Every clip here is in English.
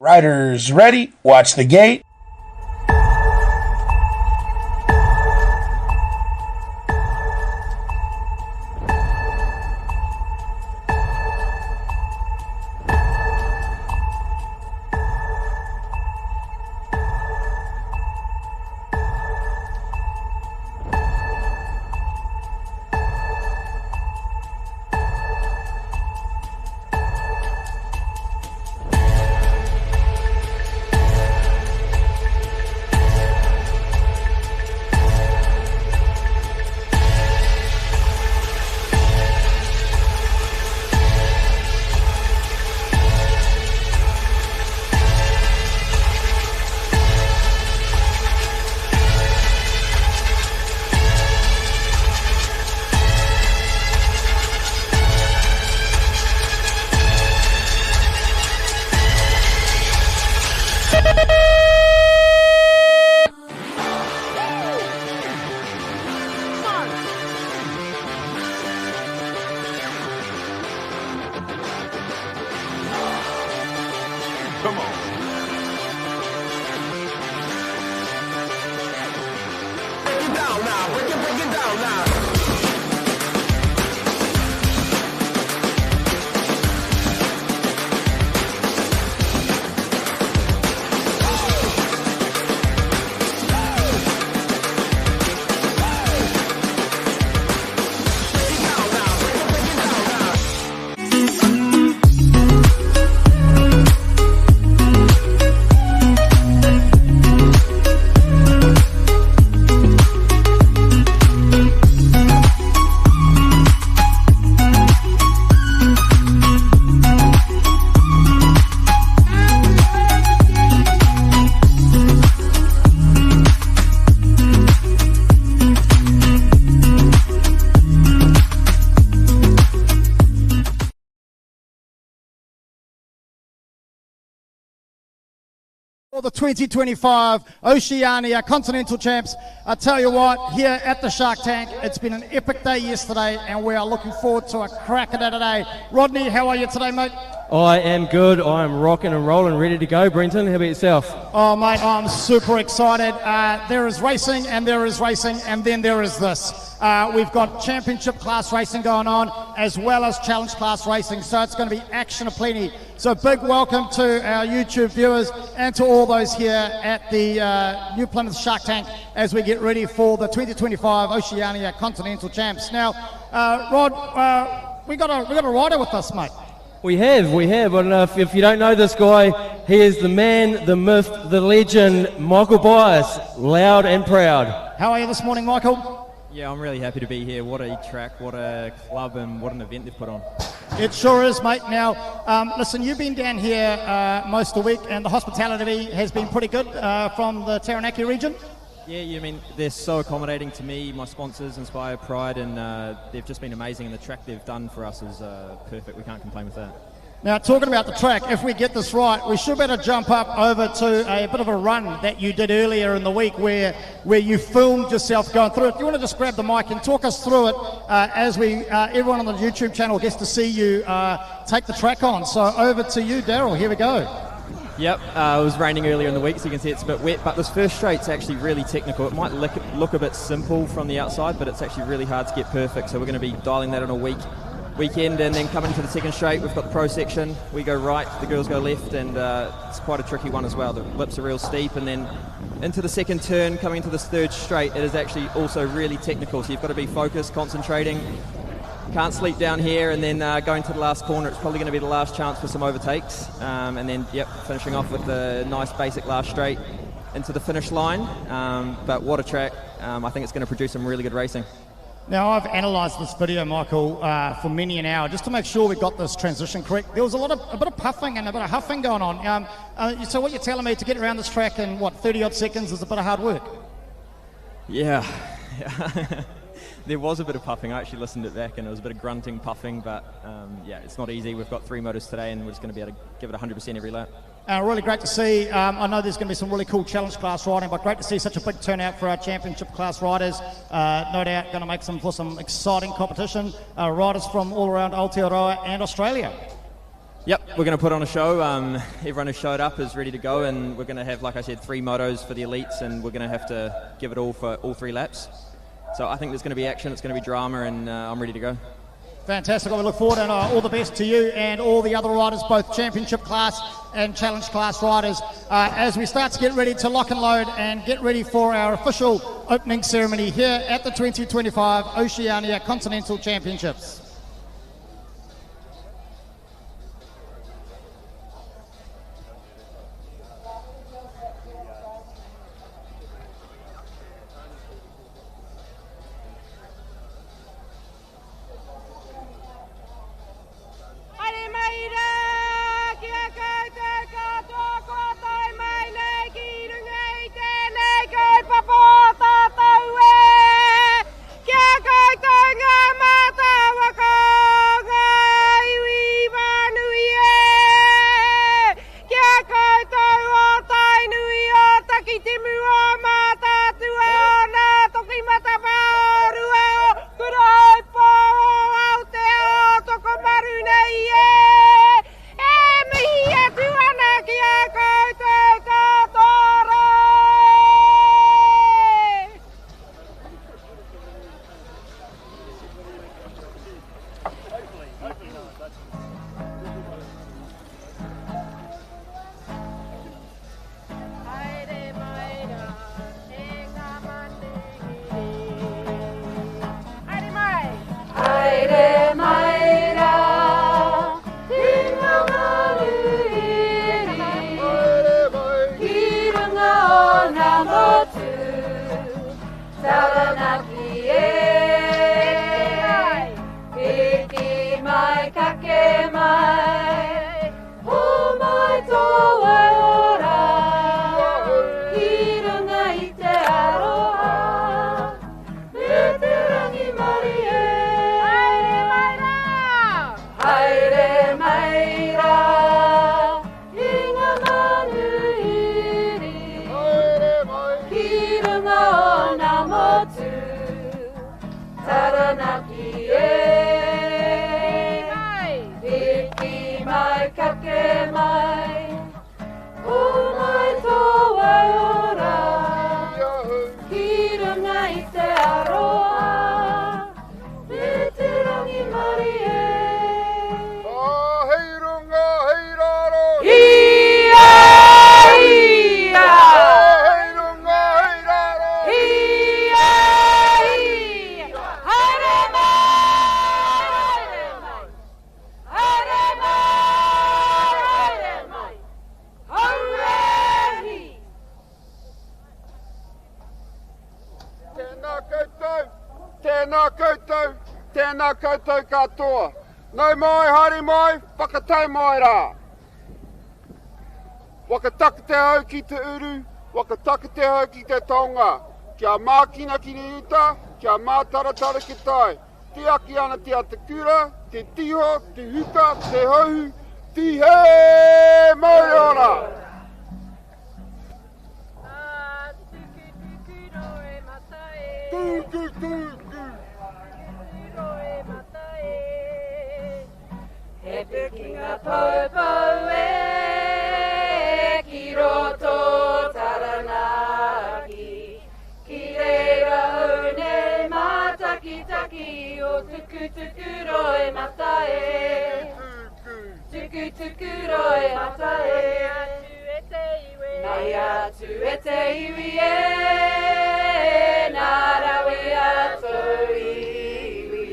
Riders ready, watch the gate. Come on. Break it down now. Break it down now. For the 2025 Oceania Continental Champs, I tell you what, here at the Shark Tank, it's been an epic day yesterday, and we are looking forward to a cracker day today. Rodney, how are you today, mate? I am good. I am rocking and rolling, ready to go. Brenton, how about yourself? Oh, mate, I'm super excited. There is racing, and there is racing, and then there is this. We've got championship class racing going on, as well as challenge class racing, so it's going to be action aplenty. So big welcome to our YouTube viewers and to all those here at the New Plymouth Shark Tank as we get ready for the 2025 Oceania Continental Champs. Now, Rod, we got a rider with us, mate. We have. I don't know if you don't know this guy, he is the man, the myth, the legend, Michael Byers, loud and proud. How are you this morning, Michael? Yeah, I'm really happy to be here. What a track, what a club, and what an event they've put on. It sure is, mate. Now, listen, you've been down here most of the week, and the hospitality has been pretty good from the Taranaki region. Yeah, I mean, they're so accommodating to me, my sponsors, Inspire Pride, and they've just been amazing, and the track they've done for us is perfect. We can't complain with that. Now, talking about the track, if we get this right, we should better jump up over to a bit of a run that you did earlier in the week where you filmed yourself going through it. Do you want to just grab the mic and talk us through it as everyone on the YouTube channel gets to see you take the track on? So over to you, Daryl. Here we go. Yep, it was raining earlier in the week, so you can see it's a bit wet, but this first straight's actually really technical. It might look a bit simple from the outside, but it's actually really hard to get perfect, so we're going to be dialing that on a weekend, and then coming to the second straight, we've got the pro section. We go right, the girls go left, and it's quite a tricky one as well. The lips are real steep, and then into the second turn, coming into this third straight, it is actually also really technical, so you've got to be focused, concentrating. Can't sleep down here, and then going to the last corner, it's probably going to be the last chance for some overtakes, and then finishing off with the nice basic last straight into the finish line. But what a track. I think it's going to produce some really good racing. Now, I've analysed this video, Michael, for many an hour just to make sure we got this transition correct. There was a bit of puffing and a bit of huffing going on. So what you're telling me, to get around this track in, 30-odd seconds is a bit of hard work? Yeah. There was a bit of puffing. I actually listened it back, and there was a bit of grunting, puffing, but it's not easy. We've got 3 motors today, and we're just going to be able to give it 100% every lap. Really great to see. I know there's going to be some really cool challenge class riding, but great to see such a big turnout for our championship class riders. No doubt going to make for some exciting competition. Riders from all around Aotearoa and Australia. Yep, we're going to put on a show. Everyone who showed up is ready to go, and we're going to have, like I said, 3 motos for the elites, and we're going to have to give it all for all 3 laps. So I think there's going to be action, it's going to be drama, and I'm ready to go. Fantastic. We look forward, and all the best to you and all the other riders, both championship class and challenge class riders, as we start to get ready to lock and load and get ready for our official opening ceremony here at the 2025 Oceania Continental Championships. Tēnā koutou katoa. Nau mai, haere mai, whakatau mai rā. Wakataka te hau ki te uru, wakataka te hau ki te tonga. Kia mākina ki ni uta, kia mātaratara ki tai. Te aki ana te atakura, te tiho, te huka, te hauhu, ti he mai ora. Tuku, tuku. He pikinga poupou e, ki roto taranaki. Ki reira hone mātakitaki o tuku tuku roe mata e. Tuku tuku roe mata e. Mai atu e te iwi e, nā rawe atu iwi.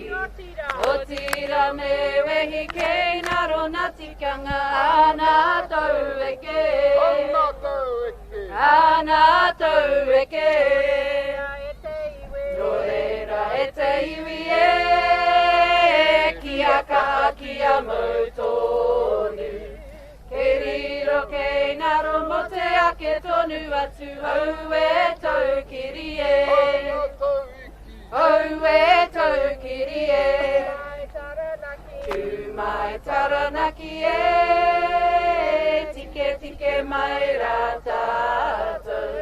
O tira me wehi kei naro na tikanga ana tau eke. Ana tau eke. No reira e te iwi e, kia ka kia mautonu. Kei riro kei naro mo te ake tonu atu au e tau kiri e. Au e tau kiri e. Tu mai taranaki e, tike tike mai rā tātou.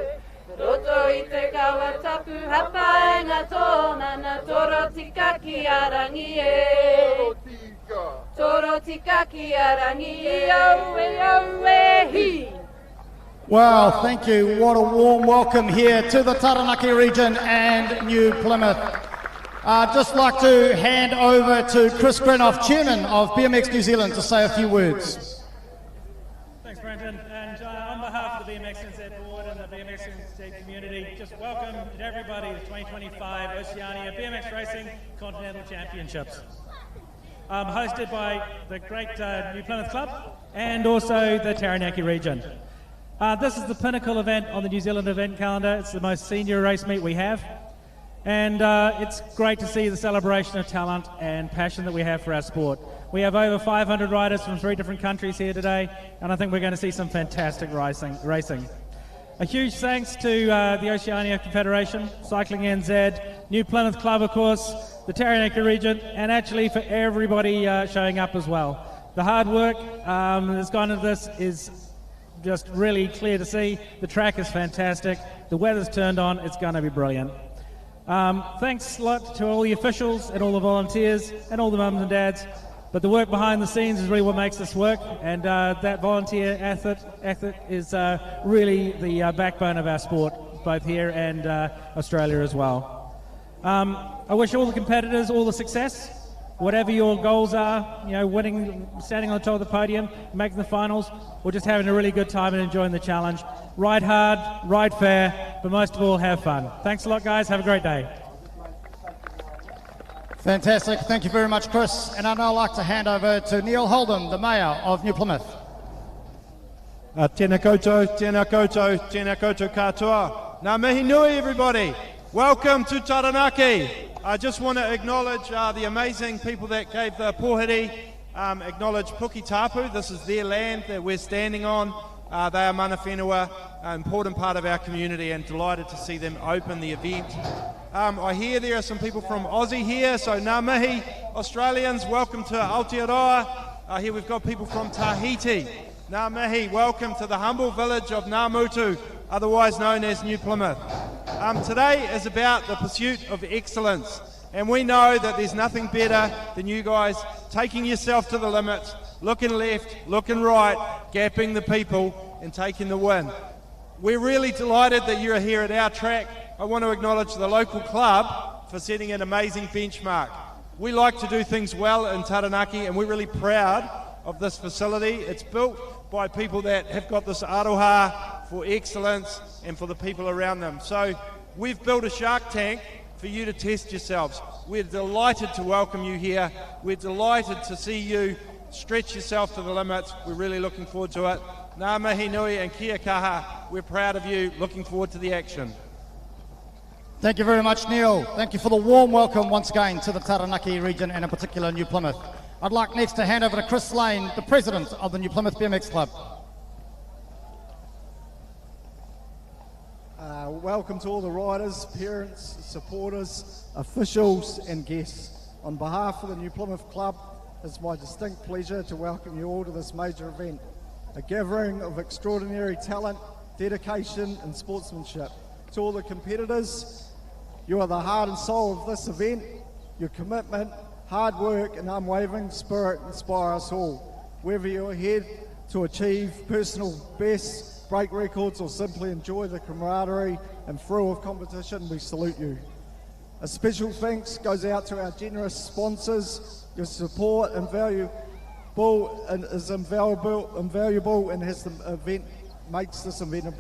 Roto i te kawa tapu hapaenga tōna na toro tika ki arangi e. Toro o tika ki arangi e au e hi. Well, thank you. What a warm welcome here to the Taranaki region and New Plymouth. I'd just like to hand over to Chris Grenoff, Chairman of BMX New Zealand, to say a few words. Thanks, Brendan. And on behalf of the BMX NZ Board and the BMX NZ community, just welcome everybody to the 2025 Oceania BMX Racing Continental Championships. Hosted by the great New Plymouth Club and also the Taranaki region. This is the pinnacle event on the New Zealand event calendar. It's the most senior race meet we have. And it's great to see the celebration of talent and passion that we have for our sport. We have over 500 riders from 3 different countries here today, and I think we're going to see some fantastic racing. A huge thanks to the Oceania Confederation, Cycling NZ, New Plymouth Club, of course, the Taranaki region, and actually for everybody showing up as well. The hard work that's gone into this is just really clear to see. The track is fantastic. The weather's turned on. It's going to be brilliant. Thanks a lot to all the officials and all the volunteers and all the mums and dads. But the work behind the scenes is really what makes this work, and that volunteer ethic is really the backbone of our sport, both here and Australia as well. I wish all the competitors all the success. Whatever your goals are, you know, winning, standing on the top of the podium, making the finals, or just having a really good time and enjoying the challenge. Ride hard, ride fair, but most of all, have fun. Thanks a lot, guys. Have a great day. Fantastic. Thank you very much, Chris. And I'd now like to hand over to Neil Holden, the Mayor of New Plymouth. Tēnā koutou, tēnā koutou, tēnā koutou katoa. Ngā mihi nui, everybody. Welcome to Taranaki. I just want to acknowledge the amazing people that gave the pōhiri, acknowledge Pukitapu. This is their land that we're standing on. They are mana whenua, an important part of our community, and delighted to see them open the event. I hear there are some people from Aussie here, so ngā mihi, Australians, welcome to Aotearoa. Here we've got people from Tahiti. Ngā mihi, welcome to the humble village of Ngāmutu, otherwise known as New Plymouth. Today is about the pursuit of excellence, and we know that there's nothing better than you guys taking yourself to the limit, looking left, looking right, gapping the people and taking the win. We're really delighted that you're here at our track. I want to acknowledge the local club for setting an amazing benchmark. We like to do things well in Taranaki, and we're really proud of this facility. It's built by people that have got this aroha for excellence and for the people around them. So we've built a shark tank for you to test yourselves. We're delighted to welcome you here. We're delighted to see you stretch yourself to the limits. We're really looking forward to it. Ngā mihi nui and kia kaha. We're proud of you. Looking forward to the action. Thank you very much, Neil. Thank you for the warm welcome once again to the Taranaki region and in particular New Plymouth. I'd like next to hand over to Chris Lane, the President of the New Plymouth BMX Club. Welcome to all the riders, parents, supporters, officials and guests. On behalf of the New Plymouth Club, it's my distinct pleasure to welcome you all to this major event, a gathering of extraordinary talent, dedication and sportsmanship. To all the competitors, you are the heart and soul of this event. Your commitment, hard work and unwavering spirit inspire us all. Whether you're here to achieve personal bests, break records or simply enjoy the camaraderie and thrill of competition, we salute you. A special thanks goes out to our generous sponsors. Your support is invaluable and makes this event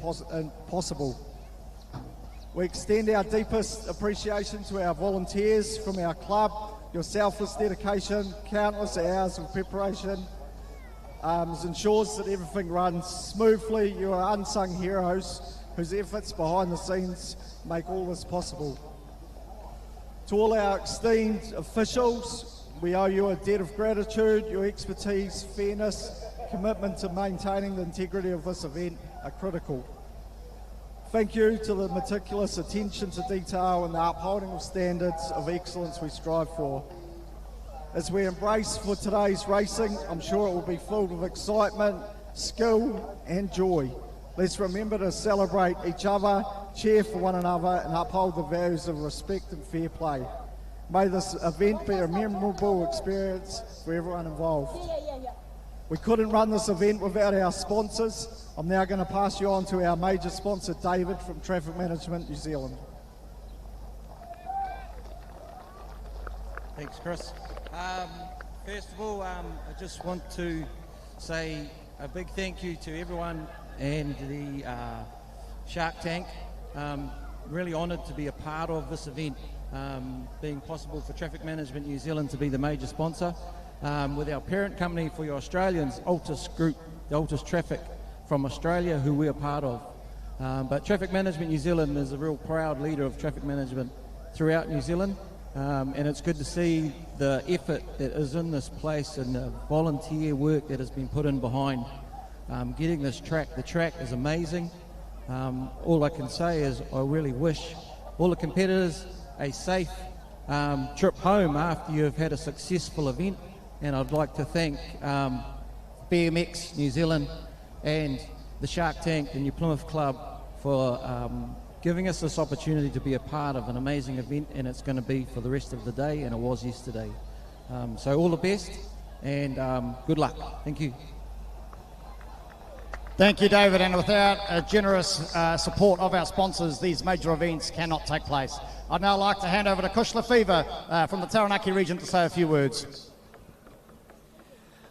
possible. We extend our deepest appreciation to our volunteers from our club. Your selfless dedication, countless hours of preparation ensures that everything runs smoothly. You are unsung heroes whose efforts behind the scenes make all this possible. To all our esteemed officials, we owe you a debt of gratitude. Your expertise, fairness, commitment to maintaining the integrity of this event are critical. Thank you to the meticulous attention to detail and the upholding of standards of excellence we strive for. As we embrace for today's racing, I'm sure it will be filled with excitement, skill and joy. Let's remember to celebrate each other, cheer for one another and uphold the values of respect and fair play. May this event be a memorable experience for everyone involved. We couldn't run this event without our sponsors. I'm now going to pass you on to our major sponsor, David from Traffic Management New Zealand. Thanks, Chris. First of all, I just want to say a big thank you to everyone and the Shark Tank. Really honoured to be a part of this event, being possible for Traffic Management New Zealand to be the major sponsor. With our parent company for your Australians, Altus Group, the Altus Traffic from Australia, who we are part of. But Traffic Management New Zealand is a real proud leader of traffic management throughout New Zealand. And it's good to see the effort that is in this place and the volunteer work that has been put in behind getting this track. The track is amazing. All I can say is I really wish all the competitors a safe trip home after you've had a successful event. And I'd like to thank BMX New Zealand and the Shark Tank, the New Plymouth Club, for giving us this opportunity to be a part of an amazing event, and it's going to be for the rest of the day, and it was yesterday. So all the best, and good luck. Thank you. Thank you, David, and without a generous support of our sponsors, these major events cannot take place. I'd now like to hand over to Kushla Fever from the Taranaki region to say a few words.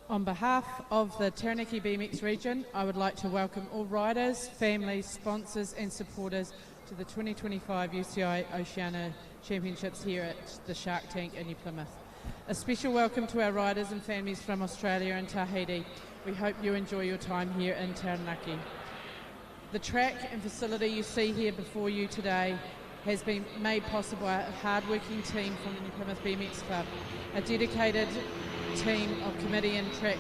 On behalf of the Taranaki BMX region, I would like to welcome all riders, families, sponsors and supporters to the 2025 UCI Oceania Championships here at the Shark Tank in New Plymouth. A special welcome to our riders and families from Australia and Tahiti. We hope you enjoy your time here in Taranaki. The track and facility you see here before you today has been made possible by a hard-working team from the New Plymouth BMX Club, a dedicated team of committee and track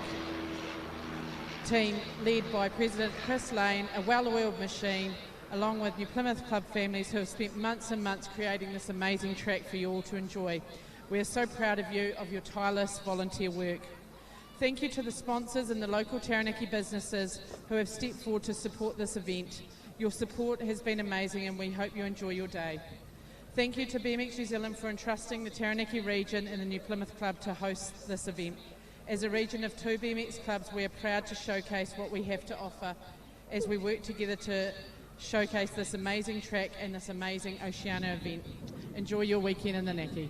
team led by President Chris Lane, a well-oiled machine, along with New Plymouth Club families who have spent months and months creating this amazing track for you all to enjoy. We are so proud of you, of your tireless volunteer work. Thank you to the sponsors and the local Taranaki businesses who have stepped forward to support this event. Your support has been amazing and we hope you enjoy your day. Thank you to BMX New Zealand for entrusting the Taranaki region and the New Plymouth Club to host this event. As a region of 2 BMX clubs, we are proud to showcase what we have to offer as we work together to showcase this amazing track and this amazing Oceania event. Enjoy your weekend in the Naki.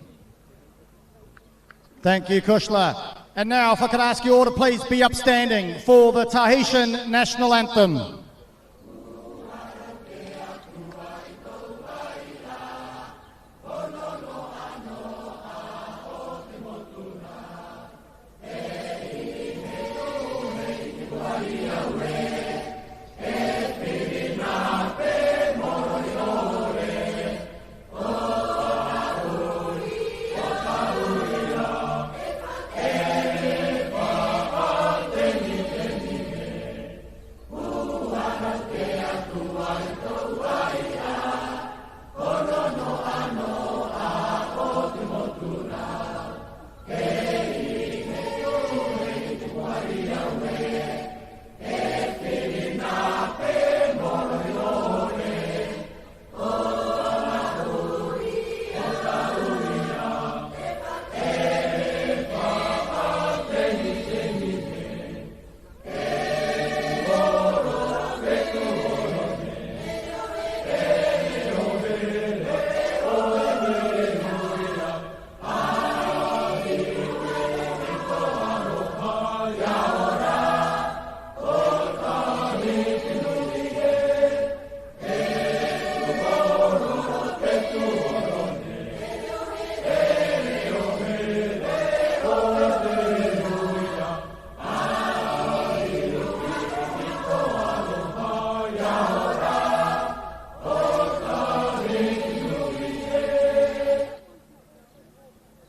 Thank you, Kushla. And now, if I could ask you all to please be upstanding for the Tahitian National Anthem.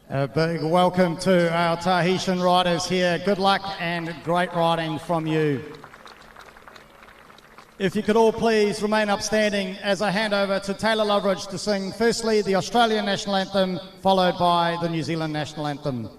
A big welcome to our Tahitian riders here. Good luck and great riding from you. If you could all please remain upstanding as I hand over to Taylor Loveridge to sing firstly the Australian National Anthem, followed by the New Zealand National Anthem.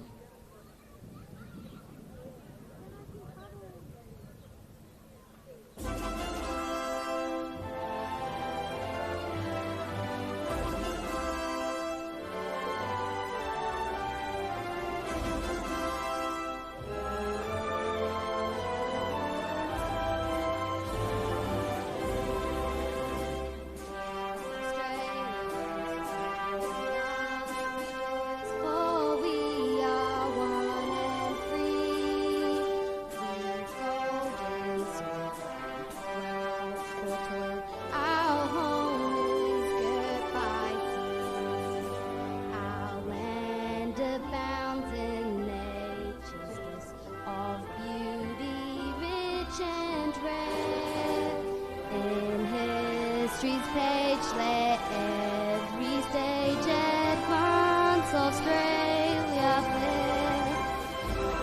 Every stage advance Australia fair,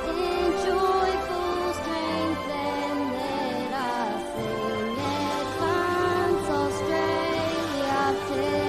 in joyful strength then let us sing advance Australia fair.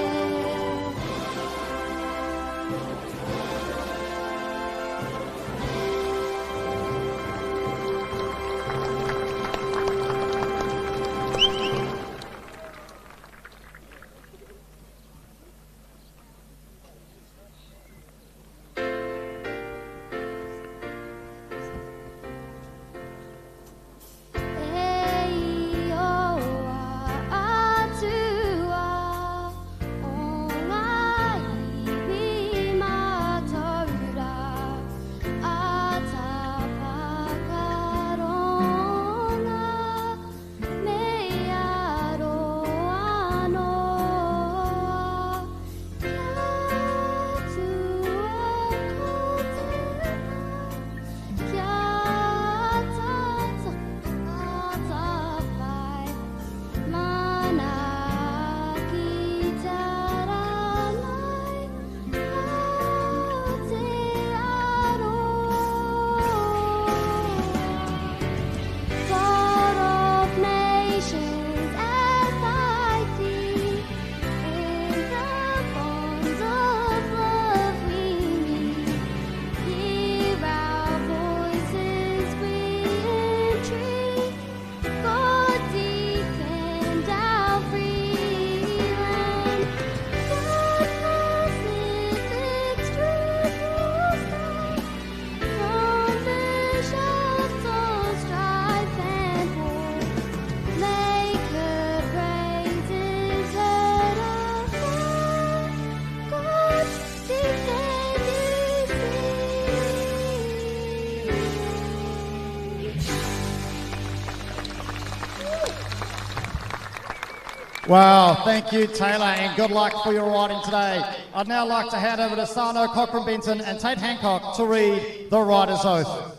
Wow, thank you, Taylor, and good luck for your riding today. I'd now like to hand over to Sano Cochran-Benton and Tate Hancock to read the Rider's Oath.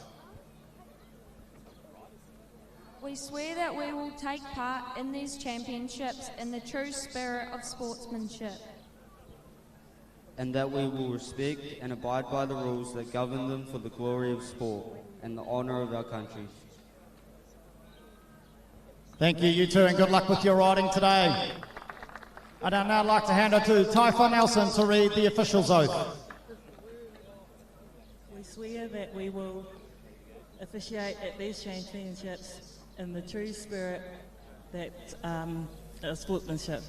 We swear that we will take part in these championships in the true spirit of sportsmanship. And that we will respect and abide by the rules that govern them for the glory of sport and the honour of our country. Thank you, you two, and good luck with your riding today. I'd now like to hand over to Taifa Nelson to read the official's oath. We swear that we will officiate at these championships in the true spirit that of sportsmanship,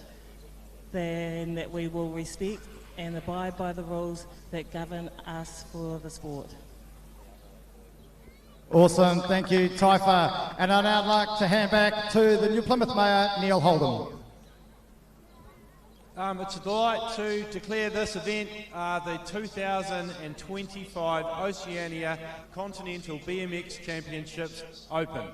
then that we will respect and abide by the rules that govern us for the sport. Awesome, thank you, Taifa. And I'd now like to hand back to the New Plymouth Mayor, Neil Holden. It's a delight to declare this event the 2025 Oceania Continental BMX Championships Open.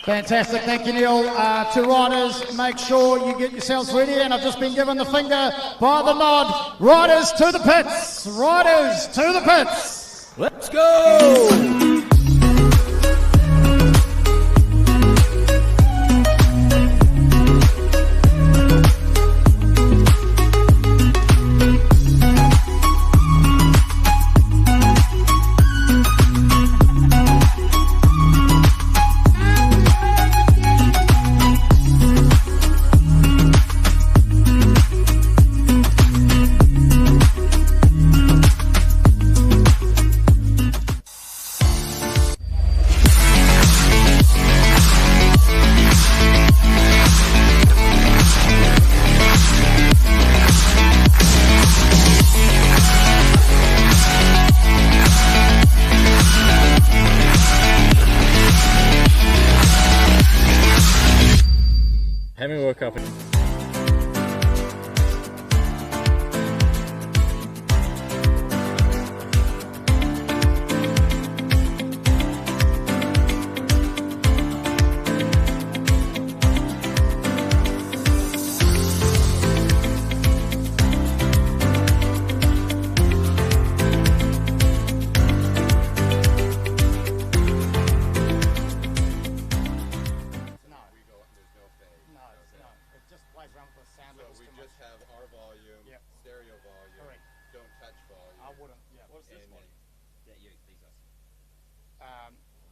Fantastic, thank you, Neil. To riders, make sure you get yourselves ready, and I've just been given the finger by the nod. Riders to the pits, riders to the pits. Let's go!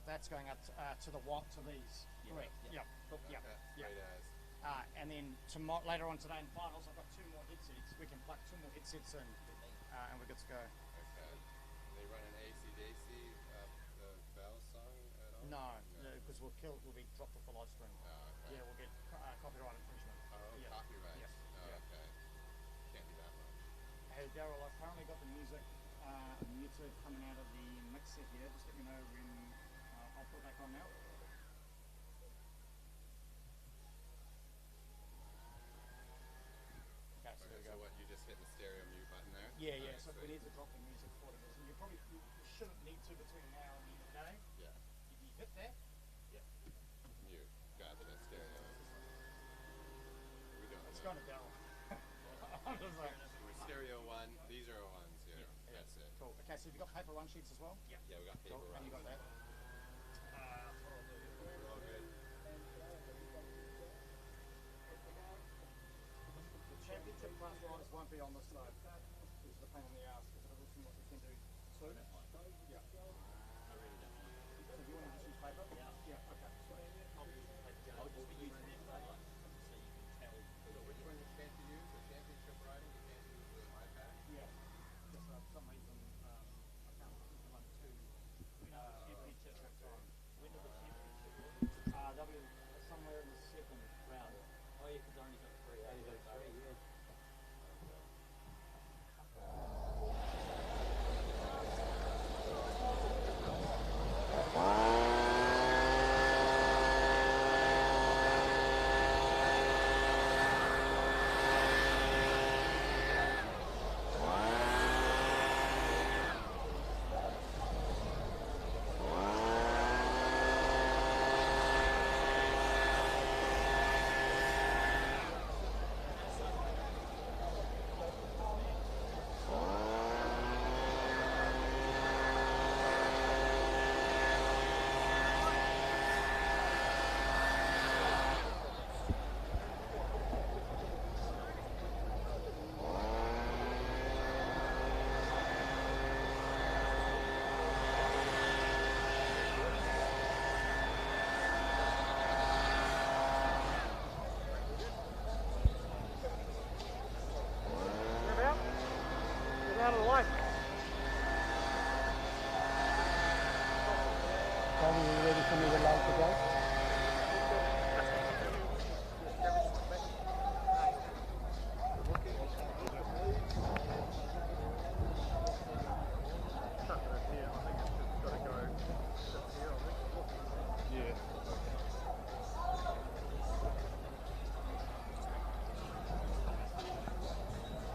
That's going up to the what to these. Correct. Yep. Yep. And then later on today in finals, I've got 2 more headsets. We can plug 2 more headsets in, and we're good to go. Okay. Are they running AC/DC, the Bell song at all? No, because we'll be dropped off the live stream. Oh, okay. Yeah, we'll get copyright infringement. Oh, yeah. copyright. Yeah. Oh, okay. Can't do that much. Hey, Daryl, I've currently got the music muted coming out of the mixer here. Just let me know when I'll put it back on now. Okay, so there we go. So what, you just hit the stereo mute button there? Yeah, yeah. So if we need to drop the music for it, you shouldn't need to between now and the end of the day. Yeah. If you hit that, Mute. Gotcha. Stereo. We don't. it's going to Daryl. I'm just like, We're stereo 1. These are 1s here. yeah, That's it. cool. Okay, so you've got paper run sheets as well? Yeah, we got paper Cool. runs. And you got that? We're all good. The championship class riders won't be on this side. Which is the pain in the ass because of everything what we can do. So, yeah. So do you want to just use paper? Yeah. Okay. Sweet. I'll just be using that paper so you can tell. So which one can't you use? The championship riding? You can't use the iPad? Yeah. Just for some reason, I can't use the one too. Championships on. When do the championships? They'll be somewhere in the 2nd round. Oh yeah, because I only got 3. Yeah. Out of the line. Are we ready for me to light the go?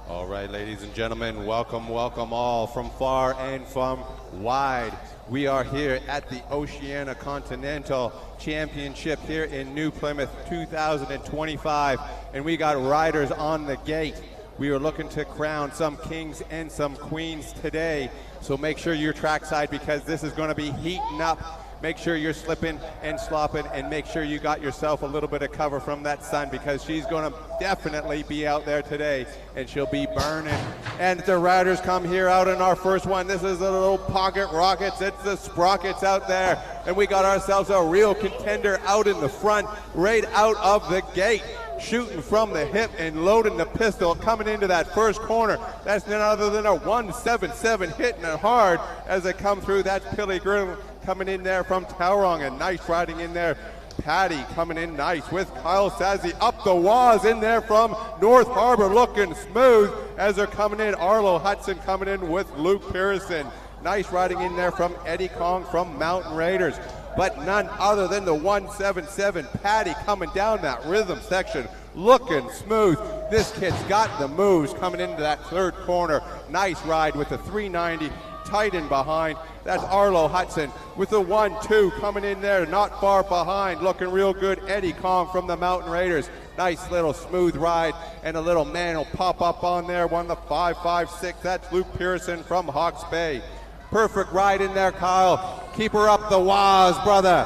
All right, ladies and gentlemen, welcome, welcome all from far and from wide. We are here at the Oceania Continental Championship here in New Plymouth 2025, and we got riders on the gate. We are looking to crown some kings and some queens today, so make sure you're trackside because this is going to be heating up. Make sure you're slipping and slopping, and make sure you got yourself a little bit of cover from that sun because she's going to definitely be out there today, and she'll be burning. And the riders come here out in our first one. This is the little pocket rockets. It's the Sprockets out there, and we got ourselves a real contender out in the front, right out of the gate. Shooting from the hip and loading the pistol, coming into that first corner. That's none other than a 177 hitting it hard as they come through. That's Pilly Grill coming in there from Tauranga, and nice riding in there. Patty coming in nice with Kyle Sazzy up the Waz in there from North Harbor, looking smooth as they're coming in. Arlo Hudson coming in with Luke Pearson. Nice riding in there from Eddie Kong from Mountain Raiders. But none other than the 177 Patty coming down that rhythm section, looking smooth. This kid's got the moves coming into that third corner. Nice ride with the 390 tight in behind. That's Arlo Hudson with the 1-2 coming in there, not far behind, looking real good. Eddie Kong from the Mountain Raiders. Nice little smooth ride, and a little man will pop up on there, won the 5.56. That's Luke Pearson from Hawke's Bay. Perfect ride in there, Kyle. Keep her up the Waz, brother.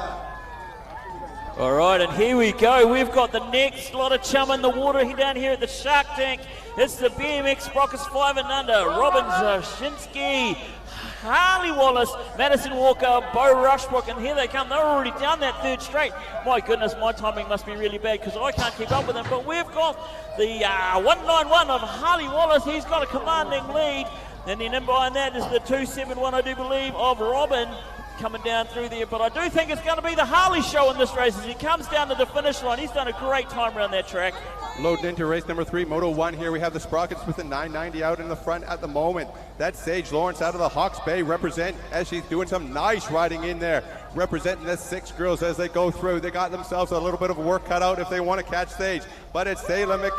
All right, and here we go. We've got the next lot of chum in the water down here at the Shark Tank. It's the BMX Sprockets 5 and under. Robin Zashinsky, Harley Wallace, Madison Walker, Bo Rushbrook, and here they come. They're already down that third straight. My goodness, my timing must be really bad because I can't keep up with them. But we've got the 191 of Harley Wallace. He's got a commanding lead. And then in behind that is the 271, I do believe, of Robin coming down through there. But I do think it's going to be the Harley show in this race as he comes down to the finish line. He's done a great time around that track. Loading into race number 3, Moto 1 here. We have the Sprockets with the 990 out in the front at the moment. That's Sage Lawrence out of the Hawke's Bay represent as she's doing some nice riding in there. Representing the 6 girls as they go through. They got themselves a little bit of work cut out if they want to catch Sage. But it's Sayla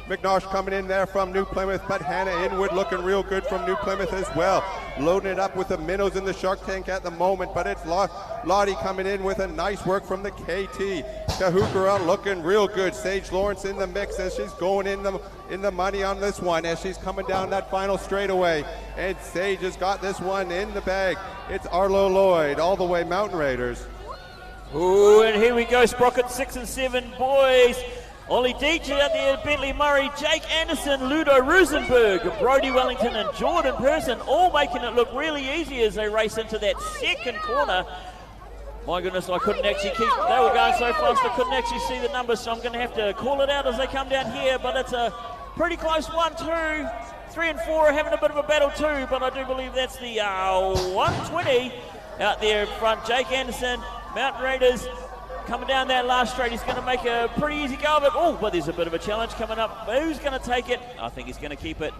McNarsh coming in there from New Plymouth, but Hannah Inwood looking real good from New Plymouth as well. Loading it up with the minnows in the Shark Tank at the moment, but it's Lottie coming in with a nice work from the KT. Kahukura looking real good. Sage Lawrence in the mix as she's going in the money on this one as she's coming down that final straightaway. And Sage has got this one in the bag. It's Arlo Lloyd all the way Mountain Raiders. Ooh, and here we go, Sprocket 6 and 7 boys. Ollie DJ out there, Bentley Murray, Jake Anderson, Ludo Rosenberg, Brody Wellington and Jordan Person all making it look really easy as they race into that second corner. My goodness, I couldn't actually keep, they were going so fast I couldn't actually see the numbers, so I'm going to have to call it out as they come down here, but it's a pretty close 1, 2, 3 and 4 are having a bit of a battle too, but I do believe that's the 120 out there in front. Jake Anderson, Mountain Raiders, coming down that last straight. He's going to make a pretty easy go of it. Oh, but there's a bit of a challenge coming up. Who's going to take it? I think he's going to keep it.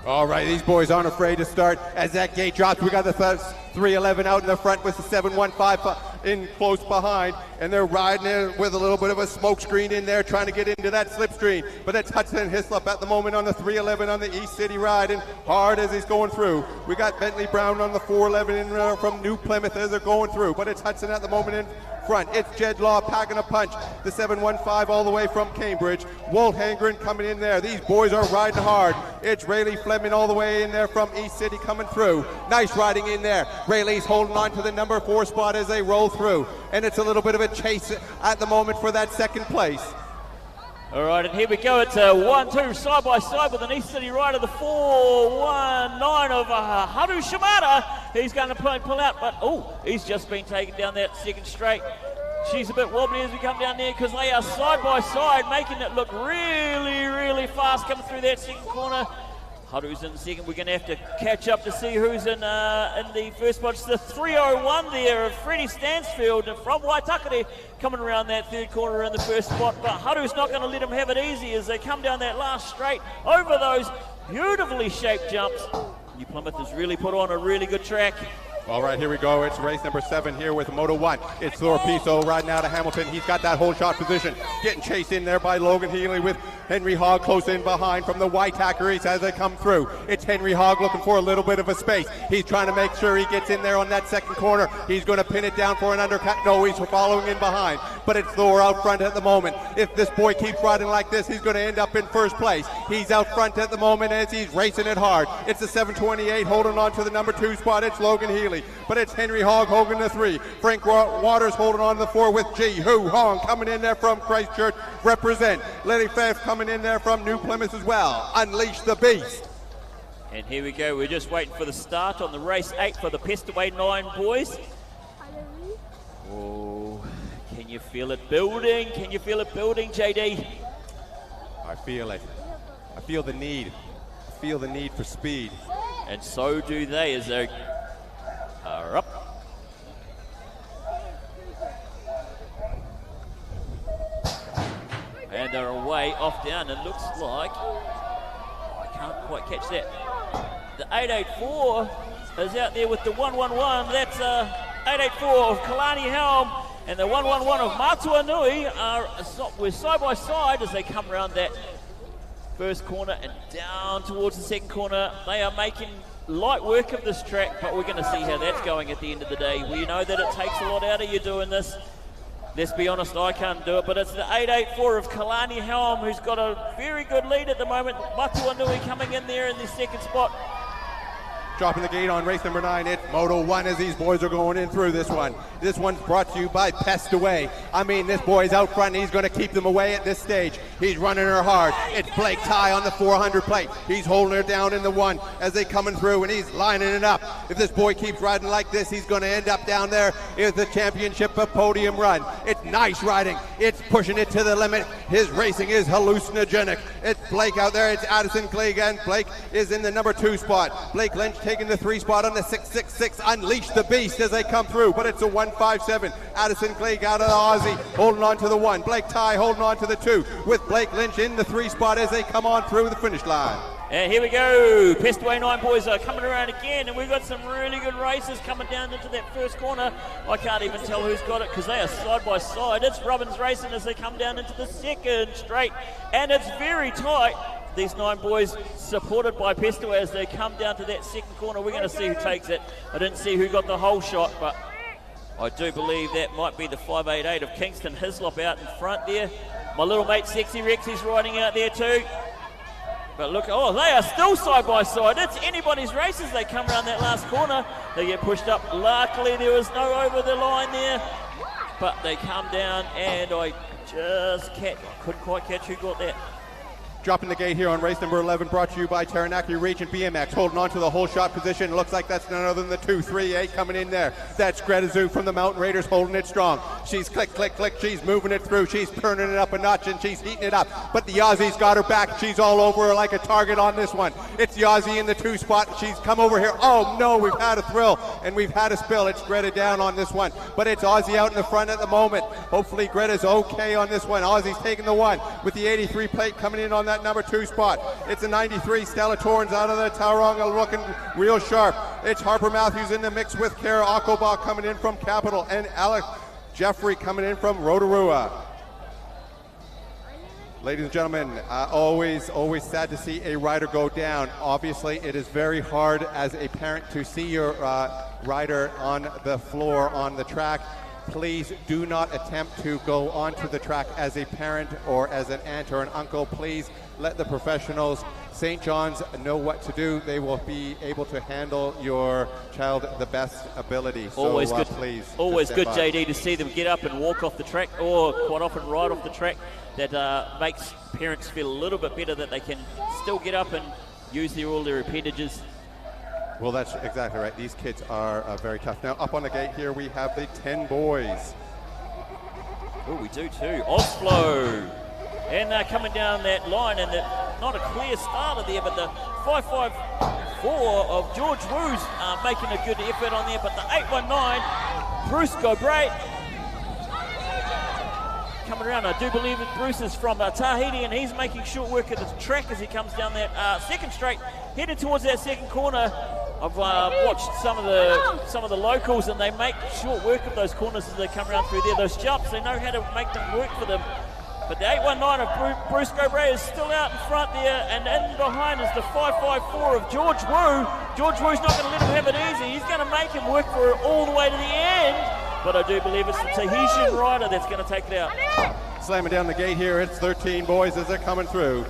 All right, these boys aren't afraid to start as that gate drops. We got the 311 out in the front with the 715 in close behind, and they're riding it with a little bit of a smoke screen in there, trying to get into that slipstream. But that's Hudson Hislop at the moment on the 311 on the East City ride, and hard as he's going through. We got Bentley Brown on the 411 from New Plymouth as they're going through, but it's Hudson at the moment in front. It's Jed Law packing a punch. The 715 all the way from Cambridge. Walt Hangren coming in there. These boys are riding hard. It's Rayleigh Fleming all the way in there from East City coming through. Nice riding in there. Rayleigh's holding on to the number 4 spot as they roll through. And it's a little bit of a chase at the moment for that second place. All right, and here we go. It's a 1-2 side by side with an East City rider, the 419 of Haru Shimada. He's going to pull out, but he's just been taken down that second straight. She's a bit wobbly as we come down there because they are side by side, making it look really, really fast coming through that second corner. Haru's in the second. We're going to have to catch up to see who's in the first spot. It's the 301 there of Freddie Stansfield from Waitakere coming around that third corner in the first spot. But Haru's not going to let him have it easy as they come down that last straight over those beautifully shaped jumps. New Plymouth has really put on a really good track. All right, here we go. It's race number 7 here with Moto 1. It's Thor Piso riding out of Hamilton. He's got that whole shot position. Getting chased in there by Logan Healy with Henry Hogg close in behind from the Waitakeries as they come through. It's Henry Hogg looking for a little bit of a space. He's trying to make sure he gets in there on that second corner. He's going to pin it down for an undercut. No, he's following in behind. But it's Thor out front at the moment. If this boy keeps riding like this, he's going to end up in first place. He's out front at the moment as he's racing it hard. It's the 728 holding on to the number 2 spot. It's Logan Healy. But it's Henry Hogg holding the 3. Frank Waters holding on to the 4 with Ji Hu Hong coming in there from Christchurch. Represent. Letty Pfaff coming in there from New Plymouth as well. Unleash the beast. And here we go. We're just waiting for the start on the race 8 for the Pestaway 9 boys. Oh, can you feel it building? Can you feel it building, JD? I feel it. I feel the need. I feel the need for speed. And so do they as they are up. And they're away, off down. It looks like, I can't quite catch that. The 884 is out there with the 111. That's 884 of Kalani Helm and the 111 of Matua Nui we're side by side as they come around that first corner and down towards the second corner. They are making light work of this track, but we're going to see how that's going at the end of the day. We know that it takes a lot out of you doing this. Let's be honest, I can't do it, but it's the 884 of Kalani Helm who's got a very good lead at the moment. Matua Nui coming in there in the second spot. Dropping the gate on race number 9, it's Moto 1 as these boys are going in through this one. This one's brought to you by Pest Away. I mean, this boy's out front and he's going to keep them away at this stage. He's running her hard. It's Blake Ty on the 400 plate. He's holding her down in the 1 as they coming through, and he's lining it up. If this boy keeps riding like this, he's going to end up down there in the championship podium run. It's nice riding. It's pushing it to the limit. His racing is hallucinogenic. It's Blake out there. It's Addison Clay again. Blake is in the number 2 spot. Blake Lynch taking the 3 spot on the 666. Unleash the beast as they come through, but it's a 157. Addison Clay out of the Aussie, holding on to the 1. Blake Ty holding on to the 2, with Blake Lynch in the 3 spot as they come on through the finish line. And here we go. Pestway 9 boys are coming around again, and we've got some really good races coming down into that first corner. I can't even tell who's got it because they are side by side. It's Robbins Racing as they come down into the second straight, and it's very tight. These 9 boys supported by Pestway as they come down to that second corner. We're going to see who takes it. I didn't see who got the whole shot, but I do believe that might be the 588 of Kingston Hislop out in front there. My little mate Sexy Rex is riding out there too. But look, oh, they are still side by side. It's anybody's race as they come around that last corner. They get pushed up. Luckily, there was no over the line there. But they come down, and I just couldn't quite catch who got that. Dropping the gate here on race number 11, brought to you by Taranaki Region BMX, holding on to the whole shot position. Looks like that's none other than the 238 coming in there. That's Greta Zoo from the Mountain Raiders holding it strong. She's click, click, click. She's moving it through. She's turning it up a notch, and she's heating it up. But the Aussie's got her back. She's all over her like a target on this one. It's the Aussie in the 2 spot. She's come over here. Oh, no, we've had a thrill, and we've had a spill. It's Greta down on this one. But it's Aussie out in the front at the moment. Hopefully Greta's okay on this one. Aussie's taking the 1 with the 83 plate coming in on that number 2 spot. It's a 93 Stella Torrens out of the Tauranga looking real sharp. It's Harper Matthews in the mix with Kara Okoba coming in from Capital, and Alex Jeffrey coming in from Rotorua. Ladies and gentlemen, always sad to see a rider go down. Obviously, it is very hard as a parent to see your rider on the floor, on the track. Please do not attempt to go onto the track as a parent or as an aunt or an uncle. Please let the professionals, St. John's, know what to do. They will be able to handle your child the best ability. Always so, good, please. Always good, JD, to see them get up and walk off the track, or quite often ride off the track. That makes parents feel a little bit better that they can still get up and use all their appendages. Well, that's exactly right. These kids are very tough. Now, up on the gate here, we have the 10 boys. Oh, we do too. Osflow. And coming down that line, and not a clear starter there, but the 554 of George Wu's making a good effort on there, but the 819, Bruce Gobray, coming around. I do believe that Bruce is from Tahiti, and he's making short work of the track as he comes down that second straight, headed towards that second corner. I've watched some of the locals, and they make short work of those corners as they come around through there. Those jumps, they know how to make them work for them. But the 819 of Bruce Gobray is still out in front there, and in behind is the 554 of George Wu. George Wu's not going to let him have it easy. He's going to make him work for it all the way to the end. But I do believe it's the Tahitian rider that's going to take it out. Slamming down the gate here, it's 13 boys as they're coming through.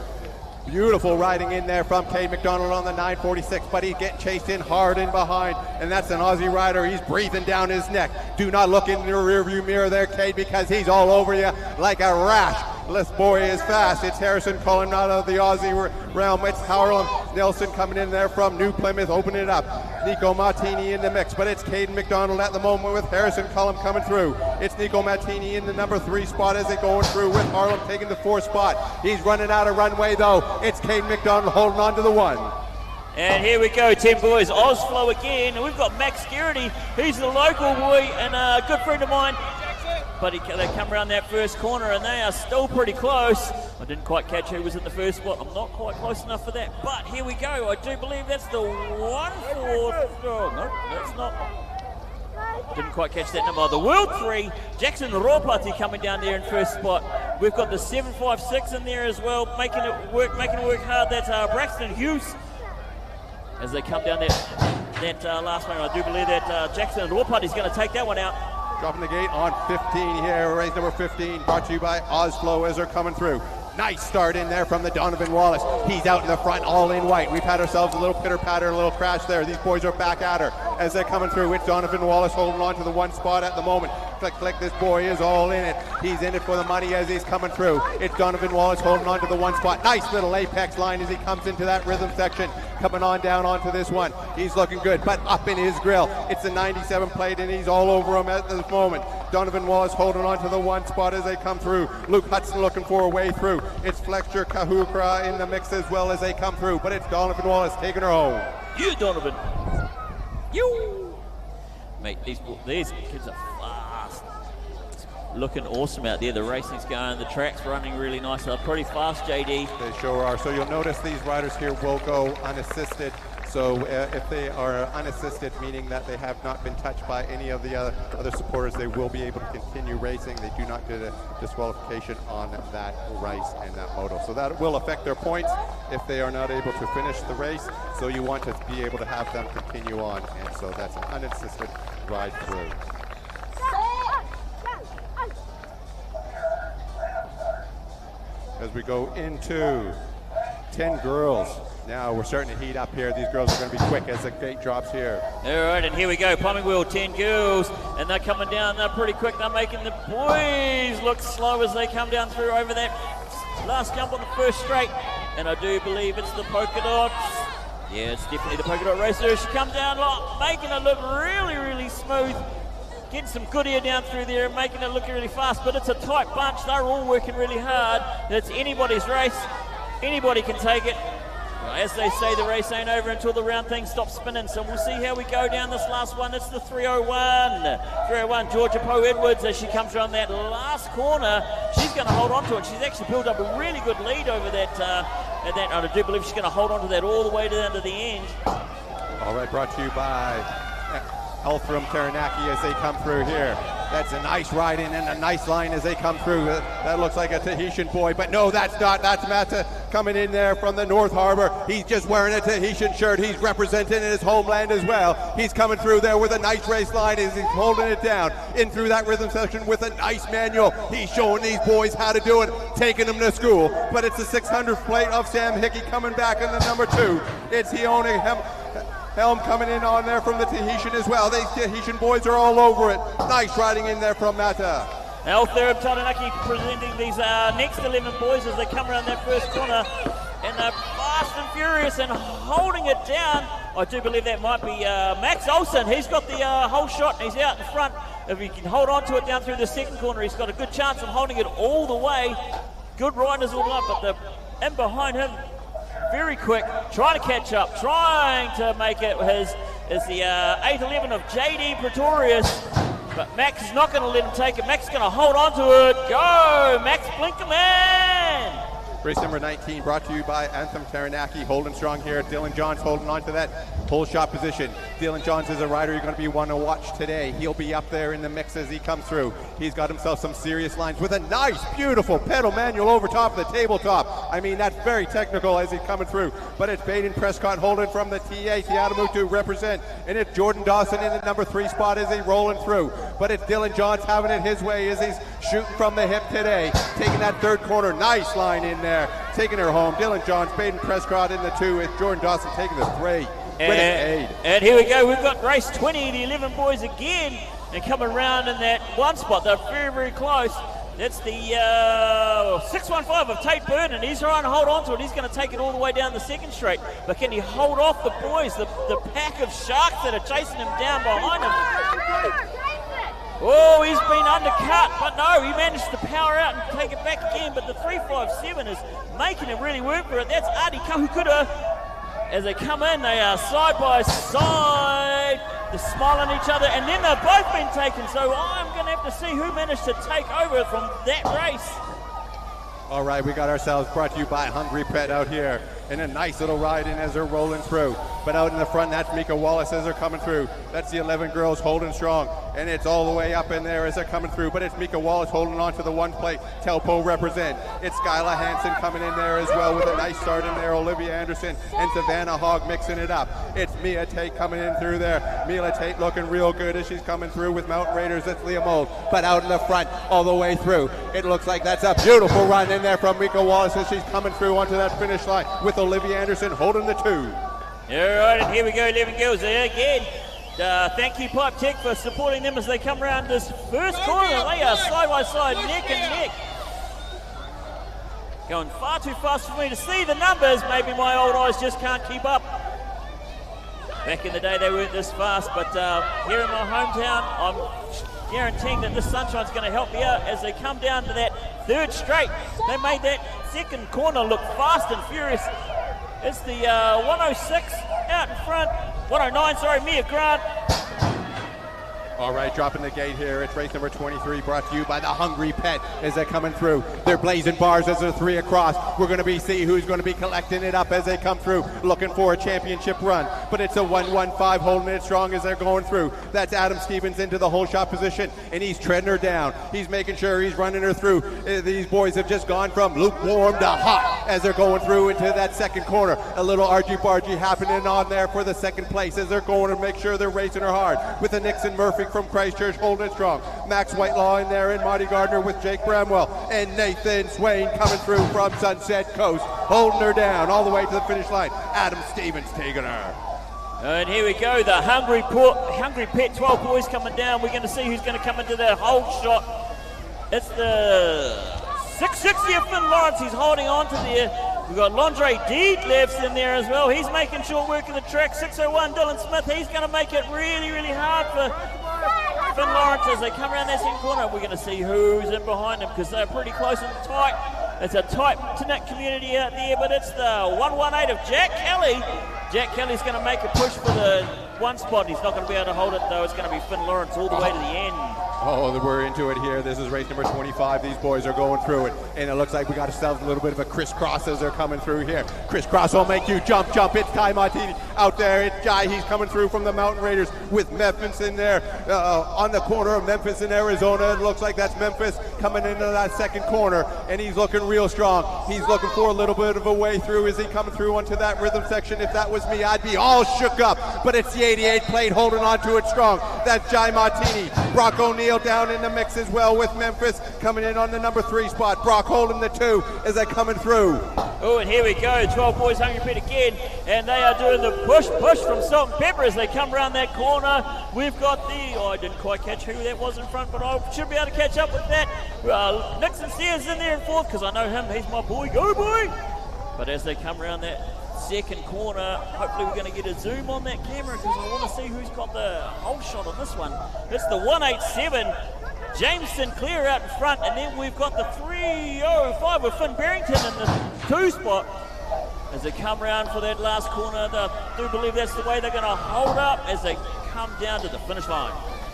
Beautiful riding in there from Cade McDonald on the 946, but he's getting chased in hard in behind, and that's an Aussie rider. He's breathing down his neck. Do not look in the rearview mirror there, Cade, because he's all over you like a rash. This boy is fast. It's Harrison Cullen out of the Aussie realm. It's Harlem Nelson coming in there from New Plymouth, opening it up. Nico Martini in the mix, but it's Caden McDonald at the moment with Harrison Cullum coming through. It's Nico Martini in the number 3 spot as they're going through, with Harlem taking the 4th spot. He's running out of runway though. It's Caden McDonald holding on to the 1. And here we go, 10 boys. Osflow again. And we've got Max Garrity. He's the local boy and a good friend of mine. But they come around that first corner, and they are still pretty close. I didn't quite catch who was at the first spot. I'm not quite close enough for that. But here we go. I do believe that's the 1-4. Oh, no, that's not. Didn't quite catch that number. The World 3, Jackson Ropati coming down there in first spot. We've got the 756 in there as well, making it work hard. That's Braxton Hughes. As they come down that last one, I do believe that Jackson Ropati is going to take that one out. Dropping the gate on 15 here, race number 15, brought to you by Osflow as they're coming through. Nice start in there from the Donovan Wallace. He's out in the front, all in white. We've had ourselves a little pitter-patter, a little crash there. These boys are back at her as they're coming through. It's Donovan Wallace holding on to the one spot at the moment. Click, click, this boy is all in it. He's in it for the money as he's coming through. It's Donovan Wallace holding on to the one spot. Nice little apex line as he comes into that rhythm section. Coming on down onto this one. He's looking good, but up in his grill. It's a 97 plate and he's all over him at this moment. Donovan Wallace holding on to the one spot as they come through. Luke Hudson looking for a way through. It's Fletcher Kahukra in the mix as well as they come through, but it's Donovan Wallace taking her home. You, Donovan. You. Mate, these kids are fast. Looking awesome out there. The racing's going, the track's running really nice. They're pretty fast, JD. They sure are. So you'll notice these riders here will go unassisted. So if they are unassisted, meaning that they have not been touched by any of the other supporters, they will be able to continue racing. They do not get a disqualification on that race and that moto. So that will affect their points if they are not able to finish the race. So you want to be able to have them continue on. And so that's an unassisted ride through. As we go into 10 girls. Now we're starting to heat up here. These girls are going to be quick as the gate drops here. All right, and here we go. Plumbing wheel, 10 girls, and they're coming down. They're pretty quick. They're making the boys look slow as they come down through over that last jump on the first straight. And I do believe it's the polka dots. Yeah, it's definitely the polka dot racer. She comes down, making it look really, really smooth. Getting some good air down through there and making it look really fast. But it's a tight bunch. They're all working really hard. It's anybody's race. Anybody can take it. As they say, the race ain't over until the round thing stops spinning. So we'll see how we go down this last one. It's the 301. 301, Georgia Poe Edwards, as she comes around that last corner. She's going to hold on to it. She's actually built up a really good lead over that. I do believe she's going to hold on to that all the way down to the end. All right, brought to you by Elthram Taranaki as they come through here. That's a nice ride in and a nice line as they come through. That looks like a Tahitian boy, but no, that's not. That's Mata coming in there from the North Harbor. He's just wearing a Tahitian shirt. He's representing his homeland as well. He's coming through there with a nice race line as he's holding it down in through that rhythm section with a nice manual. He's showing these boys how to do it, taking them to school. But it's the 600th plate of Sam Hickey coming back in the number 2. It's Heone Helm coming in on there from the Tahitian as well. These Tahitian boys are all over it. Nice riding in there from Mata. Eltham Taranaki presenting these next 11 boys as they come around that first corner. And they're fast and furious and holding it down. I do believe that might be Max Olsen. He's got the whole shot and he's out in front. If he can hold on to it down through the second corner, he's got a good chance of holding it all the way. Good riders all up, but in behind him, very quick, trying to catch up, trying to make it his is the 811 of JD Pretorius. But Max is not going to let him take it. Max is going to hold on to it. Go, Max Blinkerman! Race number 19 brought to you by Anthem Taranaki, holding strong here. Dylan Johns holding on to that pole shot position. Dylan Johns is a rider you're going to be one to watch today. He'll be up there in the mix as he comes through. He's got himself some serious lines with a nice, beautiful pedal manual over top of the tabletop. I mean, that's very technical as he's coming through. But it's Baden Prescott holding from the TA, Tiadamutu represent. And it's Jordan Dawson in the number 3 spot as he's rolling through. But it's Dylan Johns having it his way as he's shooting from the hip today. Taking that third corner, nice line in there. Taking her home. Dylan Johns, Baden Prescott in the 2 with Jordan Dawson taking the 3. And here we go. We've got race 20, the 11 boys again. And coming around in that one spot. They're very, very close. That's the 615 of Tate Byrne. He's trying to hold on to it. He's going to take it all the way down the second straight. But can he hold off the boys, the pack of sharks that are chasing him down behind him? Oh, he's been undercut, but no, he managed to power out and take it back again. But the 357 is making him really work for it. That's Adi Kahukuda. As they come in, they are side by side. They're smiling at each other, and then they've both been taken. So I'm going to have to see who managed to take over from that race. All right, we got ourselves brought to you by Hungry Pet out here. And a nice little ride in as they're rolling through. But out in the front, that's Mika Wallace as they're coming through. That's the 11 girls holding strong. And it's all the way up in there as they're coming through. But it's Mika Wallace holding on to the one plate. Telpo represent. It's Skylar Hansen coming in there as well with a nice start in there. Olivia Anderson and Savannah Hogg mixing it up. It's Mia Tate coming in through there. Mila Tate looking real good as she's coming through with Mountain Raiders. That's Leah Mold. But out in the front, all the way through, it looks like that's a beautiful run in there from Mika Wallace as she's coming through onto that finish line with Olivia Anderson holding the 2. All right, and here we go, 11 girls there again. Thank you, Pipe Tech, for supporting them as they come around this first corner. They are side by side, neck and neck. Going far too fast for me to see the numbers. Maybe my old eyes just can't keep up. Back in the day, they weren't this fast, but here in my hometown, I'm guaranteeing that this sunshine's going to help me out as they come down to that third straight. They made that second corner look fast and furious. It's the 106 out in front, 109, sorry, Mia Grant. All right, dropping the gate here. It's race number 23 brought to you by the Hungry Pet as they're coming through. They're blazing bars as they're 3 across. We're going to see who's going to be collecting it up as they come through, looking for a championship run. But it's a 1-1-5 holding it strong as they're going through. That's Adam Stevens into the whole shot position, and he's treading her down. He's making sure he's running her through. These boys have just gone from lukewarm to hot as they're going through into that second corner. A little argy-bargy happening on there for the second place as they're going to make sure they're racing her hard with the Nixon Murphy from Christchurch holding it strong. Max Whitelaw in there and Marty Gardner with Jake Bramwell and Nathan Swain coming through from Sunset Coast, holding her down all the way to the finish line. Adam Stevens taking her. And here we go, the Hungry Pet 12 boys coming down. We're going to see who's going to come into that hold shot. It's the 660 of Finn Lawrence. He's holding on to there. We've got Londre Deedlefs in there as well. He's making short work of the track. 601 Dylan Smith. He's going to make it really, really hard for Finn Lawrence as they come around that second corner. We're going to see who's in behind them because they're pretty close and tight. It's a tight-knit community out there, but it's the 118 of Jack Kelly. Jack Kelly's going to make a push for the one spot. He's not going to be able to hold it, though. It's going to be Finn Lawrence all the way to the end. Oh, we're into it here. This is race number 25. These boys are going through it. And it looks like we got ourselves a little bit of a crisscross as they're coming through here. Crisscross will make you jump. It's Ty Martini out there. It's Jai. He's coming through from the Mountain Raiders with Memphis in there on the corner of Memphis and Arizona. It looks like that's Memphis coming into that second corner. And he's looking real strong. He's looking for a little bit of a way through. Is he coming through onto that rhythm section? If that was me, I'd be all shook up. But it's the 88 plate holding onto it strong. That's Jai Martini. Brock O'Neill down in the mix as well with Memphis coming in on the number 3 spot. Brock holding the 2 as they're coming through. Oh, and here we go. 12 boys Hungry Pet again. And they are doing the push from Salt and Pepper as they come around that corner. We've got I didn't quite catch who that was in front, but I should be able to catch up with that. Nixon Sears in there in fourth because I know him. He's my boy. Go, boy! But as they come around that second corner, hopefully we're going to get a zoom on that camera because I want to see who's got the whole shot on this one. It's the 187 James Sinclair out in front, and then we've got the 305 with Finn Barrington in the 2 spot as they come around for that last corner. I do believe that's the way they're going to hold up as they come down to the finish line.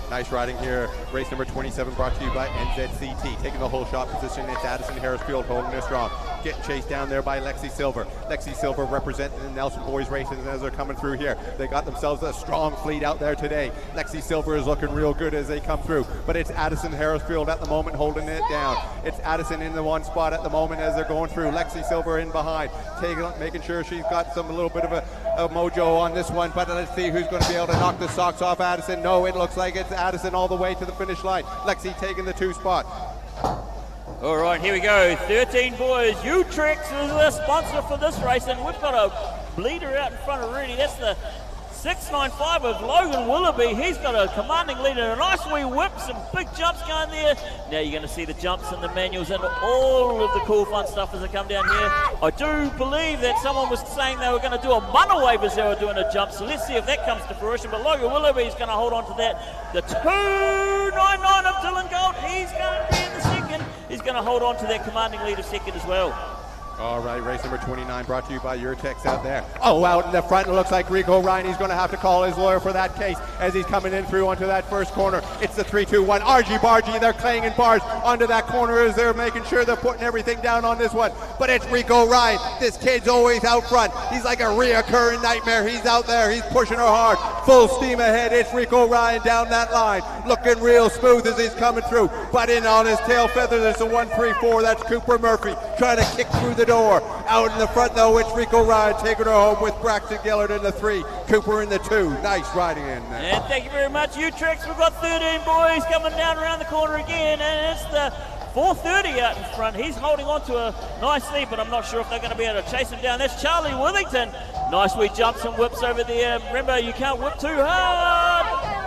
Nice riding here. Race number 27 brought to you by NZCT. Taking the whole shot position. It's Addison Harrisfield holding it strong. Getting chased down there by Lexi Silver. Lexi Silver representing the Nelson Boys races as they're coming through here. They got themselves a strong fleet out there today. Lexi Silver is looking real good as they come through. But it's Addison Harrisfield at the moment holding it down. It's Addison in the 1 spot at the moment as they're going through. Lexi Silver in behind. Making sure she's got a little bit of a mojo on this one. But let's see who's going to be able to knock the socks off Addison. No, it looks like it's Addison all the way to the finish line. Lexi taking the 2 spot. All right, here we go. 13 boys. Utrex is the sponsor for this race, and we've got a bleeder out in front already. That's the 695 of Logan Willoughby. He's got a commanding lead and a nice wee whip, some big jumps going there. Now you're going to see the jumps and the manuals and all of the cool fun stuff as they come down here. I do believe that someone was saying they were going to do a mana wave as they were doing a jump, so let's see if that comes to fruition. But Logan Willoughby is going to hold on to that. The 299 of Dylan Gold, he's going to be in the second. He's going to hold on to that commanding lead of second as well. All right, race number 29 brought to you by your text out there. Oh, out in the front, it looks like Rico Ryan. He's going to have to call his lawyer for that case as he's coming in through onto that first corner. It's the 3-2-1. RG Bargy, they're clanging bars onto that corner as they're making sure they're putting everything down on this one. But it's Rico Ryan. This kid's always out front. He's like a reoccurring nightmare. He's out there. He's pushing her hard. Full steam ahead. It's Rico Ryan down that line. Looking real smooth as he's coming through. But in on his tail feather, there's a 1-3-4. That's Cooper Murphy trying to kick through the door. Out in the front, though, it's Rico Ryan taking her home with Braxton Gillard in the 3, Cooper in the 2. Nice riding in there. And thank you very much, Utrecht. We've got 13 boys coming down around the corner again, and it's the 430 out in front. He's holding on to a nice lead, but I'm not sure if they're going to be able to chase him down. That's Charlie Withington. Nice wee jumps and whips over there. Remember, you can't whip too hard.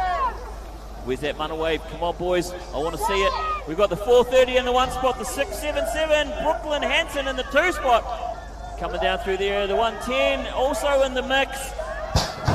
Where's that Mana wave? Come on, boys. I want to see it. We've got the 430 in the 1 spot, the 677, Brooklyn Hanson in the 2 spot. Coming down through there, the 110 also in the mix.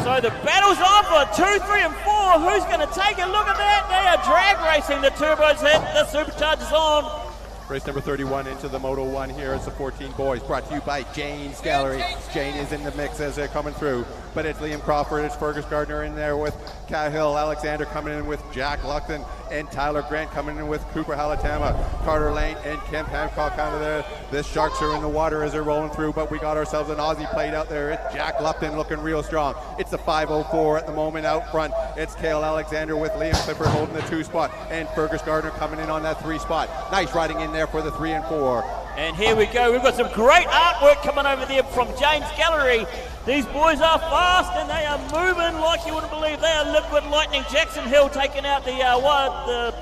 So the battle's on for 2, 3, and 4. Who's going to take a look at that? They are drag racing. The turbos hit, the supercharger's on. Race number 31 into the Moto 1 here. It's the 14 boys brought to you by Jane's Gallery. Jane is in the mix as they're coming through. But it's Liam Crawford, it's Fergus Gardner in there with Cahill Alexander coming in with Jack Luckton and Tyler Grant coming in with Cooper Halatama. Carter Lane and Kemp Hancock kind of there. The Sharks are in the water as they're rolling through, but we got ourselves an Aussie plate out there. It's Jack Lupton looking real strong. It's the 504 at the moment out front. It's Cale Alexander with Liam Clifford holding the 2 spot and Fergus Gardner coming in on that 3 spot. Nice riding in there for the 3 and 4. And here we go. We've got some great artwork coming over there from James Gallery. These boys are fast and they are moving like you wouldn't believe. They are liquid lightning. Jackson Hill taking out the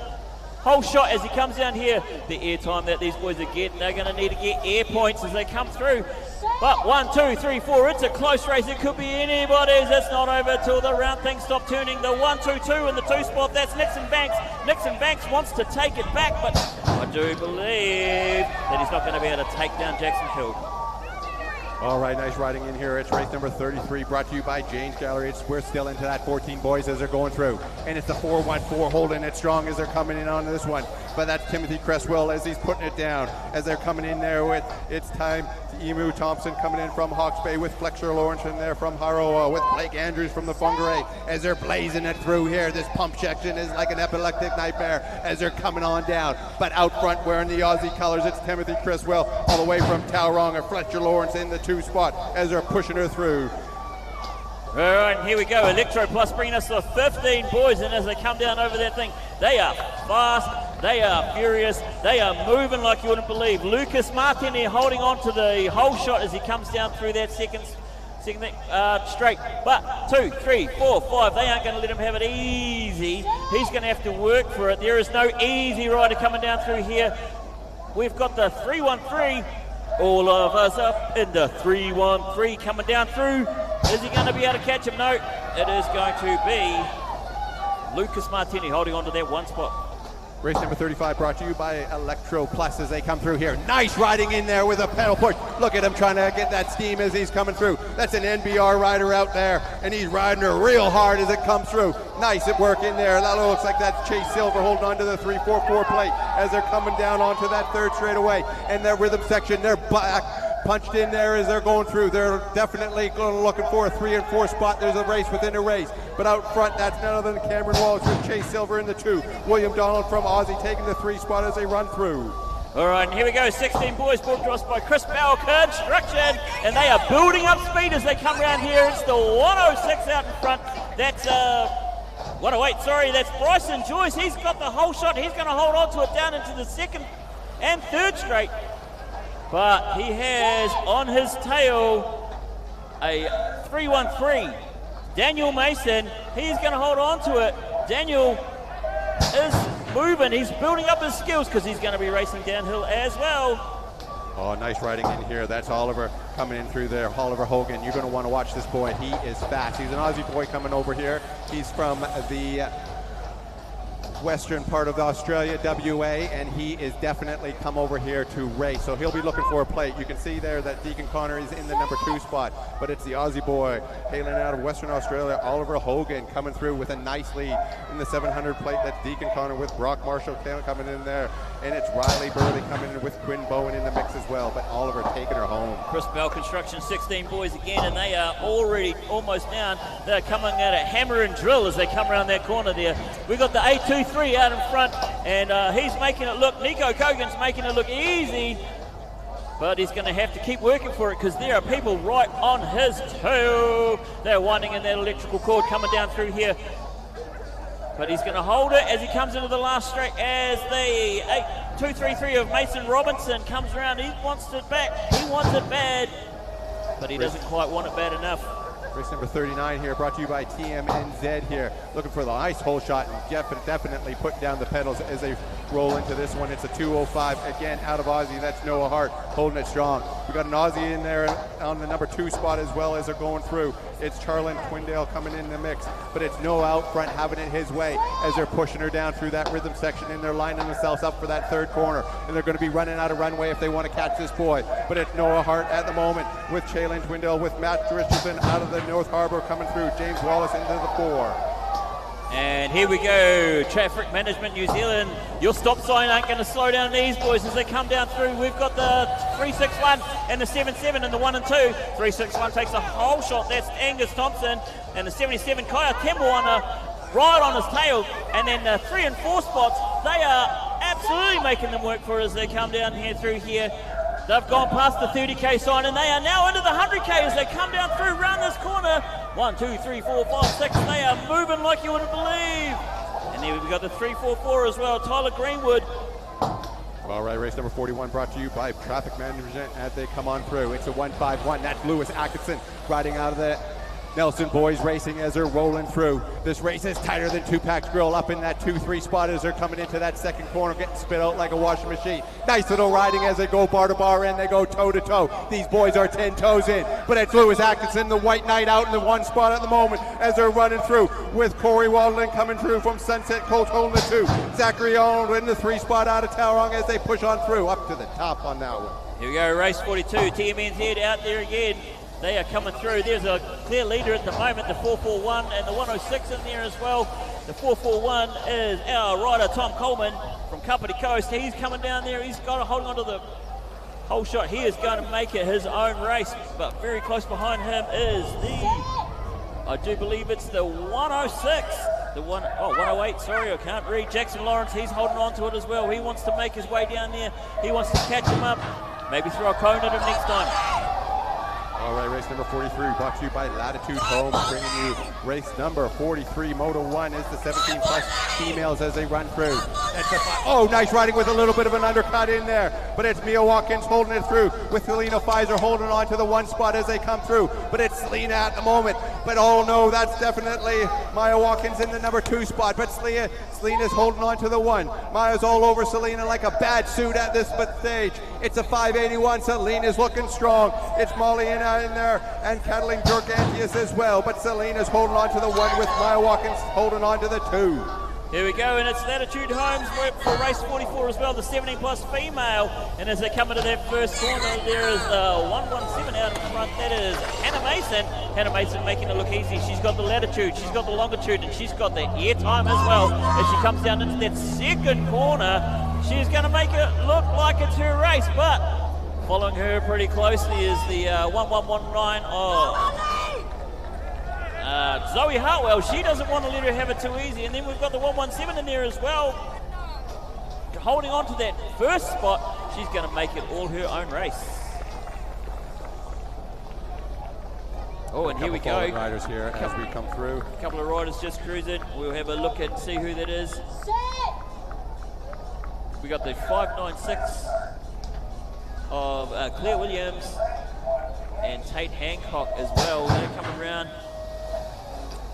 whole shot as he comes down here. The air time that these boys are getting, they're going to need to get air points as they come through. But 1, 2, 3, 4, it's a close race. It could be anybody's. It's not over till the round things stop turning. The 1, 2, 2 in the 2 spot, that's Nixon Banks. Nixon Banks wants to take it back, but I do believe that he's not going to be able to take down Jackson Hill. All right, nice riding in here. It's race number 33 brought to you by Jane's Gallery. We're still into that 14 boys as they're going through. And it's the 414 holding it strong as they're coming in on this one. But that's Timothy Cresswell as he's putting it down. As they're coming in there with It's Time. Emu Thompson coming in from Hawke's Bay with Fletcher Lawrence in there from Haroa with Blake Andrews from the Whangarei as they're blazing it through here. This pump section is like an epileptic nightmare as they're coming on down. But out front wearing the Aussie colors, it's Timothy Criswell all the way from Tauranga. Fletcher Lawrence in the 2 spot as they're pushing her through. All right, here we go. Electro Plus bringing us the 15 boys, and as they come down over that thing, they are fast, they are furious, they are moving like you wouldn't believe. Lucas Martin here holding on to the whole shot as he comes down through that second straight. But 2, 3, 4, 5, they aren't going to let him have it easy. He's going to have to work for it. There is no easy rider coming down through here. We've got the 313. All of us up in the 313 coming down through. Is he going to be able to catch him? No, it is going to be Lucas Martini holding on to that 1 spot. Race number 35 brought to you by Electro Plus as they come through here. Nice riding in there with a pedal push. Look at him trying to get that steam as he's coming through. That's an NBR rider out there, and he's riding her real hard as it comes through. Nice at work in there. That looks like that's Chase Silver holding on to the 344 plate as they're coming down onto that 3rd straightaway. And their rhythm section, they're back. Punched in there as they're going through. They're definitely looking for a 3 and 4 spot. There's a race within a race. But out front, that's none other than Cameron Walsh with Chase Silver in the 2. William Donald from Aussie taking the 3 spot as they run through. All right, and here we go. 16 boys brought to us by Chris Bauer Construction. And they are building up speed as they come around here. It's the 106 out in front. That's 108, sorry. That's Bryson Joyce. He's got the whole shot. He's going to hold on to it down into the 2nd and 3rd straight. But he has on his tail a 313. Daniel Mason, he's going to hold on to it. Daniel is moving. He's building up his skills because he's going to be racing downhill as well. Oh, nice riding in here. That's Oliver coming in through there. Oliver Hogan, you're going to want to watch this boy. He is fast. He's an Aussie boy coming over here. He's from the western part of Australia, WA, and he is definitely come over here to race. So he'll be looking for a plate. You can see there that Deacon Connor is in the number 2 spot, but it's the Aussie boy hailing out of Western Australia, Oliver Hogan, coming through with a nice lead in the 700 plate. That's Deacon Connor with Brock Marshall coming in there, and it's Riley Burley coming in with Quinn Bowen in the mix as well, but Oliver taking her home. Chris Bell Construction, 16 boys again, and they are already almost down. They're coming at a hammer and drill as they come around that corner there. We've got the 823 out in front, and he's making it look, Nico Kogan's making it look easy, but he's going to have to keep working for it because there are people right on his tail. They're winding in that electrical cord coming down through here. But he's going to hold it as he comes into the last straight as the 233 of Mason Robinson comes around. He wants it back. He wants it bad, but he doesn't quite want it bad enough. Race number 39 here, brought to you by TMNZ here. Looking for the nice hole shot and definitely putting down the pedals as they roll into this one. It's a 205 again out of Aussie. That's Noah Hart holding it strong. We got an Aussie in there on the number 2 spot as well as they're going through. It's Charlene Twindale coming in the mix, but it's Noah out front having it his way as they're pushing her down through that rhythm section, and they're lining themselves up for that 3rd corner, and they're going to be running out of runway if they want to catch this boy. But it's Noah Hart at the moment with Charlene Twindale, with Matt Richardson out of the North Harbour coming through, James Wallace into the 4. And here we go, Traffic Management New Zealand. Your stop sign ain't going to slow down these boys as they come down through. We've got the 361 and the 77 and the 1 and 2. 361 takes a whole shot. That's Angus Thompson, and the 77 Kaya Temple right on his tail. And then the 3 and 4 spots, they are absolutely making them work for as they come down here through here. They've gone past the 30k sign, and they are now into the 100k as they come down through round this corner. 1, 2, 3, 4, 5, 6. They are moving like you wouldn't believe. And then we've got the 344 as well, Tyler Greenwood. All right, race number 41 brought to you by Traffic Management as they come on through. It's a 151. That's Lewis Atkinson riding out of the Nelson boys racing as they're rolling through. This race is tighter than Tupac's Grill up in that 2-3 spot as they're coming into that 2nd corner, getting spit out like a washing machine. Nice little riding as they go bar to bar in, they go toe to toe. These boys are 10 toes in, but it's Lewis Atkinson, the white knight, out in the 1 spot at the moment as they're running through, with Corey Waldman coming through from Sunset Coast holding the 2. Zachary Owen in the 3 spot out of Tauranga as they push on through up to the top on that one. Here we go, race 42, TMNZ out there again. They are coming through. There's a clear leader at the moment, the 441 and the 106 in there as well. The 441 is our rider, Tom Coleman from Company Coast. He's coming down there. He's got to hold on to the whole shot. He is going to make it his own race, but very close behind him is I do believe it's the 106. The 108, sorry, I can't read. Jackson Lawrence, he's holding on to it as well. He wants to make his way down there. He wants to catch him up. Maybe throw a cone at him next time. All right, race number 43 brought to you by Latitude Homes, bringing you race number 43. Moto 1 is the 17 plus females as they run through. Oh, nice riding with a little bit of an undercut in there, but it's Mia Watkins holding it through with Selena Pfizer holding on to the 1 spot as they come through, but it's Selena at the moment. But oh no, that's definitely Maya Watkins in the number 2 spot, but Selena's holding on to the 1. Maya's all over Selena like a bad suit at this stage. It's a 581. Selena's looking strong. It's Molly in there and Kathleen Jorgantius as well, but Selena's holding on to the 1 with Maya Watkins holding on to the 2. Here we go, and it's Latitude Homes for race 44 as well, the 17 plus female. And as they come into that first corner, there is the 117 out in front. That is Hannah Mason. Hannah Mason making it look easy. She's got the latitude, she's got the longitude, and she's got the air time as well. As she comes down into that 2nd corner, she's going to make it look like it's her race, but following her pretty closely is the 1119 of Zoe Hartwell. She doesn't want to let her have it too easy. And then we've got the 117 in there as well, holding on to that 1st spot. She's going to make it all her own race. Oh, and here we go. Riders here as we come through. A couple of riders just cruising. We'll have a look and see who that is. We got the 596 of Claire Williams and Tate Hancock as well. They're coming around.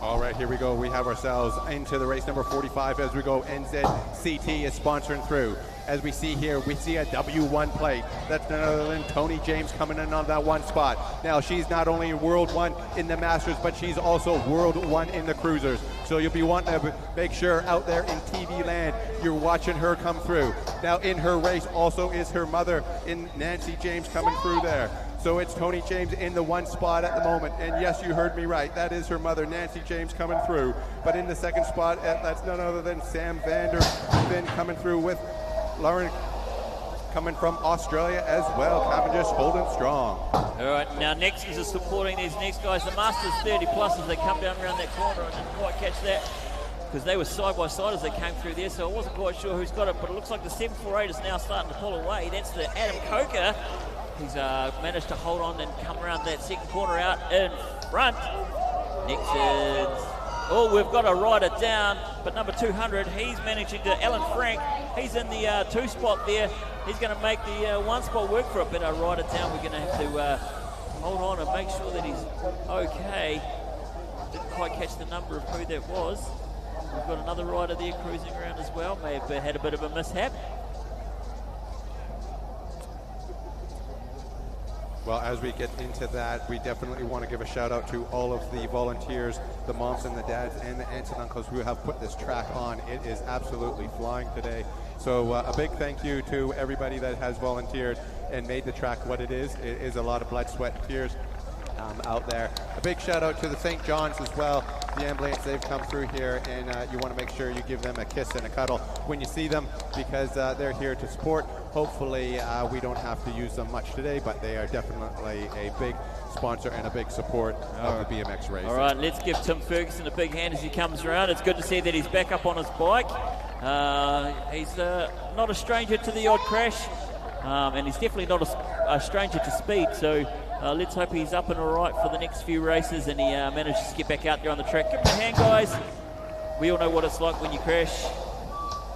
All right, here we go. We have ourselves into the race number 45 as we go. NZCT is sponsoring through. As we see here, we see a W1 plate. That's none other than Tony James coming in on that 1 spot. Now, she's not only World 1 in the Masters, but she's also World 1 in the Cruisers. So you'll be wanting to make sure out there in TV land you're watching her come through. Now in her race also is her mother in Nancy James coming through there. So it's Tony James in the one spot at the moment. And yes, you heard me right. That is her mother, Nancy James, coming through. But in the second spot, that's none other than Sam Vander Ven coming through with Lauren coming from Australia as well. Cavendish holding strong. All right, now next is supporting these next guys. The Masters 30 plus as they come down around that corner. I didn't quite catch that because they were side by side as they came through there, so I wasn't quite sure who's got it, but it looks like the 748 is now starting to pull away. That's the Adam Coker. He's managed to hold on and come around that second corner out in front. Next is, oh, we've got a rider down, but number 200, he's managing to, Alan Frank, he's in the 2 spot there. He's going to make the 1 spot work for it, but our rider down, we're going to have to hold on and make sure that he's okay. Didn't quite catch the number of who that was. We've got another rider there cruising around as well, may have had a bit of a mishap. Well, as we get into that, we definitely want to give a shout out to all of the volunteers, the moms and the dads and the aunts and uncles who have put this track on. It is absolutely flying today. So a big thank you to everybody that has volunteered and made the track what it is. It is a lot of blood, sweat, and tears out there. A big shout out to the St. John's as well, the ambulance. They've come through here, and you want to make sure you give them a kiss and a cuddle when you see them, because they're here to support. Hopefully we don't have to use them much today, but they are definitely a big sponsor and a big support of the BMX race. All right, let's give Tim Ferguson a big hand as he comes around. It's good to see that he's back up on his bike. He's not a stranger to the odd crash, and he's definitely not a stranger to speed, so let's hope he's up and all right for the next few races and he manages to get back out there on the track. Give him a hand, guys. We all know what it's like when you crash.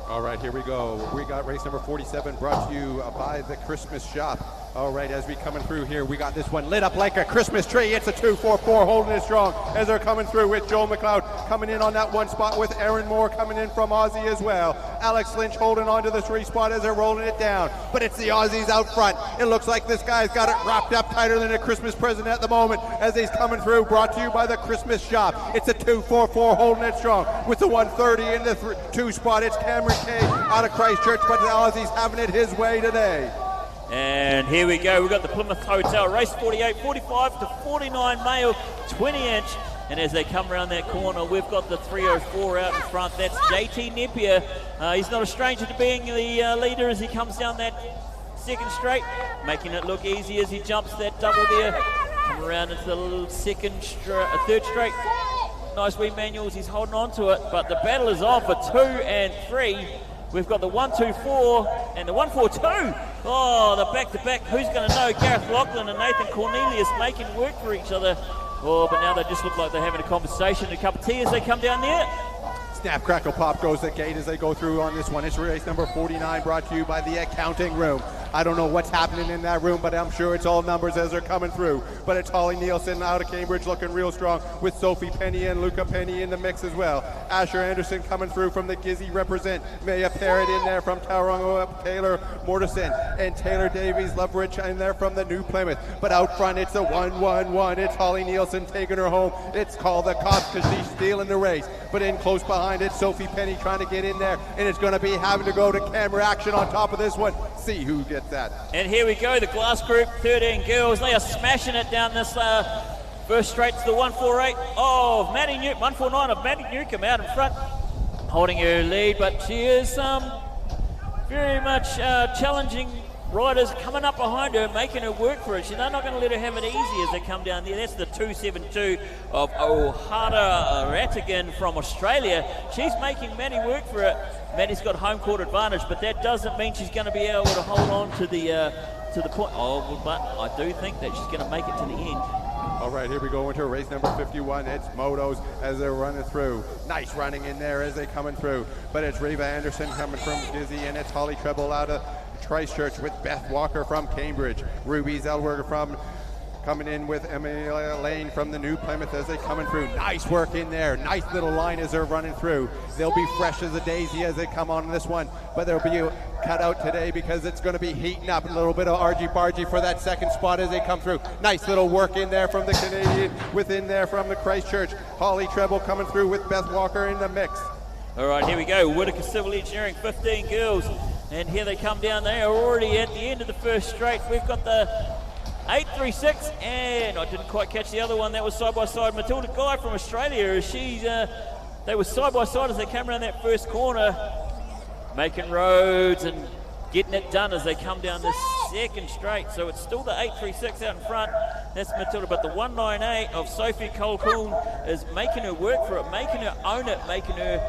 All right, here we go. We got race number 47 brought to you by the Christmas Shop. All right, as we coming through here, we got this one lit up like a Christmas tree. It's a 244 holding it strong as they're coming through with Joel McLeod coming in on that 1 spot with Aaron Moore coming in from Aussie as well. Alex Lynch holding on to the 3 spot as they're rolling it down. But it's the Aussies out front. It looks like this guy's got it wrapped up tighter than a Christmas present at the moment as he's coming through, brought to you by the Christmas Shop. It's a 244 holding it strong with the 130 in the 2 spot. It's Cameron Kay out of Christchurch, but the Aussies having it his way today. And here we go. We've got the Plymouth Hotel, race 48, 45 to 49 male, 20-inch. And as they come around that corner, we've got the 304 out in front. That's JT Napier. He's not a stranger to being the leader as he comes down that second straight, making it look easy as he jumps that double there. Come around into the third straight. Nice wee manuals. He's holding on to it, but the battle is on for 2 and 3. We've got the 124 and the 142. Oh, the back-to-back. Who's going to know? Gareth Lachlan and Nathan Cornelius making work for each other. Oh, but now they just look like they're having a conversation. A cup of tea as they come down there. Snap, crackle, pop goes the gate as they go through on this one. It's race number 49 brought to you by the accounting room. I don't know what's happening in that room, but I'm sure it's all numbers as they're coming through. But it's Holly Nielsen out of Cambridge looking real strong with Sophie Penny and Luca Penny in the mix as well. Asher Anderson coming through from the Gizzy represent. Maya Parrott in there from Tauranga, Taylor Mortison, and Taylor Davies Loveridge in there from the New Plymouth. But out front, it's a 1-1-1. It's Holly Nielsen taking her home. It's called the cops because she's stealing the race. But in close behind it, Sophie Penny trying to get in there, and it's going to be having to go to camera action on top of this one. See who gets that. And here we go, the Glass Group, 13 girls. They are smashing it down this first straight to the 148 of Maddie Newcomb, 149 of Maddie Newcomb out in front, holding her lead, but she is very much challenging riders coming up behind her, making her work for it. They're not going to let her have it easy as they come down there. That's the 272 of Ohara Rattigan from Australia. She's making Maddie work for it. Maddie's got home court advantage, but that doesn't mean she's going to be able to hold on to the point. Oh, but I do think that she's going to make it to the end. All right, here we go into race number 51. It's motos as they're running through. Nice running in there as they're coming through. But it's Reva Anderson coming from Dizzy, and it's Holly Treble out of Christchurch with Beth Walker from Cambridge. Ruby Zellweger from coming in with Amelia Lane from the New Plymouth as they coming through. Nice work in there. Nice little line as they're running through. They'll be fresh as a daisy as they come on this one, but they'll be cut out today because it's going to be heating up. A little bit of argy-bargy for that second spot as they come through. Nice little work in there from the Canadian within there from the Christchurch. Holly Treble coming through with Beth Walker in the mix. All right, here we go. Whittaker Civil Engineering, 15 girls. And here they come down. They are already at the end of the first straight. We've got the 836, and I didn't quite catch the other one. That was side by side. Matilda Guy from Australia. They were side by side as they came around that first corner, making roads and getting it done as they come down the second straight. So it's still the 836 out in front. That's Matilda, but the 198 of Sophie Colquhoun is making her work for it, making her own it, making her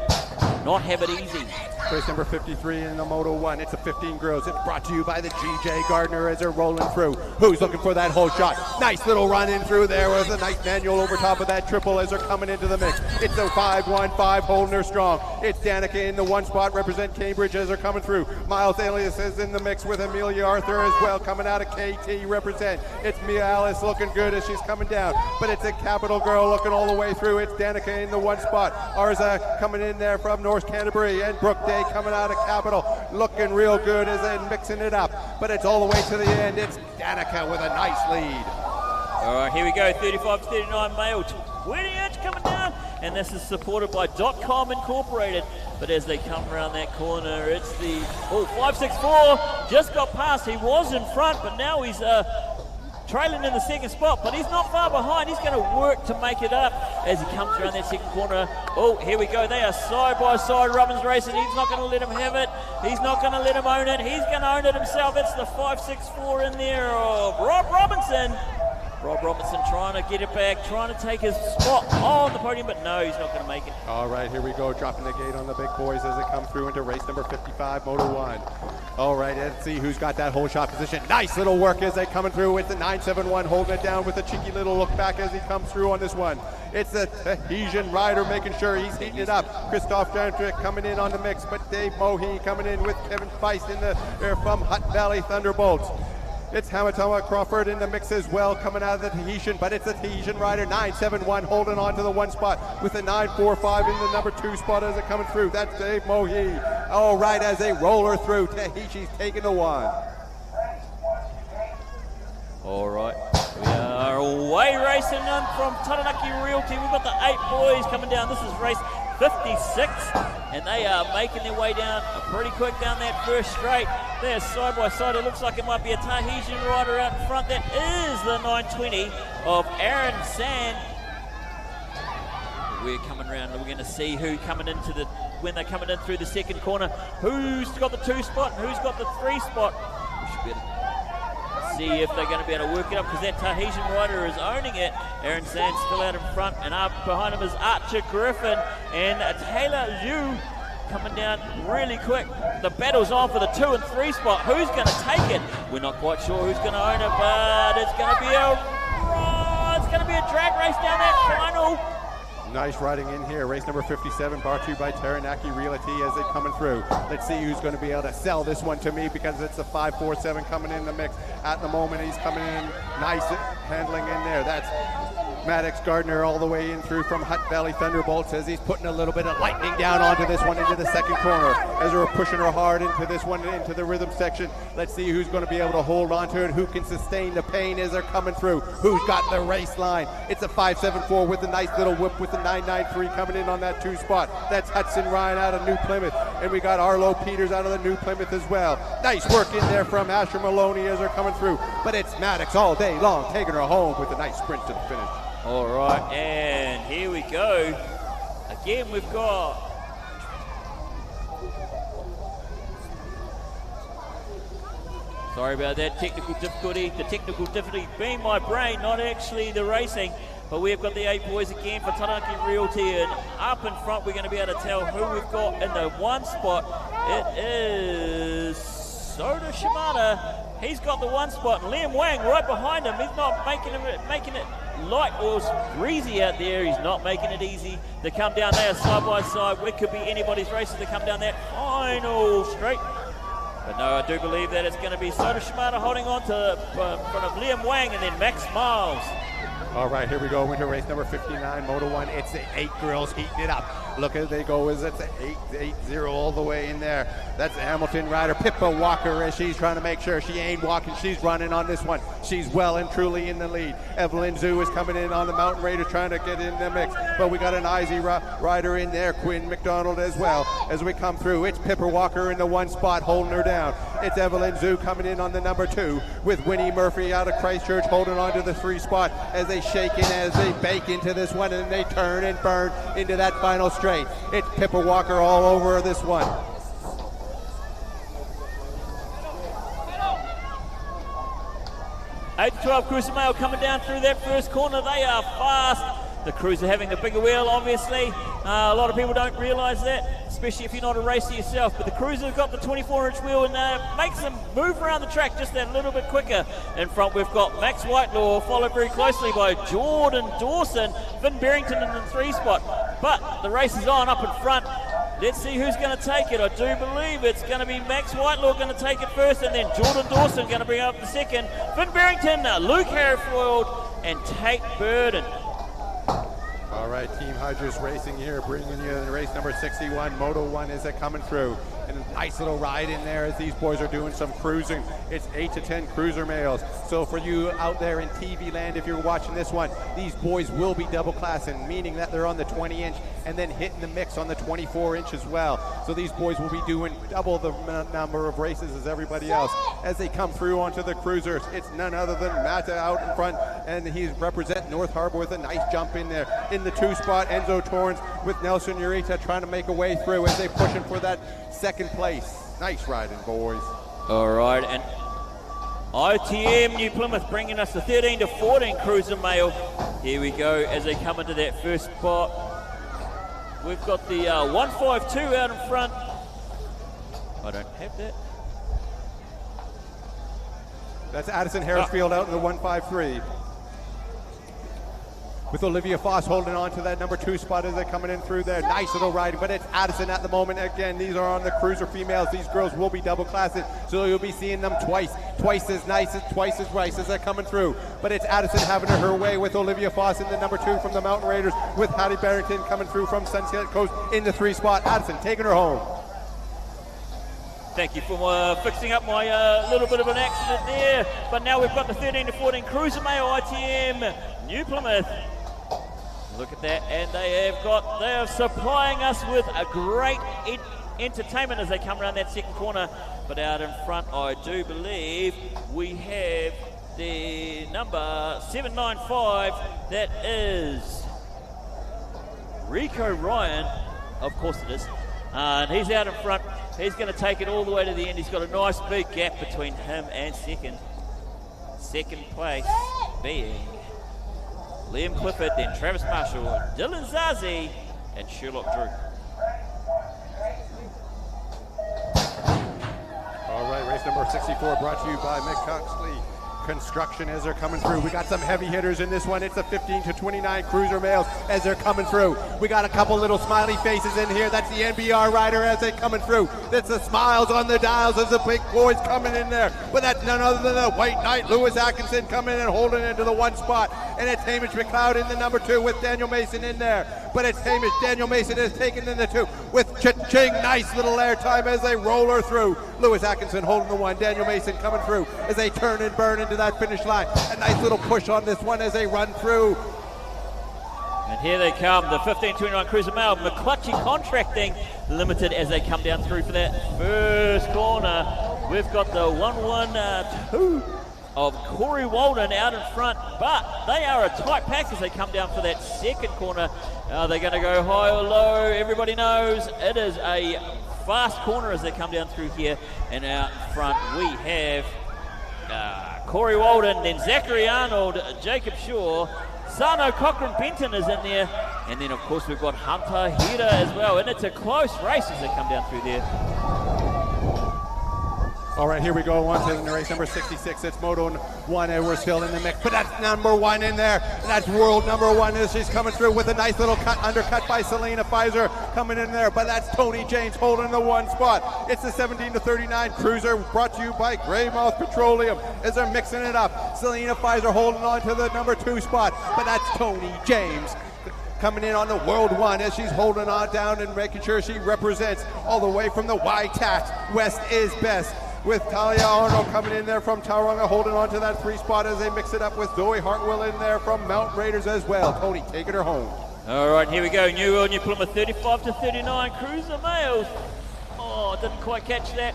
not have it easy. Race number 53 in the Moto 1. It's the 15 girls. It's brought to you by the GJ Gardner as they're rolling through. Who's looking for that whole shot? Nice little run in through there with a nice manual over top of that triple as they're coming into the mix. It's a 5-1-5 holding her strong. It's Danica in the one spot, represent Cambridge as they're coming through. Miles Alias is in the mix with Amelia Arthur as well, coming out of KT represent. It's Mia Alice looking good as she's coming down, but it's a Capital Girl looking all the way through. It's Danica in the one spot. Arza coming in there from North Canterbury, and Brooke Day coming out of Capital, looking real good as they're mixing it up, but it's all the way to the end. It's Danica with a nice lead. All right, here we go, 35-39 male. 20-inch coming down, and this is supported by .com Incorporated. But as they come around that corner, it's the 564 just got past. He was in front, but now he's trailing in the second spot, but he's not far behind. He's going to work to make it up as he comes around that second corner. Oh, here we go. They are side by side. Robbins racing. He's not going to let him have it. He's not going to let him own it. He's going to own it himself. It's the 564 in there of Rob Robinson. Rob Robinson trying to get it back, trying to take his spot on the podium, but no, he's not going to make it. All right, here we go, dropping the gate on the big boys as they come through into race number 55, Moto 1. All right, let's see who's got that whole shot position. Nice little work as they coming through with the 971, holding it down with a cheeky little look back as he comes through on this one. It's the Tahitian rider making sure he's heating it up. Christoph Jantrick coming in on the mix, but Dave Mohi coming in with Kevin Feist in the air from Hutt Valley Thunderbolts. It's Hamatama Crawford in the mix as well, coming out of the Tahitian, but it's a Tahitian rider, 971, holding on to the one spot with a 945 in the number 2 spot as they're coming through. That's Dave Mohi. All right, as they roll her through, Tahiti's taking the one. All right, we are away racing in from Taranaki Realty. We've got the 8 boys coming down. This is race 56, and they are making their way down pretty quick down that first straight. They're side by side. It looks like it might be a Tahitian rider out in front. That is the 920 of Aaron Sand. We're coming around. We're going to see who coming into the when they're coming in through the second corner. Who's got the 2 spot and who's got the 3 spot? We should be able to see if they're going to be able to work it up, because that Tahitian rider is owning it. Aaron Sand's still out in front, and up behind him is Archer Griffin and Taylor Liu coming down really quick. The battle's on for the 2 and 3 spot. Who's going to take it? We're not quite sure who's going to own it, but it's going to be a drag race down that final. Nice riding in here. Race number 57, brought to you by Taranaki Realty as they're coming through. Let's see who's going to be able to sell this one to me, because it's a 547 coming in the mix. At the moment, he's coming in nice handling in there. That's Maddox Gardner all the way in through from Hutt Valley Thunderbolts as he's putting a little bit of lightning down onto this one into the second corner as we're pushing her hard into this one, into the rhythm section. Let's see who's going to be able to hold on to it, who can sustain the pain as they're coming through, who's got the race line. It's a 574 with a nice little whip with the 993 coming in on that 2 spot. That's Hudson Ryan out of New Plymouth, and we got Arlo Peters out of the New Plymouth as well. Nice work in there from Asher Maloney as they're coming through, but it's Maddox all day long taking her home with a nice sprint to the finish. All right, and here we go. Again, we've got sorry about that technical difficulty. The technical difficulty being my brain, not actually the racing. But we've got the 8 boys again for Taranaki Realty, and up in front we're going to be able to tell who we've got in the 1 spot. It is Soda Shimada. He's got the 1 spot, and Liam Wang right behind him. He's not making it light or breezy out there. He's not making it easy. They come down there side by side. It could be anybody's races to come down that final straight. But no, I do believe that it's going to be Soda Shimada holding on to in front of Liam Wang and then Max Miles. All right, here we go. Winter race number 59, Moto 1. It's the 8 girls heating it up. Look as they go. It's the 8-0 all the way in there. That's the Hamilton rider, Pippa Walker, as she's trying to make sure she ain't walking. She's running on this one. She's well and truly in the lead. Evelyn Zhu is coming in on the Mountain Raider, trying to get in the mix. But we got an Izzy rider in there, Quinn McDonald as well. As we come through, it's Pippa Walker in the 1 spot, holding her down. It's Evelyn Zhu coming in on the number 2, with Winnie Murphy out of Christchurch holding on to the 3 spot as they shake in, as they bake into this one, and they turn and burn into that final straight. It's Pippa Walker all over this one. Eight to 12 Cruiser Mail coming down through that first corner. They are fast. The Cruiser having the bigger wheel, obviously. A lot of people don't realise that, especially if you're not a racer yourself. But the Cruiser's got the 24-inch wheel and makes them move around the track just that little bit quicker. In front, we've got Max Whitelaw, followed very closely by Jordan Dawson, Finn Barrington in the 3 spot. But the race is on up in front. Let's see who's going to take it. I do believe it's going to be Max Whitelaw going to take it first, and then Jordan Dawson going to bring up the second. Finn Barrington, Luke Harrifield, and Tate Burden. All right, Team Hydros Racing here, bringing you in race number 61, Moto 1 as they're coming through. And a nice little ride in there as these boys are doing some cruising. It's 8 to 10 cruiser males. So for you out there in TV land, if you're watching this one, these boys will be double classing, meaning that they're on the 20-inch and then hitting the mix on the 24-inch as well. So these boys will be doing double the number of races as everybody else. As they come through onto the cruisers, it's none other than Mata out in front, and he's representing North Harbour with a nice jump in there. In the 2 spot, Enzo Torrens with Nelson Urita trying to make a way through as they pushing for that second place. Nice riding, boys. All right, and ITM New Plymouth bringing us the 13 to 14 Cruiser Mail. Here we go as they come into that first spot. We've got the 152 out in front. I don't have that. That's Addison Harrisfield out in the 153. With Olivia Foss holding on to that number 2 spot as they're coming in through there. Nice little ride, but it's Addison at the moment. Again, these are on the cruiser females. These girls will be double classing, so you'll be seeing them twice as nice, twice as nice as they're coming through. But it's Addison having her way with Olivia Foss in the number 2 from the Mountain Raiders, with Hattie Barrington coming through from Sunset Coast in the 3 spot. Addison taking her home. Thank you for fixing up my little bit of an accident there. But now we've got the 13 to 14 Cruiser Mail ITM New Plymouth. Look at that, and they are supplying us with a great entertainment as they come around that second corner. But out in front, I do believe we have the number 795. That is Rico Ryan. Of course it is. And he's out in front. He's going to take it all the way to the end. He's got a nice big gap between him and second. Second place being Liam Clifford, then Travis Marshall, Dylan Zazi, and Sherlock Drew. All right, race number 64 brought to you by Mick Coxley Construction as they're coming through. We got some heavy hitters in this one. It's the 15 to 29 Cruiser Males as they're coming through. We got a couple little smiley faces in here. That's the NBR rider as they're coming through. That's the smiles on the dials as the big boys coming in there. But that's none other than the White Knight, Lewis Atkinson, coming in and holding into the 1 spot. And it's Hamish McLeod in the number 2 with Daniel Mason in there. But it's Hamish. Daniel Mason is taken in the 2 with Cha-ching. Nice little airtime as they roll her through. Lewis Atkinson holding the 1. Daniel Mason coming through as they turn and burn into that finish line. A nice little push on this one as they run through. And here they come, the 15-29 Cruiser Mail, McClutchy Contracting Limited as they come down through for that first corner. We've got the 112 of Corey Walden out in front, but they are a tight pack as they come down for that second corner. Are they going to go high or low? Everybody knows it is a fast corner as they come down through here. And out in front we have Corey Walden, then Zachary Arnold, Jacob Shaw, Sano Cochran Benton is in there, and then of course we've got Hunter Hida as well, and it's a close race as they come down through there. All right, here we go. On to race number 66. It's Moto 1, and we're still in the mix. But that's number 1 in there. And that's world number 1 as she's coming through with a nice little undercut by Selena Pfizer coming in there. But that's Tony James holding the 1 spot. It's the 17-39 cruiser brought to you by Greymouth Petroleum as they're mixing it up. Selena Pfizer holding on to the number 2 spot. But that's Tony James coming in on the World 1 as she's holding on down and making sure she represents all the way from the Y-Tax. West is best, with Talia Arnold coming in there from Tauranga, holding on to that 3 spot as they mix it up with Zoe Hartwell in there from Mount Raiders as well. Tony taking her home. All right, here we go. New World, New Plymouth, 35-39 cruiser males. Oh, didn't quite catch that.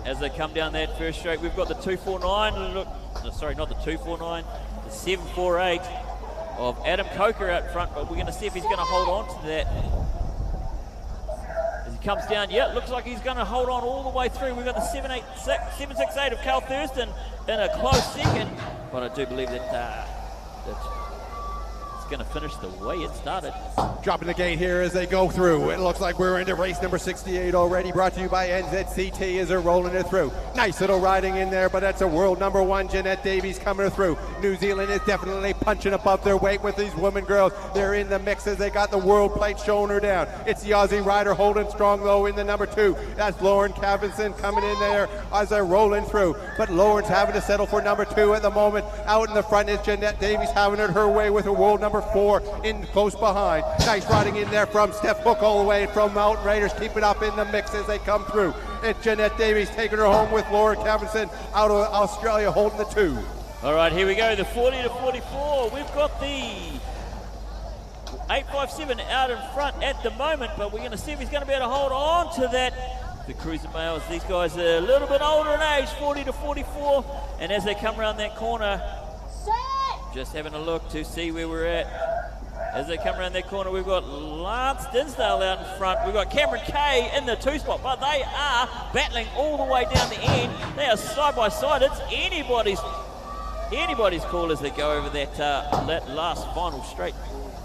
As they come down that first straight, we've got the 249. Look, sorry, not the 249, the 748 of Adam Coker out front, but we're going to see if he's going to hold on to that. As he comes down, yeah, looks like he's going to hold on all the way through. We've got the 768 of Carl Thurston in a close second, but I do believe that it's going to finish the way it started. Dropping the gate here as they go through. It looks like we're into race number 68 already, brought to you by NZCT as they're rolling it through. Nice little riding in there, but that's a world number 1, Jeanette Davies, coming through. New Zealand is definitely punching above their weight with these women girls. They're in the mix as they got the world plate showing her down. It's the Aussie rider holding strong though in the number 2. That's Lauren Cavinson coming in there as they're rolling through. But Lauren's having to settle for number 2 at the moment. Out in the front is Jeanette Davies having it her way with a world number 4 in close behind. Nice riding in there from Steph Hook all the way from Mountain Raiders. Keep it up in the mix as they come through. It's Jeanette Davies taking her home with Laura Cavinson out of Australia holding the 2. All right, here we go, the 40-44. We've got the 857 out in front at the moment, but we're going to see if he's going to be able to hold on to that. The cruiser males, these guys are a little bit older in age, 40-44, and as they come around that corner, just having a look to see where we're at. As they come around that corner, we've got Lance Dinsdale out in front. We've got Cameron Kay in the 2 spot, but they are battling all the way down the end. They are side by side. It's anybody's call as they go over that last final straight.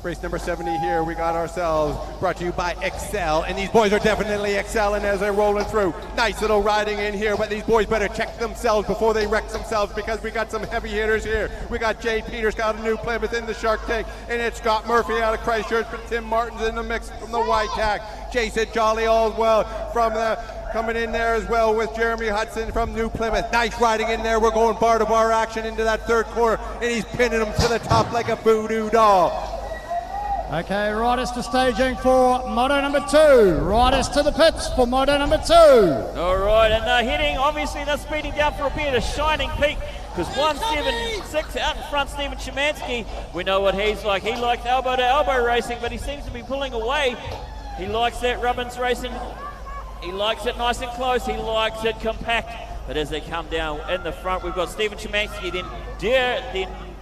Race number 70 here, we got ourselves, brought to you by Excel, and these boys are definitely excelling as they're rolling through. Nice little riding in here, but these boys better check themselves before they wreck themselves because we got some heavy hitters here. We got Jade Peters out of New Plymouth in the Shark Tank, and it's Scott Murphy out of Christchurch, but Tim Martin's in the mix from the Y-Tac. Jason Jolly all well from the coming in there as well with Jeremy Hudson from New Plymouth. Nice riding in there. We're going bar to bar action into that 3rd corner, and he's pinning them to the top like a voodoo doll. Okay, riders to staging for moto number 2. Riders to the pits for moto number 2. All right, and they're heading, obviously they're speeding down for a bit of Shining Peak because 176 out in front, Stephen Szymanski. We know what he's like. He likes elbow to elbow racing, but he seems to be pulling away. He likes that Rubbins racing. He likes it nice and close. He likes it compact. But as they come down in the front, we've got Stephen Szymanski, then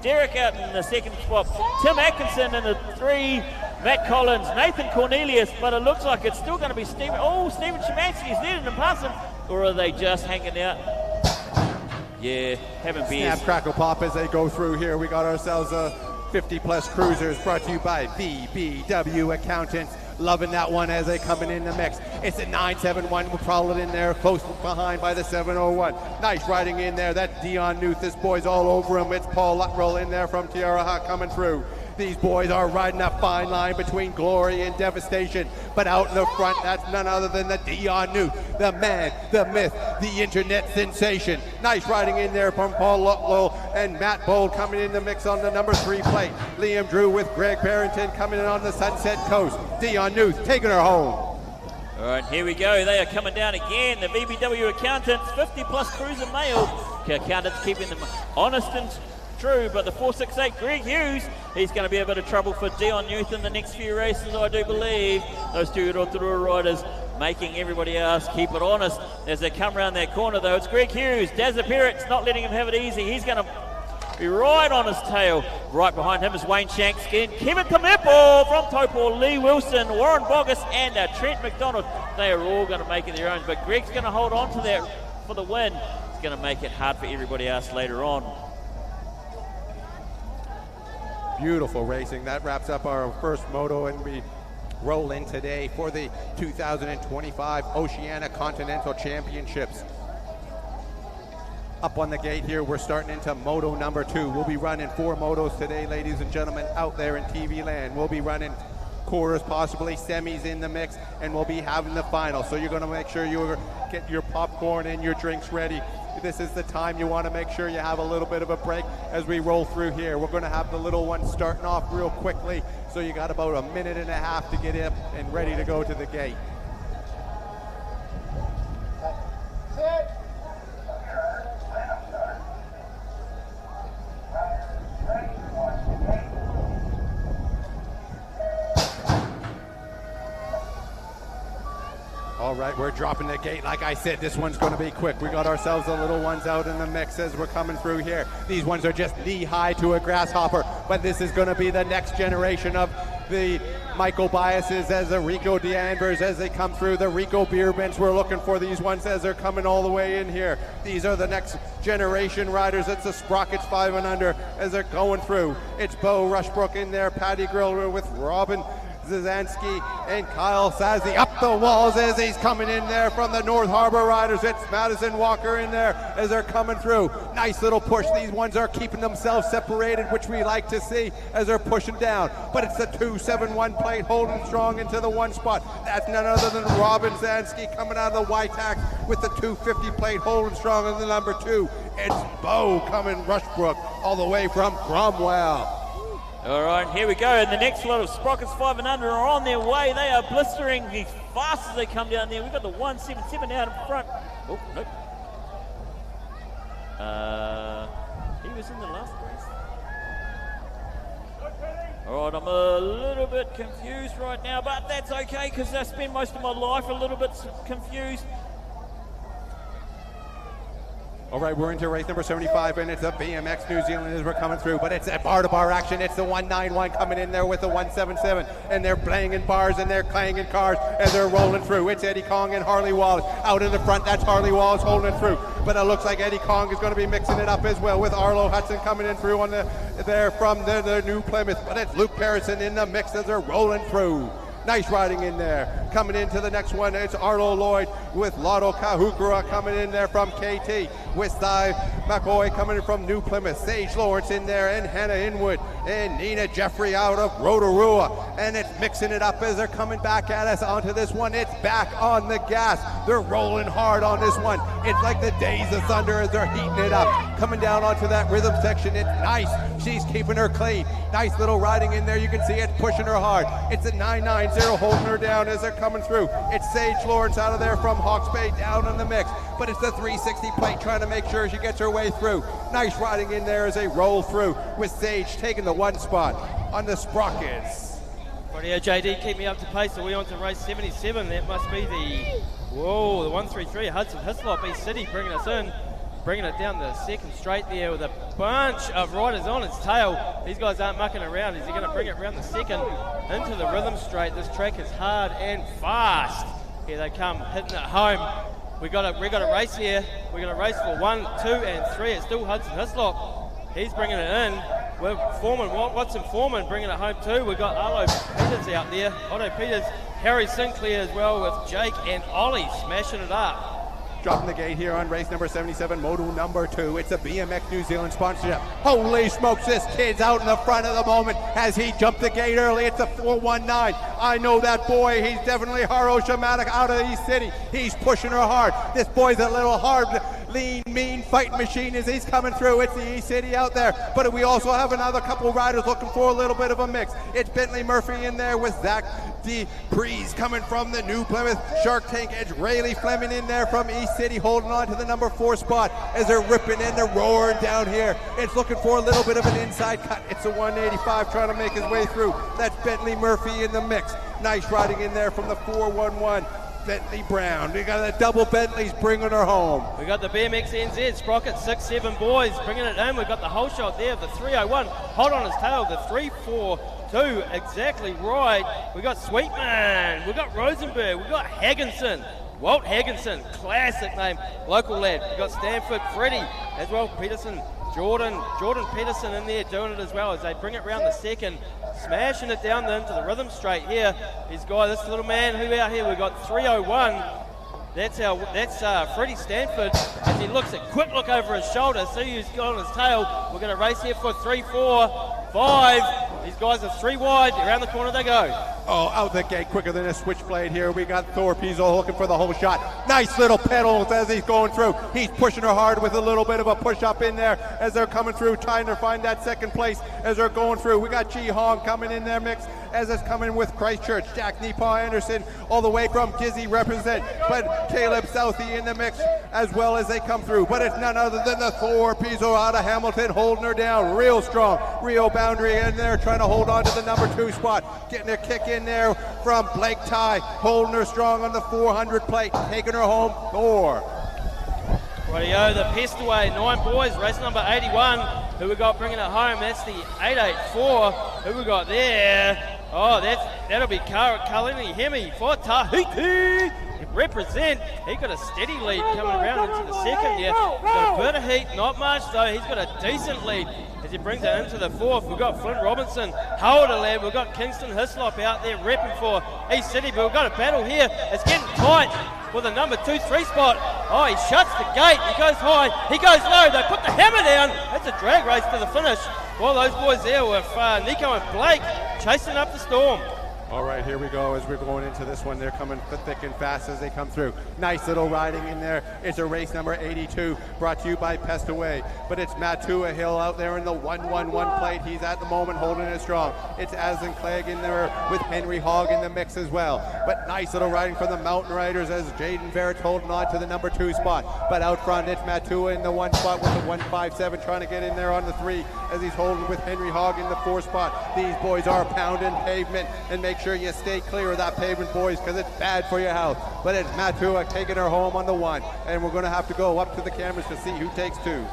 Derek out in the 2nd spot, Tim Atkinson in the 3, Matt Collins, Nathan Cornelius, but it looks like it's still going to be Stephen. Oh, Stephen Szymanski is leading and passing, or are they just hanging out? Yeah, having beers. Snap, crackle, pop as they go through here. We got ourselves 50-plus cruisers brought to you by VBW Accountants. Loving that one as they coming in the mix. It's a 971 Prowler in there, close behind by the 701. Nice riding in there. That Dion Newth, this boy's all over him. It's Paul Luttrell in there from Tiara Hawk coming through. These boys are riding a fine line between glory and devastation. But out in the front, that's none other than the Dion Newth, the man, the myth, the internet sensation. Nice riding in there from Paul Luttrell and Matt Bold coming in the mix on the number 3 plate. Liam Drew with Greg Barrington coming in on the Sunset Coast. Dion Newth taking her home. All right, here we go. They are coming down again. The VBW Accountants, 50-plus cruiser male. Accountants keeping them honest and true, but the 468 Greg Hughes, he's going to be a bit of trouble for Dion Newth in the next few races, I do believe. Those 2 Rotorua riders making everybody else keep it honest as they come around that corner, though. It's Greg Hughes. Dazza Perrett's not letting him have it easy. He's going to be right on his tail. Right behind him is Wayne Shankskin, Kevin Kamepo from Taupo, Lee Wilson, Warren Bogus, and Trent McDonald. They are all going to make it their own, but Greg's going to hold on to that for the win. It's going to make it hard for everybody else later on. Beautiful racing. That wraps up our first moto, and we roll in today for the 2025 Oceania Continental Championships. Up on the gate here, we're starting into moto number 2. We'll be running 4 motos today, ladies and gentlemen, out there in TV land. We'll be running quarters, possibly semis in the mix, and we'll be having the final. So you're going to make sure you get your popcorn and your drinks ready. This is the time you want to make sure you have a little bit of a break as we roll through here. We're going to have the little one starting off real quickly, so you got about a minute and a half to get up and ready to go to the gate. All right, we're dropping the gate. Like I said, this one's going to be quick. We got ourselves the little ones out in the mix as we're coming through here. These ones are just knee-high to a grasshopper, but this is going to be the next generation of the Michael Biases, as the Rico DeAmbers, as they come through, the Rico Beermans. We're looking for these ones as they're coming all the way in here. These are the next generation riders. It's the Sprockets 5 and under as they're going through. It's Bo Rushbrook in there, Patty Griller with Robin Zazansky and Kyle Sazzy up the walls as he's coming in there from the North Harbor Riders. It's Madison Walker in there as they're coming through. Nice little push. These ones are keeping themselves separated, which we like to see as they're pushing down. But it's the 271 plate holding strong into the one spot. That's none other than Robin Zansky coming out of the YTAC with the 250 plate holding strong in the number 2. It's Bo coming Rushbrook all the way from Cromwell. All right, here we go. And the next lot of Sprockets 5 and under are on their way. They are blistering as fast as they come down there. We've got the 177 out in front. Oh, nope. He was in the last race. All right, I'm a little bit confused right now, but that's okay because I spend most of my life a little bit confused. All right, we're into race number 75, and it's a BMX New Zealand as we're coming through, but it's a bar-to-bar action. It's the 191 coming in there with the 177, and they're playing in bars, and they're clanging cars as they're rolling through. It's Eddie Kong and Harley Wallace. Out in the front, that's Harley Wallace holding through, but it looks like Eddie Kong is going to be mixing it up as well with Arlo Hudson coming in through on there from the New Plymouth, but it's Luke Harrison in the mix as they're rolling through. Nice riding in there. Coming into the next one, it's Arlo Lloyd with Lotto Kahukura coming in there from KT. With Cy McCoy coming in from New Plymouth. Sage Lawrence in there, and Hannah Inwood, and Nina Jeffrey out of Rotorua. And it's mixing it up as they're coming back at us onto this one. It's back on the gas. They're rolling hard on this one. It's like the days of thunder as they're heating it up. Coming down onto that rhythm section. It's nice. She's keeping her clean. Nice little riding in there. You can see it pushing her hard. It's a 990 holding her down as they're coming through. It's Sage Lawrence out of there from Hawke's Bay down in the mix. But it's the 360 plate trying to make sure she gets her way through. Nice riding in there as they roll through with Sage taking the one spot on the Sprockets. Rightio, JD, keep me up to pace. So we're on to race 77. That must be the 133. Hudson Hislop, East City, bringing us in. Bringing it down the second straight there with a bunch of riders on its tail. These guys aren't mucking around. Is he going to bring it around the second into the rhythm straight? This track is hard and fast. Here they come, hitting it home. We got a race here. We're going to race for 1, 2, and 3. It's still Hudson Hislop. He's bringing it in. We're Watson Foreman bringing it home too. We've got Arlo Peters out there. Otto Peters, Harry Sinclair as well with Jake and Ollie smashing it up. Dropping the gate here on race number 77, moto number 2. It's a BMX New Zealand sponsorship. Holy smokes, this kid's out in the front of the moment as he jumped the gate early. It's a 419. I know that boy. He's definitely Haro Shamatic out of East City. He's pushing her hard. This boy's a little hard, lean, mean fighting machine as he's coming through. It's the East City out there. But we also have another couple riders looking for a little bit of a mix. It's Bentley Murphy in there with Zach DePries coming from the New Plymouth Shark Tank. It's Rayleigh Fleming in there from East City holding on to the number 4 spot as they're ripping and they're roaring down here. It's looking for a little bit of an inside cut. It's a 185 trying to make his way through. That's Bentley Murphy in the mix. Nice riding in there from the 411. Bentley Brown. We got the double Bentleys bringing her home. We got the BMX NZ Sprocket 6-7 boys bringing it in. We've got the whole shot there of the 301. Hot on his tail, the 342 exactly right. We got Sweetman. We got Rosenberg. We got Hagginson. Walt Hagginson, classic name, local lad. We got Stanford Freddie as well. Peterson, Jordan Peterson in there doing it as well as they bring it round the second. smashing it down into the rhythm straight here. This little man who out here, we've got 3:01. That's Freddie Stanford, as he looks at quick look over his shoulder, see who's got on his tail. We're going to race here for 3, 4, 5. These guys are 3 wide. Around the corner they go. Oh, out the gate quicker than a switchblade here. We got Thor Pizzo looking for the whole shot. Nice little pedals as he's going through. He's pushing her hard with a little bit of a push up in there as they're coming through, trying to find that second place as they're going through. We got Ji Hong coming in their mix as it's coming with Christchurch. Jack Neepaw Anderson all the way from Gizzy represent, but Caleb Southey in the mix as well as they come through. But it's none other than the Thor Pizzo out of Hamilton holding her down real strong. Rio Boundary in there trying to hold on to the number 2 spot. Getting a kick in there from Blake Ty, holding her strong on the 400 plate, taking her home, Thor. Rightio, the Pestaway 9 boys, race number 81, who we got bringing it home. That's the 884, who we got there. Oh, that'll be Kalini Hemi for Tahiti. Represent. He got a steady lead coming around into the second here. He's got a bit of heat, not much though. He's got a decent lead as he brings it into the 4th. We've got Flynn Robinson, Howard lad. We've got Kingston Hislop out there repping for East City, but we've got a battle here. It's getting tight for the number 2-3 spot. Oh, he shuts the gate. He goes high. He goes low. They put the hammer down. It's a drag race to the finish. Well, those boys there with Nico and Blake chasing up the storm. All right, here we go as we're going into this one. They're coming thick and fast as they come through. Nice little riding in there. It's a race number 82 brought to you by Pestaway. But it's Matua Hill out there in the 111 plate. He's at the moment holding it strong. It's Aslan Clegg in there with Henry Hogg in the mix as well. But nice little riding from the Mountain Riders as Jaden Verrett's holding on to the number 2 spot. But out front, it's Matua in the 1 spot with the 157 trying to get in there on the 3 as he's holding with Henry Hogg in the 4 spot. These boys are pounding pavement, and make sure you stay clear of that pavement, boys, because it's bad for your health. But it's Matua taking her home on the 1, and we're going to have to go up to the cameras to see who takes 2.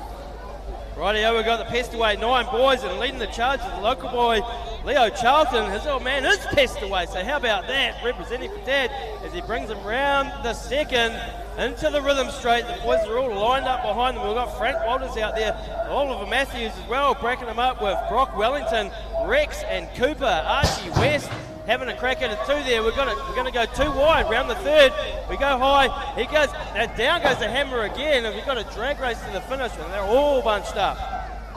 Rightio, we've got the Pestaway 9 boys, and leading the charge is the local boy, Leo Charlton. His old man is Pestaway, so how about that? Representing for Dad as he brings him round the second into the rhythm straight. The boys are all lined up behind them. We've got Frank Walters out there, Oliver Matthews as well, breaking them up with Brock Wellington, Rex and Cooper, Archie West. Having a crack at it 2 there. We're going to go 2 wide, round the 3rd. We go high. He goes, down goes the hammer again, and we've got a drag race to the finish, and they're all bunched up.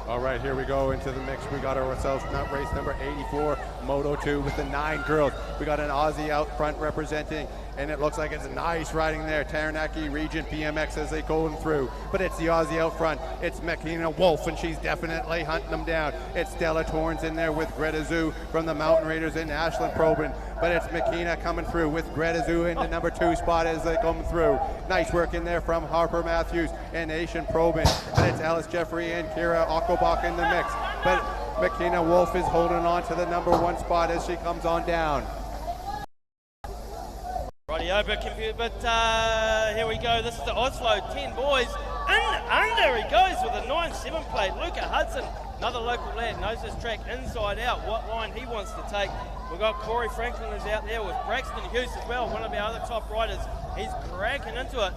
All right, here we go into the mix. We got ourselves race number 84, Moto 2 with the 9 girls. We got an Aussie out front representing, and it looks like it's nice riding there. Taranaki Region BMX as they go through. But it's the Aussie out front. It's Makina Wolf, and she's definitely hunting them down. It's Stella Torrens in there with Greta Zoo from the Mountain Raiders and Ashland Probin. But it's Makina coming through with Greta Zoo in the number 2 spot as they come through. Nice work in there from Harper Matthews and Nation Probin. And it's Alice Jeffrey and Kira Ockobach in the mix. But Makina Wolf is holding on to the number 1 spot as she comes on down. Rightio, but here we go. This is the Oslo 10 boys. Under he goes with a 9-7 plate. Luca Hudson, another local lad, knows this track inside out, what line he wants to take. We've got Corey Franklin is out there with Braxton Hughes as well, one of our other top riders. He's cracking into it.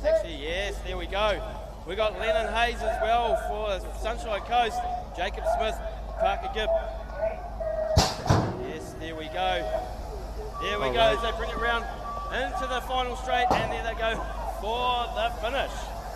Actually, yes, there we go. We've got Lennon Hayes as well for Sunshine Coast. Jacob Smith, Parker Gibb. Yes, there we go. There we go as they bring it round into the final straight, and there they go for the finish.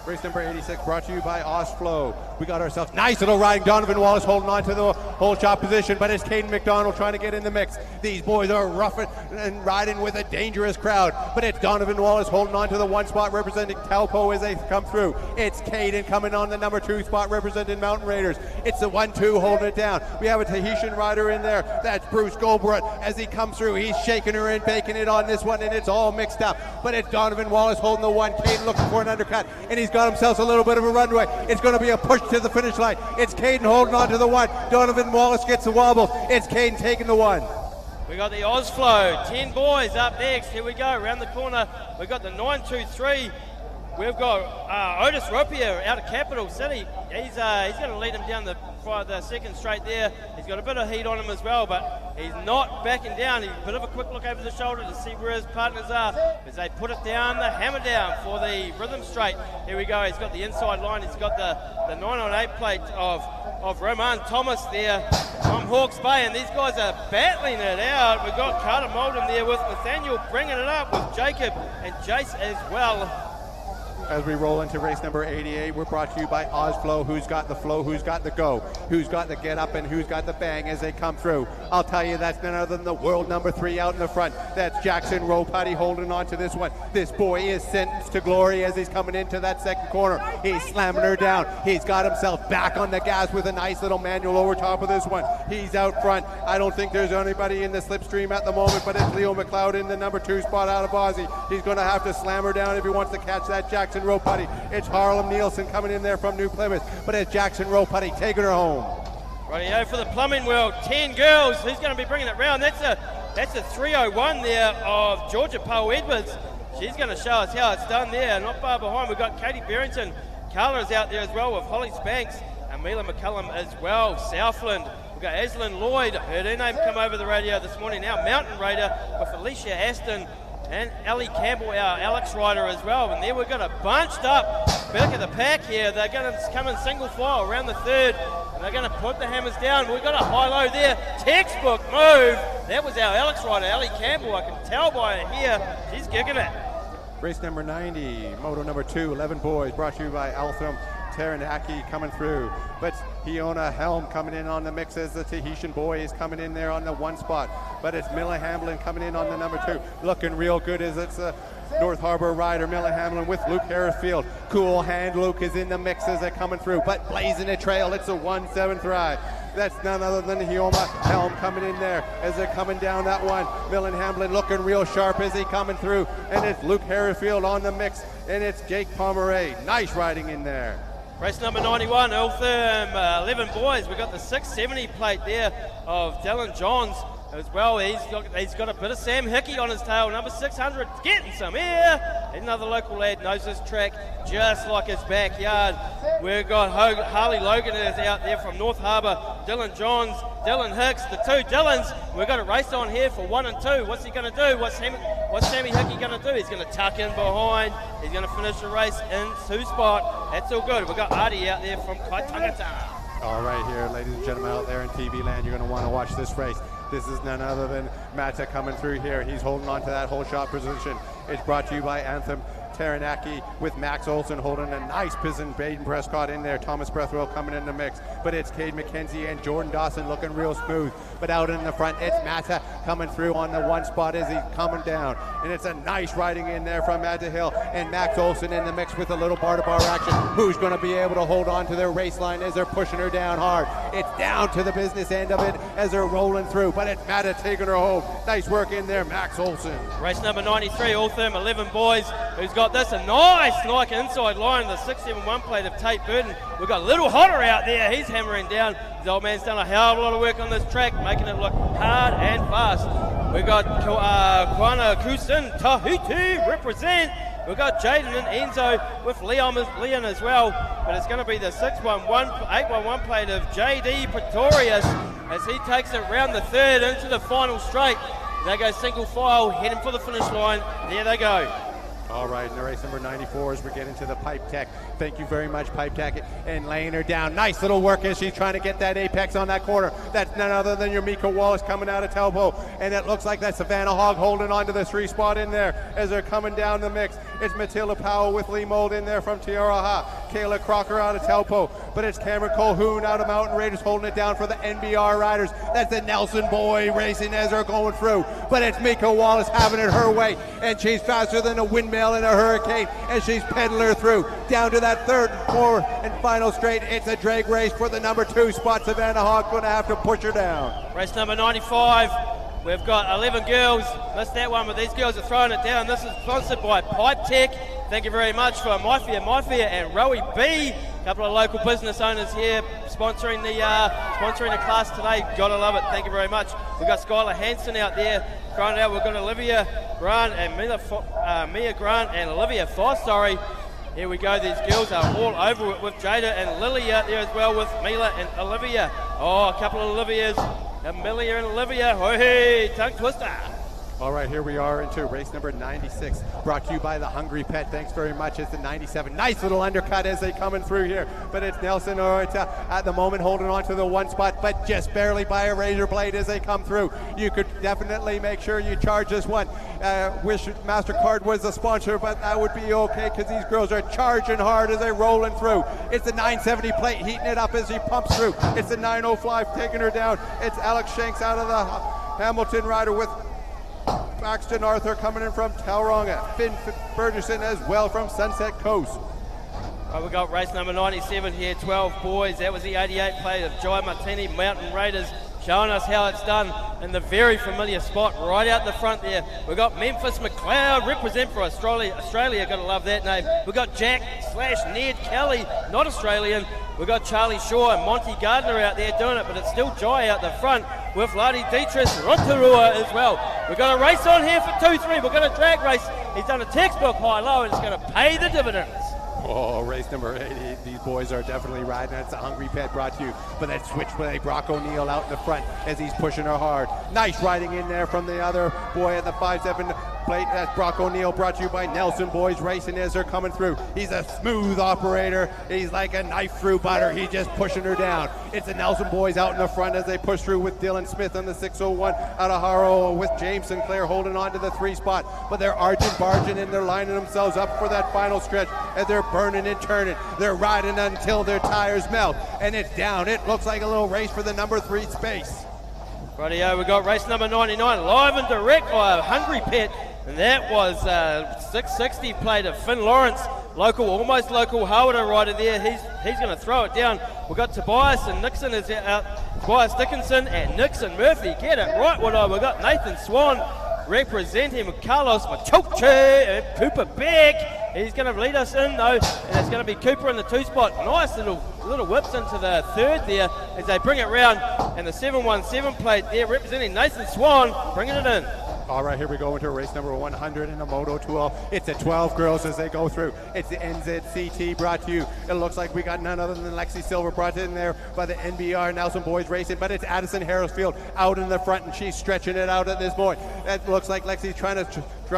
Race number 86 brought to you by Osflow. We got ourselves nice little riding. Donovan Wallace holding on to the whole shot position, but it's Caden McDonald trying to get in the mix. These boys are roughing and riding with a dangerous crowd, but it's Donovan Wallace holding on to the 1 spot representing Taupo as they come through. It's Caden coming on the number 2 spot representing Mountain Raiders. It's the 1-2 holding it down. We have a Tahitian rider in there. That's Bruce Goldbrutt as he comes through. He's shaking her and baking it on this one, and it's all mixed up. But it's Donovan Wallace holding the 1. Caden looking for an undercut, and he's got himself a little bit of a runway. It's going to be a push to the finish line. It's Caden holding on to the 1. Donovan Wallace gets the wobble. It's Caden taking the 1. We got the Osflow 10 boys up next. Here we go around the corner. We've got the 923. We've got Otis Ropier out of Capital City. He's going to lead him down the the second straight there. He's got a bit of heat on him as well, but he's not backing down. He's a bit of a quick look over the shoulder to see where his partners are as they put it down, the hammer down for the rhythm straight. Here we go. He's got the inside line. He's got the 9-on-8 plate of Roman Thomas there from Hawke's Bay, and these guys are battling it out. We've got Carter Moldham there with Nathaniel bringing it up with Jacob and Jace as well. As we roll into race number 88, we're brought to you by Ozflow. Who's got the flow, who's got the go, who's got the get up, and who's got the bang as they come through. I'll tell you, that's none other than the world number 3 out in the front. That's Jackson Ropati holding on to this one. This boy is sentenced to glory as he's coming into that second corner. He's slamming her down. He's got himself back on the gas with a nice little manual over top of this one. He's out front. I don't think there's anybody in the slipstream at the moment, but it's Leo McLeod in the number 2 spot out of Aussie. He's going to have to slam her down if he wants to catch that Jackson Ropati. It's Harlem Nielsen coming in there from New Plymouth, but it's Jackson Ropati taking her home. Rightio for the plumbing world, 10 girls. Who's going to be bringing it round? That's a 3:01 there of Georgia Poe Edwards. She's going to show us how it's done there. Not far behind, we've got Katie Barrington. Carla's out there as well with Holly Spanks and Mila McCullum as well. Southland. We've got Aislinn Lloyd. Heard her name come over the radio this morning. Now Mountain Raider with Alicia Aston. And Ellie Campbell, our Alex rider as well. And there we've got a bunched up back of the pack here. They're going to come in single file around the third. And they're going to put the hammers down. We've got a high-low there. Textbook move. That was our Alex rider, Ellie Campbell. I can tell by her here. She's gigging it. Race number 90, moto number 2, 11 boys, brought to you by Altham. Taranaki coming through, but Hiona Helm coming in on the mix as the Tahitian boy is coming in there on the 1 spot, but it's Miller Hamlin coming in on the number 2, looking real good as it's a North Harbour rider, Miller Hamlin with Luke Harrisfield. Cool Hand Luke is in the mix as they're coming through, but blazing a trail. It's a 1-7 ride. That's none other than Hioma Helm coming in there as they're coming down that one. Millen Hamlin looking real sharp as he coming through, and it's Luke Harrisfield on the mix, and it's Jake Pomeray. Nice riding in there. Race number 91, Eltham, 11 boys. We've got the 670 plate there of Dylan Johns as well. He's got a bit of Sam Hickey on his tail. Number 600, getting some air. Another local lad knows this track just like his backyard. We've got Harley Logan is out there from North Harbour. Dylan Johns, Dylan Hicks, the 2 Dylans. We've got a race on here for 1 and 2. What's he going to do? What's Sammy Hickey going to do? He's going to tuck in behind. He's going to finish the race in 2 spot. That's all good. We've got Artie out there from Kaitangata. All right here, ladies and gentlemen out there in TV land, you're going to want to watch this race. This is none other than Mata coming through here. He's holding on to that whole shot position. It's brought to you by Anthem Taranaki with Max Olson holding a nice position. Baden Prescott in there. Thomas Brethwell coming in the mix. But it's Cade McKenzie and Jordan Dawson looking real smooth. But out in the front, it's Mata coming through on the 1 spot as he's coming down. And it's a nice riding in there from Mata Hill. And Max Olson in the mix with a little bar-to-bar action. Who's going to be able to hold on to their race line as they're pushing her down hard. It's down to the business end of it as they're rolling through. But it's Mata taking her home. Nice work in there, Max Olson. Race number 93, Altham, 11 boys. Who's got this? A nice like inside line, the 671 plate of Tate Burton. We've got Little Hotter out there. He's hammering down. His old man's done a hell of a lot of work on this track, making it look hard and fast. We've got Kwana Kusin, Tahiti represent. We've got Jaden and Enzo with Leon as well. But it's going to be the 811 plate of JD Pretorius as he takes it round the third into the final straight. They go single file, heading for the finish line. There they go. All right, in the race number 94 as we're getting to the Pipe Tech. Thank you very much, Pipe Tech, and laying her down. Nice little work as she's trying to get that apex on that corner. That's none other than your Mika Wallace coming out of Telbo, and it looks like that Savannah Hogg holding on to the 3 spot in there as they're coming down the mix. It's Matilda Powell with Lee Mold in there from Tiaraha. Kayla Crocker out of Telpo, but it's Cameron Colhoun out of Mountain Raiders holding it down for the NBR riders. That's the Nelson boy racing as they're going through, but it's Mika Wallace having it her way, and she's faster than a windmill in a hurricane as she's pedaling her through down to that 3rd, 4th, and final straight. It's a drag race for the number 2 spot. Savannah Hogg going to have to push her down. Race number 95. We've got 11 girls. Missed that one, but these girls are throwing it down. This is sponsored by Pipe Tech. Thank you very much for Myfia and Rowie B. A couple of local business owners here sponsoring the class today. Gotta love it. Thank you very much. We've got Skylar Hansen out there throwing it out. We've got Olivia Grant and Mia Grant and Olivia Foss, Here we go, these girls are all over it with Jada and Lily out there as well with Mila and Olivia. Oh, a couple of Olivias, Amelia and Olivia. Oh, hey, tongue twister. All right, here we are into race number 96, brought to you by the Hungry Pet. Thanks very much. It's the 97. Nice little undercut as they coming through here, but it's Nelson Orta at the moment holding on to the one spot, but just barely by a razor blade as they come through. You could definitely make sure you charge this one. Wish MasterCard was the sponsor, but that would be okay because these girls are charging hard as they're rolling through. It's the 970 plate heating it up as he pumps through. It's the 905 taking her down. It's Alex Shanks out of the Hamilton rider with Baxton Arthur coming in from Tauranga. Finn Ferguson as well from Sunset Coast. Right, we got race number 97 here, 12 boys. That was the 88 plate of Jai Martini Mountain Raiders, showing us how it's done in the very familiar spot right out the front there. We've got Memphis McLeod, represent for Australia. Australia, gotta love that name. We've got Jack/Ned Kelly, not Australian. We've got Charlie Shaw and Monty Gardner out there doing it, but it's still Jai out the front with Ladi Dietrich Rotorua as well. We've got a race on here for 2-3. We've got a drag race. He's done a textbook high-low and it's going to pay the dividends. Oh, race number 80. These boys are definitely riding. It's a Hungry Pet brought to you. But that switchblade, Brock O'Neill out in the front as he's pushing her hard. Nice riding in there from the other boy at the 5-7 plate. That's Brock O'Neill, brought to you by Nelson Boys Racing as they're coming through. He's a smooth operator. He's like a knife through butter. He's just pushing her down. It's the Nelson Boys out in the front as they push through with Dylan Smith on the 601 out of Haro with James Sinclair holding on to the 3 spot. But they're arching, barging, and they're lining themselves up for that final stretch as they're burning and turning. They're riding until their tires melt. And it's down. It looks like a little race for the number 3 space. Rightio, we got race number 99, live and direct by a Hungry Pet. And that was 660 plate of Finn Lawrence, local, almost local Hawara rider there. He's going to throw it down. We've got Tobias and Nixon is out. Tobias Dickinson and Nixon Murphy. Get it right, Woodall. We've got Nathan Swan representing Carlos Machoche and Cooper Beck. He's going to lead us in though, and it's going to be Cooper in the 2 spot. Nice little whips into the 3rd there as they bring it round, and the 717 plate there representing Nathan Swan bringing it in. All right, here we go into race number 100 in the Moto 12. It's the 12 girls as they go through. It's the NZCT brought to you. It looks like we got none other than Lexi Silver brought in there by the NBR Nelson Boys Racing, but it's Addison Harrisfield out in the front, and she's stretching it out at this point. It looks like Lexi's trying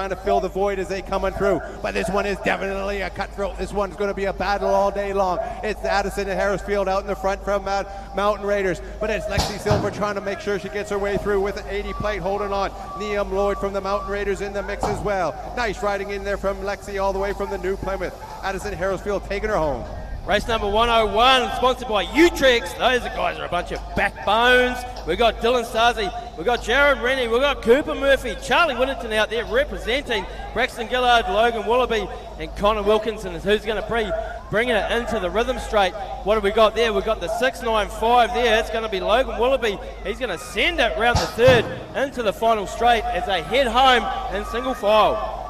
to fill the void as they coming through, but this one is definitely a cutthroat. This one's going to be a battle all day long. It's Addison Harrisfield out in the front from Mountain Raiders, but it's Lexi Silver trying to make sure she gets her way through with an 80 plate holding on. Liam Lloyd from the Mountain Raiders in the mix as well. Nice riding in there from Lexi all the way from the New Plymouth. Addison Harrisfield taking her home. Race number 101, sponsored by Utrex. Those guys are a bunch of backbones. We've got Dylan Stasi, we've got Jared Rennie, we've got Cooper Murphy, Charlie Whittington out there representing Braxton Gillard, Logan Willoughby, and Connor Wilkinson is who's going to be bringing it into the rhythm straight. What have we got there? We've got the 695 there. It's going to be Logan Willoughby. He's going to send it round the 3rd into the final straight as they head home in single file.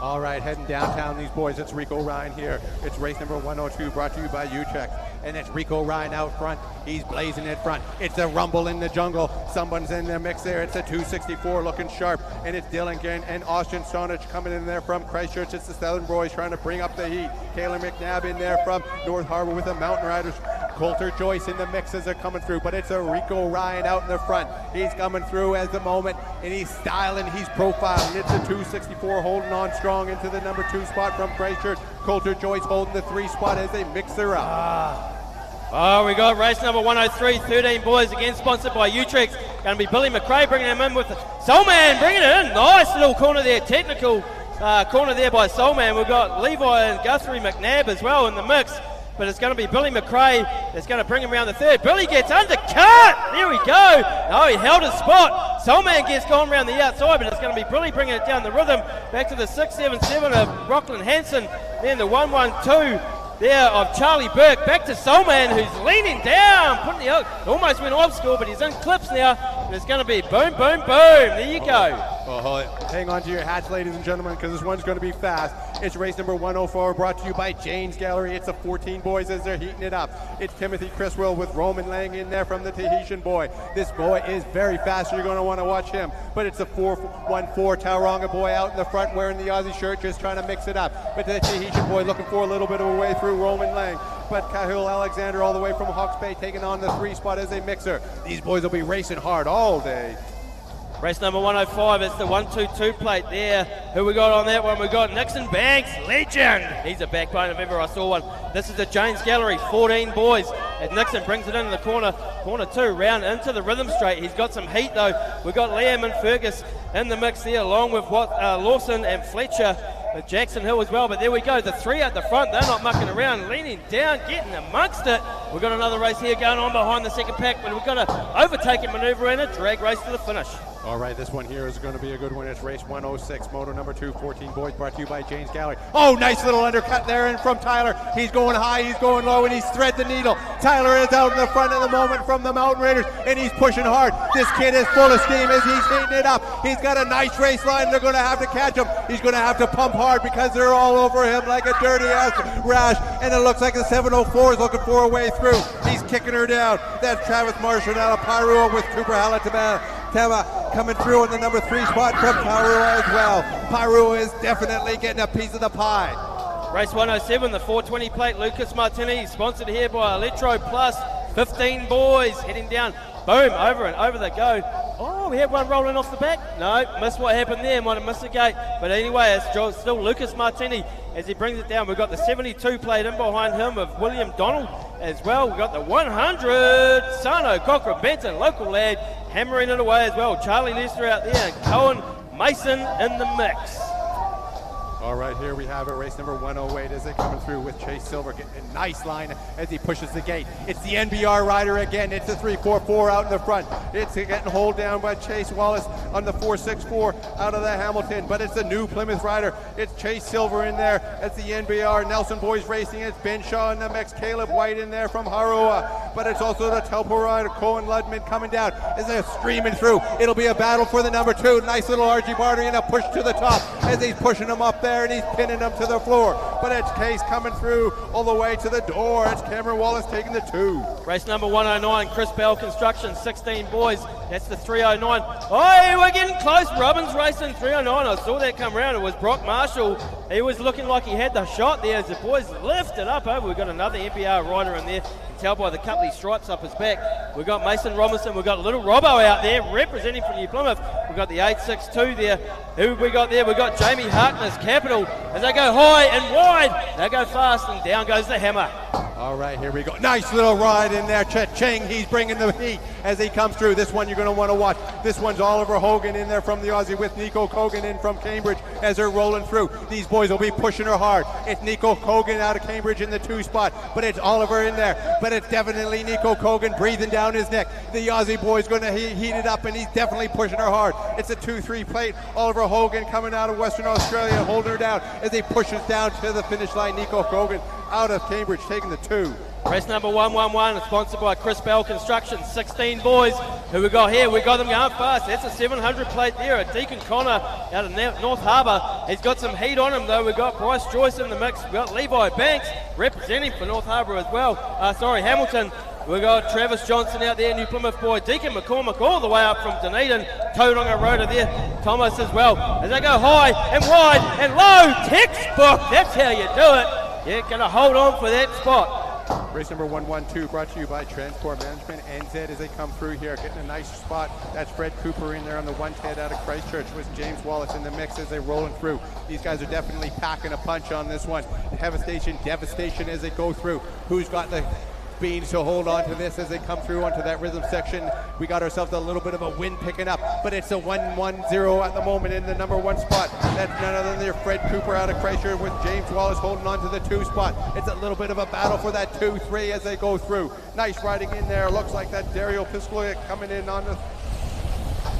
All right, heading downtown, these boys. It's Rico Ryan here. It's race number 102 brought to you by Utrex. And it's Rico Ryan out front. He's blazing it front. It's a rumble in the jungle. Someone's in the mix there. It's a 264 looking sharp. And it's Dylan Ginn and Austin Stonich coming in there from Christchurch. It's the Southern Boys trying to bring up the heat. Taylor McNabb in there from North Harbour with the Mountain Riders. Coulter Joyce in the mix as they're coming through, but it's a Rico Ryan out in the front. He's coming through at the moment, and he's styling, he's profiling. It's a 264 holding on strong into the number 2 spot from Christchurch. Coulter Joyce holding the 3 spot as they mix her up. Oh, we got race number 103, 13 boys, again sponsored by Utrex. Going to be Billy McRae bringing him in with the Soulman, bringing it in. Nice little corner there, technical corner there by Soulman. We've got Levi and Guthrie McNabb as well in the mix. But it's going to be Billy McRae that's going to bring him around the 3rd. Billy gets undercut. There we go. Oh, he held his spot. Soulman gets gone around the outside, but it's going to be Billy bringing it down the rhythm. Back to the 677 of Brooklyn Hanson. Then the 112 there of Charlie Burke. Back to Soulman, who's leaning down. Putting the almost went off score, but he's in clips now. And it's going to be boom, boom, boom. There you go. Hang on to your hats, ladies and gentlemen, because this one's going to be fast. It's race number 104, brought to you by Jane's Gallery. It's the 14 boys as they're heating it up. It's Timothy Criswell with Roman Lang in there from the Tahitian boy. This boy is very fast, so you're going to want to watch him. But it's the 414 Tauranga boy out in the front wearing the Aussie shirt, just trying to mix it up. But the Tahitian boy looking for a little bit of a way through Roman Lang. But Cahill Alexander all the way from Hawke's Bay taking on the 3 spot as a mixer. These boys will be racing hard all day. Race number 105, it's the 122 plate there. Who we got on that one? We got Nixon Banks, legend. He's a backbone if ever I saw one. This is the Jane's Gallery, 14 boys. As Nixon brings it into the corner 2, round into the rhythm straight. He's got some heat though. We've got Liam and Fergus in the mix there, along with Lawson and Fletcher. Jackson Hill as well, but there we go, the 3 at the front, they're not mucking around, leaning down, getting amongst it. We've got another race here going on behind the second pack, but we've got to overtake and manoeuvre in a drag race to the finish. All right, this one here is going to be a good one. It's race 106, moto number 2, 14 boys, brought to you by Jane's Gallery. Oh, nice little undercut there in from Tyler. He's going high, he's going low, and he's thread the needle. Tyler is out in the front at the moment from the Mountain Raiders, and he's pushing hard. This kid is full of steam as he's heating it up. He's got a nice race line. They're going to have to catch him. He's going to have to pump hard because they're all over him like a dirty ass rash, and it looks like the 704 is looking for a way through. He's kicking her down. That's Travis Marshall out of Pairua with Cooper Halatama coming through in the number 3 spot from Pairua as well. Pairua is definitely getting a piece of the pie. Race 107, the 420 plate, Lucas Martini, sponsored here by Electro Plus. 15 boys heading down. Boom, over and over they go. Oh, we have one rolling off the back. No, missed what happened there, might have missed the gate. But anyway, it's still Lucas Martini as he brings it down. We've got the 72 plate in behind him of William Donald as well. We've got the 100, Sano Cochrane Benton, local lad, hammering it away as well. Charlie Lester out there and Cohen Mason in the mix. All right, here we have it, race number 108 as they're coming through with Chase Silver getting a nice line as he pushes the gate. It's the NBR rider again. It's the 344 out in the front. It's getting hauled down by Chase Wallace on the 464 out of the Hamilton, but it's the new Plymouth rider. It's Chase Silver in there. It's the NBR Nelson Boys Racing. It's Ben Shaw in the mix. Caleb White in there from Haroa, but it's also the Telpo rider Cohen Ludman coming down as they're streaming through. It'll be a battle for the number 2. Nice little RG Barty and a push to the top as he's pushing him up there, and he's pinning them to the floor. But it's Case coming through all the way to the door. It's Cameron Wallace taking the 2. Race number 109, Chris Bell Construction, 16 boys. That's the 309. Oh, we're getting close. Robbins racing 309. I saw that come around. It was Brock Marshall. He was looking like he had the shot there as the boys lifted up over. We've got another NPR rider in there. You can tell by the couple of stripes up his back. We've got Mason Robinson. We've got Little Robbo out there representing for New Plymouth. We've got the 862 there. Who have we got there? We've got Jamie Harkness, Capital. As they go high and wide, they go fast and down goes the hammer. All right, here we go. Nice little ride in there. Cha-ching, he's bringing the heat as he comes through. This one you're going to want to watch. This one's Oliver Hogan in there from the Aussie with Nico Cogan in from Cambridge as they're rolling through. These boys will be pushing her hard. It's Nico Cogan out of Cambridge in the 2 spot, but it's Oliver in there. But it's definitely Nico Cogan breathing down his neck. The Aussie boy's going to heat it up, and he's definitely pushing her hard. It's a 2-3 plate. Oliver Hogan coming out of Western Australia, holding her down as he pushes down to the finish line. Nico Cogan out of Cambridge taking the 2. Race number 111 is sponsored by Chris Bell Construction. 16 boys. Who we got here? We got them going fast. That's a 700 plate there. A Deacon Connor out of North Harbour. He's got some heat on him though. We've got Bryce Joyce in the mix. We've got Levi Banks representing for North Harbour as well. Hamilton. We've got Travis Johnson out there, New Plymouth boy. Deacon McCormick all the way up from Dunedin. Tauranga Rotor there. Thomas as well. As they go high and wide and low. Textbook. That's how you do it. You're going to hold on for that spot. Race number 112 brought to you by Transport Management NZ as they come through here, getting a nice spot. That's Fred Cooper in there on the 110 out of Christchurch with James Wallace in the mix as they're rolling through. These guys are definitely packing a punch on this one. Devastation as they go through. Who's got the beans to hold on to this as they come through onto that rhythm section? We got ourselves a little bit of a wind picking up, but it's a 1-1-0 at the moment in the number 1 spot. That's none other than Fred Cooper out of Christchurch with James Wallace holding on to the 2 spot. It's a little bit of a battle for that 2-3 as they go through. Nice riding in there. Looks like that Dario Piscloy coming in on the...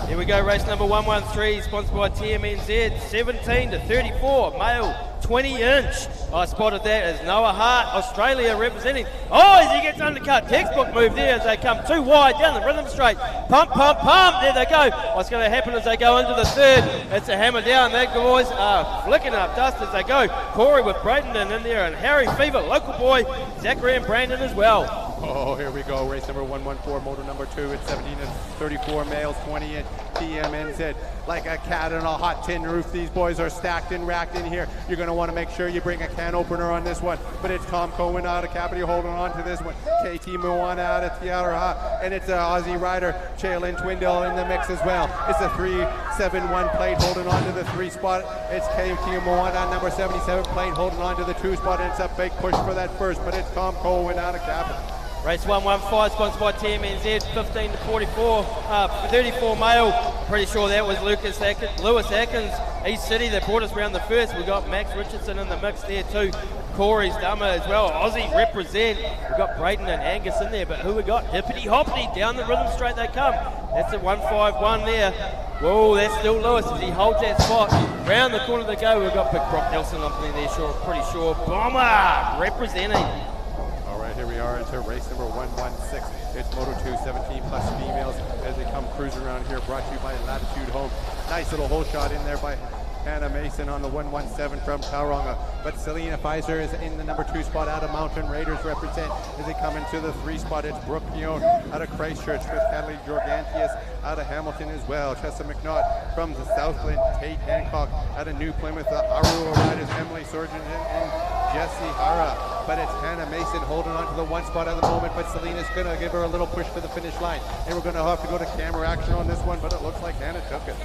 Here we go, race number 113, sponsored by TMNZ, 17 to 34, male 20-inch. I spotted that as Noah Hart, Australia representing. Oh, as he gets undercut. Textbook move there as they come too wide down the rhythm straight. Pump, pump, pump. There they go. What's going to happen as they go into the third? It's a hammer down. The boys are flicking up dust as they go. Corey with Braden in there, and Harry Fever, local boy, Zachary and Brandon as well. Oh, here we go. Race number 114, moto number 2. It's 17 and 34 males, 20 in TMNZ. Like a cat on a hot tin roof. These boys are stacked and racked in here. You're going to want to make sure you bring a can opener on this one. But it's Tom Cohen out of Capity holding on to this one. KT Moana out of Tiaraha. And it's an Aussie rider, Chaylin Twindle in the mix as well. It's a 371 plate holding on to the 3 spot. It's KT Moana, number 77 plate, holding on to the 2 spot. And it's a big push for that first. But it's Tom Cohen out of Capity. Race 115, sponsored by TMNZ, 15 to 44, 34 male. Pretty sure that was Lewis Atkins, East City, that brought us around the first. We've got Max Richardson in the mix there too. Corey's Dummer as well. Aussie represent. We've got Braden and Angus in there, but who we got? Hippity hoppity, down the rhythm straight they come. That's a 151 there. Whoa, that's still Lewis as he holds that spot. Round the corner they go. We've got Big Brock Nelson up there, pretty sure. Bomber representing. Here we are into race number 116. It's Moto 2, 17 plus females as they come cruising around here, brought to you by Latitude Home. Nice little hole shot in there by Hannah Mason on the 117 from Tauranga. But Selena Pfizer is in the number 2 spot out of Mountain Raiders represent as they come into the 3 spot. It's Brooke Pion out of Christchurch with Cataly Jorgantius out of Hamilton as well. Chessa McNaught from the Southland. Tate Hancock out of New Plymouth. The Arua riders Emily Sorgen and Jesse Hara. But it's Hannah Mason holding on to the 1 spot at the moment, but Selena's going to give her a little push for the finish line. And we're going to have to go to camera action on this one, but it looks like Hannah took it.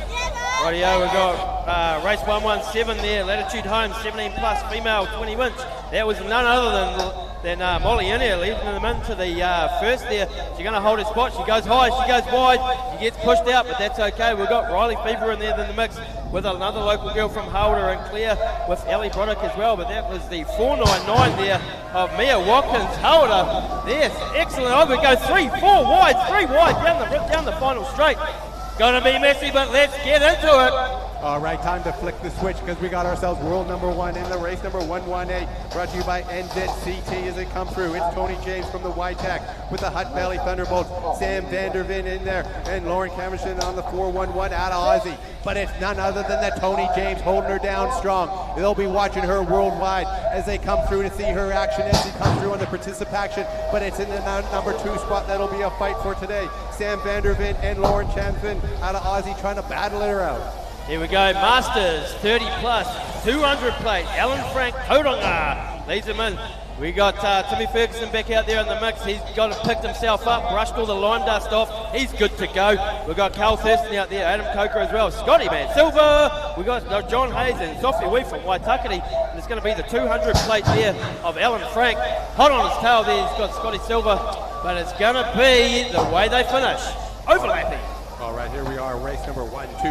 Rightio, we've got race 117 there, Latitude Home, 17 plus female, 20 inch. That was none other than Molly in here, leading them into the first there. She's going to hold her spot. She goes high, she goes wide, she gets pushed out, but that's okay. We've got Riley Fever in there in the mix with another local girl from Holder and Claire with Ellie Broderick as well. But that was the 499 there of Mia Watkins. Holder, yes, excellent. Oh, we go 3 wide down the final straight. Gonna be messy, but let's get into it. All right, time to flick the switch because we got ourselves world number 1 in the race number 118, brought to you by NZCT as they come through. It's Tony James from the YTAC with the Hut Valley Thunderbolts, Sam Vandervin in there, and Lauren Camerson on the 411 out of Aussie. But it's none other than that Tony James holding her down strong. They'll be watching her worldwide as they come through to see her action as she comes through on the participation. But it's in the number 2 spot that'll be a fight for today. Sam Vandervin and Lauren Champin out of Aussie trying to battle her out. Here we go, Masters, 30 plus, 200 plate, Alan Frank Tauranga leads him in. We got Timmy Ferguson back out there in the mix. He's got picked himself up, brushed all the lime dust off. He's good to go. We've got Carl Thurston out there, Adam Coker as well. Scotty Man Silver. We've got John Hayes and Sophie Wee from Waitakere. And it's going to be the 200 plate there of Alan Frank. Hot on his tail there, he's got Scotty Silver. But it's going to be the way they finish. Overlapping. All right, here we are, race number 120,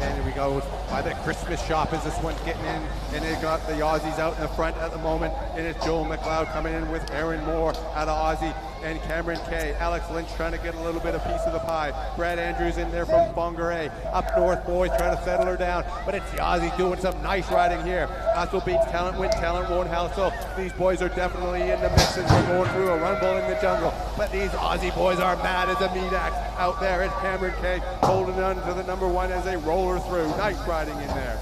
and here we go by the Christmas shop as this one's getting in, and they've got the Aussies out in the front at the moment, and it's Joel McLeod coming in with Aaron Moore out of Aussie, and Cameron Kay, Alex Lynch trying to get a little bit of piece of the pie, Brad Andrews in there from Bongaray, up north boys trying to settle her down, but it's the Aussies doing some nice riding here. Hustle beats talent, win talent, won't hustle. These boys are definitely in the mix as we're going through a rumble in the jungle, but these Aussie boys are mad as a meat axe out there. It's Cameron Kay holding on to the number 1 as they roll her through. Nice riding in there.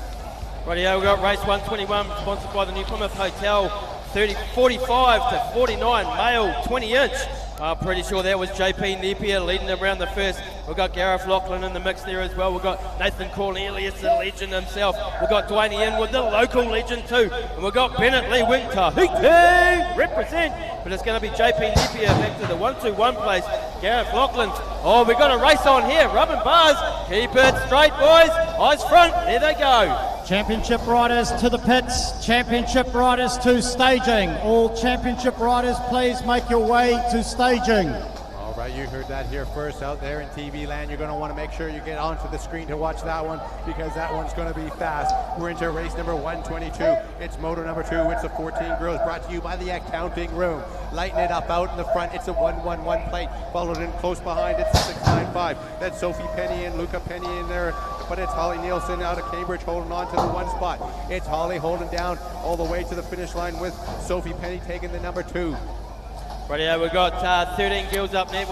Rightio, we've got race 121 sponsored by the New Plymouth Hotel, 45 to 49 male, 20 inch. I'm pretty sure that was JP Napier leading them around the first. We've got Gareth Lachlan in the mix there as well. We've got Nathan Cornelius, the legend himself. We've got Dwayne Ian, the local legend too. And we've got Bennett Lee Winter. Represent. But it's going to be JP Napier back to the 121 place. Gareth Lachlan. Oh, we've got a race on here. Rubbing bars. Keep it straight, boys. Eyes front. There they go. Championship riders to the pits, championship riders to staging. All championship riders, please make your way to staging. All right, you heard that here first out there in TV land. You're going to want to make sure you get onto the screen to watch that one because that one's going to be fast. We're into race number 122. It's moto number 2. It's the 14 girls brought to you by the accounting room. Lighten it up out in the front. It's a 111 plate. Followed in close behind. It's a 695. That's Sophie Penny and Luca Penny in there. but it's Holly Nielsen out of Cambridge holding on to the 1 spot. It's Holly holding down all the way to the finish line with Sophie Penny taking the number 2. Rightio, we've got 13 girls up next.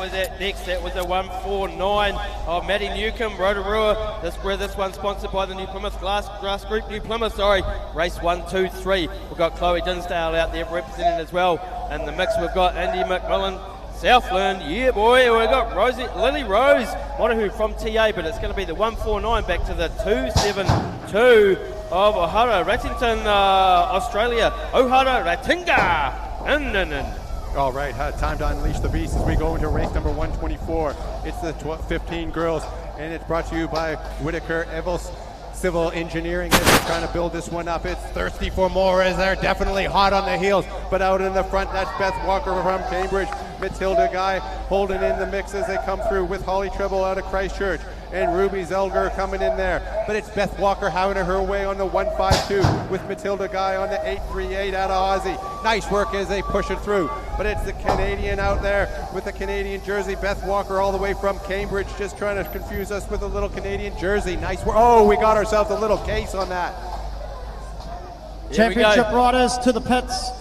That was a 149 of Maddie Newcomb, Rotorua. This one sponsored by the New Plymouth Glass Group, New Plymouth, Race 1, 2, 3. We've got Chloe Dinsdale out there representing as well. In the mix, we've got Andy McMillan, Southland, yeah boy. We've got Lily Rose, Monahu from TA, but it's going to be the 149 back to the 272 of O'Hara, Rattington, Australia. O'Hara, Ratinga. All right, time to unleash the beast as we go into race number 124. It's the 15 girls, and it's brought to you by Whitaker Evels Civil Engineering as they're trying to build this one up. It's thirsty for more as they're definitely hot on the heels, but out in the front, that's Beth Walker from Cambridge. Matilda Guy holding in the mix as they come through with Holly Treble out of Christchurch and Ruby Zelger coming in there. But it's Beth Walker having her way on the 152 with Matilda Guy on the 838 out of Aussie. Nice work as they push it through. But it's the Canadian out there with the Canadian jersey. Beth Walker all the way from Cambridge, just trying to confuse us with a little Canadian jersey. Nice work. Oh, we got ourselves a little case on that. Championship riders to the pits.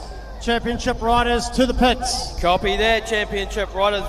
Championship riders to the pits. Copy that, championship riders.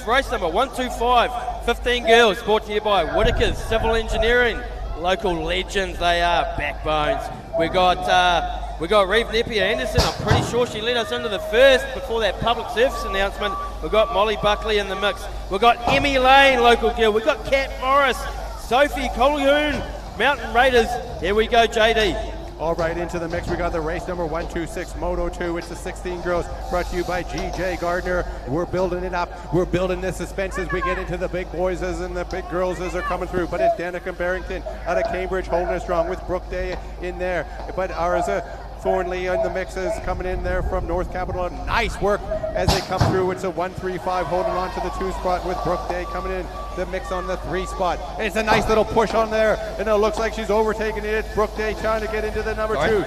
Race number 125. 15 girls, brought to you by Whitaker's Civil Engineering. Local legends they are, backbones. We got Reeve Napier-Anderson. I'm pretty sure she led us into the first before that public service announcement. We've got Molly Buckley in the mix. We've got Emmy Lane, local girl. We've got Kat Morris, Sophie Colquhoun, Mountain Raiders. Here we go, JD. All right, into the mix, we got the race number 126, Moto 2. It's the 16 girls, brought to you by GJ Gardner. We're building it up. We're building the suspense as we get into the big boys and the big girls as they're coming through. But it's Danica Barrington out of Cambridge holding it strong with Brooke Day in there. But Arza Thornley in the mixes coming in there from North Capital. Nice work as they come through. It's a 135 holding on to the 2 spot with Brooke Day coming in the mix on the 3 spot. And it's a nice little push on there, and it looks like she's overtaking it. It's Brooke Day trying to get into the number 2.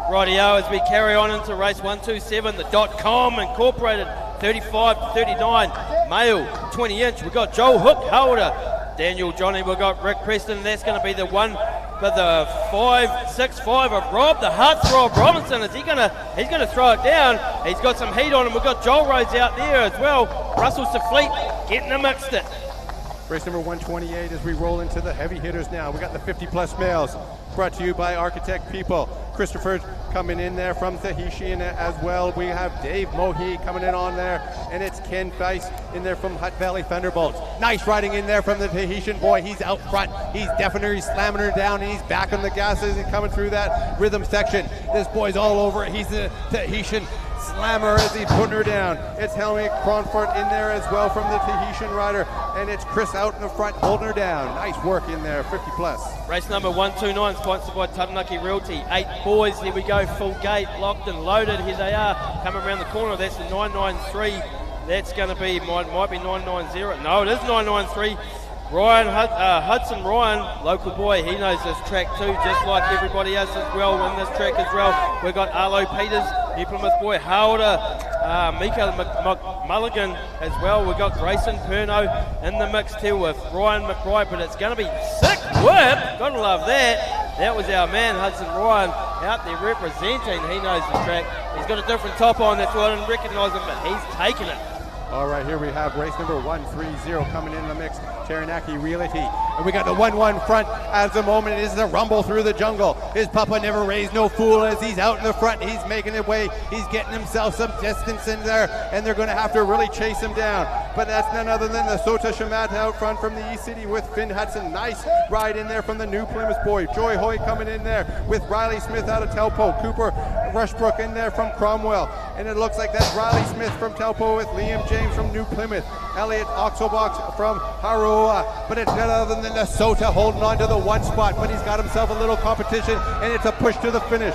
Rightio, as we carry on into race 127, the .com Incorporated 35 to 39 male 20 inch. We've got Joel Hook Holder, Daniel Johnny. We've got Rick Preston. That's going to be the one for the 5.65 of Rob, the heartthrob Robinson. He's going to throw it down. He's got some heat on him. We've got Joel Rose out there as well. Russell Safleet getting amongst it. Race number 128 as we roll into the heavy hitters now. We got the 50-plus males, brought to you by Architect People. Christopher coming in there from Tahitian as well. We have Dave Mohi coming in on there, and it's Ken Feiss in there from Hutt Valley Thunderbolts. Nice riding in there from the Tahitian boy. He's out front. He's definitely slamming her down, and he's back on the gas as he's coming through that rhythm section. This boy's all over it. He's the Tahitian slammer as he's putting her down. It's Helmy Cronfort in there as well from the Tahitian rider, and it's Chris out in the front holding her down. Nice work in there, 50 plus. Race number 129 sponsored by Taranaki Realty. 8 boys, here we go, full gate, locked and loaded. Here they are, coming around the corner. That's the 993. That's going to be, might be 990. No, it is 993. Hudson Ryan, local boy, he knows this track too, just like everybody else as well in this track as well. We've got Arlo Peters, New Plymouth boy, Howder, Mika Mulligan as well. We've got Grayson Perno in the mix too with Ryan McBride, but it's going to be sick whip. Gotta love that. That was our man, Hudson Ryan, out there representing. He knows the track. He's got a different top on, that's why I didn't recognise him, but he's taking it. All right, here we have race number 130 coming in the mix, Taranaki Realty. And we got the 1-1 front at the moment. It is the rumble through the jungle. His Papa Never Raised No Fool as he's out in the front. He's making it way. He's getting himself some distance in there, and they're going to have to really chase him down. But that's none other than the Sota Shamat out front from the East City with Finn Hudson. Nice ride in there from the New Plymouth boy. Joy Hoy coming in there with Riley Smith out of Taupo. Cooper Rushbrook in there from Cromwell. And it looks like that's Riley Smith from Taupo with Liam James from New Plymouth. Elliot Oxelbox from Haroa. But it's none other than the Sota holding on to the 1 spot. But he's got himself a little competition, and it's a push to the finish.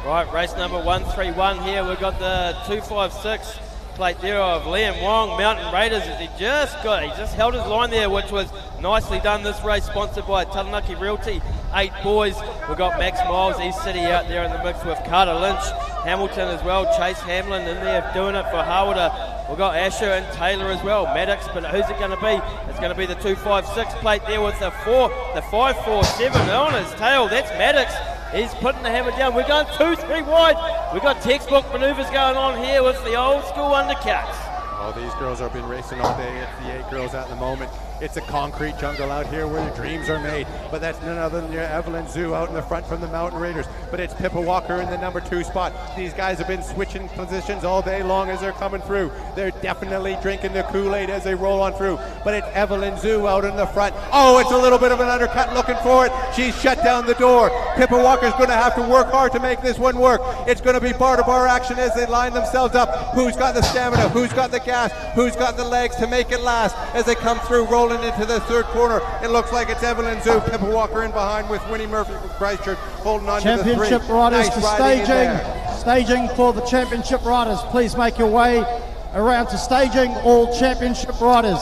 Right, race number 131 here. We've got the 256 plate there of Liam Wong, Mountain Raiders. As he just held his line there, which was Nicely done this race, sponsored by Taranaki Realty. 8 boys. We've got Max Miles, East City out there in the mix with Carter Lynch, Hamilton as well, Chase Hamlin in there doing it for Hawada. We've got Asher and Taylor as well, Maddox, but who's it going to be? It's going to be the 256 plate there with the 547 on his tail. That's Maddox. He's putting the hammer down. We're going 2-3 wide. We've got textbook manoeuvres going on here with the old school undercuts. Oh, these girls have been racing all day. It's the 8 girls at the moment. It's a concrete jungle out here where the dreams are made. But that's none other than your Evelyn Zhu out in the front from the Mountain Raiders. But it's Pippa Walker in the number 2 spot. These guys have been switching positions all day long as they're coming through. They're definitely drinking the Kool-Aid as they roll on through. But it's Evelyn Zhu out in the front. Oh, it's a little bit of an undercut looking for it. She's shut down the door. Pippa Walker's going to have to work hard to make this one work. It's going to be bar-to-bar action as they line themselves up. Who's got the stamina? Who's got the gas? Who's got the legs to make it last as they come through, rolling into the third corner. It looks like it's Evelyn Zhu, Pippa Walker in behind with Winnie Murphy from Christchurch holding on to the 3. Championship riders Nice to riding staging for the championship riders. Please make your way around to staging, all championship riders.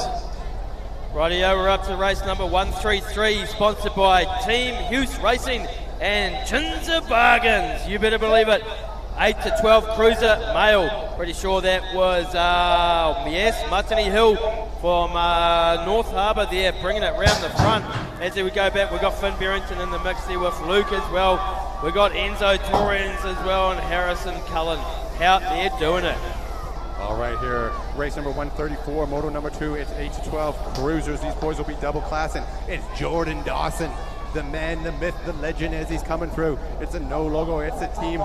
Rightio, we're up to race number 133, sponsored by Team Hughes Racing and Chinza Bargains. You better believe it. 8 to 12 cruiser male. Pretty sure that was, yes, Matani Hill from North Harbour there, bringing it round the front. As we go back, we've got Finn Barrington in the mix there with Luke as well. We've got Enzo Torrens as well and Harrison Cullen out there doing it. All right, here, race number 134, moto number 2. It's 8 to 12 cruisers. These boys will be double classing. It's Jordan Dawson, the man, the myth, the legend as he's coming through. It's a no logo. It's a team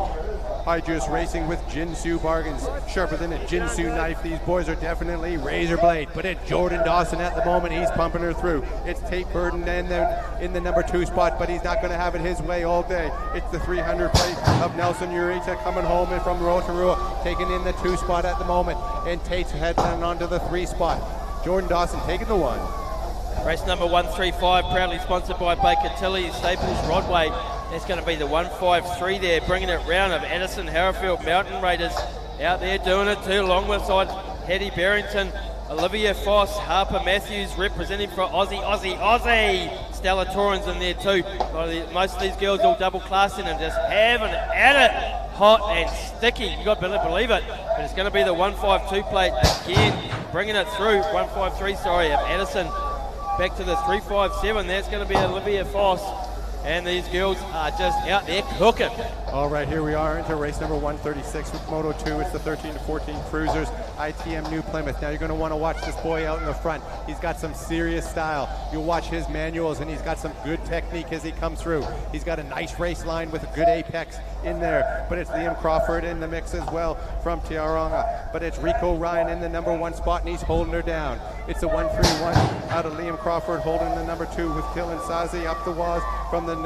High Juice Racing with Jinsu Bargains. Sharper than a Jinsu knife. These boys are definitely razor blade. But it's Jordan Dawson at the moment. He's pumping her through. It's Tate Burden in the number 2 spot, but he's not going to have it his way all day. It's the 300 plate of Nelson Urita coming home and from Rotorua, taking in the 2 spot at the moment. And Tate's heading on to the 3 spot. Jordan Dawson taking the 1. Race number 135, proudly sponsored by Baker Tilly, Staples, Rodway. That's going to be the 153 there, bringing it round of Addison, Harrowfield, Mountain Raiders out there doing it too, along with side Hetty Barrington, Olivia Foss, Harper Matthews representing for Aussie. Stella Torrens in there too. Most of these girls all double classing and just having it at it. Hot and sticky, you got to believe it. But it's going to be the 152 plate again, bringing it through, 153, sorry, of Addison. Back to the 357, that's going to be Olivia Foss. And these girls are just out there cooking. All right, here we are into race number 136 with Moto 2. It's the 13 to 14 cruisers, ITM New Plymouth. Now you're going to want to watch this boy out in the front. He's got some serious style. You'll watch his manuals, and he's got some good technique as he comes through. He's got a nice race line with a good apex in there. But it's Liam Crawford in the mix as well from Tiaronga. But it's Rico Ryan in the number 1 spot, and he's holding her down. It's a 131 out of Liam Crawford holding the number 2 with Killen Sazi up the walls from the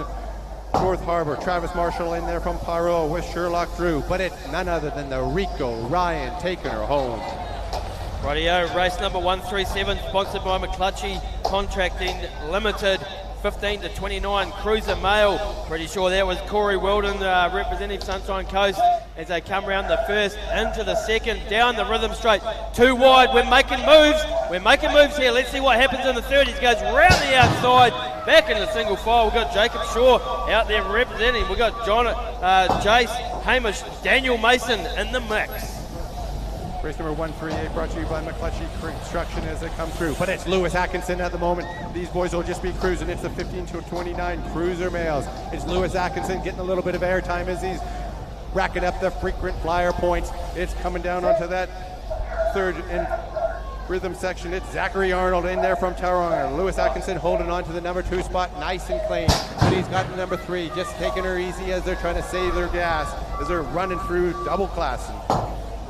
North Harbour. Travis Marshall in there from Pyro with Sherlock Drew, but it's none other than the Rico Ryan taking her home. Rightio, race number 137, sponsored by McClutchy Contracting Limited. 15 to 29 cruiser male. Pretty sure that was Corey Weldon representing Sunshine Coast as they come around the first into the second, down the rhythm straight. 2 wide, we're making moves. We're making moves here. Let's see what happens in the third. He goes round the outside, back in the single file. We've got Jacob Shaw out there representing. We've got John, Jace, Hamish, Daniel Mason in the mix. Race number 138 brought to you by McClutchy Construction as they come through. But it's Lewis Atkinson at the moment. These boys will just be cruising. It's the 15 to 29 cruiser males. It's Lewis Atkinson getting a little bit of airtime as he's racking up the frequent flyer points. It's coming down onto that third and rhythm section. It's Zachary Arnold in there from Tauranga. Lewis Atkinson holding on to the number 2 spot nice and clean. But he's got the number 3 just taking her easy as they're trying to save their gas as they're running through double classing.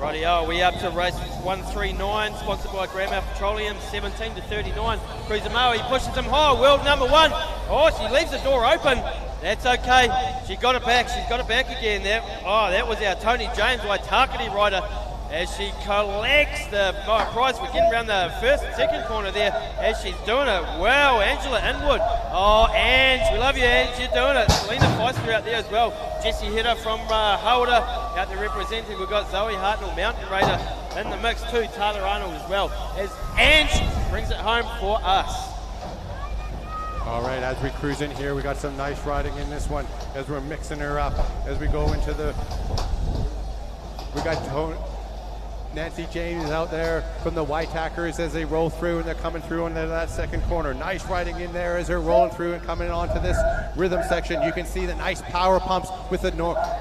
Rightio, we up to race 139, sponsored by Grandma Petroleum, 17 to 39. Cruiser Mao, he pushes him high, world number 1. Oh, she leaves the door open. That's okay. She got it back. She's got it back again. That was our Tony James Waitakere rider as she collects the prize for getting around the first and second corner there as she's doing it. Wow, Angela Inwood. Oh, Ange, we love you, Ange. You're doing it. Selena Feister out there as well. Jesse Hitter from Hawada out there representing. We've got Zoe Hartnell, Mountain Raider in the mix too. Tyler Arnold as well as Ange brings it home for us. All right, as we cruise in here, we got some nice riding in this one as we're mixing her up. As we go into we got Nancy James out there from the Whitehackers as they roll through, and they're coming through into that second corner. Nice riding in there as they're rolling through and coming onto this rhythm section. You can see the nice power pumps with the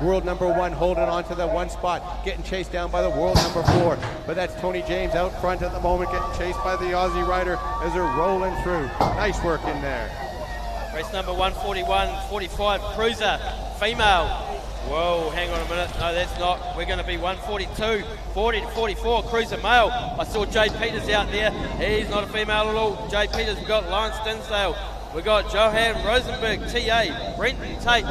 world number 1 holding on to the 1 spot, getting chased down by the world number 4. But that's Tony James out front at the moment, getting chased by the Aussie rider as they're rolling through. Nice work in there. Race number 141.45, Cruiser, female. Whoa, hang on a minute. No, that's not. We're going to be 142, 40 to 44, Cruiser male. I saw Jade Peters out there. He's not a female at all. Jade Peters, we've got Lance Dinsdale. We've got Johan Rosenberg, TA, Brenton Tate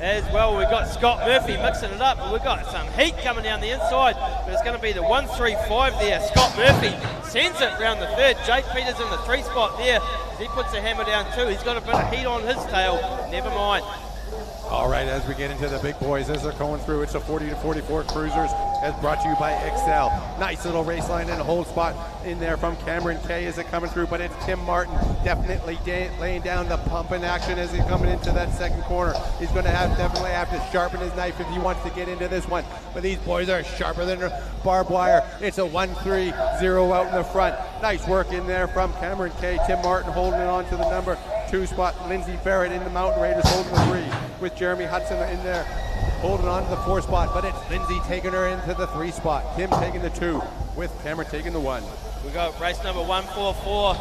as well. We've got Scott Murphy mixing it up. We've got some heat coming down the inside. But it's going to be the 135 there. Scott Murphy sends it round the 3rd. Jade Peters in the 3 spot there. He puts the hammer down too. He's got a bit of heat on his tail. Never mind. All right, as we get into the big boys, as they're going through, it's a 40 to 44 Cruisers, as brought to you by Excel. Nice little race line and a hold spot in there from Cameron Kay as they're coming through, but it's Tim Martin definitely laying down the pump in action as he's coming into that second corner. He's going to definitely have to sharpen his knife if he wants to get into this one, but these boys are sharper than barbed wire. It's a 1-3-0 out in the front. Nice work in there from Cameron Kay. Tim Martin holding it on to the number 2 spot. Lindsay Barrett in the Mountain Raiders holding the 3, with Jeremy Hudson in there holding on to the 4 spot, but it's Lindsay taking her into the 3 spot. Tim taking the 2, with Cameron taking the 1. We got race number 144,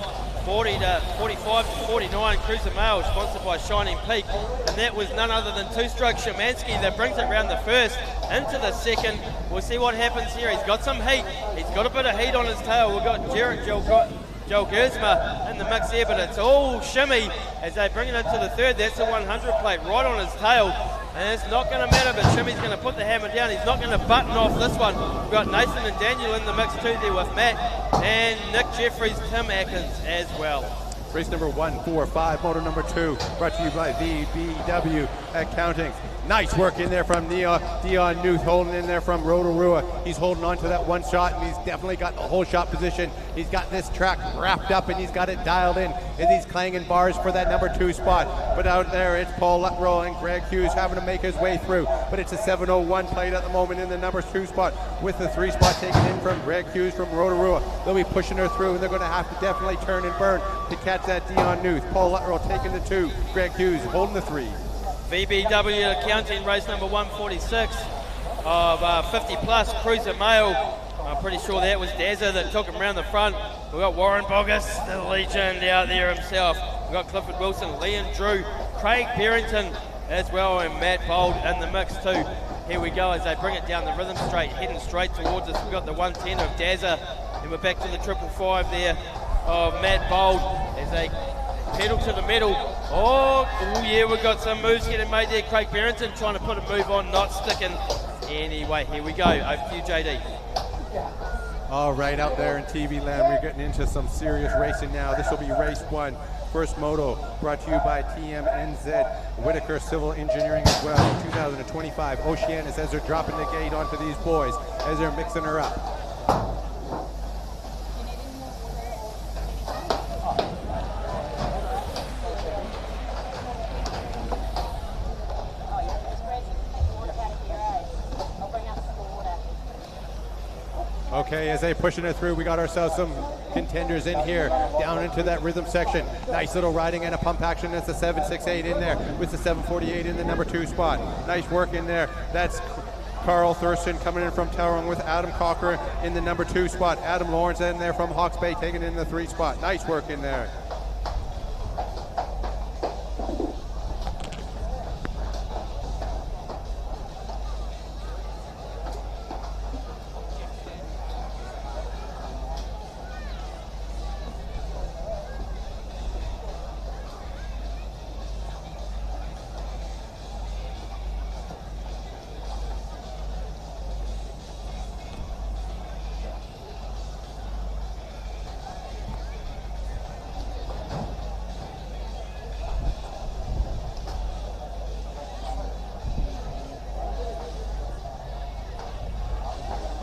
40 to 45 to 49, Cruiser Male, sponsored by Shining Peak. And that was none other than 2-stroke Szymanski that brings it round the 1st into the 2nd. We'll see what happens here. He's got some heat. He's got a bit of heat on his tail. We've got Joe Gersma in the mix here, but it's all shimmy as they bring it into the 3rd. That's a 100 plate right on his tail. And it's not going to matter, but Shimmy's going to put the hammer down. He's not going to button off this one. We've got Nathan and Daniel in the mix too there with Matt, and Nick Jeffries, Tim Atkins as well. Race number 145, motor number 2, brought to you by VBW Accounting. Nice work in there from Dion Newth, holding in there from Rotorua. He's holding on to that 1 shot, and he's definitely got the whole shot position. He's got this track wrapped up, and he's got it dialed in as he's clanging bars for that number 2 spot. But out there, it's Paul Luttrell and Greg Hughes having to make his way through. But it's a 7:01 plate at the moment in the number 2 spot, with the 3 spot taken in from Greg Hughes from Rotorua. They'll be pushing her through, and they're going to have to definitely turn and burn to catch that Dion Newth. Paul Luttrell taking the 2, Greg Hughes holding the 3. VBW Accounting, race number 146 of 50 plus Cruiser Male. I'm pretty sure that was Dazza that took him around the front. We've got Warren Bogus, the legend out there himself. We've got Clifford Wilson, Leon Drew, Craig Barrington as well, and Matt Bold in the mix too. Here we go as they bring it down the rhythm straight, heading straight towards us. We've got the 110 of Dazza, and we're back to the 555 there of Matt Bold as they pedal to the metal. Oh yeah, we've got some moves getting made there. Craig Barrington trying to put a move on, not sticking. Anyway, here we go. Over to you, JD. All right, out there in TV land, we're getting into some serious racing now. This will be race 1. First moto, brought to you by TMNZ, Whitaker Civil Engineering as well. 2025 Oceanias as they're dropping the gate onto these boys as they're mixing her up. Okay, as they're pushing it through, we got ourselves some contenders in here, down into that rhythm section. Nice little riding and a pump action. That's the 768 in there with the 748 in the number 2 spot. Nice work in there. That's Carl Thurston coming in from Tauranga with Adam Cocker in the number 2 spot. Adam Lawrence in there from Hawke's Bay taking in the 3 spot. Nice work in there.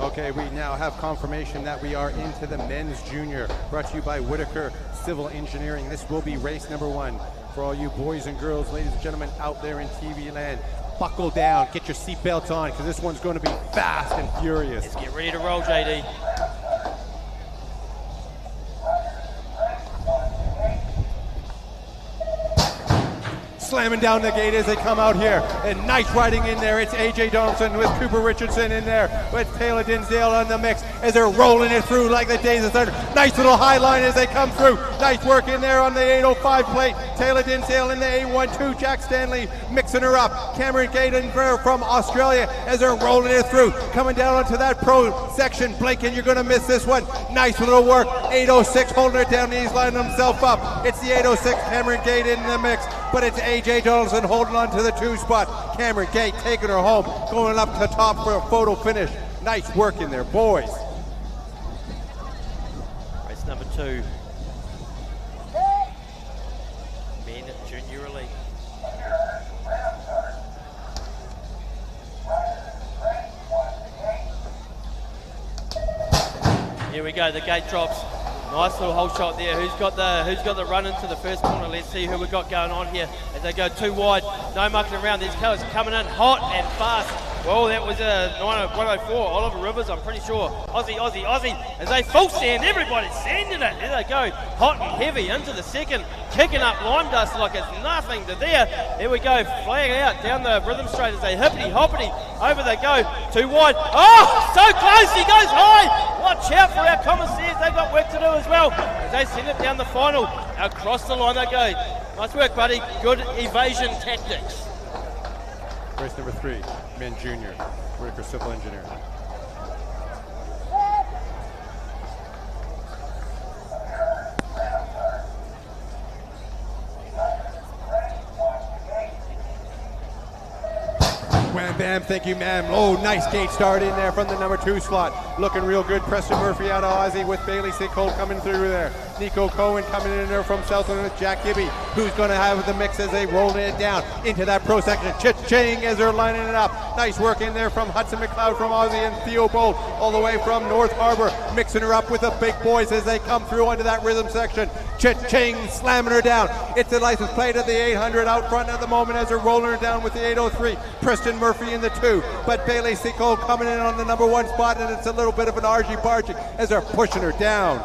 Okay, we now have confirmation that we are into the men's junior, brought to you by Whitaker Civil Engineering. This will be race number 1. For all you boys and girls, ladies and gentlemen, out there in TV land, buckle down, get your seatbelts on, because this one's going to be fast and furious. Let's get ready to roll, JD. Slamming down the gate as they come out here. And nice riding in there. It's AJ Donaldson with Cooper Richardson in there. With Taylor Dinsdale on the mix as they're rolling it through like the days of thunder. Nice little high line as they come through. Nice work in there on the 805 plate. Taylor Dinsdale in the A12. Jack Stanley mixing her up. Cameron Gaydon from Australia as they're rolling it through. Coming down onto that pro section. Blinken, you're going to miss this one. Nice little work. 806 holding it down. He's lining himself up. It's the 806. Cameron Gaydon in the mix. But it's AJ Donaldson holding on to the 2 spot. Cameron Gate taking her home, going up to the top for a photo finish. Nice work in there, boys. Race number 2. Men Junior Elite. Here we go, the gate drops. Nice little hole shot there. Who's got the run into the first corner? Let's see who we've got going on here as they go 2 wide. No mucking around. These colours are coming in hot and fast. Well, that was a 104. Oliver Rivers, I'm pretty sure. Aussie. As they full stand, everybody's sanding it. There they go. Hot and heavy into the second. Kicking up lime dust like it's nothing to there. Here we go. Flying out down the rhythm straight as they hippity-hoppity. Over they go. 2 wide. Oh, so close. He goes high. Watch out for our commissaires. They've got work to do as well. As they send it down the final. Across the line they go. Nice work, buddy. Good evasion tactics. Race number 3, men junior, Whitaker Civil Engineer. Wham bam, thank you ma'am. Oh, nice gate start in there from the number 2 slot. Looking real good. Preston Murphy out of Aussie with Bailey Sicole coming through there. Nico Cohen coming in there from Southland with Jack Gibby, who's going to have the mix as they roll it down into that pro section. Ching as they're lining it up. Nice work in there from Hudson McLeod from Aussie and Theo Bolt all the way from North Harbor, mixing her up with the big boys as they come through onto that rhythm section. Ching slamming her down. It's the license plate of the 800 out front at the moment as they're rolling her down with the 803. Preston Murphy in the 2, but Bailey Sicole coming in on the number 1 spot, and it's a little bit of an argy-bargy as they're pushing her down.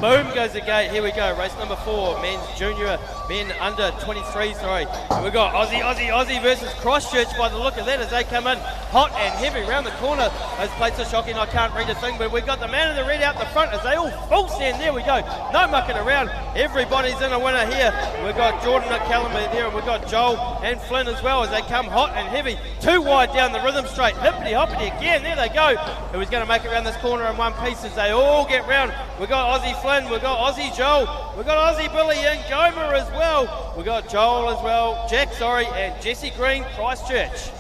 Boom goes the gate. Here we go. Race number 4. Men's junior, men under 23, sorry. And we've got Aussie versus Christchurch by the look of that as they come in hot and heavy around the corner. Those plates are shocking. I can't read a thing, but we've got the man in the red out the front as they all full stand. There we go. No mucking around. Everybody's in a winner here. We've got Jordan McCallum there, and we've got Joel and Flynn as well as they come hot and heavy. 2 wide down the rhythm straight. Hippity-hoppity again. There they go. Who's going to make it around this corner in one piece as they all get round. We've got Aussie Flynn. We've got Aussie Joel. We've got Aussie Billy and Gomer as well. We've got Joel as well. Jack, and Jesse Green, Christchurch.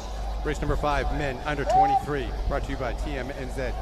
Race number 5, men under 23, brought to you by TMNZ.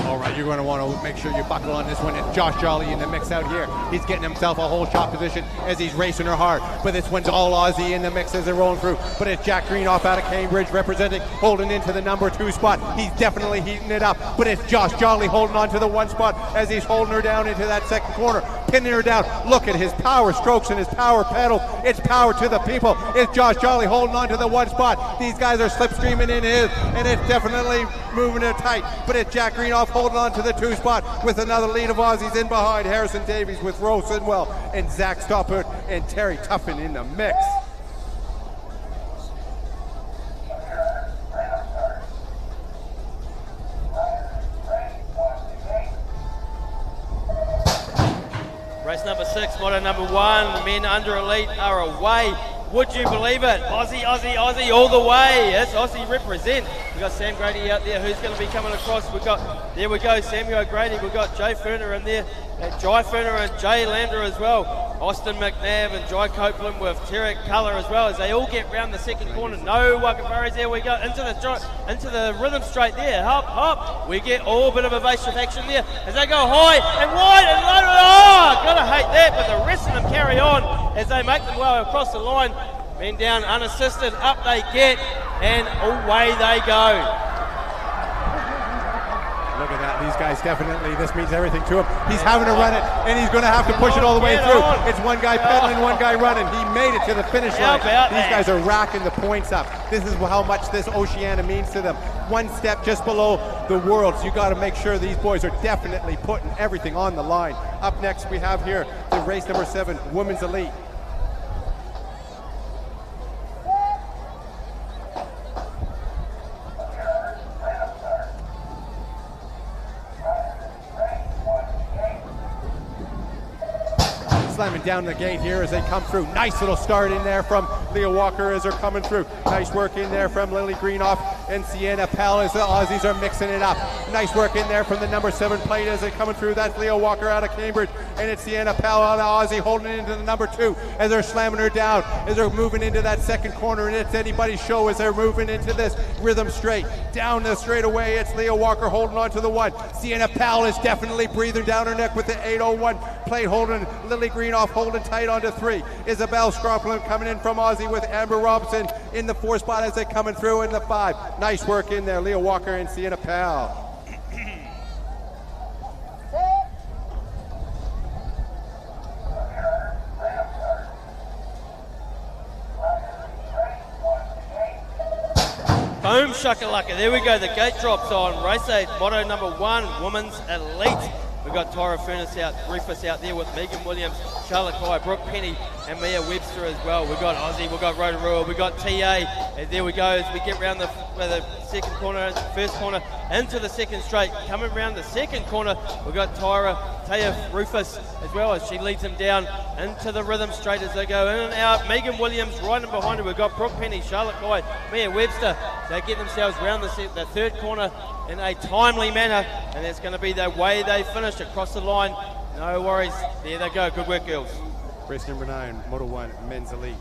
All right, you're going to want to make sure you buckle on this one. It's Josh Jolly in the mix out here. He's getting himself a whole shot position as he's racing her hard. But this one's all Aussie in the mix as they're rolling through. But it's Jack Greenoff out of Cambridge representing, holding into the number 2 spot. He's definitely heating it up. But it's Josh Jolly holding on to the 1 spot as he's holding her down into that second corner, pinning her down. Look at his power strokes and his power pedal. It's power to the people. It's Josh Jolly holding on to the 1 spot. These guys are slipstreaming in his, and it's definitely moving it tight. But it's Jack Greenoff holding on to the 2 spot with another lead of Aussies in behind. Harrison Davies with Rose Sinwell and Zach Stoppert and Terry Tuffin in the mix. Race number 6, moto number 1, men under elite are away. Would you believe it? Aussie all the way. Yes, Aussie represent. We've got Sam Grady out there who's going to be coming across. There we go, Samuel Grady. We've got Jay Ferner in there, Jai Ferner and Jay Lander as well. Austin McNabb and Jai Copeland with Tarek Colour as well as they all get round the second corner. No Wakabaris. There we go, into the rhythm straight there. Hop, hop. We get all bit of evasive action there as they go high and wide and low. Oh, gotta hate that, but the rest of them carry on as they make them well across the line. Men down unassisted, up they get, and away they go. Look at that, these guys definitely, this means everything to him. He's having to run it, and he's going to have to push it all the way through. It's one guy pedaling, one guy running. He made it to the finish line. These guys are racking the points up. This is how much this Oceania means to them. One step just below the worlds. You got to make sure these boys are definitely putting everything on the line. Up next, we have here the race number 7, Women's Elite. Slamming down the gate here as they come through. Nice little start in there from Leah Walker as they're coming through. Nice work in there from Lily Greenoff and Sienna Powell as the Aussies are mixing it up. Nice work in there from the number 7 plate as they're coming through. That's Leah Walker out of Cambridge, and it's Sienna Powell out of Aussie holding it into the number 2 as they're slamming her down as they're moving into that second corner, and it's anybody's show as they're moving into this rhythm straight. Down the straightaway, it's Leah Walker holding on to the 1. Sienna Powell is definitely breathing down her neck with the 801 plate holding. Lily Greenoff holding tight onto 3. Isabel Scroplin coming in from Aussie with Amber Robinson in the 4 spot as they're coming through in the 5. Nice work in there, Leah Walker and Sienna Powell. Boom shakalaka, there we go, the gate drops on. Race 8, motto number 1, Women's Elite. We've got Tyra Rufus out there with Megan Williams, Charlotte Kai, Brooke Penny, and Mia Webster as well. We've got Aussie, we've got Rotorua, we've got TA, and there we go as we get round the second corner, first corner, into the second straight. Coming round the second corner, we've got Taya Rufus as well as she leads them down into the rhythm straight as they go in and out. Megan Williams right in behind her. We've got Brooke Penny, Charlotte Kai, Mia Webster. They get themselves round the third corner in a timely manner, and that's going to be the way they finish across the line. No worries. There they go. Good work, girls. Race number 9, Moto 1, Men's Elite.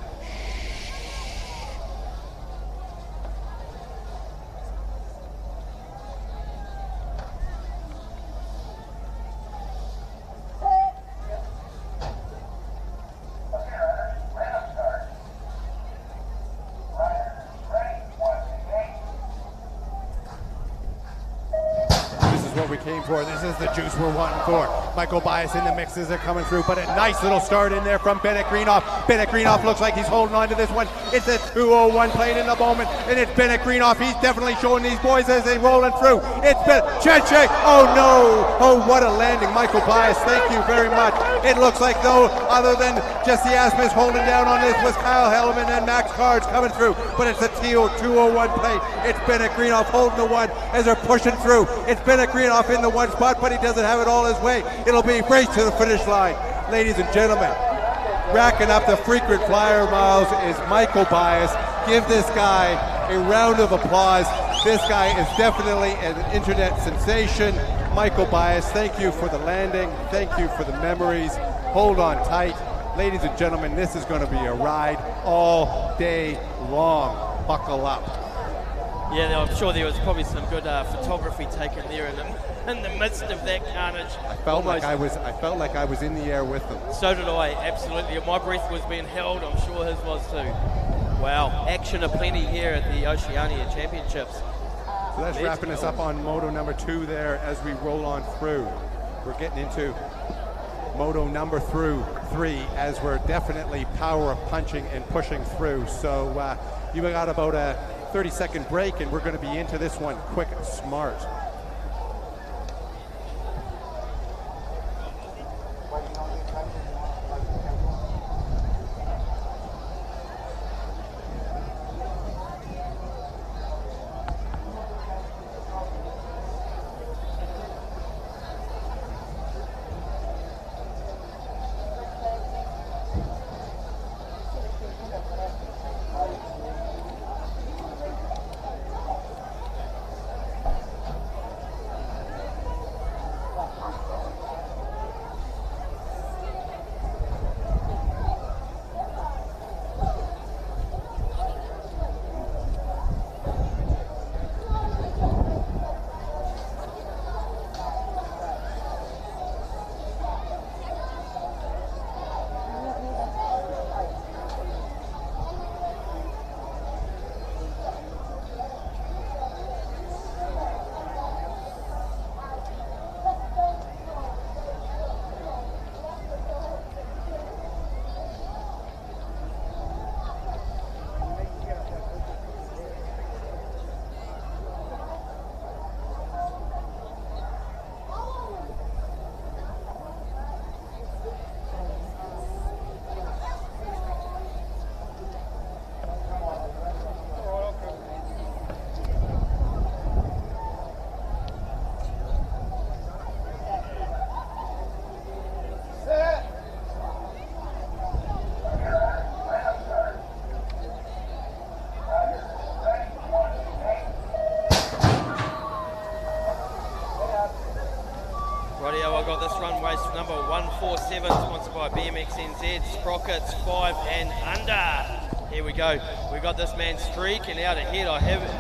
Came for. This is the juice we're wanting for. Michael Bias in the mixes are coming through, but a nice little start in there from Bennett Greenoff. Bennett Greenoff looks like he's holding on to this one. It's a 201 plate in the moment, and it's Bennett Greenoff. He's definitely showing these boys as they rolling through. It's Cheche. Oh no! Oh, what a landing, Michael Bias. Thank you very much. It looks like though, other than Jesse Asmus holding down on this, was Kyle Helleman and Max Cards coming through, but it's a 201 plate. It's Bennett Greenoff holding the 1 as they're pushing through. It's Bennett Greenoff in the 1 spot, but he doesn't have it all his way. It'll be race to the finish line. Ladies and gentlemen, racking up the frequent flyer miles is Michael Bias. Give this guy a round of applause. This guy is definitely an internet sensation. Michael Bias, thank you for the landing. Thank you for the memories. Hold on tight. Ladies and gentlemen, this is going to be a ride all day long. Buckle up. Yeah, I'm sure there was probably some good photography taken there in the midst of that carnage. I felt like I was in the air with them. So did I, absolutely. My breath was being held. I'm sure his was too. Wow, action aplenty here at the Oceania Championships. So that's wrapping us up on Moto number 2 there as we roll on through. We're getting into Moto number 3 as we're definitely power punching and pushing through. So you got about a 30-second break, and we're going to be into this one quick and smart. Rightio, I got this run race number 147, sponsored by BMX NZ, Sprockets 5 and under. Here we go. We got this man streaking out ahead.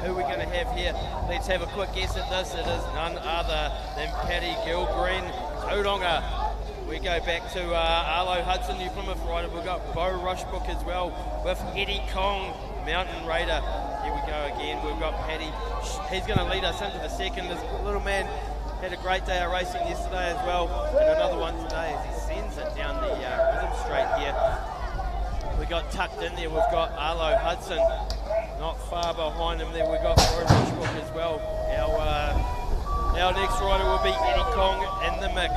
Who are we going to have here? Let's have a quick guess at this. It is none other than Paddy Gilgreen, Tauranga. We go back to Arlo Hudson, New Plymouth rider. We've got Bo Rushbrook as well with Eddie Kong, Mountain Raider. Here we go again. We've got Paddy. He's going to lead us into the second. This little man had a great day of racing yesterday as well, and another one today as he sends it down the rhythm straight here. We got tucked in there, we've got Arlo Hudson, not far behind him there. We've got Roy Rushbrook as well. Our next rider will be Eddie Kong in the mix.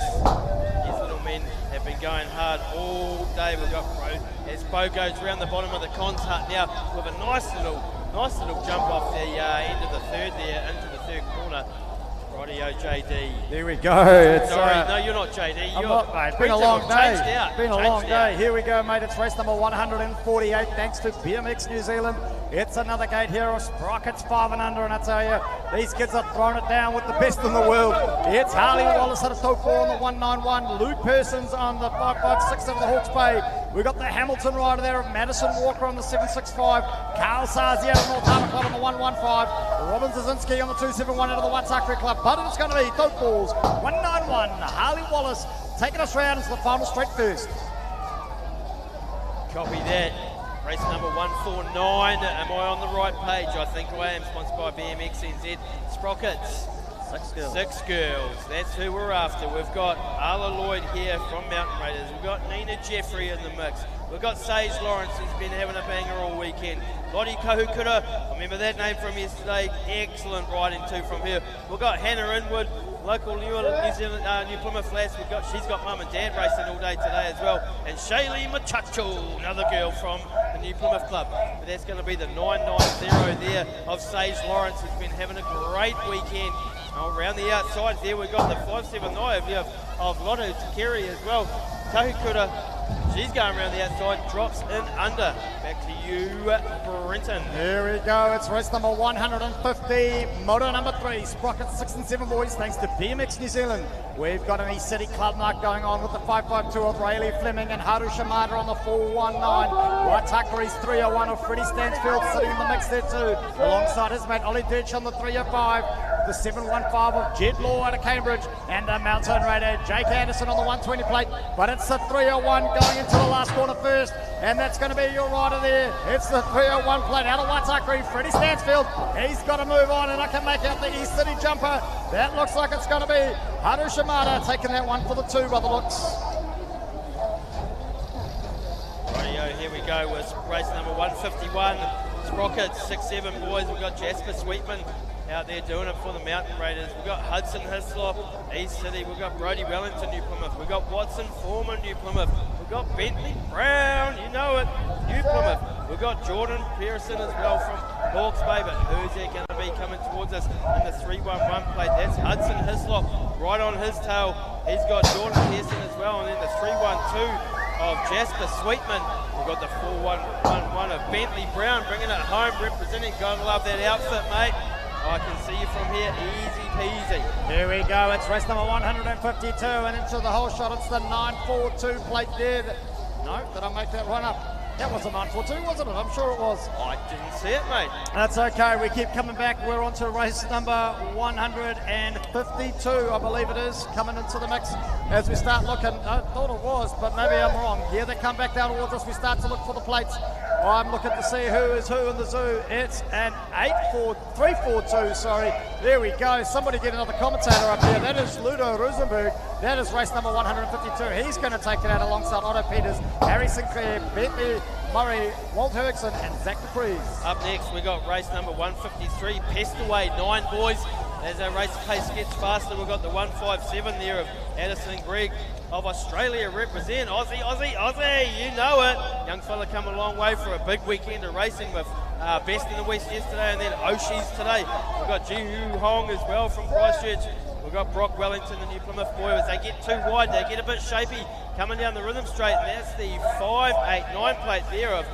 These little men have been going hard all day. We've got Bro, as Bo goes round the bottom of the cons hut now with a nice little jump off the end of the third there into the third corner. Rightio, JD. There we go. It's, Sorry, no, you're not JD. I'm You're not, mate. It's been a long day. It's been a long day. Here we go, mate. It's race number 148, thanks to BMX New Zealand. It's another gate here of Sprockets 5 and under, and I tell you, these kids are throwing it down with the best in the world. It's Harley Wallace at a toe 4 on the 191, Luke Persons on the 556 of the Hawke's Bay. We've got the Hamilton rider there of Madison Walker on the 765, Carl Sarzia on the North Harbour Club on the 115, Robin Zazinski on the 271 out of the Waitakere Club. But it's going to be Tote Balls 191, Harley Wallace taking us round into the final straight first. Copy that. Race number 149. Am I on the right page? I think I am. Sponsored by BMX NZ. Sprockets. 6 girls. 6 girls. That's who we're after. We've got Arla Lloyd here from Mountain Raiders. We've got Nina Jeffrey in the mix. We've got Sage Lawrence, who's been having a banger all weekend. Lottie Kahukura, I remember that name from yesterday. Excellent riding too from her. We've got Hannah Inwood, local New Zealand, New Plymouth lass. She's got mum and dad racing all day today as well. And Shaylee Machacho, another girl from the New Plymouth Club. But that's going to be the 990 there of Sage Lawrence, who's been having a great weekend. Around the outside there, we've got the 579 of Lotto Takeri as well. Kahukura, she's going around the outside, drops in under. Back to you, Brenton. Here we go. It's race number 150, moto number 3, Sprocket 6 and 7 boys, thanks to BMX New Zealand. We've got an East City Club night going on with the 552 of Rayleigh Fleming and Haru Shimada on the 419. Waitakeri's 301 of Freddie Stansfield sitting in the mix there too, alongside his mate Ollie Dirch on the 305. The 715 of Jed Law out of Cambridge, and the Mountain Raider Jake Anderson on the 120 plate. But it's the 301 going into the last corner first, and that's going to be your rider there. It's the 301 plate out of Waitakere, Freddie Stansfield. He's got to move on, and I can make out the East City jumper. That looks like it's going to be Haru Shimada taking that one for the 2 by the looks. Rightio, here we go with race number 151. Sprocket 6-7 boys. We've got Jasper Sweetman out there doing it for the Mountain Raiders. We've got Hudson Hislop, East City. We've got Brody Wellington, New Plymouth. We've got Watson Foreman, New Plymouth. We've got Bentley Brown, you know it, New Plymouth. We've got Jordan Pearson as well from Hawke's Bay, but who's there going to be coming towards us in the 311 plate? That's Hudson Hislop right on his tail. He's got Jordan Pearson as well, and then the 312 of Jasper Sweetman. We've got the 4111 of Bentley Brown bringing it home, representing. Gotta love that outfit, mate. I can see you from here, easy peasy. Here we go, it's race number 152, and into the whole shot, it's the 942 plate there. No, did I make that one up? That was a 942, wasn't it? I'm sure it was. I didn't see it, mate. That's okay, we keep coming back. We're on to race number 152, I believe it is, coming into the mix as we start looking. I thought it was, but maybe I'm wrong. Here they come back down towards us. We start to look for the plates. I'm looking to see who is who in the zoo. It's an 342, sorry. There we go. Somebody get another commentator up here. That is Ludo Rosenberg. That is race number 152. He's going to take it out alongside Otto Peters, Harry Sinclair, Bentley Murray, Walt Hergson, and Zach DeCruz. Up next, we got race number 153, Pestaway, 9 boys. As our race pace gets faster, we've got the 157 there of Addison Gregg of Australia represent. Aussie, you know it. Young fella come a long way for a big weekend of racing with Best in the West yesterday and then Oshie's today. We've got Ji-Hu Hong as well from Christchurch. We've got Brock Wellington, the New Plymouth boy. As they get too wide, they get a bit shapy coming down the rhythm straight, and that's the 589 plate there of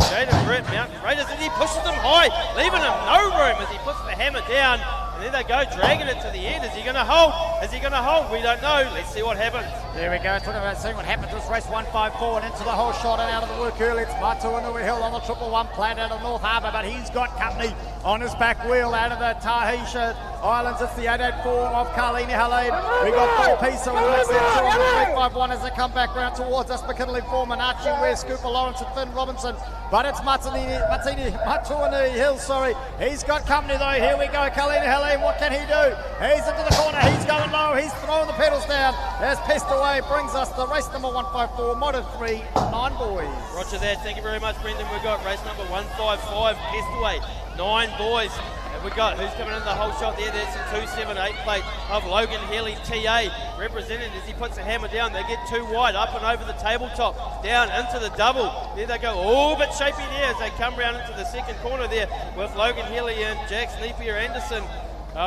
Jaden Brett, Mountain Raiders, and he pushes them high, leaving him no room as he puts the hammer down. And there they go, dragging it to the end. Is he going to hold? Is he going to hold? We don't know. Let's see what happens. There we go, talking about seeing what happens. This race 154 and into the whole shot and out of the work early. It's Matuanui Hill on the 111 plate out of North Harbour, but he's got company on his back wheel out of the Tahitian Islands. It's the 884 of Carlini Halim. We got Paul Pisa in the mix there, 2 on the 351 as they come back round towards us. McKinley Foreman, Archie West, Cooper Lawrence and Finn Robinson. But it's Matuanui Hill, sorry. He's got company though. Here we go, Carlini Halim. What can he do? He's into the corner. He's going low. He's throwing the pedals down. As Pest Away brings us the race number 154, Moto 3, 9 boys. Roger that. Thank you very much, Brendan. We've got race number 155, Pest Away, 9 boys. And we got who's coming in the whole shot there. That's the 278 plate of Logan Healy TA represented as he puts the hammer down. They get too wide up and over the tabletop, down into the double. There they go, all but shapy there as they come round into the second corner there with Logan Healy and Jax Napier Anderson.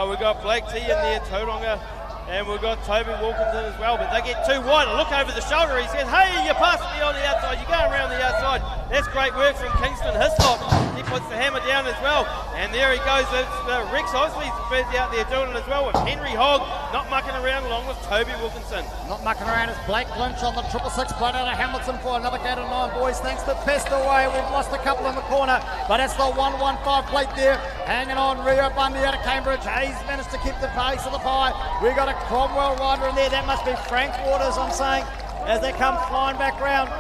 We've got Blake T in there, Tauranga, and we've got Toby Wilkinson as well, but they get too wide. A look over the shoulder, he says, hey, you passed me on the outside, you're going around the outside. That's great work from Kingston Hislop. He puts the hammer down as well, and there he goes. It's Rex Osley's busy out there doing it as well with Henry Hogg, not mucking around along with Toby Wilkinson. Not mucking around is Blake Lynch on the 666 plate out of Hamilton for another gate of 9 boys. Thanks to Pest Away, we've lost a couple in the corner, but it's the 115 plate there, hanging on. Rio Bundy out of Cambridge. He's managed to keep the pace of the pie. We got a Cromwell rider in there. That must be Frank Waters, I'm saying, as they come flying back round.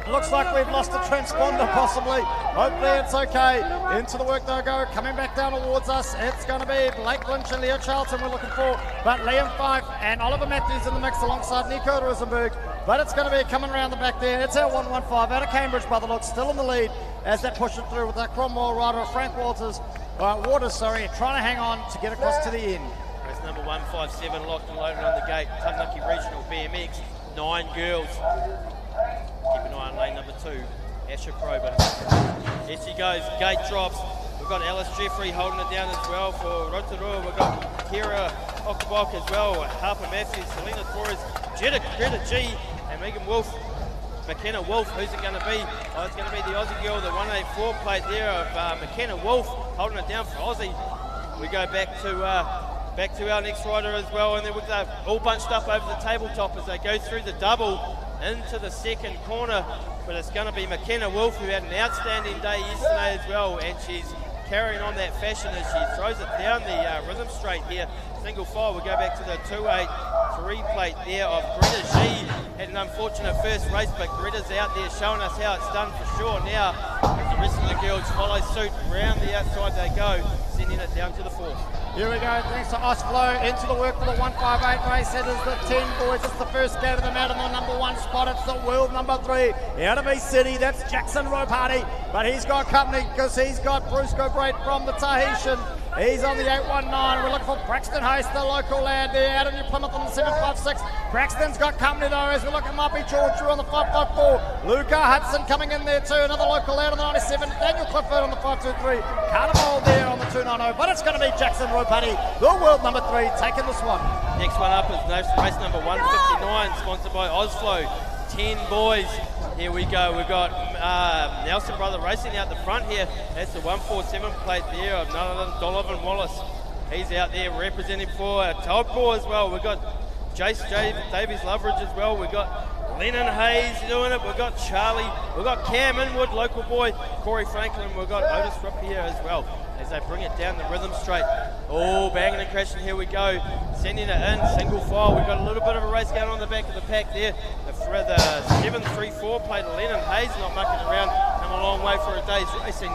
Looks like we've lost a transponder possibly. Hopefully it's okay. Into the work they'll go. Coming back down towards us. It's going to be Blake Lynch and Leo Charlton we're looking for. But Liam Fife and Oliver Matthews in the mix alongside Nico Rosenberg. But it's going to be coming around the back there. It's our 115 out of Cambridge by the looks. Still in the lead as they push it through with that Cromwell rider of Frank Waters, trying to hang on to get across to the end. Race number 157 locked and loaded on the gate. Taranaki Regional BMX, 9 girls. Keep an eye on lane number 2, Asher Probert. Here she goes, gate drops. We've got Alice Jeffrey holding it down as well for Rotorua. We've got Kira Okabok as well, Harper Matthews, Selena Torres, Greta G, and Megan Wolf. McKenna Wolf, who's it going to be? Oh, it's going to be the Aussie girl, the 184 plate there of McKenna Wolf, holding it down for Aussie. We go back to our next rider as well, and then we're all bunched up over the tabletop as they go through the double into the second corner. But it's going to be McKenna Wolf, who had an outstanding day yesterday as well, and she's carrying on that fashion as she throws it down the rhythm straight here. Single file, we go back to the 283 plate there of Greta G. Had an unfortunate first race, but Greta's out there showing us how it's done for sure now. As the rest of the girls follow suit, round the outside they go, sending it down to the 4th. Here we go, thanks to Osflow, into the work for the 158 race. It is the 10 boys, it's the first gate of them out in the number 1 spot. It's the world number 3 out of East City. That's Jackson Roparty, but he's got company because he's got Bruce Gobrate from the Tahitian. He's on the 819. We're looking for Braxton Hayes, the local lad there out of New Plymouth on the 756. Braxton's got company though as we look at Muppy George on the 554. Luca Hudson coming in there too, another local lad on the 97. Daniel Clifford on the 523. Carnival there on the 290. But it's going to be Jackson Ropati, the world number 3, taking this one. Next one up is race number 159, sponsored by Osflow. 10 boys. Here we go. We've got Nelson Brother Racing out the front here. That's the 147 plate there of none other than Donovan Wallace. He's out there representing for Tugbow as well. We've got Jace Davies Loveridge as well. We've got Lennon Hayes doing it. We've got Charlie. We've got Cam Inwood, local boy. Corey Franklin. We've got Otis Rupp here as well as they bring it down the rhythm straight. Oh, banging and crashing. Here we go. Sending it in, single file. We've got a little bit of a race going on the back of the pack there. The 734 plate of Lennon Hayes not mucking around. Come a long way for a day's racing.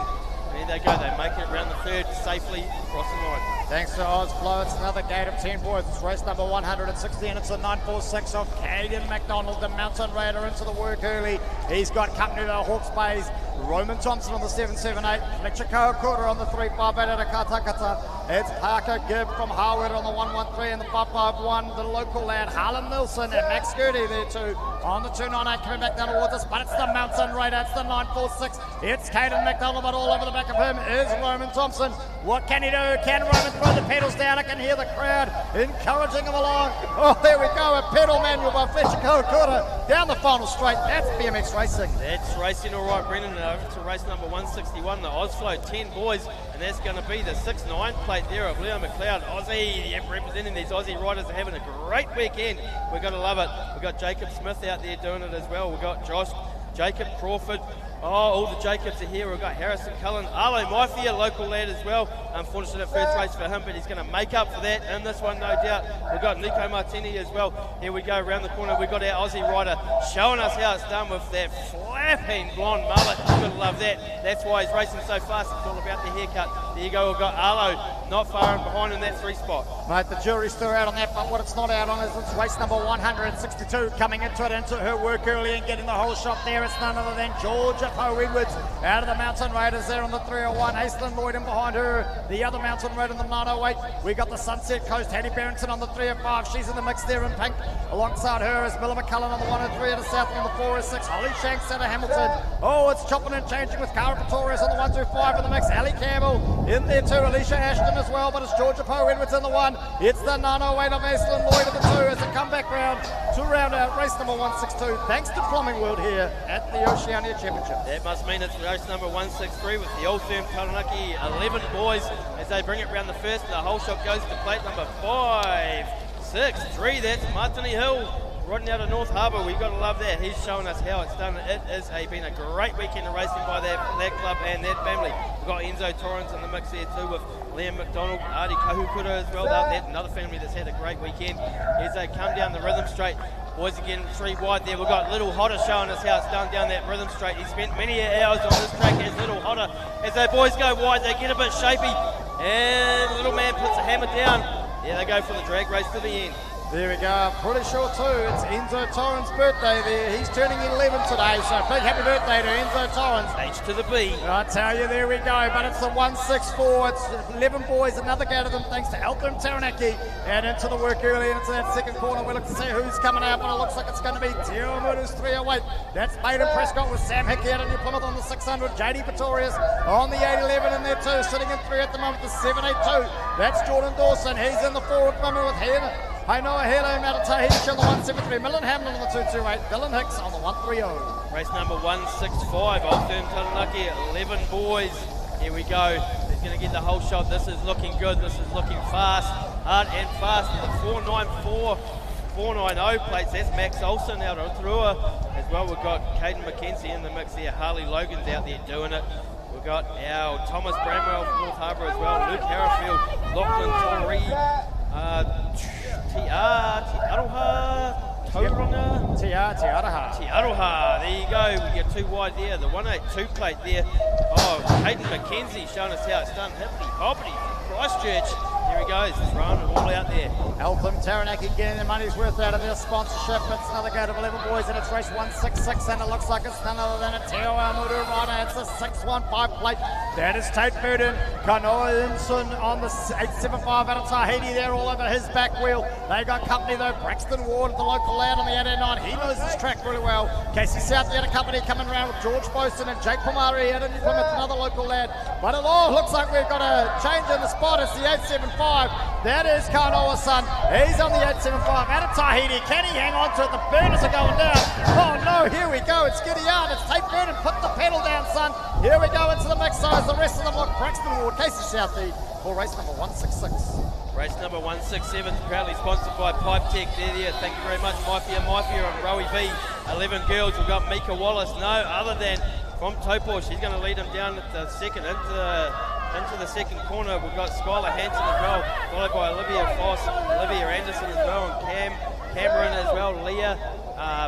There they go. They make it around the 3rd safely across the line. Thanks to Osflow, it's another gate of 10 boys. It's race number 160 and it's a 946 of Caden McDonald, the Mountain Raider, into the work early. He's got company to Hawke's Bay's Roman Thompson on the 778, Fletcher Kawakura on the 358 out of Katakata. It's Parker Gibb from Harwood on the 113 and the 551, the local lad Harlan Nilsson and Max Gertie there too on the 298 coming back down towards us, but it's the Mountain Raider, it's the 946. It's Caden McDonald, but all over the back of him is Roman Thompson. What can he do? Can Roman throw the pedals down? I can hear the crowd encouraging him along. Oh, there we go, a pedal manual by Fletcher Kawakura down the final straight. That's BMX racing. That's racing all right, Brendan. Over to race number 161, the Osflow 10 boys, and that's going to be the 6-9 plate there of Leo McLeod. Aussie, yep, representing these Aussie riders are having a great weekend. We've got to love it. We've got Jacob Smith out there doing it as well. We've got Josh, Jacob Crawford. Oh, all the Jacobs are here. We've got Harrison Cullen, Arlo Maifia, local lad as well. Unfortunate first race for him, but he's going to make up for that in this one, no doubt. We've got Nico Martini as well. Here we go around the corner. We've got our Aussie rider showing us how it's done with that flapping blonde mullet. You've got to love that. That's why he's racing so fast. It's all about the haircut. There you go. We've got Arlo not far in behind in that 3 spot. Mate, the jury's still out on that, but what it's not out on is it's race number 162 coming into her work early and getting the whole shot there. It's none other than Georgia Poe Edwards out of the Mountain Raiders there on the 301. Aislinn Lloyd in behind her. The other Mountain Raid in the 908. We got the Sunset Coast, Hattie Barrington on the 305. She's in the mix there in pink. Alongside her is Miller McCullen on the 103 out of South on the 406. Holly Shanks out of Hamilton. Oh, it's chopping and changing with Cara Pretorius on the 125 in the mix. Ali Campbell in there too. Alicia Ashton as well, but it's Georgia Poe Edwards in the 1. It's the 908 of Aislinn Lloyd in the 2 as a comeback round to round out race number 162. Thanks to Plumbing World here at the Oceania Championship. That must mean it's race number 163 with the Old Firm Taranaki 11 boys as they bring it round the first. The whole shot goes to plate number 563. That's Martini Hill riding out of North Harbour. We've got to love that. He's showing us how it's done. It has been a great weekend of racing by that club and that family. We've got Enzo Torrens in the mix here too with Liam McDonald, Artie Kahukura as well. That's another family that's had a great weekend as they come down the rhythm straight. Boys again 3 wide there. We've got Little Hotter showing us how it's done down that rhythm straight. He spent many hours on this track as Little Hotter. As those boys go wide, they get a bit shapy. And Little Man puts a hammer down. Yeah, they go for the drag race to the end. There we go, I'm pretty sure too, it's Enzo Torrens' birthday there. He's turning 11 today, so big happy birthday to Enzo Torrens. H to the B. I tell you, there we go, but it's the 164, it's 11 boys, another go to them thanks to Eltham Taranaki. And into the work early, and into that second corner, we look to see who's coming out, but it looks like it's going to be Te Awamuru's 308. That's Baden Prescott with Sam Hickey out of New Plymouth on the 600, JD Pretorius on the 811 in there too, sitting in 3 at the moment, the 782. That's Jordan Dawson, he's in the 4 at the moment with Hannah. Hainoa Helo out of Tahiti on the 173, Millen Hamlin on the 228, Dylan Hicks on the 130. Race number 165, Old Firm Taranaki, 11 boys. Here we go. He's going to get the whole shot. This is looking good. This is looking fast, hard and fast. The 494, 490 plates. That's Max Olsen out of Rotorua. As well, we've got Caden McKenzie in the mix there. Harley Logan's out there doing it. We've got our Thomas Bramwell from North Harbour as well. Luke Harrifield, Lachlan Torrey, Tiaroha. There you go. We get 2 wide there. The 182 plate there. Oh, Hayden McKenzie showing us how it's done. Hippity hoppity from Christchurch. Here he goes, throwing it all out there. Eltham Taranaki getting their money's worth out of their sponsorship. It's another go of 11 boys, and it's race 166, and it looks like it's none other than a Te Awamuru rider. It's a 615 plate. That is Tate Burden. Kanoa Imson on the 875 out of Tahiti there, all over his back wheel. They got company though. Braxton Ward, the local lad on the 889. He knows this track really well. Casey South, the other company coming around with George Boson and Jake Pomari out of New Plymouth, another local lad. But it all looks like we've got a change in the spot. It's the 875. That is Kanoa's son. He's on the 875 out of Tahiti. Can he hang on to it? The burners are going down. Oh no, here we go. It's Giddy out. It's Tate Burden. Put the pedal down, son. Here we go into the mix size. The rest of them look Braxton Ward, Casey Southey for race number 166. Race number 167 is proudly sponsored by Pipe Tech. There. Thank you very much, Maifia and Rowie B. 11 girls. We've got Mika Wallace. No other than from Taupo. She's going to lead them down at the second into the second corner. We've got Skylar Hanson as well, followed by Olivia Foss, Olivia Anderson as well, and Cameron as well, Leah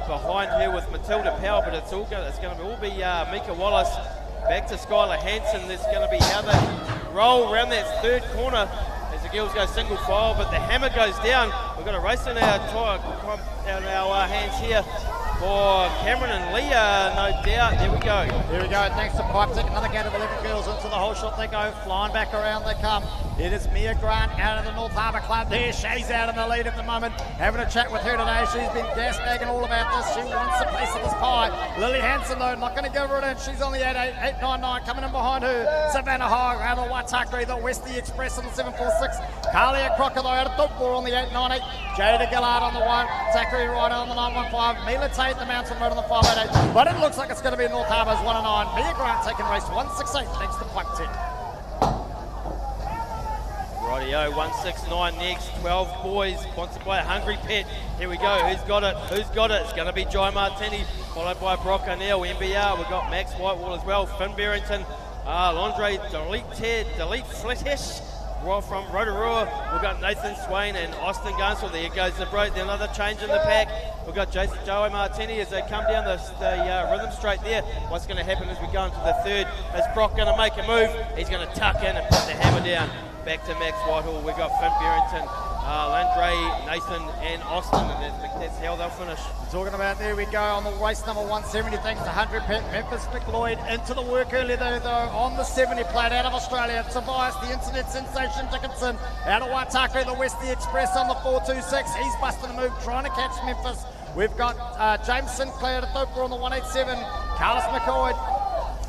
behind her with Matilda Powell, but it's going to all be Mika Wallace. Back to Skylar Hanson. There's going to be how they roll around that third corner as the girls go single file, but the hammer goes down. We've got a race in our hands here for Cameron and Leah, no doubt. There we go. Here we go, thanks to Pipe Tick. Another gate of 11 girls into the whole shot. They go, flying back around they come. It is Mia Grant out of the North Harbour Club there. She's out in the lead at the moment. Having a chat with her today. She's been gas-bagging all about this. She wants a piece of this pie. Lily Hansen, though, not going to give her it in. She's on the 899 coming in behind her. Savannah Hogg out of the Waitakere, the Westie Express on the 746. Carlia Crocker, though, out of Doakmore on the 898. Jada Gillard on the 1. Zachary Ryder on the 915. Mila Tate, the Mountain Road on the 588. But it looks like it's going to be North Harbour's 1 and 9. Mia Grant taking race 168 thanks to Pipe Tick. Rightio, 169 next, 12 boys, sponsored by Hungry Pet. Here we go, who's got it? Who's got it? It's going to be Jai Martini, followed by Brock O'Neill, MBR. We've got Max Whitewall as well, Finn Barrington, Londre Delete Fletish from Rotorua. We've got Nathan Swain and Austin Gunsel. There goes the break, another change in the pack. We've got Joey Martini as they come down the rhythm straight there. What's going to happen as we go into the third? Is Brock going to make a move? He's going to tuck in and put the hammer down. Back to Max Whitehall. We've got Finn Barrington, Landry, Nathan and Austin, and that's how they'll finish. Talking about, there we go, on the race number 170, thanks to 100 Pet. Memphis McLeod into the work earlier though on the 70 plate out of Australia. Tobias, the internet sensation Dickinson, out of Waitakere, the Westie Express on the 426. He's busting a move, trying to catch Memphis. We've got James Sinclair to Doper on the 187. Carlos McCoy.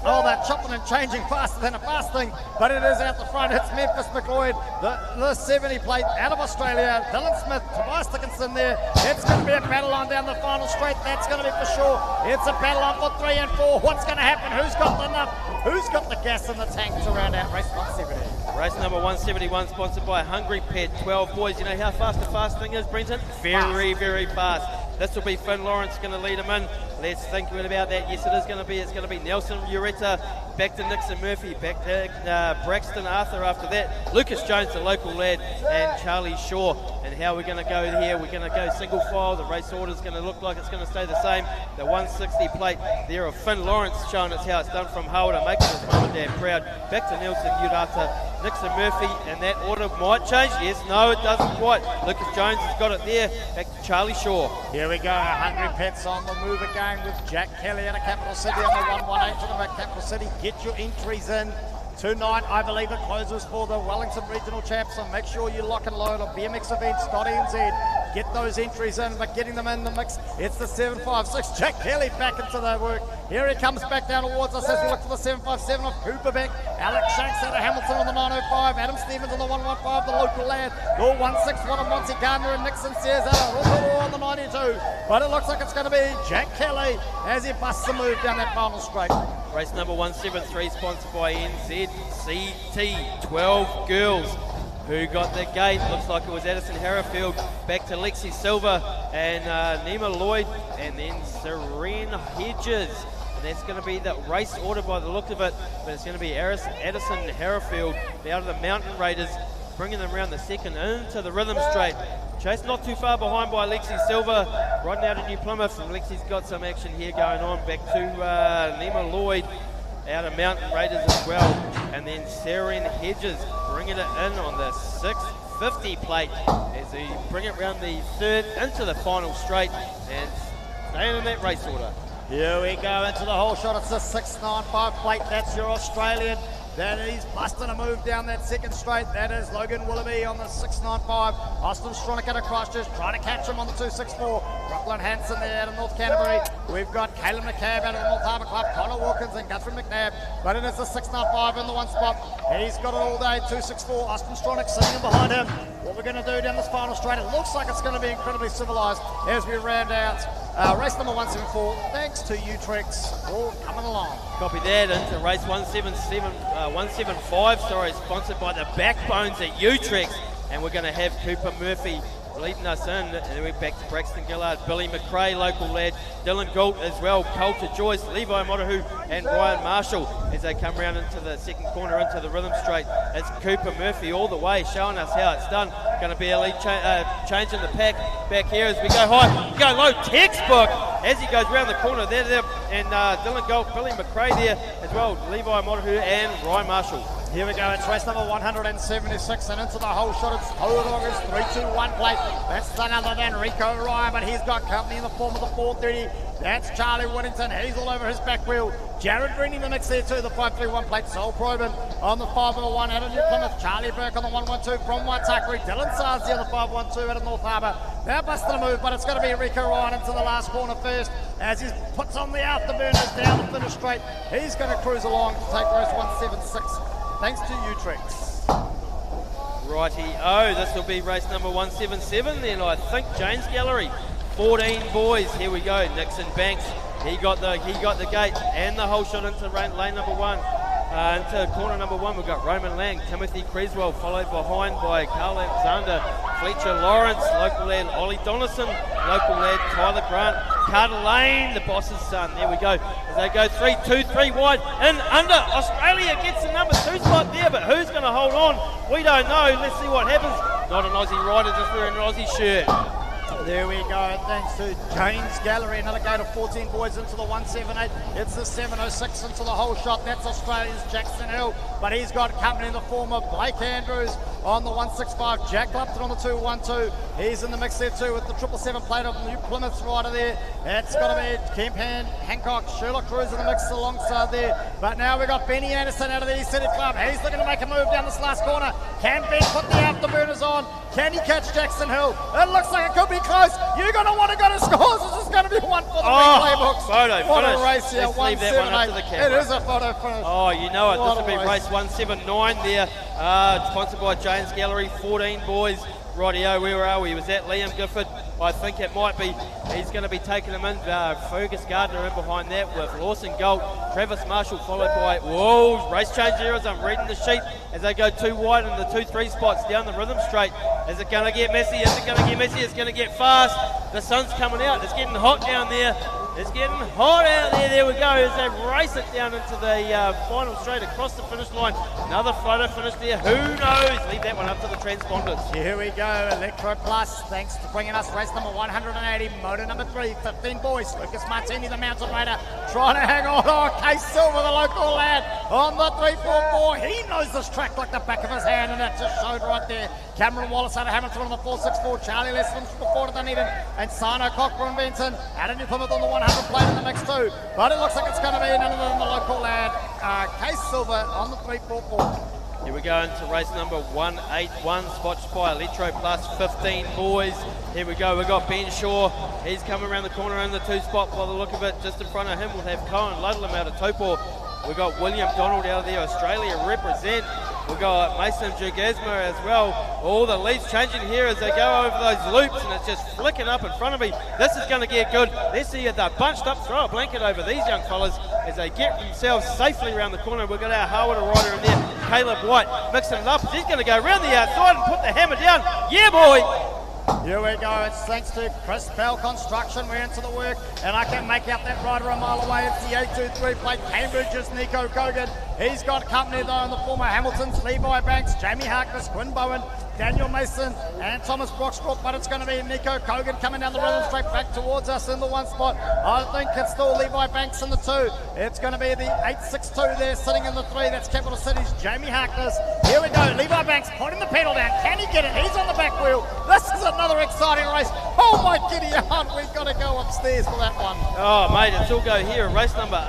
Oh, they're chopping and changing faster than a fasting, but it is out the front. It's Memphis McLeod, the 70 plate out of Australia. Dylan Smith, Tobias Dickinson there. It's going to be a battle on down the final straight. That's going to be for sure. It's a battle on for 3 and 4. What's going to happen? Who's got the enough? Who's got the gas in the tank to round out race 170? Race number 171, sponsored by Hungry Pet. 12 boys. You know how fast the fasting is, Brenton? Very, very fast. This will be Finn Lawrence going to lead him in. Let's think about that. Yes, it is going to be. It's going to be Nelson Ureta, back to Nixon Murphy, back to Braxton Arthur after that. Lucas Jones, the local lad, and Charlie Shaw. And how we're going to go here, we're going to go single file. The race order is going to look like it's going to stay the same. The 160 plate there of Finn Lawrence showing us how it's done from Holder, making his mum and dad proud. Back to Nelson Ureta, Nixon Murphy, and that order might change. Yes, no, it doesn't quite. Lucas Jones has got it there. Back to Charlie Shaw. Here we go, 100 Pets on the move again with Jack Kelly out of Capital City on the 118. Talking about Capital City, get your entries in. Tonight, I believe it closes for the Wellington Regional Champs, so make sure you lock and load on bmxevents.nz. Get those entries in, but getting them in the mix, it's the 756. Jack Kelly back into the work. Here he comes back down towards us as we look for the 757 of Cooper back. Alex Shanks out of Hamilton on the 905. Adam Stevens on the 115, the local lad. The 161 of Monty Gardner and Nixon Sears out of Rotorua on the 92. But it looks like it's going to be Jack Kelly as he busts the move down that final straight. Race number 173, sponsored by NZCT. 12 girls. Who got the gate? Looks like it was Addison Harrowfield. Back to Lexi Silva and Nima Lloyd, and then Serene Hedges. And that's going to be the race order by the look of it, but it's going to be Addison Harrowfield out of the Mountain Raiders, bringing them around the second into the rhythm straight. Chase not too far behind by Lexi Silva, riding out of New Plymouth, and Lexi's got some action here going on. Back to Nima Lloyd out of Mountain Raiders as well, and then Serene Hedges bringing it in on the 650 plate as they bring it round the third into the final straight and staying in that race order. Here we go into the whole shot. It's the 695 plate. That's your Australian. That is busting a move down that second straight. That is Logan Willoughby on the 695. Austin Stronach out of Christchurch trying to catch him on the 264. Brooklyn Hanson there out of North Canterbury. We've got Caleb McCabe out of the North Harbour Club, Connor Wilkins and Guthrie McNabb. But it is the 695 in the one spot. He's got it all day, 264. Austin Stronach sitting in behind him. What we're going to do down this final straight, it looks like it's going to be incredibly civilised as we round out race number 174. Thanks to Utrex all coming along. Copy that into race 175, sponsored by the Backbones at Utrex. And we're going to have Cooper Murphy leading us in, and then we're back to Braxton Gillard, Billy McRae, local lad, Dylan Gould as well, Coulter Joyce, Levi Motahu and Ryan Marshall as they come round into the second corner into the rhythm straight. It's Cooper Murphy all the way showing us how it's done. Going to be a lead change in the pack back here as we go high, go low, textbook as he goes round the corner there and Dylan Gould, Billy McRae there as well, Levi Motahu and Ryan Marshall. Here we go, it's race number 176 and into the whole shot. It's Hogarth's 3-2-1 plate. That's none other than Rico Ryan, but he's got company in the form of the 430. That's Charlie Whittington. He's all over his back wheel. Jared Green in the mix there too, the 531 plate. Sol Probin on the 501 out of New Plymouth. Charlie Burke on the 112 from Waitakere. Dylan Sarzi on the 512 out of North Harbour. They're busting a move, but it's going to be Rico Ryan into the last corner first as he puts on the afterburners down the finish straight. He's going to cruise along to take race 176. Thanks to Utrecht. Righty-o, this will be race number 177 then, I think. James Gallery, 14 boys. Here we go, Nixon Banks. He got the gate and the whole shot into lane number 1. Into corner number 1, we've got Roman Lang, Timothy Creswell, followed behind by Carl Alexander, Fletcher Lawrence, local lad Ollie Donaldson, local lad Tyler Grant, Carter Lane, the boss's son. There we go. As they go 3-2-3 wide in under. Australia gets the number 2 spot there, but who's going to hold on? We don't know. Let's see what happens. Not an Aussie rider, just wearing an Aussie shirt. There we go, thanks to James Gallery. Another gate of 14 boys into the 178. It's the 706 into the whole shot. That's Australia's Jackson Hill, but he's got company in the form of Blake Andrews on the 165. Jack Lupton on the 212. He's in the mix there too with the 777 plate of New Plymouth's rider there. It's got to be Kemp Hancock, Sherlock Cruz in the mix alongside there. But now we've got Benny Anderson out of the East City Club. He's looking to make a move down this last corner. Can Ben put the afterburners on? Can he catch Jackson Hill? It looks like it could be close. You're going to want to go to scores. This is going to be one for the replay books. Photo what finish. a race here. Let's leave that one up to the camera. It is a photo finish. Oh, you know it. What This will be race 179 there. Sponsored by James Gallery, 14 boys. Rightio, where are we? Was that Liam Gifford? I think it might be. He's going to be taking him in. Fergus Gardner in behind that with Lawson Gold. Travis Marshall followed by, whoa, race change there as I'm reading the sheet as they go 2 wide in the 2-3 spots down the rhythm straight. Is it going to get messy? Is it going to get messy? It's going to get fast. The sun's coming out. It's getting hot down there. It's getting hot out there. There we go as they race it down into the final straight across the finish line. Another photo finish there. Who knows? Leave that one up to the transponders. Here we go. Electro Plus, thanks for bringing us race number 180, moto number 3, 15 boys. Lucas Martini, the mountain rider, trying to hang on. Oh, Case Silver, the local lad, on the 344. He knows this track like the back of his hand, and that just showed right there. Cameron Wallace out of Hamilton on the 464. Charlie Leslie from the 4 to Dunedin, and Sino Cochran Benton out of New Plymouth on the 100 plate in the mix too. But it looks like it's going to be none other than the local lad, Case Silver on the 344. Here we go into race number 181, spotted by Electro Plus, 15 boys. Here we go, we've got Ben Shaw. He's coming around the corner in the 2 spot by the look of it. Just in front of him we'll have Cohen Ludlam out of Taupo. We've got William Donald out of the Australia represent. We've got Mason Jugasma as well. All the leads changing here as they go over those loops, and it's just flicking up in front of me. This is going to get good. Let's see if they're bunched up. Throw a blanket over these young fellas as they get themselves safely around the corner. We've got our Harwood rider in there, Caleb White, mixing it up. He's going to go around the outside and put the hammer down. Yeah, boy! Here we go, it's thanks to Chris Bell Construction. We're into the work, and I can make out that rider a mile away. It's the 823 plate, Cambridge's Nico Kogan. He's got company though in the former Hamiltons, Levi Banks, Jamie Harkness, Quinn Bowen, Daniel Mason, and Thomas Brockstrop, but it's going to be Nico Kogan coming down the rhythm straight back towards us in the 1 spot. I think it's still Levi Banks in the 2. It's going to be the 862 there sitting in the 3. That's Capital City's Jamie Harkness. Here we go, Levi Banks putting the pedal down. Can he get it? He's on the back wheel. This is another exciting race. Oh my giddy aunt, we've got to go upstairs for that one. Oh mate, it's all go here. Race number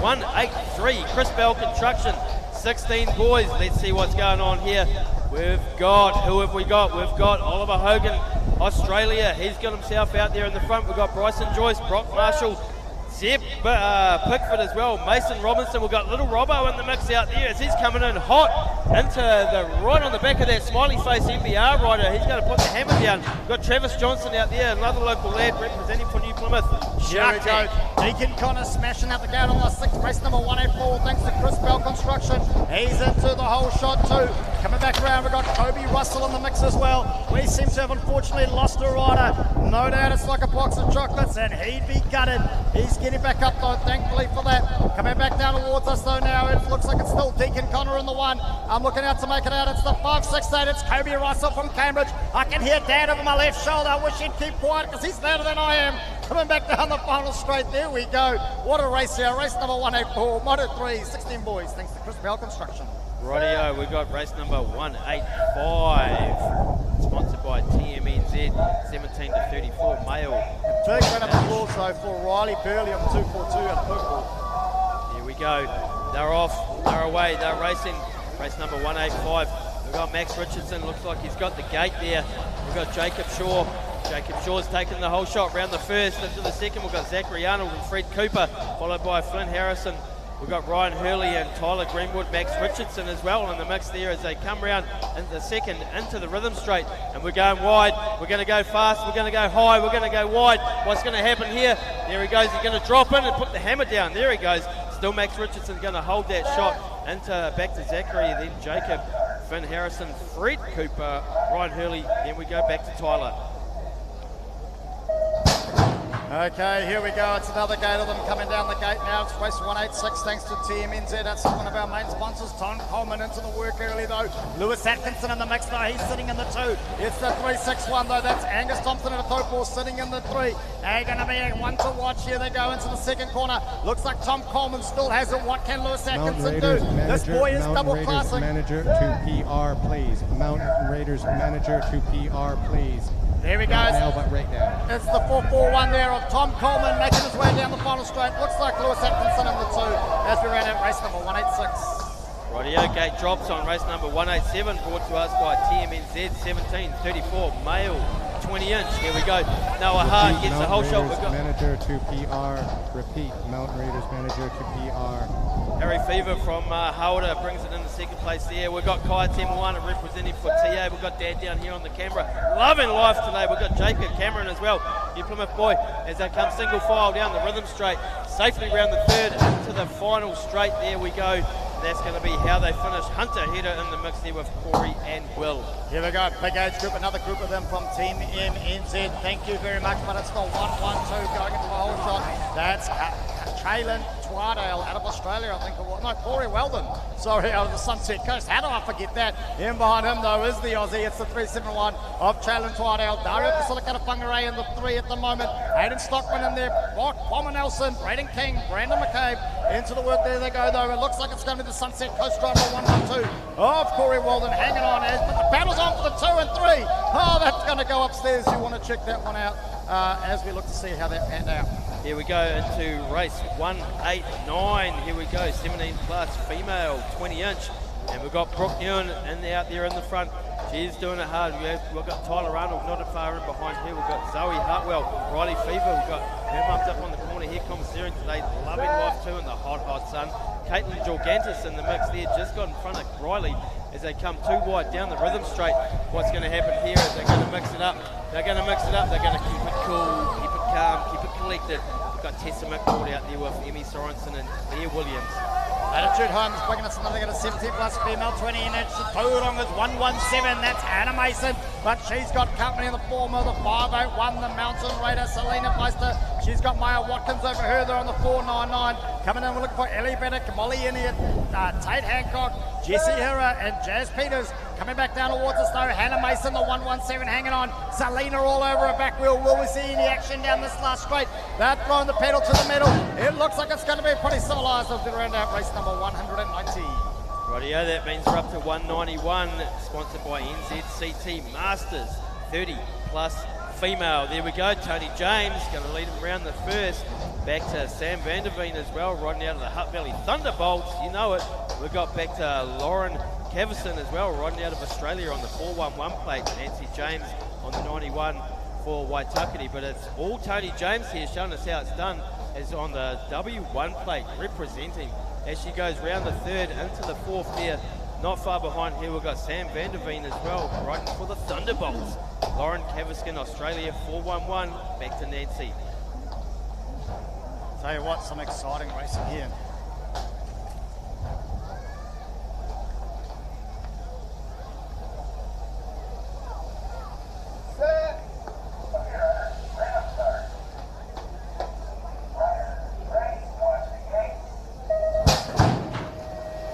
183, Chris Bell Construction, 16 boys. Let's see what's going on here. We've got, who have we got? We've got Oliver Hogan, Australia. He's got himself out there in the front. We've got Bryson Joyce, Brock Marshall, Zeb Pickford as well, Mason Robinson. We've got little Robbo in the mix out there as he's coming in hot into the right on the back of that smiley face MBR rider. He's going to put the hammer down. We've got Travis Johnson out there, another local lad representing for New Plymouth. Here we go. Deacon Connor smashing out the gate on the 6th, race number 184, thanks to Chris Bell Construction. He's into the whole shot too. Coming back around, we've got Kobe Russell in the mix as well. We seem to have unfortunately lost a rider. No doubt it's like a box of chocolates, and he'd be gutted. He's getting back up though, thankfully for that. Coming back down towards us though now, it looks like it's still Deacon Connor in the 1. I'm looking out to make it out. It's the 568. It's Kobe Russell from Cambridge. I can hear Dad over my left shoulder. I wish he'd keep quiet because he's louder than I am. Coming back down the final straight. There we go. What a race here. Race number 184, Moto 3, 16 boys. Thanks to Chris Bell Construction. Rightio, we've got race number 185, sponsored by TMNZ, 17 to 34 male. Big round of applause though for Riley Burley on 242 at purple. Here we go. They're off, they're away, they're racing. Race number 185. We've got Max Richardson, looks like he's got the gate there. We've got Jacob Shaw. Jacob Shaw's taken the whole shot round the first. Into the second, we've got Zachary Arnold and Fred Cooper, followed by Flynn Harrison. We've got Ryan Hurley and Tyler Greenwood, Max Richardson as well in the mix there as they come round into the second, into the rhythm straight. And we're going wide, we're going to go fast, we're going to go high, we're going to go wide. What's going to happen here? There he goes, he's going to drop in and put the hammer down. There he goes. Still Max Richardson's going to hold that shot into back to Zachary, then Jacob, Finn Harrison, Fred Cooper, Ryan Hurley, then we go back to Tyler. Okay, here we go. It's another gate of them coming down the gate now. It's race 186 thanks to TMNZ. That's one of our main sponsors. Tom Coleman into the work early though. Lewis Atkinson in the mix though. He's sitting in the 2. It's the 361 though. That's Angus Thompson at a third ball sitting in the 3. They're going to be one to watch. Here they go into the second corner. Looks like Tom Coleman still has it. What can Lewis Atkinson do? This boy is double classing. Manager to PR, please. Mountain Raiders manager to PR, please. There he goes. Now, but right now. It's the 441 there of Tom Coleman making his way down the final straight. Looks like Lewis Atkinson in the 2 as we ran out race number 186. Rightio, gate drops on race number 187, brought to us by TMNZ, 1734 male, 20-inch. Here we go. Noah Hart gets the whole shot. We've got manager to PR. Repeat, Mountain Raiders manager to PR. Harry Fever from Howder brings it in the second place there. We've got Kai Temuana representing for TA. We've got Dad down here on the camera. Loving life today. We've got Jacob Cameron as well. New Plymouth boy as they come single file down the rhythm straight. Safely round the third into the final straight. There we go. That's going to be how they finish. Hunter Header in the mix there with Corey and Will. Here we go, big age group, another group of them from Team MNZ. Thank you very much, but it's the 112 going into the whole shot. That's Traylon Twadale out of Australia, I think it was. No, Corey Weldon, sorry, out of the Sunset Coast. How do I forget that? In behind him, though, is the Aussie. It's the 371 of Traylon Twadale. Dario Pasilakata-Whangarei in the 3 at the moment. Hayden Stockman in there. Bomber Nelson, Braden King, Brandon McCabe. Into the work, there they go, though. It looks like it's going to be the Sunset Coast driver 112 of Corey Weldon hanging on. But the battle's on for the 2 and 3. Oh, that's going to go upstairs. You want to check that one out as we look to see how that panned out. Here we go into race 189. Here we go, 17 plus female, 20-inch. And we've got Brooke Ewan out there in the front. She's doing it hard. We've got Tyler Arnold not far in behind here. We've got Zoe Hartwell, Riley Fever. We've got her mum's up on the corner here, commissarying today. Loving life too in the hot, hot sun. Caitlin Jorgantis in the mix there, just got in front of Riley as they come too wide down the rhythm straight. What's going to happen here is they're going to mix it up. They're going to mix it up. They're going to keep it cool, keep it calm, keep it collected. We've got Tessa McCord out there with Emmy Sorensen and Claire Williams. Attitude Holmes bringing us another 70 plus female 20-inch. The Taurong is 117. That's Hannah Mason, but she's got company in the form of the 581, the Mountain Raider, Selena Meister. She's got Maya Watkins over her there on the 499. Coming in, we're looking for Ellie Bennett, Molly Inuit, Tate Hancock, Jessie Hira, and Jazz Peters. Coming back down towards us though, Hannah Mason, the 117 hanging on. Selena all over her back wheel. Will we see any action down this last straight? They're throwing the pedal to the metal. It looks like it's going to be pretty civilized as we round out race number 190. Rightio, that means we're up to 191, sponsored by NZCT Masters, 30 plus female. There we go, Tony James going to lead him around the first. Back to Sam Vanderveen as well, riding out of the Hutt Valley Thunderbolts, you know it. We've got back to Lauren Cavison as well, riding out of Australia on the 411 plate. Nancy James on the 91 for Waitakere, but it's all Tony James here showing us how it's done, is on the W1 plate, representing as she goes round the third into the fourth there. Not far behind here, we've got Sam Vanderveen as well, riding for the Thunderbolts. Lauren Cavison, Australia, 411, back to Nancy. Tell you what, some exciting racing here.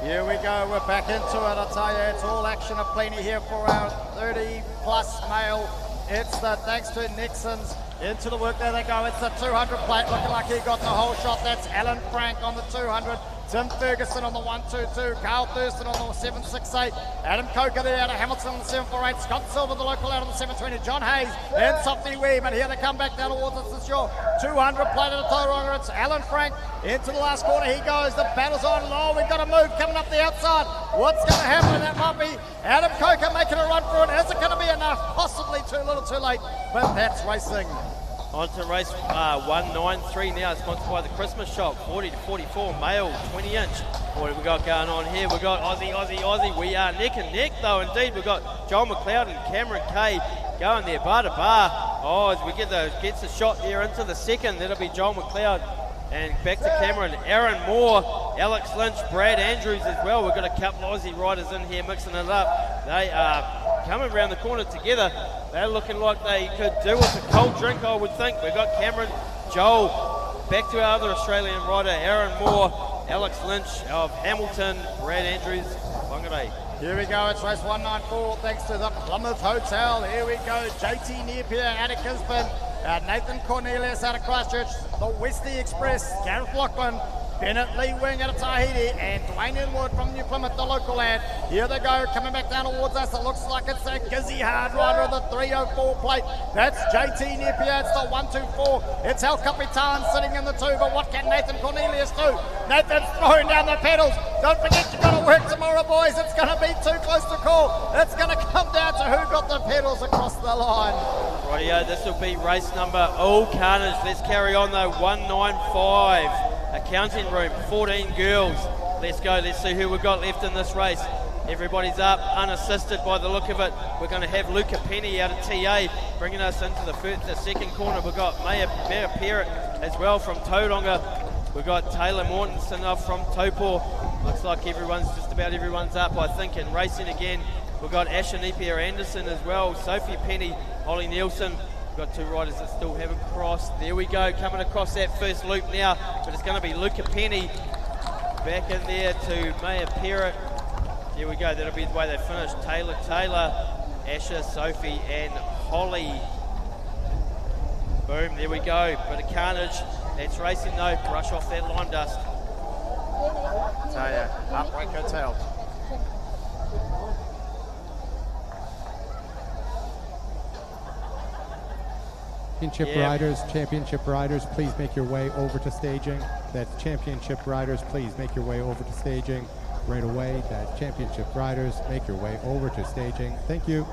Here we go, we're back into it. I tell you, it's all action of plenty here for our 30 plus male. It's the thanks to Nixon's. Into the work, there they go. It's the 200 plate, looking like he got the whole shot. That's Alan Frank on the 200. Tim Ferguson on the 122, Carl Thurston on the 768, Adam Coker there out of Hamilton on the 748, Scott Silver, the local out on the 720, John Hayes and Sophie Wee, but here they come back down towards us. It's your 200 plate of the Tauranga. It's Alan Frank into the last quarter. He goes, the battle's on low. We've got a move coming up the outside. What's going to happen? That might be Adam Coker making a run for it. Is it going to be enough? Possibly too little too late, but that's racing. On to race 193 now, sponsored by the Christmas Shop, 40 to 44, male, 20-inch. What have we got going on here? We've got Aussie. We are neck and neck, though, indeed. We've got Joel McLeod and Cameron Kay going there, bar to bar. Oh, as we gets a shot there into the second, that'll be Joel McLeod. And back to Cameron, Aaron Moore, Alex Lynch, Brad Andrews as well. We've got a couple of Aussie riders in here mixing it up. They are coming around the corner together. They're looking like they could do with a cold drink, I would think. We've got Cameron, Joel, back to our other Australian rider, Aaron Moore, Alex Lynch of Hamilton, Brad Andrews, Whangarei. Here we go, it's race 194, thanks to the Plymouth Hotel. Here we go, JT Napier out of Gisborne, Nathan Cornelius out of Christchurch, the Westie Express, Gareth Lachlan, Bennett Lee Wing out of Tahiti, and Dwayne Inwood from New Plymouth, the local lad. Here they go, coming back down towards us. It looks like it's a Gizzy Hard rider of the 304 plate. That's JT Napier, it's the 124. It's El Capitan sitting in the 2, but what can Nathan Cornelius do? Nathan's throwing down the pedals. Don't forget, you've got to work tomorrow, boys. It's going to be too close to call. It's going to come down to who got the pedals across the line. Rightio, this will be race number, carnage. Let's carry on though, 195. Accounting room, 14 girls. Let's go, let's see who we've got left in this race. Everybody's up, unassisted by the look of it. We're going to have Luca Penny out of TA bringing us into the second corner. We've got Maya Perrott as well from Tauranga. We've got Taylor Mortensen from Taupō. Looks like just about everyone's up, I think, and racing again. We've got Asha Napier Anderson as well, Sophie Penny, Holly Nielsen. We've got two riders that still haven't crossed. There we go, coming across that first loop now, but it's going to be Luca Penny back in there to Maya Perrott. Here we go, that'll be the way they finish. Taylor, Asha, Sophie, and Holly. Boom, there we go, bit of carnage. That's racing though, brush off that lime dust. Tell ya, Upright Hotel. Championship riders, please make your way over to staging. That's championship riders, please make your way over to staging right away. That's championship riders, make your way over to staging. Thank you.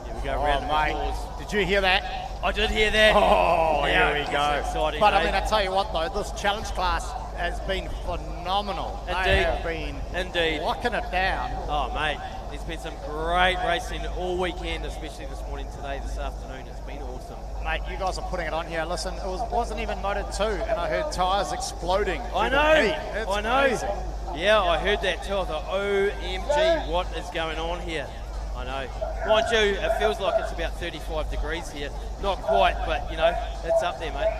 Here we go, round of applause. Did you hear that? I did hear that. Oh, yeah, here we go. Exciting, but I mean, I tell you what though, this challenge class has been phenomenal. Indeed. They have been locking it down. Oh, mate, there's been some great racing all weekend, especially this morning, today, this afternoon. It's been awesome. Mate, you guys are putting it on here. Listen, it wasn't even Moto 2, and I heard tyres exploding. I know. Crazy. Yeah, I heard that too. I thought, OMG, what is going on here? I know. Mind you, it feels like it's about 35 degrees here. Not quite, but, you know, it's up there, mate.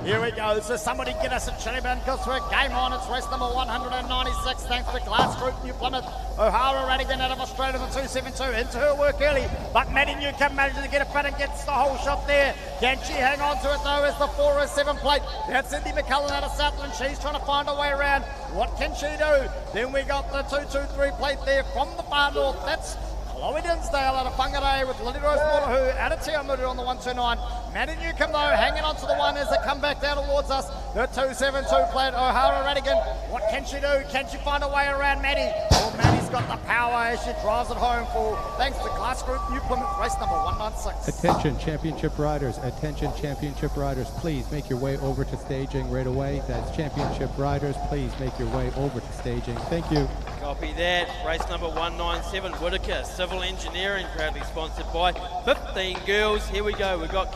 Here we go. So somebody get us a Chiliban because we're game on. It's race number 196. Thanks to Glass Group, New Plymouth. O'Hara Radigan out of Australia, the 272. Into her work early, but Maddie Newcomb manages to get it front and gets the whole shot there. Can she hang on to it though as the 407 plate? That's Cindy McCullen out of Southland. She's trying to find a way around. What can she do? Then we got the 223 plate there from the far north. That's Chloe Dinsdale out of Whangarei with Lily Rose Morahu out of Te Aomuru on the 129. Maddie Newcomb though hanging on to the one as they come back down towards us. The 272 plate, O'Hara Radigan. What can she do? Can she find a way around Maddie? Well, Maddie's got the power as she drives it home for, thanks to Glass Group New Plymouth, race number 196. Attention championship riders, please make your way over to staging right away. That's championship riders, please make your way over to staging. Thank you. Copy that. Race number 197, Whitaker Civil Engineering, proudly sponsored by 15 girls. Here we go. We've got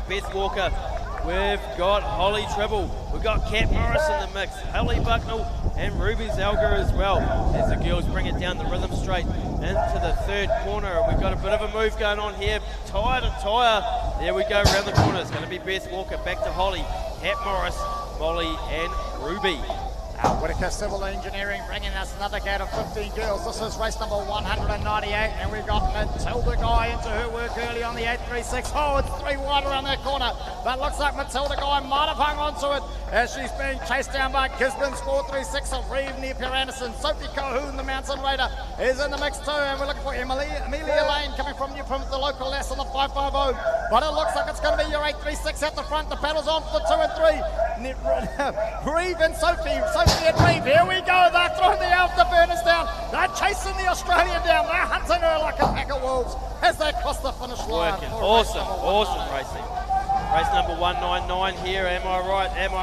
Beth Walker. We've got Holly Tribble. We've got Kat Morris in the mix. Hallie Bucknell and Ruby Zelger as well. As the girls bring it down the rhythm straight into the third corner. We've got a bit of a move going on here. Tyre to tyre. There we go around the corner. It's going to be Beth Walker. Back to Holly. Kat Morris, Molly and Ruby. Whitaker Civil Engineering bringing us another gate of 15 girls. This is race number 198, and we've got Matilda Guy into her work early on the 836. Oh, it's 3 wide around that corner, but looks like Matilda Guy might have hung onto it as she's being chased down by Gisborne's 436 of Reeve Napier Anderson. Sophie Colhoun, the Mountain Raider, is in the mix too, and we're looking for Amelia Lane coming from New Plymouth, the local lass on the 550. But it looks like it's going to be your 836 at the front. The battle's on for the 2 and 3. Reeve and Sophie and Reeve, here we go. They're throwing the afterburners down. They're chasing the Australian down. They're hunting her like a pack of wolves as they cross the finish line. Working. Awesome racing. Race number 199 here. Am I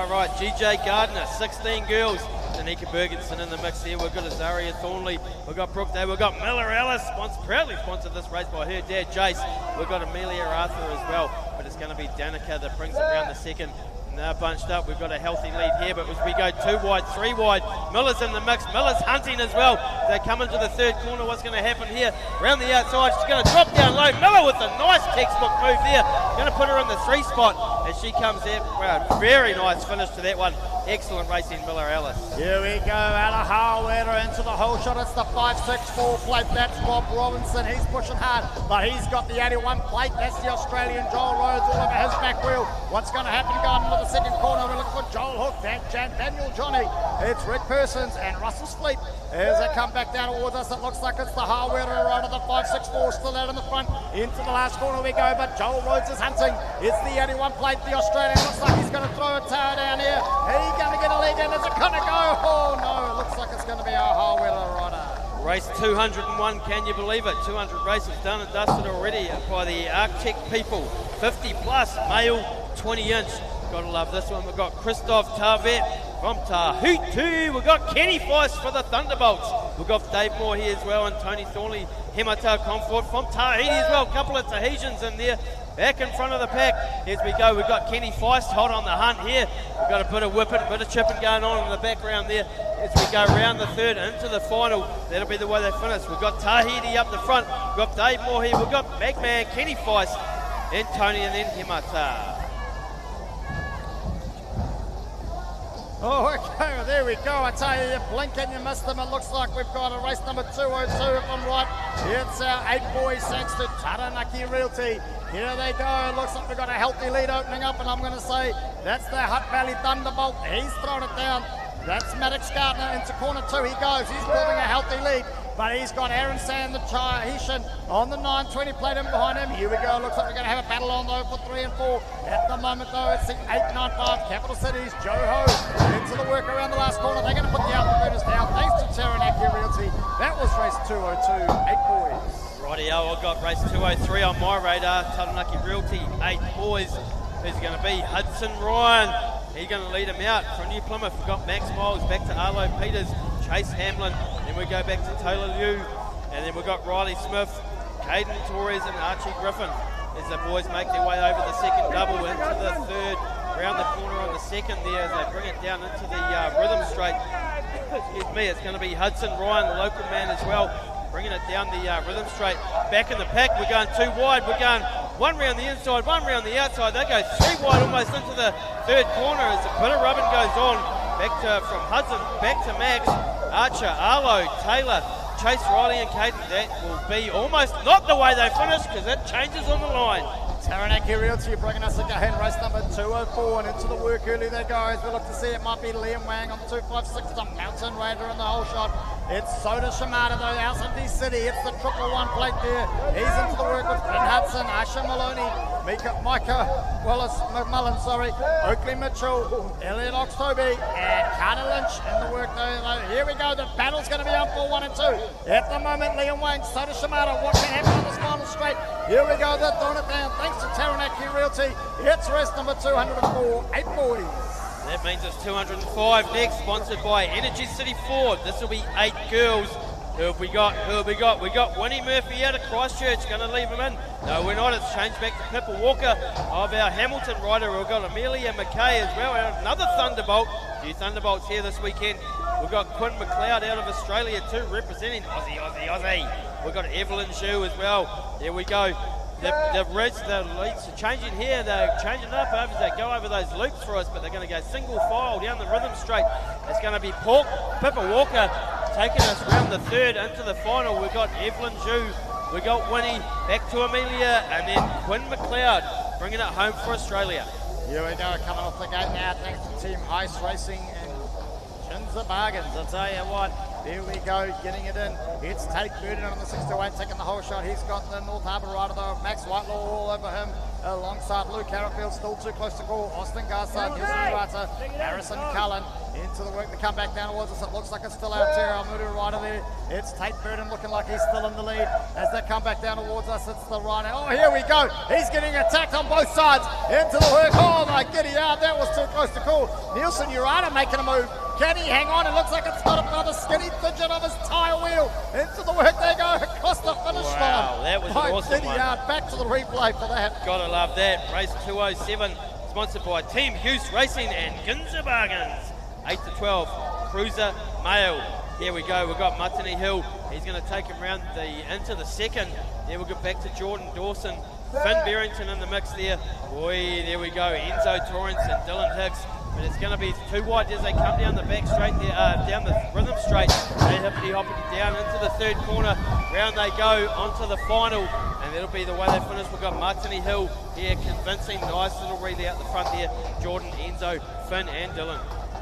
right? GJ Gardner, 16 girls. Danica Bergenson in the mix here. We've got Azaria Thornley. We've got Brooke Day. We've got Miller Ellis, proudly sponsored this race by her dad, Jace. We've got Amelia Arthur as well. But it's going to be Danica that brings it around the second. And they're bunched up. We've got a healthy lead here, but as we go 2 wide, 3 wide, Miller's in the mix. Miller's hunting as well. They come into the third corner. What's going to happen here? Around the outside, she's going to drop down low. Miller with a nice textbook move there. Going to put her in the 3 spot as she comes in. Wow, very nice finish to that one. Excellent racing, Miller Ellis. Here we go, Ella Harwetter into the hole shot. It's the 564 plate. That's Bob Robinson. He's pushing hard, but he's got the 81 plate. That's the Australian Joel Rhodes all over his back wheel. What's going to happen going into the second corner? We're looking for Joel Hook, Daniel Johnny. It's Rick Persons and Russell Fleet as they come back down towards us. It looks like it's the Harwetter right of the 564 still out in the front. Into the last corner we go, but Joel Rhodes is hunting. It's the 81 plate. The Australian looks like he's going to throw a tower down here. He's going to get a leg in. Is it going to go? Oh no, it looks like it's going to be our Harwetter rider. Race 201, can you believe it? 200 races done and dusted already by the Arctic people. 50 plus, male, 20 inch. Gotta love this one. We've got Christoph Tarvet from Tahiti. We've got Kenny Feist for the Thunderbolts. We've got Dave Moore here as well, and Tony Thornley, Hemata Comfort from Tahiti as well. A couple of Tahitians in there. Back in front of the pack, as we go, we've got Kenny Feist hot on the hunt here. We've got a bit of whipping, bit of chipping going on in the background there. As we go round the third into the final, that'll be the way they finish. We've got Tahiti up the front, we've got Dave Moore here, we've got Bagman, Kenny Feist, and Tony, and then Hemata. Oh, okay, well, there we go. I tell you, you blink and you miss them. It looks like we've got a race number 202, if I'm right. It's our 8 boys, thanks to Taranaki Realty. Here they go. It looks like we've got a healthy lead opening up, and I'm going to say that's the Hutt Valley Thunderbolt. He's thrown it down. That's Maddox Gardner into corner 2. He goes. He's building a healthy lead. But he's got Aaron Sand, the Tahitian, on the 920 plate in behind him. Here we go. Looks like we're going to have a battle on, though, for 3 and 4. At the moment, though, it's the 895 Capital Cities. Joe Ho into the work around the last corner. They're going to put the afterburners down. Thanks to Taranaki Realty. That was race 202. 8 boys. Rightio, I've got race 203 on my radar. Taranaki Realty, 8 boys. Who's going to be? Hudson Ryan. He's going to lead him out from New Plymouth. We've got Max Miles back to Arlo Peters, Chase Hamlin. Then we go back to Taylor Liu. And then we've got Riley Smith, Caden Torres, and Archie Griffin as the boys make their way over the second double into the third. Round the corner on the second there as they bring it down into the rhythm straight. Excuse me, it's going to be Hudson Ryan, the local man as well, bringing it down the rhythm straight. Back in the pack, we're going 2 wide. We're going 1 round the inside, 1 round the outside. They go 3 wide almost into the third corner as a bit of rubbing goes on. Back to, from Hudson, back to Max, Archer, Arlo, Taylor, Chase, Riley and Caden. That will be almost not the way they finish because it changes on the line. Taranaki Realty bringing us again, race number 204, and into the work early they go. As we look to see, it might be Liam Wang on 256, the Mountain Raider in the whole shot. It's Soda Shimada though, out of the city. It's the 111 plate there. He's into the work with Ben Hudson, Asha Maloney, Micah Willis McMullen, Oakley Mitchell, Elliot Oxtoby, and Carter Lynch in the work though. Here we go, the battle's going to be on for 1 and 2. At the moment, Liam Wang, Soda Shimada, what can happen on this final straight? Here we go, they're throwing it down. Thanks to Taranaki Realty, it's race number 204, 8 boys. That means it's 205 next, sponsored by Energy City Ford. This will be 8 girls. Who have we got? We got Winnie Murphy out of Christchurch, going to leave him in. No, we're not. It's changed back to Pippa Walker of our Hamilton rider. We've got Amelia McKay as well, and another Thunderbolt. A few Thunderbolts here this weekend. We've got Quinn McLeod out of Australia too, representing Aussie. We've got Evelyn Zhu as well. There we go. The leads are changing here. They're changing up over. They go over those loops for us, but they're going to go single file down the rhythm straight. It's going to be Pippa Walker taking us round the third into the final. We've got Evelyn Zhu, we've got Winnie, back to Amelia, and then Quinn McLeod bringing it home for Australia. Here we go, coming off the gate now, thanks to Team Ice Racing and Ginza Bargains. I'll tell you what, there we go, getting it in. It's Tate Burden on the 6-8, taking the whole shot. He's got the North Harbour rider though, Max Whitelaw all over him. Alongside Luke Harrowfield, still too close to call. Austin Garside, Houston Murata, Harrison Cullen into the work to come back down towards us. It looks like it's still out there. Almudu rider there. It's Tate Burden looking like he's still in the lead as they come back down towards us. It's the rider. Oh, here we go. He's getting attacked on both sides. Into the work. Oh my giddy yard. That was too close to call. Nielsen Urata making a move. Can he hang on? It looks like it's got another skinny fidget of his tyre wheel. Into the work they go across the finish line. Wow, that was an awesome one. Back to the replay for that. Gotta love that. Race 207, sponsored by Team Hughes Racing and Ginza Bargains. 8-12, Cruiser Mail. Here we go, we've got Matani Hill. He's going to take him round into the second. There we'll get back to Jordan Dawson. Finn Barrington in the mix there. Boy, there we go. Enzo Torrance and Dylan Hicks. But it's going to be too wide as they come down the back straight there, down the rhythm straight. They hippity-hoppity down into the third corner. Round they go onto the final. And that'll be the way they finish. We've got Martini Hill here, convincing. Nice little relay out the front there. Jordan, Enzo, Finn and Dylan.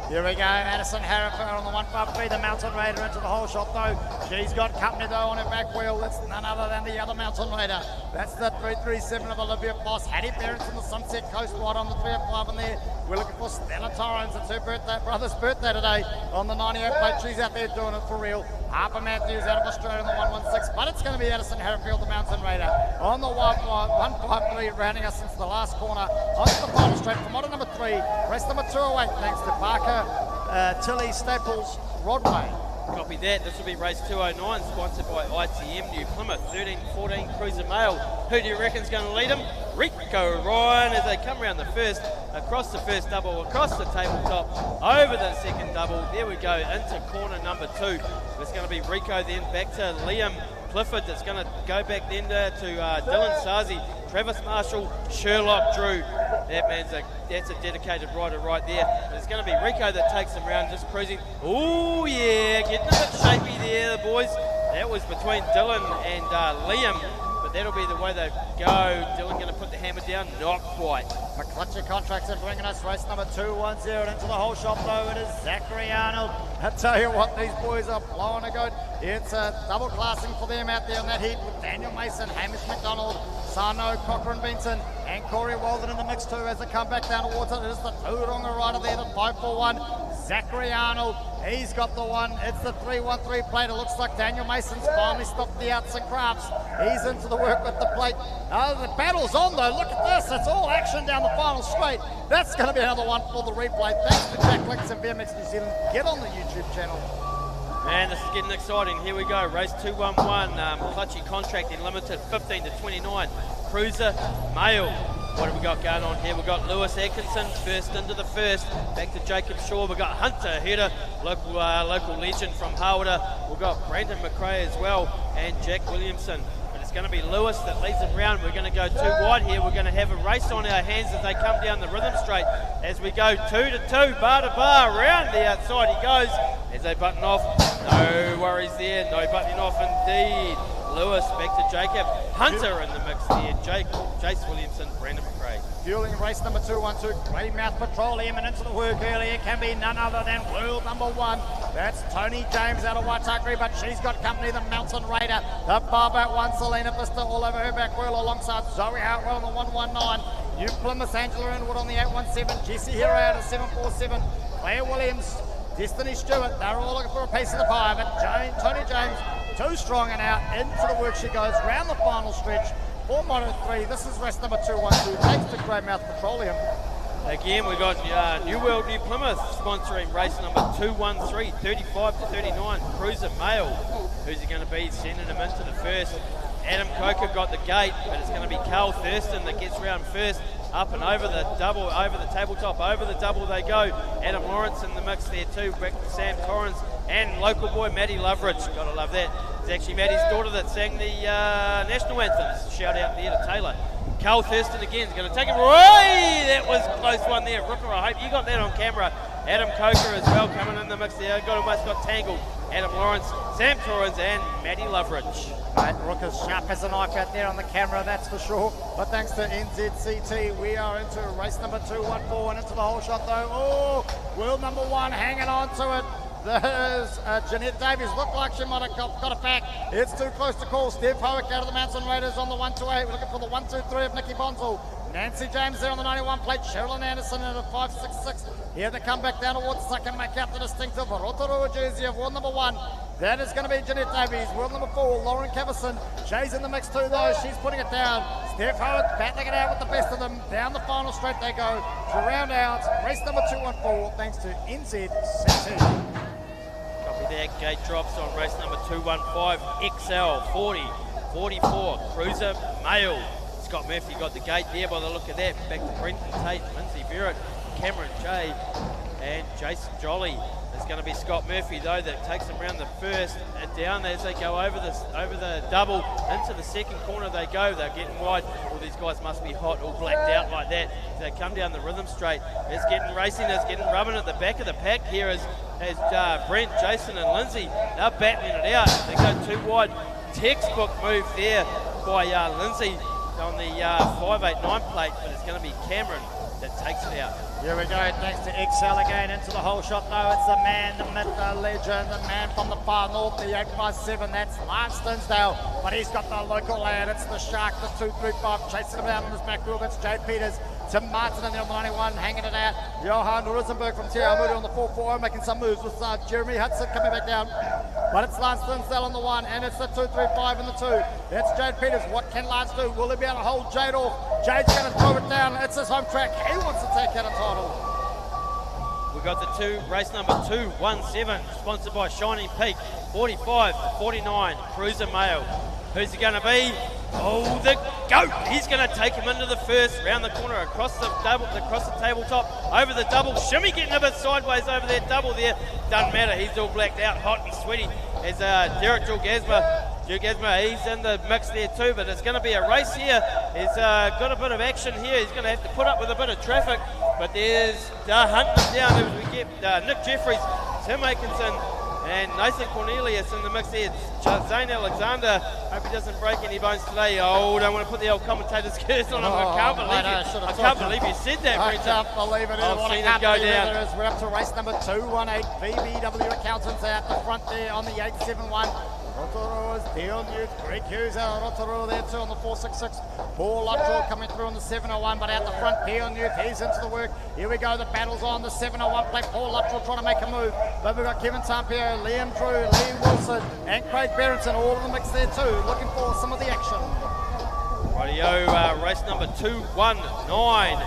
Here we go, Addison Harrowfield on the 153, the Mountain Raider into the whole shot though. She's got company though on her back wheel. That's none other than the other Mountain Raider. That's the 337 of Olivia Foss. Hattie Barrett from the Sunset Coast right on the 305 in there. We're looking for Stella Torrens. It's her brother's birthday today on the 98 plate. She's out there doing it for real. Harper Matthews out of Australia on the 116, but it's going to be Addison Harrowfield, the Mountain Raider, on the 153, rounding us into the last corner. Onto the final straight from model number 3, race number 208, thanks to Parker Tilly Staples Rodway. Copy that. This will be race 209, sponsored by ITM New Plymouth. 13-14 Cruiser Mail. Who do you reckon's going to lead them? Rico Ryan as they come around the first, across the first double, across the tabletop, over the second double. There we go, into corner number 2. It's going to be Rico then back to Liam Clifford. That's going to go back then to Dylan Sazi, Travis Marshall, Sherlock Drew. That's a dedicated rider right there. But it's going to be Rico that takes them around, just cruising. Oh yeah, getting a bit shapy there, the boys. That was between Dylan and Liam. But that'll be the way they go. Dylan going to put the hammer down, not quite. McClutcher Contracts are bringing us race number 210 into the whole shop though. It is Zachary Arnold. I tell you what, these boys are blowing a good. It's a double classing for them out there on that heat with Daniel Mason, Hamish McDonald, Sano, Cochrane Benson, and Corey Walden in the mix too as they come back down towards it. It is the Tauranga rider there, the 541. Zachary Arnold, he's got the one. It's the 313 plate. It looks like Daniel Mason's finally stopped the arts and crafts. He's into the work with the plate. The battle's on though. Look at this. It's all action down the final straight. That's going to be another one for the replay. Thanks to Jack Licks and BMX New Zealand. Get on the YouTube channel. Man, this is getting exciting. Here we go. Race 211. Clutchy Contract in limited 15-29. Cruiser Mail. What have we got going on here? We've got Lewis Atkinson first into the first. Back to Jacob Shaw. We've got Hunter Hedder, local legend from Hawera. We've got Brandon McRae as well and Jack Williamson. But it's going to be Lewis that leads them round. We're going to go too wide here. We're going to have a race on our hands as they come down the rhythm straight. As we go 2-2, bar to bar, round the outside he goes. As they button off, no worries there, no buttoning off indeed. Lewis back to Jacob. Hunter in the mix there. Jace Williamson, Brandon McRae. Fueling race number 212, Greymouth Petroleum, and into the work earlier can be none other than world number 1. That's Tony James out of Waitakere, but she's got company, the Mountain Raider. The Barbat 1, Selena Vista all over her back wheel alongside Zoe Hartwell on the 119. New Plymouth, Angela Inwood on the 817. Jessie Hero out of 747. Claire Williams, Destiny Stewart, they're all looking for a piece of the pie, but Tony James, too strong and out, into the work she goes, round the final stretch, for Moto 3. This is race number 212, thanks to Greymouth Petroleum. Again, we've got New World New Plymouth sponsoring race number 213, 35-39, Cruiser Mail. Who's it going to be? Sending him into the first. Adam Coker got the gate, but it's going to be Carl Thurston that gets round first. Up and over the double, over the tabletop, over the double they go. Adam Lawrence in the mix there too, back to Sam Torrance and local boy Matty Loveridge. Gotta love that. It's actually Maddie's daughter that sang the national anthems. Shout out there to Taylor. Carl Thurston again is going to take it. Right! That was a close one there. Rooker, I hope you got that on camera. Adam Coker as well coming in the mix there. Almost got tangled. Adam Lawrence, Sam Torrens, and Maddie Loveridge. Mate, Rooker's sharp as a knife out there on the camera, that's for sure. But thanks to NZCT, we are into race number 214 and into the whole shot though. Oh, world number 1 hanging on to it. There's Jeanette Davies. Looked like she might have got it back. It's too close to call. Steve Howick out of the Mountain Raiders on the 128. We're looking for the 123 of Nikki Bonzel. Nancy James there on the 91 plate. Sherilyn Anderson in a 566. Here they come back down towards second. Make out the distinctive Rotorua jersey of world number 1. That is going to be Jeanette Davies. World number 4, Lauren Cavison. Jay's in the mix too though. She's putting it down. Steph Howard battling it out with the best of them. Down the final straight they go to round out race number 214 thanks to NZCT. Copy that. Gate drops on race number 215. XL 40, 44. Cruiser Male. Scott Murphy got the gate there by the look of that. Back to Brenton Tate, Lindsay Barrett, Cameron Jay, and Jason Jolly. There's going to be Scott Murphy though that takes them around the first and down as they go over the double into the second corner they go. They're getting wide. All these guys must be hot, all blacked out like that. They come down the rhythm straight. It's getting racing. It's getting rubbing at the back of the pack here as Brent, Jason, and Lindsay. They're battling it out. They go too wide. Textbook move there by Lindsay on the 589 plate, but it's going to be Cameron that takes it out. Here we go, thanks to XL again into the whole shot though. It's the man, the myth, the legend, the man from the far north, the 8x7, that's Lance Tinsdale. But he's got the local lad, it's the Shark, the 235, chasing him down on his back wheel. That's Jade Peters, Tim Martin in there on the 91, hanging it out. Johan Rosenberg from Te Aomori on the 440, making some moves with Jeremy Hudson coming back down. But it's Lance Tinsdale on the 1, and it's the 235 in the 2. It's Jade Peters. What can Lance do? Will he be able to hold Jade off? Jade's going to throw it down. It's his home track. He wants to take out a title. We've got the race number 217, sponsored by Shining Peak, 45, 49, Cruiser Male. Who's it going to be? Oh, the GOAT! He's going to take him into the first, round the corner, across the tabletop, over the double. Shimmy getting a bit sideways over that double there. Doesn't matter, he's all blacked out, hot and sweaty. As Derek Gilgasma, he's in the mix there too, but it's going to be a race here. He's got a bit of action here. He's going to have to put up with a bit of traffic, but there's hunting down as we get Nick Jeffries, Tim Atkinson, and Nathan Cornelius in the mix there. Zane Alexander, hope he doesn't break any bones today. Oh, don't want to put the old commentator's curse on him. I can't believe you said that, I can't believe it. I've seen it go down. We're up to race number 218. BBW Accountants out the front there on the 871. Rotorua's Dion Youth, Greg Hughes out of Rotorua there too on the 466. Paul Luttrell coming through on the 701, but out the front, Dion Youth, he's into the work. Here we go, the battle's on the 701 plate. Paul Luttrell trying to make a move, but we've got Kevin Tampio, Liam Drew, Lee Wilson, and Craig Barrington all in the mix there too, looking for some of the action. Rightio, race number 219.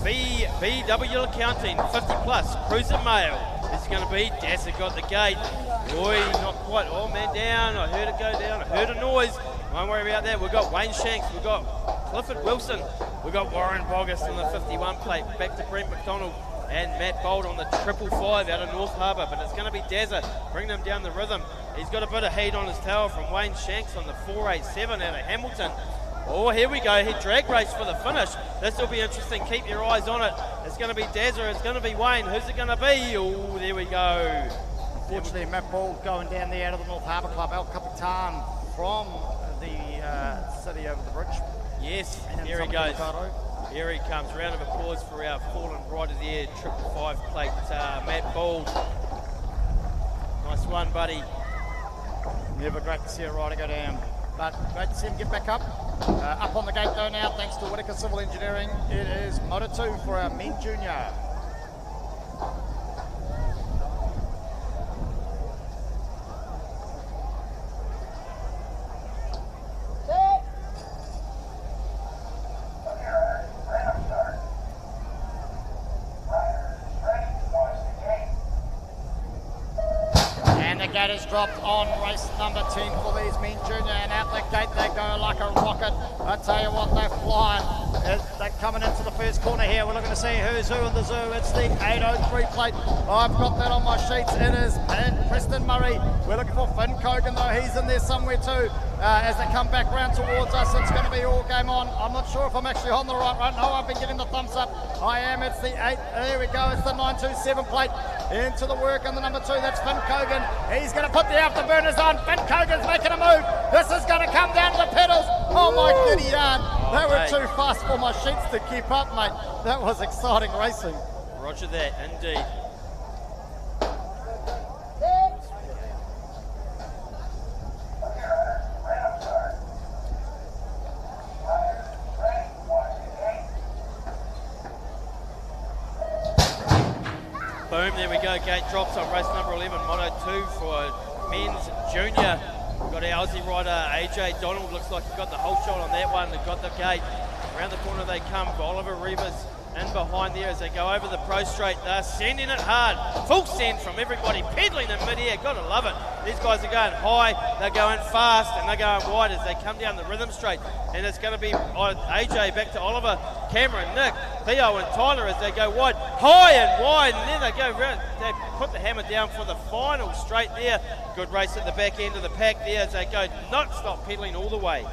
BW Accounting, 50 plus, Cruiser Male. This is going to be Dasser got the gate. Boy, not quite. Oh, man down. I heard it go down. I heard a noise. Won't worry about that. We've got Wayne Shanks. We've got Clifford Wilson. We've got Warren Bogus on the 51 plate. Back to Brent McDonald and Matt Bold on the 555 out of North Harbour. But it's going to be Dasser. Bring them down the rhythm. He's got a bit of heat on his tail from Wayne Shanks on the 487 out of Hamilton. Oh, here we go. He drag race for the finish. This will be interesting. Keep your eyes on it. It's going to be Dasser. It's going to be Wayne. Who's it going to be? Oh, there we go. Unfortunately, Matt Ball going down there out of the North Harbour Club. El Capitan from the city over the bridge. Yes, here he goes. Here he comes. Round of applause for our fallen rider there. 555 plate, Matt Ball. Nice one, buddy. Never great to see a rider go down, but great to see him get back up. Up on the gate though now, thanks to Whittaker Civil Engineering. It is Moto 2 for our men junior. Gate is dropped on race number 10 for these men junior, and out the gate they go like a rocket. I tell you what, they're flying. They're coming into the first corner here. We're looking to see who's who in the zoo. It's the 803 plate. I've got that on my sheets. It is Preston Murray. We're looking for Finn Cogan, though. He's in there somewhere too. As they come back round towards us, it's going to be all game on. I'm not sure if I'm actually on the right. No, I've been getting the thumbs up. I am. It's the 8. There we go. It's the 927 plate. Into the work, and the number 2, that's Finn Cogan. He's going to put the afterburners on. Finn Cogan's making a move. This is going to come down to the pedals. Oh my goody yarn. They were too fast for my sheets to keep up, mate. That was exciting racing. Roger that, indeed. Boom, there we go. Gate drops on race number 11, Moto 2 for men's junior. We've got our Aussie rider, AJ Donald. Looks like he got the whole shot on that one and got the gate. Around the corner they come. Oliver Rivas in behind there as they go over the pro straight. They're sending it hard. Full send from everybody, pedaling in mid-air. Gotta love it. These guys are going high, they're going fast, and they're going wide as they come down the rhythm straight. And it's going to be AJ back to Oliver, Cameron, Nick, Theo and Tyler as they go wide, high and wide, and then they go round. They put the hammer down for the final straight there. Good race at the back end of the pack there as they go not stop pedaling all the way.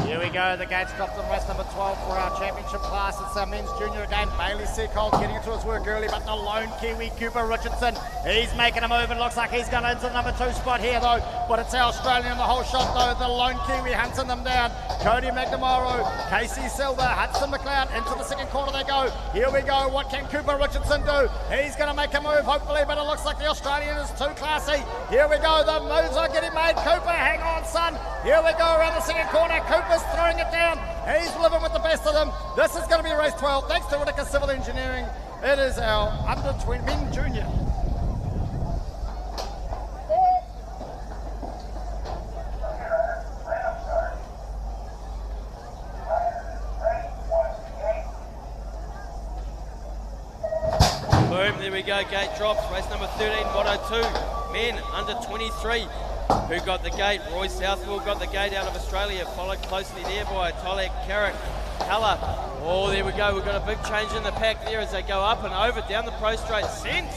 Here we go, the gates dropped on race number 12 for our championship class. It's our men's junior again. Bailey Seacold getting into his work early, but the lone Kiwi, Cooper Richardson, he's making a move. It looks like he's going into the number 2 spot here though, but it's our Australian in the whole shot though. The lone Kiwi hunting them down. Cody McNamara, Casey Silver, Hudson McLeod, into the second corner they go. Here we go, what can Cooper Richardson do? He's going to make a move hopefully, but it looks like the Australian is too classy. Here we go, the moves are getting made. Cooper, hang on son. Here we go around the second corner. Cooper's throwing it down. He's living with the best of them. This is going to be race 12. Thanks to Riddick Civil Engineering. It is our under 20 men junior. Boom, there we go, gate drops. Race number 13, Moto 2, men under 23. Who got the gate? Roy Southwell got the gate out of Australia, followed closely there by Tolek Carrick. Colour. Oh, there we go. We've got a big change in the pack there as they go up and over down the pro straight. Send.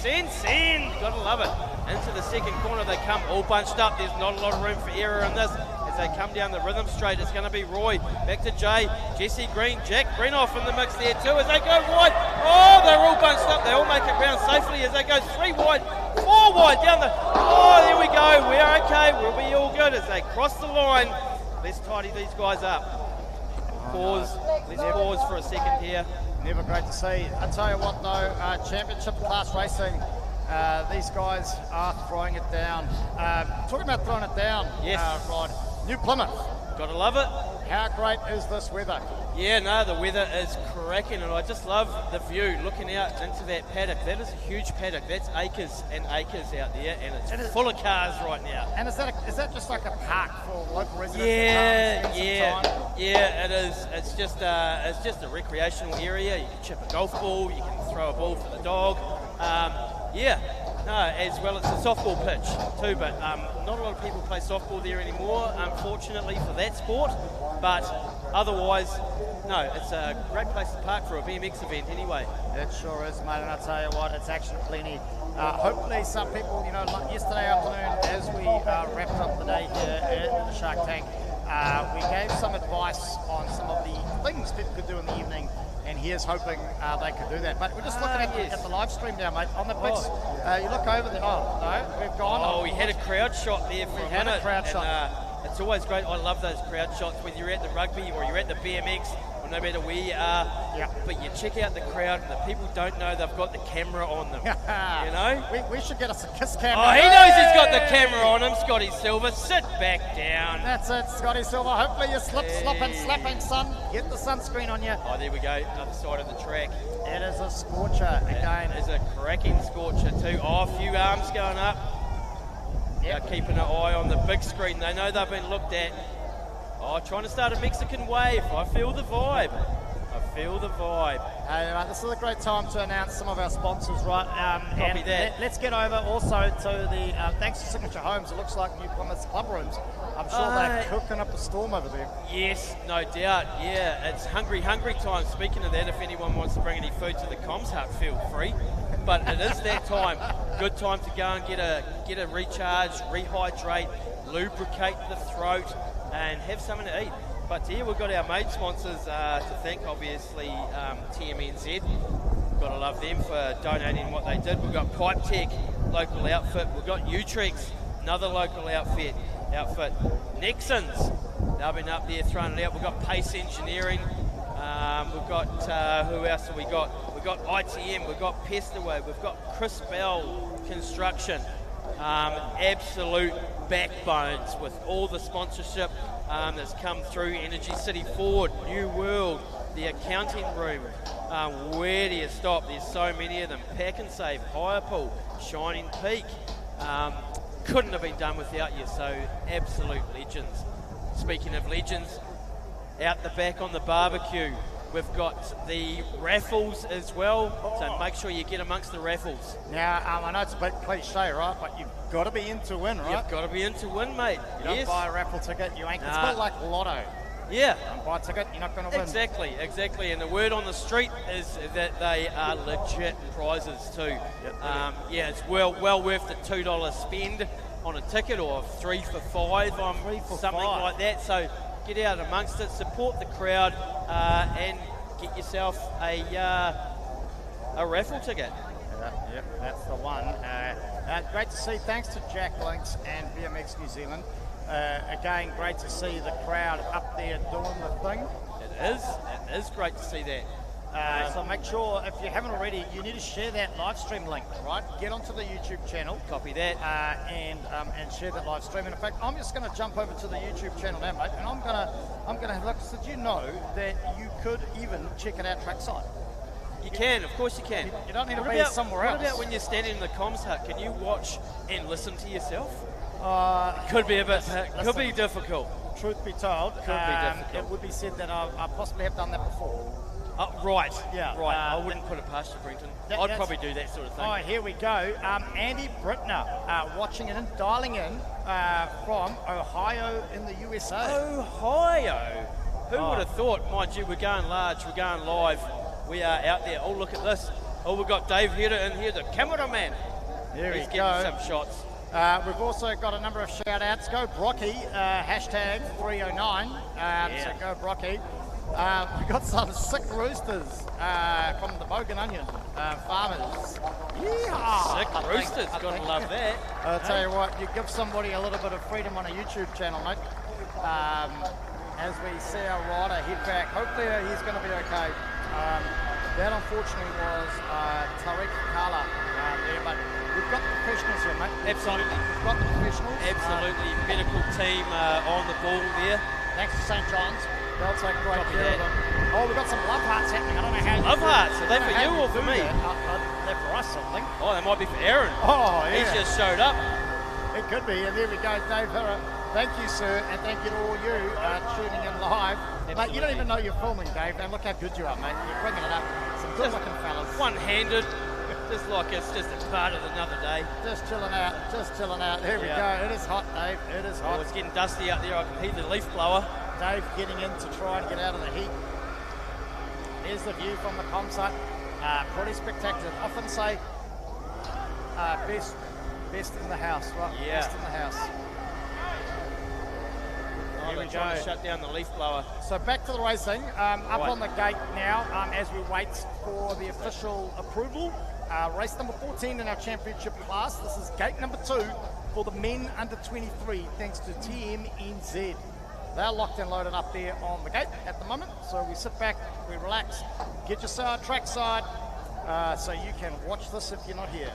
Gotta love it. Into the second corner they come, all bunched up. There's not a lot of room for error in this. As they come down the rhythm straight, it's going to be Roy. Back to Jay. Jesse Green. Jack Greenoff in the mix there too as they go wide. Oh, they're all bunched up. They all make it round safely as they go 3 wide, 4 wide down the... Oh, there we go. We're okay. We'll be all good as they cross the line. Let's tidy these guys up. Pause. Let's pause for a second here. Never great to see. I tell you what though, championship class racing, these guys are throwing it down. Talking about throwing it down, yes. Rod. New Plymouth. Gotta love it. How great is this weather? Yeah, no, the weather is cracking, and I just love the view looking out into that paddock. That is a huge paddock. That's acres and acres out there, and it's full of cars right now. And is that just like a park for local residents? Yeah, it is. It's just a recreational area. You can chip a golf ball, you can throw a ball for the dog. As well it's a softball pitch too, but not a lot of people play softball there anymore, unfortunately for that sport. But otherwise, no, it's a great place to park for a BMX event anyway. It sure is, mate, and I'll tell you what, it's action plenty. Hopefully some people, like yesterday afternoon as we wrapped up the day here at the Shark Tank, we gave some advice on some of the things people could do in the evening, and here's hoping they could do that. But we're just looking at the live stream now, mate. On the pitch, you look over there. Oh, no, we've gone. Oh, we had a crowd shot there for a minute. It's always great. I love those crowd shots, whether you're at the rugby or you're at the BMX, or no matter where you are. Yeah. But you check out the crowd, and the people don't know they've got the camera on them. You know? We should get us a kiss camera. Oh, he knows he's got the camera on him, Scotty Silver. Sit back down. That's it, Scotty Silver. Hopefully you're slapping, son. Get the sunscreen on you. Oh, there we go. Other side of the track. It is a scorcher again. It is a cracking scorcher too. Oh, a few arms going up. Yep. They're keeping an eye on the big screen. They know they've been looked at. Oh, trying to start a Mexican wave. I feel the vibe. I Feel the vibe. This is a great time to announce some of our sponsors, right? Copy that. Let's get over also to the, thanks to Signature Homes, it looks like New Plymouth's club rooms. I'm sure they're cooking up a storm over there. Yes, no doubt. Yeah, it's hungry time. Speaking of that, if anyone wants to bring any food to the comms hut, feel free. But it is that time. Good time to go and get a recharge, rehydrate, lubricate the throat, and have something to eat. But here we've got our main sponsors to thank, obviously, TMNZ. Got to love them for donating what they did. We've got Pipe Tech, local outfit. We've got Utrex, another local outfit. Nexons, they've been up there throwing it out. We've got Pace Engineering. We've got, who else have we got? We've got ITM, we've got Pestaway, we've got Chris Bell Construction. Absolute backbones with all the sponsorship that's come through. Energy City Ford, New World, the accounting room. Where do you stop? There's so many of them. Pack and Save, Hire Pool, Shining Peak. Couldn't have been done without you, so absolute legends. Speaking of legends, out the back on the barbecue, we've got the raffles as well, so make sure you get amongst the raffles. Now, I know it's a bit cliche, right? But you've got to be in to win, right? You've got to be in to win, mate. You don't buy a raffle ticket, you ain't. It's a bit like Lotto. Yeah. Don't buy a ticket, you're not going to win. Exactly. And the word on the street is that they are legit prizes too. Yeah, it's well worth the $2 spend on a ticket, or 3 for $5 something like that. So get out amongst it, support the crowd, and get yourself a raffle ticket. Yep, that's the one. Great to see. Thanks to Jack Links and BMX New Zealand. Again, great to see the crowd up there doing the thing. It is great to see that. So make sure, if you haven't already, you need to share that live stream link, right? Get onto the YouTube channel. Copy that. And share that live stream. And in fact, I'm just going to jump over to the YouTube channel now, mate, and I'm going to have a look. So did you know that you could even check it out trackside? You can, of course you can. You don't need to be somewhere else. What about when you're standing in the comms hut? Can you watch and listen to yourself? Could be difficult. Truth be told, could be difficult. It would be said that I possibly have done that before. Right. Yeah. Right. I wouldn't put it past you, Brenton. I'd probably do that sort of thing. Oh, here we go. Andy Brittner watching in, dialing in from Ohio in the USA. Ohio? Who would have thought? Mind you, we're going large, we're going live. We are out there. Oh, look at this. Oh, we've got Dave Hedder in here, the cameraman. He's getting some shots. We've also got a number of shout-outs. Go Brocky, hashtag 309. So go Brocky. We've got some sick roosters from the Bogan Onion farmers. Yeehaw! Sick roosters, gotta love that. I'll tell you what, you give somebody a little bit of freedom on a YouTube channel, mate. As we see our rider head back, hopefully he's going to be okay. That unfortunately was Tariq Kala there, but we've got the professionals here, mate. Absolutely. We've got the professionals. Absolutely. Medical team on the ball there. Thanks to St. John's. They'll take great care of them. Oh, we've got some love hearts happening. I don't know how. Love hearts? Are they for you or for me? They're for us, I think. Oh, they might be for Aaron. Oh, yeah. He's just showed up. It could be. And there we go, Dave Hirra. Thank you, sir, and thank you to all you tuning in live. Mate, you don't even know you're filming, Dave, and look how good you are, mate. You're bringing it up. Some good-looking fellas. One-handed. Just like it's just a part of another day. Just chilling out. There we go. It is hot, Dave. It is hot. Oh, it's getting dusty out there. I can hear the leaf blower. Dave getting in to try and get out of the heat. There's the view from the comm site. Pretty spectacular. Often say best in the house, right? Yeah. Best in the house. Here we go. To shut down the leaf blower. So back to the racing. Up on the gate now as we wait for the official approval. Race number 14 in our championship class. This is gate number 2 for the men under 23, thanks to TMNZ. They're locked and loaded up there on the gate at the moment. So we sit back, we relax, get your trackside, so you can watch this if you're not here.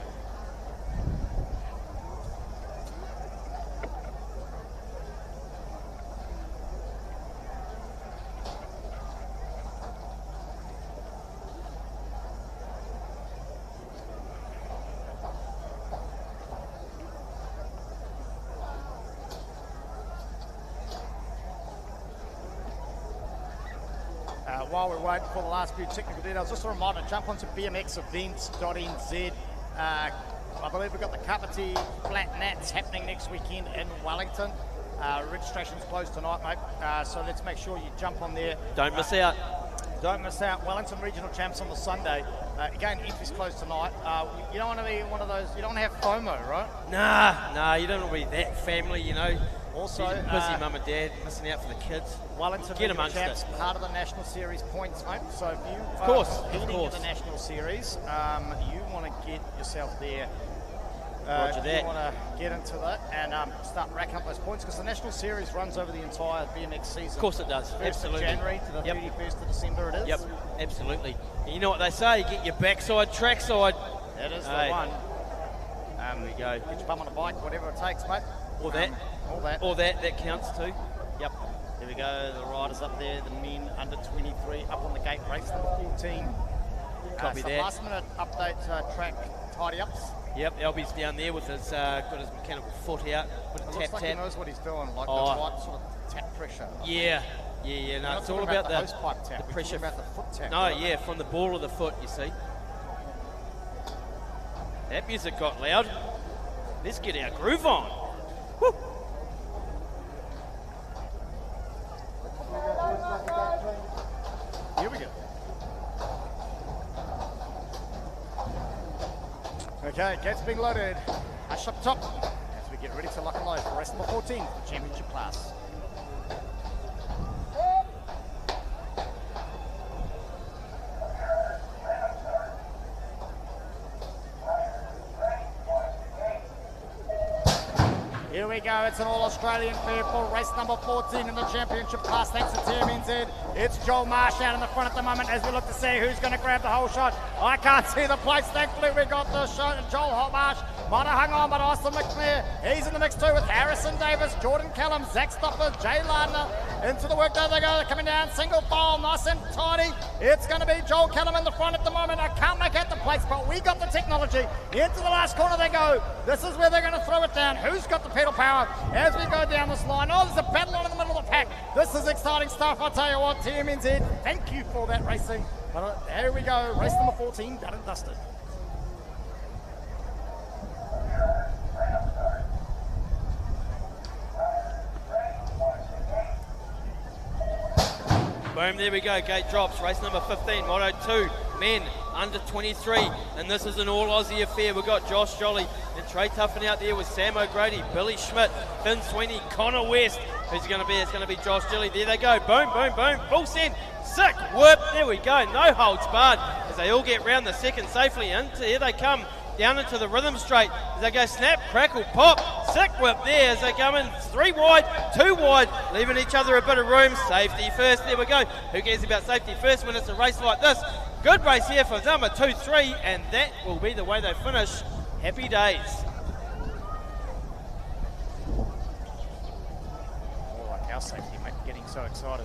while we're waiting for the last few technical details, just a reminder, jump onto bmxevents.nz. I believe we've got the Kapiti Flat Nats happening next weekend in Wellington. Registration's closed tonight, mate, so let's make sure you jump on there. Don't miss out. Don't miss out. Wellington Regional Champs on the Sunday. Again, entry's closed tonight. You don't want to be one of those, you don't want to have FOMO, right? Nah, you don't want to be that family, you know. Also, busy mum and dad, missing out for the kids. Wellington Get Regional amongst Champs, it. part of the National Series points, mate. So if you Of course, are competing of course. in the National Series, you want to get yourself there. Roger that. You want to get into that and start racking up those points, because the National Series runs over the entire BMX season. Of course it does. 1st Absolutely. of January to the 31st of December it is. Yep, absolutely. And you know what they say, get your backside, trackside. That is Hey. the one. There we go. Get your bum on a bike, whatever it takes, mate. Or that. All that. That counts too. Yep. There we go. The riders up there, the men under 23 up on the gate, race number 14. Copy some that. last minute update track tidy ups. Yep, Albie's down there with his got his mechanical foot out with a It looks tap like tap. he knows what he's doing, like Oh. the right sort of tap pressure. Yeah. No, We're not it's all talking about the hose pipe tap. the We're pressure. talking about the foot tap. No, right? yeah, from the ball of the foot, you see. That music got loud. Let's get our groove on. Woo. Here we go. Okay, gates being loaded. Hush up top as we get ready to lock and load for race number 14, the championship class. Here we go, it's an all-Australian fair for race number 14 in the championship class, thanks to TMNZ. It's Joel Marsh out in the front at the moment as we look to see who's going to grab the whole shot. I can't see the place, thankfully we got the shot. Joel Marsh might have hung on, but Austin McNair, he's in the mix too with Harrison Davis, Jordan Callum, Zach Stopper, Jay Lardner. Into the work, there they go, they're coming down, single file, nice and tidy. It's going to be Joel Callum in the front at the moment. I can't make out the place, but we got the technology. Into the last corner they go. This is where they're going to throw it down. Who's got the pedal power as we go down this line? Oh, there's a battle on in the middle of the pack. This is exciting stuff, I tell you what. TMNZ, thank you for that racing. But here we go, race number 14, done and dusted. Boom, there we go, gate drops, race number 15, Moto 2, men under 23, and this is an all Aussie affair. We've got Josh Jolly and Trey Tuffin out there with Sam O'Grady, Billy Schmidt, Finn Sweeney, Connor West. Who's it going to be? It's going to be Josh Jolly. There they go, boom, boom, boom, full send, sick whip, there we go, no holds barred as they all get round the second safely into, here they come. Down into the rhythm straight as they go snap, crackle, pop, sick whip there as they come in 3 wide, 2 wide, leaving each other a bit of room. Safety first, there we go. Who cares about safety first when it's a race like this? Good race here for number 2, 3, and that will be the way they finish. Happy days. More like our safety, mate, getting so excited.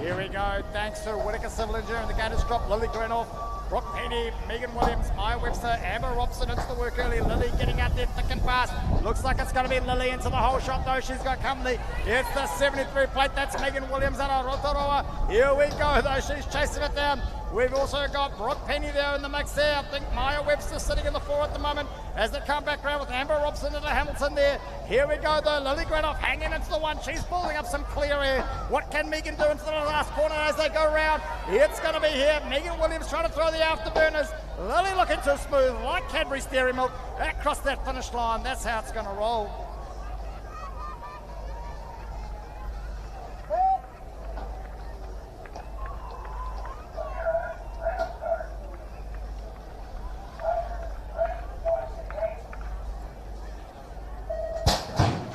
Here we go, thanks to Whittaker Civil Engineering. The gate is dropped. Lily Grenoff, Brooke Penny, Megan Williams, Maya Webster, Amber Robson into the work early. Lily getting out there thick and fast. Looks like it's going to be Lily into the whole shot though. She's got company. It's the 73 plate. That's Megan Williams out of Rotorua. Here we go though. She's chasing it down. We've also got Brooke Penny there in the mix there. I think Maya Webster sitting in the 4 at the moment as they come back round with Amber Robson into Hamilton there. Here we go though, Lily Granoff hanging into the 1. She's building up some clear air. What can Megan do into the last corner as they go round? It's going to be here. Megan Williams trying to throw the afterburners. Lily looking too smooth, like Cadbury's Dairy Milk. Across that finish line, that's how it's going to roll.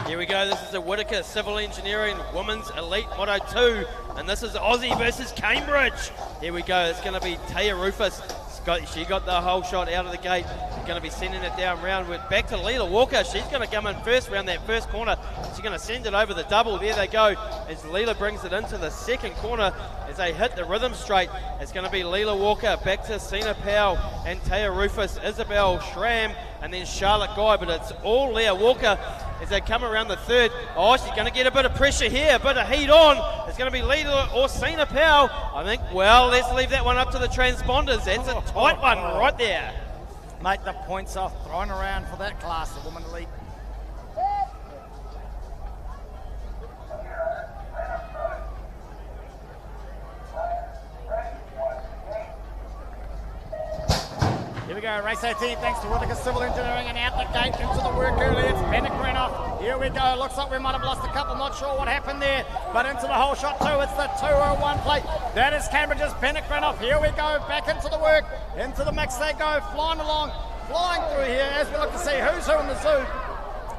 Here we go, this is the Whittaker Civil Engineering Women's Elite Moto 2, and this is Aussie versus Cambridge. Here we go, it's going to be Taya Rufus. She got the whole shot out of the gate. going to be sending it down round with back to Leela Walker. She's going to come in first round that first corner. She's going to send it over the double. There they go as Leela brings it into the second corner as they hit the rhythm straight. It's going to be Leela Walker back to Sina Powell and Taya Rufus, Isabel Schramm, and then Charlotte Guy, but it's all Leah Walker as they come around the third. Oh, she's going to get a bit of pressure here, a bit of heat on. It's going to be Leela or Sina Powell. I think, well, let's leave that one up to the transponders. That's a tight one right there. Mate, the points are thrown around for that class, the women elite. Here we go, race 18, thanks to Whittaker Civil Engineering, and out the gate into the work early, it's Bennett Grenoff. Here we go, looks like we might have lost a couple, not sure what happened there, but into the whole shot too, it's the 201 plate. That is Cambridge's Bennett Grenoff. Here we go, back into the work, into the mix they go, flying along, flying through here as we look to see who's who in the zoo.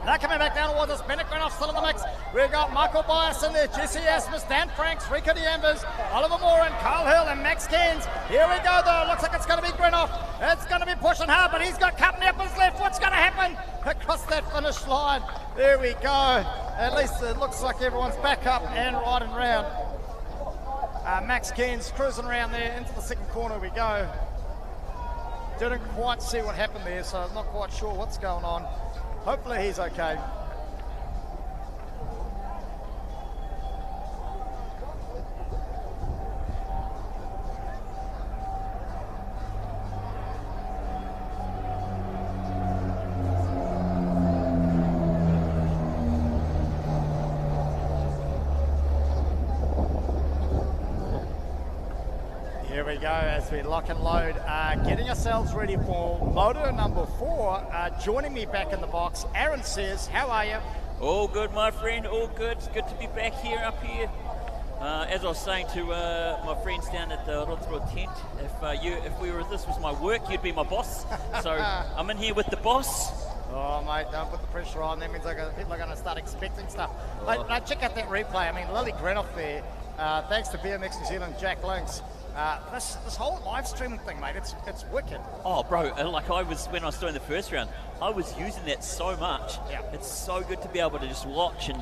Now coming back down towards us, Bennett Grenoff still in the mix. We've got Michael Bias in there, Jesse Asmus, Dan Franks, Rika DeAmbers, Oliver Moran, Carl Hill and Max Cairns. Here we go though, looks like it's going to be Grenoff. It's going to be pushing hard, but he's got company up his left. What's going to happen? Across that finish line. There we go. At least it looks like everyone's back up and riding round. Max Cairns cruising around there into the second corner we go. Didn't quite see what happened there, so I'm not quite sure what's going on. Hopefully he's okay. Here we go as we lock and load, getting ourselves ready for moto number 4. Joining me back in the box, Aaron says, how are you? All good, my friend, all good. It's good to be back here, up here. As I was saying to my friends down at the Rotorua tent, if this was my work, you'd be my boss. So I'm in here with the boss. Oh, mate, don't put the pressure on. That means people are going to start expecting stuff. Mate, check out that replay. I mean, Lily Grenoff there, thanks to BMX New Zealand, Jack Lynx. This whole live streaming thing, mate, it's wicked. Oh, bro, like when I was doing the first round, I was using that so much. Yeah. It's so good to be able to just watch and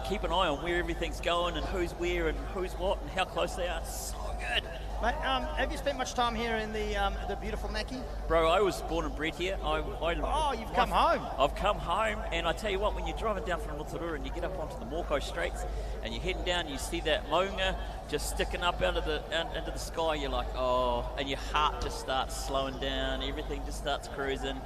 keep an eye on where everything's going and who's where and who's what and how close they are. It's so good. Mate, have you spent much time here in the beautiful Mackie? Bro, I was born and bred here. You've come home. I've come home, and I tell you what, when you're driving down from Rotorua and you get up onto the Morco Straits and you're heading down, you see that maunga just sticking up out into the sky, you're like, oh, and your heart just starts slowing down, everything just starts cruising.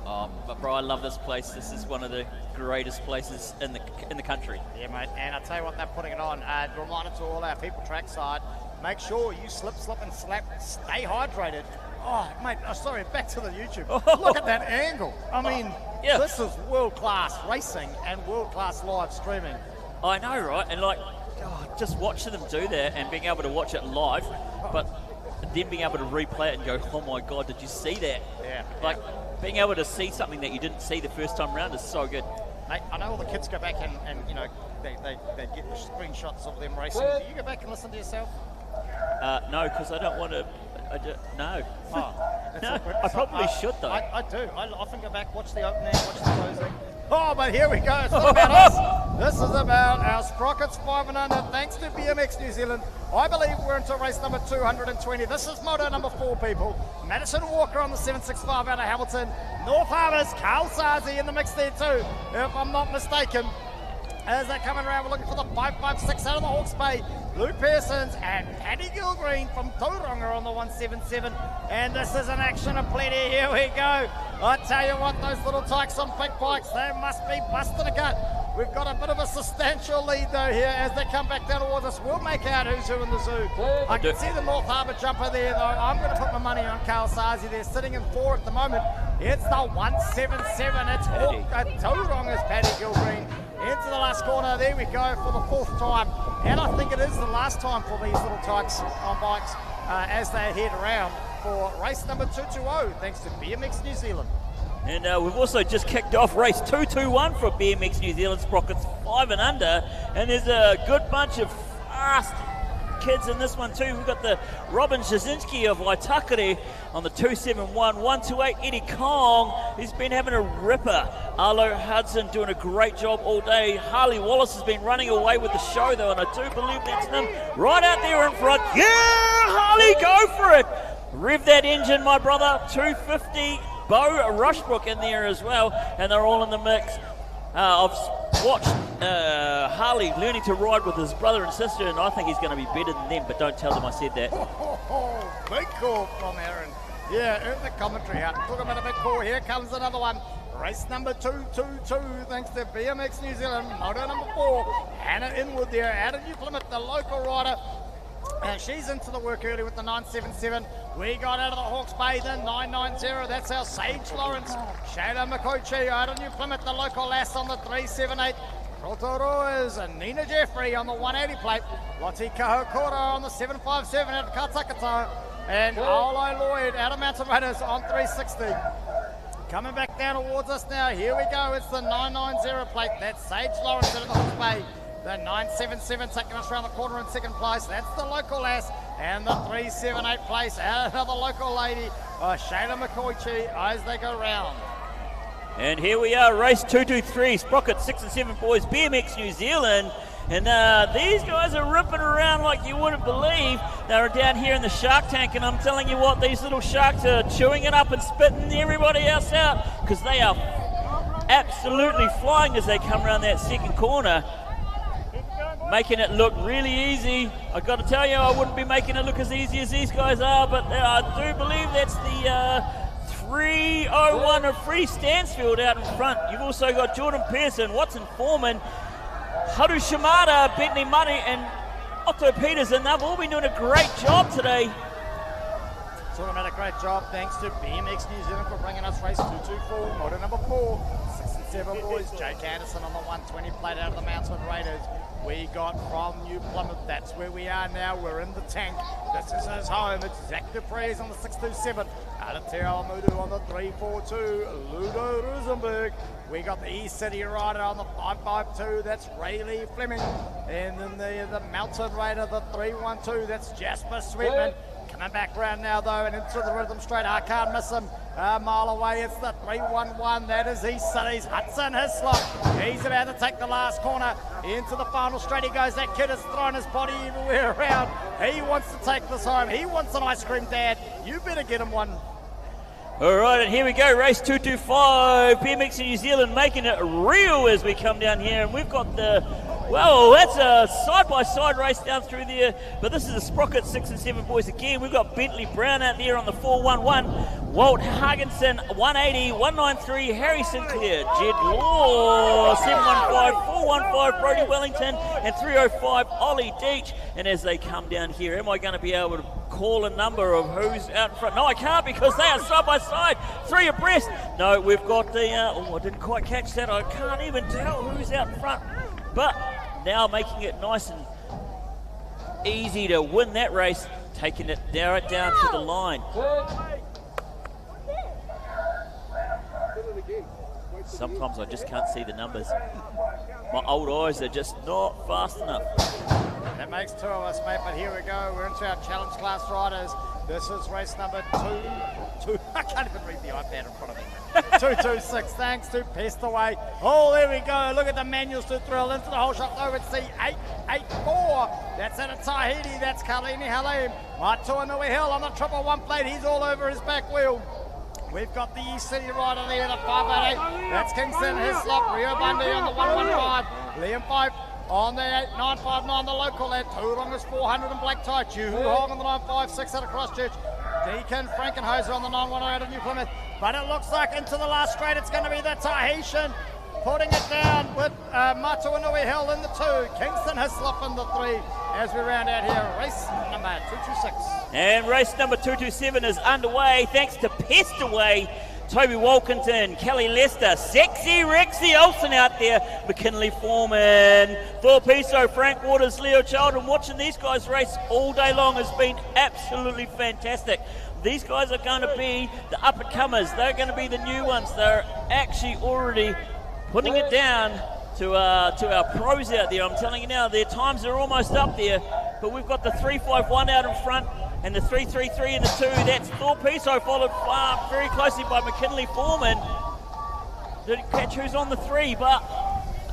Oh, but bro, I love this place. This is one of the greatest places in the country. Yeah, mate, and I tell you what, they're putting it on. Reminder to all our people trackside, make sure you slip, and slap, stay hydrated. Oh, mate, sorry, back to the YouTube. Look at that angle. I mean, This is world-class racing and world-class live streaming. I know, right? And just watching them do that and being able to watch it live, but then being able to replay it and go, oh my God, did you see that? Yeah. Being able to see something that you didn't see the first time around is so good. Mate, I know all the kids go back and you know, they get the screenshots of them racing. Do you go back and listen to yourself? No, because I don't want to. No. Oh, no, I probably should though. I do. I often go back, watch the opening, watch the closing. Oh, but here we go. It's not about us. This is about our Sprockets 5 and under. Thanks to BMX New Zealand. I believe we're into race number 220. This is moto number 4, people. Madison Walker on the 765 out of Hamilton. North Harbour's Carl Sarzi in the mix there too, if I'm not mistaken. As they're coming around, we're looking for the 556 out of the Hawke's Bay. Lou Pearsons and Paddy Gilgreen from Tauranga on the 177. And this is an action of plenty. Here we go. I tell you what, those little tykes on big bikes, they must be busting a gut. We've got a bit of a substantial lead though here as they come back down towards us. We'll make out who's who in the zoo. I can see the North Harbour jumper there though. I'm going to put my money on Carl Sarzi. They're sitting in 4 at the moment. It's the 177. It's Tauranga's Paddy Gilgreen. Into the last corner, there we go for the 4th time. And I think it is the last time for these little tykes on bikes as they head around for race number 220, thanks to BMX New Zealand. And we've also just kicked off race 221 for BMX New Zealand Sprockets 5 and under. And there's a good bunch of fast kids in this one too. We've got the Robin Jasinski of Waitakere on the 271. 128, Eddie Kong. He's been having a ripper. Arlo Hudson doing a great job all day. Harley Wallace has been running away with the show though, and I do believe that's him right out there in front. Yeah, Harley, go for it. Rev that engine, my brother. 250. Bo Rushbrook in there as well, and they're all in the mix. I've watched Harley learning to ride with his brother and sister, and I think he's going to be better than them, but don't tell them I said that. Big call from Aaron. Yeah, in the commentary out. Talking about a big call. Here comes another one. Race number 222, thanks to BMX New Zealand. Moto number 4, Hannah Inwood there out of New Plymouth, the local rider. She's into the work early with the 977. We got out of the Hawke's Bay, the 990. That's our Sage Lawrence. Shayla McCoy out of New Plymouth, the local lass on the 378. Rotoroas and Nina Jeffrey on the 180 plate. Lottie Kahokora on the 757 out of Katakata. And Olo Lloyd out of Mountain Raiders on 360. Coming back down towards us now. Here we go. It's the 990 plate. That's Sage Lawrence out of the Hawke's Bay. The 977 taking us around the corner in second place. That's the local lass. And the 378 place out of the local lady, Shayla McCoy, as they go round. And here we are, race 223, Sprocket 6 and 7 boys, BMX New Zealand. And these guys are ripping around like you wouldn't believe. They're down here in the shark tank, and I'm telling you what, these little sharks are chewing it up and spitting everybody else out, because they are absolutely flying as they come around that second corner, making it look really easy. I've got to tell you, I wouldn't be making it look as easy as these guys are, but I do believe that's the 301 of Freddie Stansfield out in front. You've also got Jordan Pearson, Watson Foreman, Haru Shimada, Bentley Murray, and Otto Peters, and they've all been doing a great job today. Talking about a great job, thanks to BMX New Zealand for bringing us race 224, motor number 4, 6 and 7 boys. Jake Anderson on the 120 plate out of the Mountain Raiders. We got from New Plymouth, that's where we are now, we're in the tank. This is his home, it's Zach Dupree's on the 627, Alateo Mudu on the 342, Ludo Rosenberg. We got the East City Rider on the 552, that's Rayleigh Fleming. And then the Mountain Raider, the 312, that's Jasper Sweetman. Coming back round now though, and into the rhythm straight, I can't miss him. A mile away, it's the 311, that is East City's Hudson Hislop. He's about to take the last corner into the final straight. He goes, that kid has thrown his body everywhere around. He wants to take this home, he wants an ice cream dad. You better get him one. All right, and here we go, race 225, BMX New Zealand making it real as we come down here, and we've got the, well, that's a side-by-side race down through there, but this is the Sprocket 6 and 7 boys again. We've got Bentley Brown out there on the 411, Walt Hagenson 180, 193, Harry Sinclair, Jed Law 715, 415, Brody Wellington, and 305, Ollie Deach. And as they come down here, am I going to be able to call a number of who's out in front? No, I can't, because they are side by side, 3 abreast. No, we've got the, I didn't quite catch that. I can't even tell who's out in front. But now making it nice and easy to win that race, taking it down to the line. Sometimes I just can't see the numbers. My old eyes are just not fast enough. That makes 2 of us, mate, but here we go. We're into our challenge class riders. This is race number 2. I can't even read the iPad in front of me. 226, thanks to Pestaway. Oh, there we go. Look at the manuals to thrill into the whole shot. Over at C884. That's out of Tahiti. That's Kalini Halim. Matua Nui Hill on the 111 plate. He's all over his back wheel. We've got the East City Rider there, the 588. That's Kingston Hislop. Rio Bundy on the 115. Liam Fife on the 8959, the local lad. Turonga's 400 and black tie. Chu Hong on the 956 out of Christchurch. Deacon Frankenhauser on the 918 out of New Plymouth. But it looks like into the last straight, it's going to be the Tahitian putting it down with Matua Nui Hill in the 2. Kingston Hislop in the 3 as we round out here. Race number 226. And race number 227 is underway thanks to Pestaway. Toby Walkington, Kelly Lester, Sexy Rexy Olsen out there, McKinley Foreman, Thor Piso, Frank Waters, Leo Child, and watching these guys race all day long has been absolutely fantastic. These guys are going to be the up-and-comers. They're going to be the new ones. They're actually already putting it down to our pros out there. I'm telling you now, their times are almost up there, but we've got the 3-5-1 out in front and the 3-3-3 in the 2. That's Thorpiso, followed very closely by McKinley Foreman. Didn't catch who's on the 3, but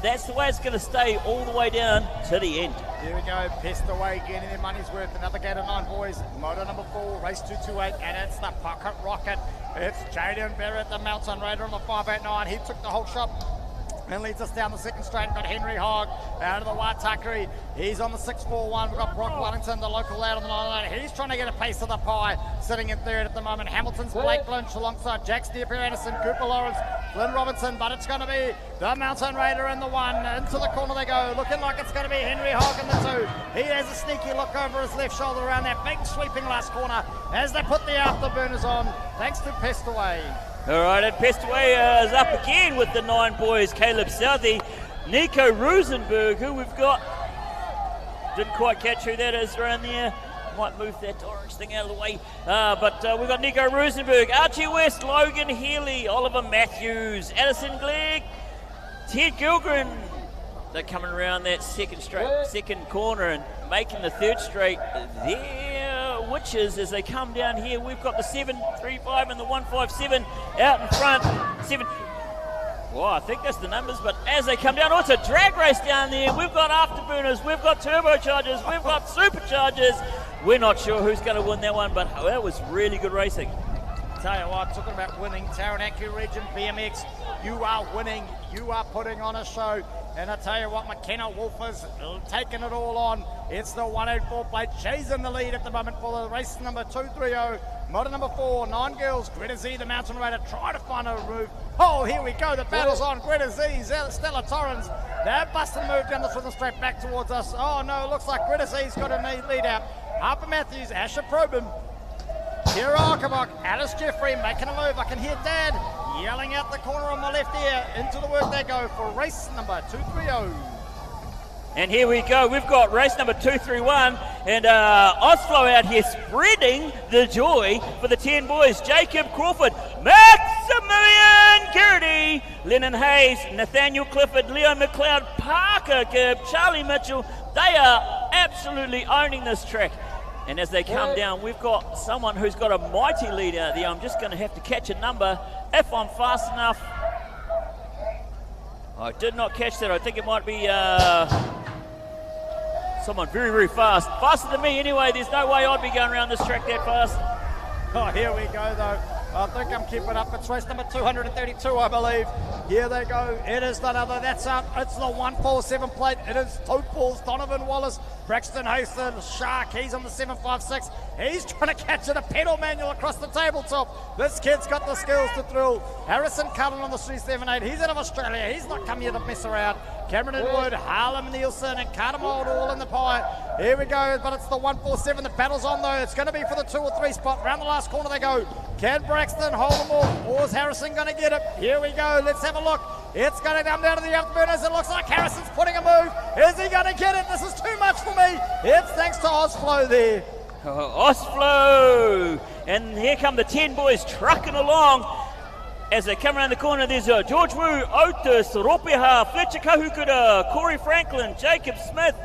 that's the way it's going to stay all the way down to the end. Here we go, Pest away, getting their money's worth. Another gate of 9 boys. Moto number 4, race 228, and it's the Pocket Rocket. It's Jaden Barrett, the Mountain Raider on the 589. He took the whole shot and leads us down the second straight. Got Henry Hogg out of the Waitakere. He's on the 641. We've got Brock Wellington, the local out on the 908. He's trying to get a piece of the pie, sitting in third at the moment. Hamilton's Blake Lynch alongside Jack Steer, Anderson, Cooper Lawrence, Flynn Robinson, but it's going to be the Mountain Raider in the 1. Into the corner they go, looking like it's going to be Henry Hogg in the 2. He has a sneaky look over his left shoulder around that big sweeping last corner as they put the afterburners on, thanks to Pestaway. All right, and Pestaway is up again with the 9 boys. Caleb Southey, Nico Rosenberg, who we've got. Didn't quite catch who that is around there. Might move that orange thing out of the way. But we've got Nico Rosenberg, Archie West, Logan Healy, Oliver Matthews, Addison Glegg, Ted Gilgren. They're coming around that second corner and making the third straight there. Witches as they come down here. We've got the 735 and the 157 out in front. Well, I think that's the numbers, but as they come down, it's a drag race down there. We've got afterburners, we've got turbochargers, we've got superchargers. We're not sure who's going to win that one, but that was really good racing. Tell you what, talking about winning, Taranaki Region BMX, you are winning, you are putting on a show. And I tell you what, McKenna Wolf is taking it all on. It's the 184 plate. She's in the lead at the moment for the race number 230. Motor number 4, 9 girls. Greta Z, the Mountain Raider, try to find a move. Oh, here we go. The battle's on. Greta Z, Stella Torrens. They're busting move down the rhythm straight back towards us. Oh, no, it looks like Greta Z's got a lead out. Harper Matthews, Asher Probin, Kira Ockerbock, Alice Jeffrey making a move. I can hear Dad yelling out the corner on my left ear. Into the work they go for race number 230. And here we go. We've got race number 231 and Oslo out here spreading the joy for the 10 boys. Jacob Crawford, Maximilian Garrity, Lennon Hayes, Nathaniel Clifford, Leo McLeod, Parker Gibb, Charlie Mitchell. They are absolutely owning this track. And as they come down, we've got someone who's got a mighty lead out there. I'm just going to have to catch a number if I'm fast enough. I did not catch that. I think it might be someone very, very fast. Faster than me anyway. There's no way I'd be going around this track that fast. Oh, here we go, though. I think I'm keeping up. It's race number 232, I believe. Here they go. It is none other. That's out. It's the 147 plate. It is Toad Falls, Donovan Wallace, Braxton Hastings, Shark. He's on the 756. He's trying to catch it, a pedal manual across the tabletop. This kid's got the skills to thrill. Harrison Cullen on the 378. He's out of Australia. He's not come here to mess around. Cameron Wood, Harlem Nielsen, and Carter Mould all in the pie. Here we go, but it's the 147. The battle's on, though. It's going to be for the 2 or 3 spot. Round the last corner they go. Can Braxton hold them all? Or is Harrison going to get it? Here we go. Let's have a look. It's going to come down to the afterburners. It looks like Harrison's putting a move. Is he going to get it? This is too much for me. It's thanks to Osflow there. Osflow! And here come the 10 boys trucking along. As they come around the corner, there's George Wu, Otis, Ropeha, Fletcher Kahukura, Corey Franklin, Jacob Smith,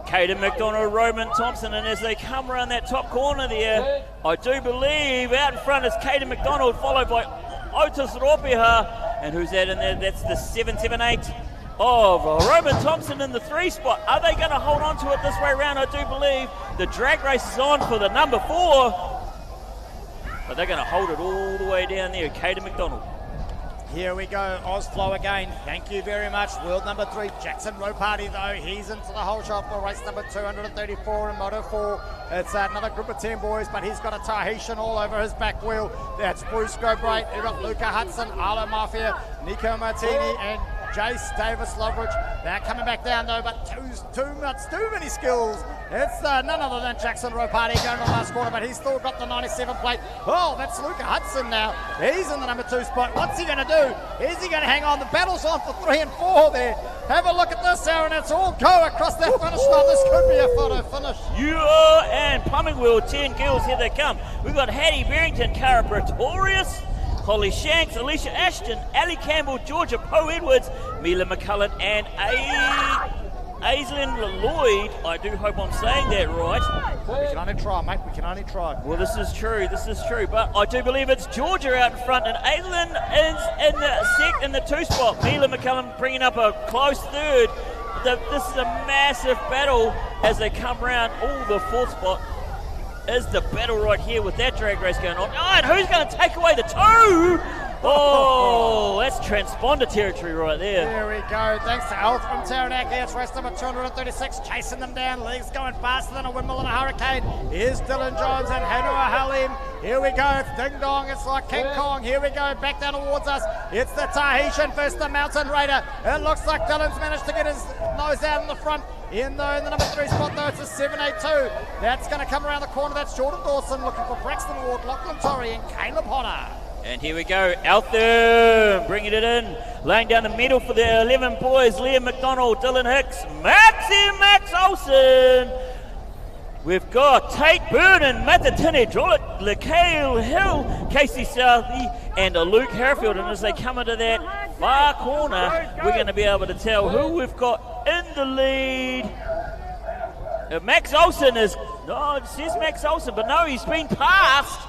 Caden McDonald, Roman Thompson, and as they come around that top corner there, I do believe out in front is Caden McDonald, followed by Otis Ropeha, and who's that in there? That's the 778 of Roman Thompson in the 3 spot. Are they going to hold on to it this way around? I do believe the drag race is on for the number 4. But they're going to hold it all the way down there. Caden McDonald. Here we go, Osflow again. Thank you very much. World number 3, Jackson Ropati, though. He's into the whole shot for race number 234 in Moto 4. It's another group of 10 boys, but he's got a Tahitian all over his back wheel. That's Bruce Gobright. We've got Luca Hudson, Arlo Mafia, Nico Martini, and Jace Davis Loveridge. They're coming back down, though, but too many skills. It's none other than Jackson Ropati going to the last corner, but he's still got the 97 plate. Oh, that's Luca Hudson now. He's in the number 2 spot. What's he going to do? Is he going to hang on? The battle's on for 3 and 4 there. Have a look at this, Aaron. It's all go across that finish line. This could be a photo finish. And Plumbing Wheel, 10 girls, here they come. We've got Hattie Barrington, Cara Pretorius, Holly Shanks, Alicia Ashton, Ali Campbell, Georgia Poe Edwards, Mila McCullen, and Aislinn Lloyd. I do hope I'm saying that right. We can only try, mate. We can only try. Well, this is true. But I do believe it's Georgia out in front, and Aislinn is in the 2 spot. Mila McCullum bringing up a close third. This is a massive battle as they come round. The 4th spot is the battle right here with that drag race going on. Oh, and who's going to take away the 2? Oh, that's transponder territory right there. There we go. Thanks to Elf from Taranaki. It's race number 236, chasing them down. Legs going faster than a windmill and a hurricane. Here's Dylan Jones and Hanua Halim. Here we go. Ding dong. It's like King Kong. Here we go. Back down towards us. It's the Tahitian versus the Mountain Raider. It looks like Dylan's managed to get his nose out in the front. In the number 3 spot, though, it's a 782. That's going to come around the corner. That's Jordan Dawson looking for Braxton Ward, Lachlan Torrey, and Caleb Hodder. And here we go, Eltham bringing it in, laying down the middle for the 11 boys, Liam McDonald, Dylan Hicks, Max Olsen. We've got Tate Burden, Matatini, Drollett, LeCale Hill, Casey Southey, and Luke Harfield. And as they come into that far corner, we're going to be able to tell who we've got in the lead. Max Olsen it says Max Olsen, but no, he's been passed.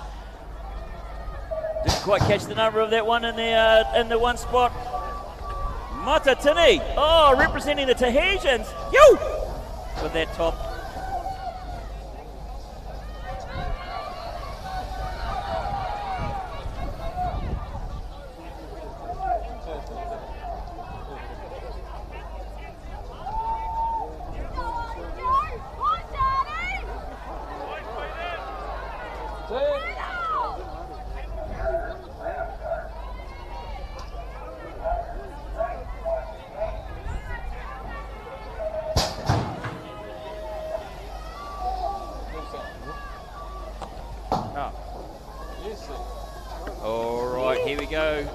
Didn't quite catch the number of that one in the 1 spot. Matatini, representing the Tahitians. With that top.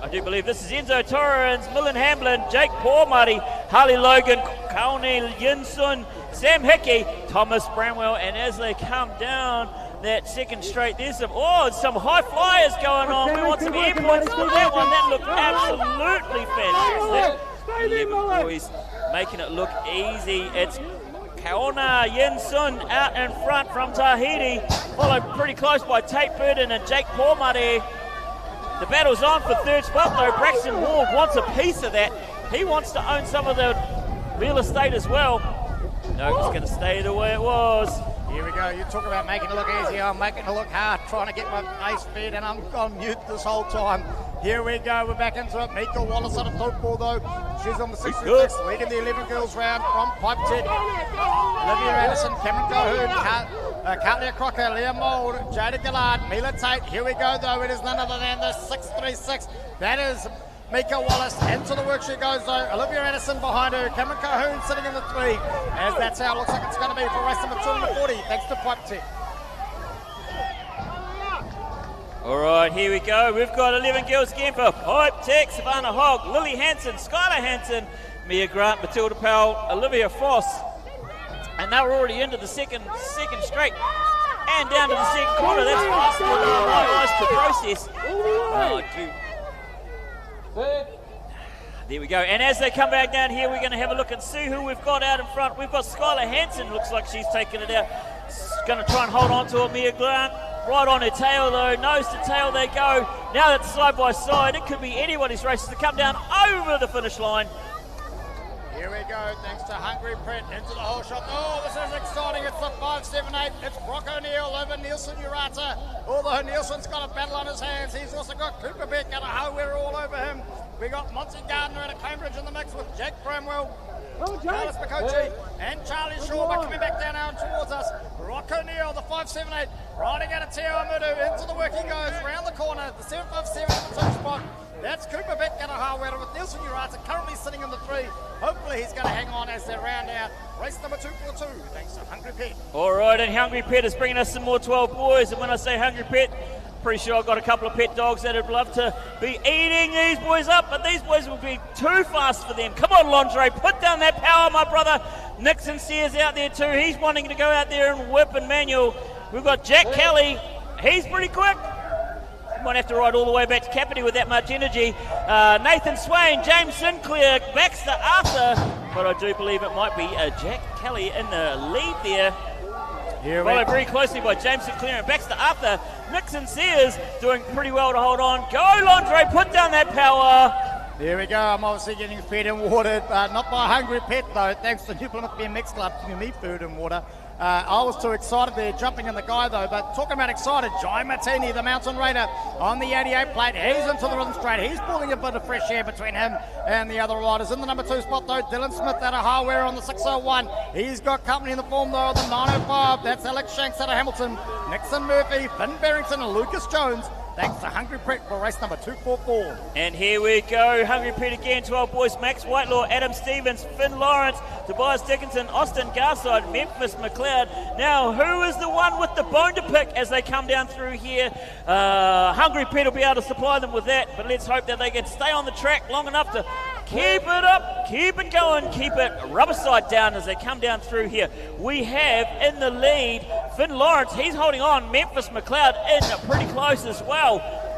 I do believe this is Enzo Torrens, Millen Hamlin, Jake Pormarty, Harley Logan, Kaone Yinsun, Sam Hickey, Thomas Bramwell, and as they come down that second straight, there's some high flyers going on. We want some air points for that one. That looked absolutely fantastic. 11 boys making it look easy. It's Kaona Yinsun out in front from Tahiti, followed pretty close by Tate Burden and Jake Pormarty. The battle's on for 3rd spot though. Braxton Ward wants a piece of that. He wants to own some of the real estate as well. No, it's going to stay the way it was. Here we go. You talk about making it look easy. I'm making it look hard, trying to get my face fed, and I'm on mute this whole time. Here we go. We're back into it. Mika Wallace on a football though. She's on the 66, leading the 11 girls round from Pipe Tech. Olivia Anderson, Cameron Calhoun, Carlia Crocker, Leah Mould, Jada Gillard, Mila Tate. Here we go though. It is none other than the 636. That is Mika Wallace. Into the work she goes though. Olivia Anderson behind her. Cameron Calhoun sitting in the 3. As that's how it looks like it's going to be for race number 240. Thanks to Pipe Tech. All right, here we go. We've got 11 girls again for Pipe Tech, Savannah Hogg, Lily Hansen, Skylar Hansen, Mia Grant, Matilda Powell, Olivia Foss. And now we're already into the second straight and down to the second corner. That's faster than my eyes to process. There we go. And as they come back down here, we're going to have a look and see who we've got out in front. We've got Skylar Hansen. Looks like she's taking it out. Going to try and hold on to it. Mia Grant right on her tail though. Nose to tail they go. Now that's side by side. It could be anybody's race to come down over the finish line. Here we go, thanks to Hungry Print into the whole shot. Oh, this is exciting. It's the 578. It's Brock O'Neill over Nielsen Urata. Although Nielsen's got a battle on his hands, he's also got Cooper Beck and a Howe're all over him. We got Monty Gardner and a Cambridge in the mix with Jack Bramwell, Carlos McCochi, and Charlie Shaw. But coming back down now and towards us, Brock O'Neill, the 578, riding out of Te Awamutu. Into the work he goes, round the corner, the 757 in the 2 spot. That's Cooper Beck and a Howe're with Nielsen Urata currently sitting in the 3. Hopefully he's going to hang on as they round out race number 242, thanks to Hungry Pet. All right, and Hungry Pet is bringing us some more 12 boys. And when I say Hungry Pet, pretty sure I've got a couple of pet dogs that would love to be eating these boys up, but these boys would be too fast for them. Come on, Lingerie, put down that power, my brother. Nixon Sears out there too. He's wanting to go out there and whip and manual. We've got Jack Kelly. He's pretty quick. Might have to ride all the way back to Kapiti with that much energy. Nathan Swain, James Sinclair, Baxter Arthur, but I do believe it might be Jack Kelly in the lead there. Here we Followed go. very closely by James Sinclair and Baxter Arthur. Nixon Sears doing pretty well to hold on. Go, Londre, put down that power. There we go. I'm obviously getting fed and watered, not by a hungry pet though, thanks to New Plymouth BMX Club giving me food and water. I was too excited there, jumping in the guy though, but talking about excited, Jai Martini, the Mountain Raider, on the 88 plate. He's into the rhythm straight. He's pulling a bit of fresh air between him and the other riders. In the number 2 spot though, Dylan Smith out of Hardware on the 601. He's got company in the form though of the 905. That's Alex Shanks out of Hamilton. Nixon Murphy, Finn Barrington and Lucas Jones. Thanks to Hungry Pret for race number 244. And here we go, Hungry Pret again, 12 boys, Max Whitelaw, Adam Stevens, Finn Lawrence, Tobias Dickinson, Austin Garside, Memphis McLeod. Now, who is the one with the bone to pick as they come down through here? Hungry Pret will be able to supply them with that, but let's hope that they can stay on the track long enough to keep it up, keep it going, keep it rubber side down as they come down through here. We have in the lead Finn Lawrence, he's holding on, Memphis McLeod in pretty close as well.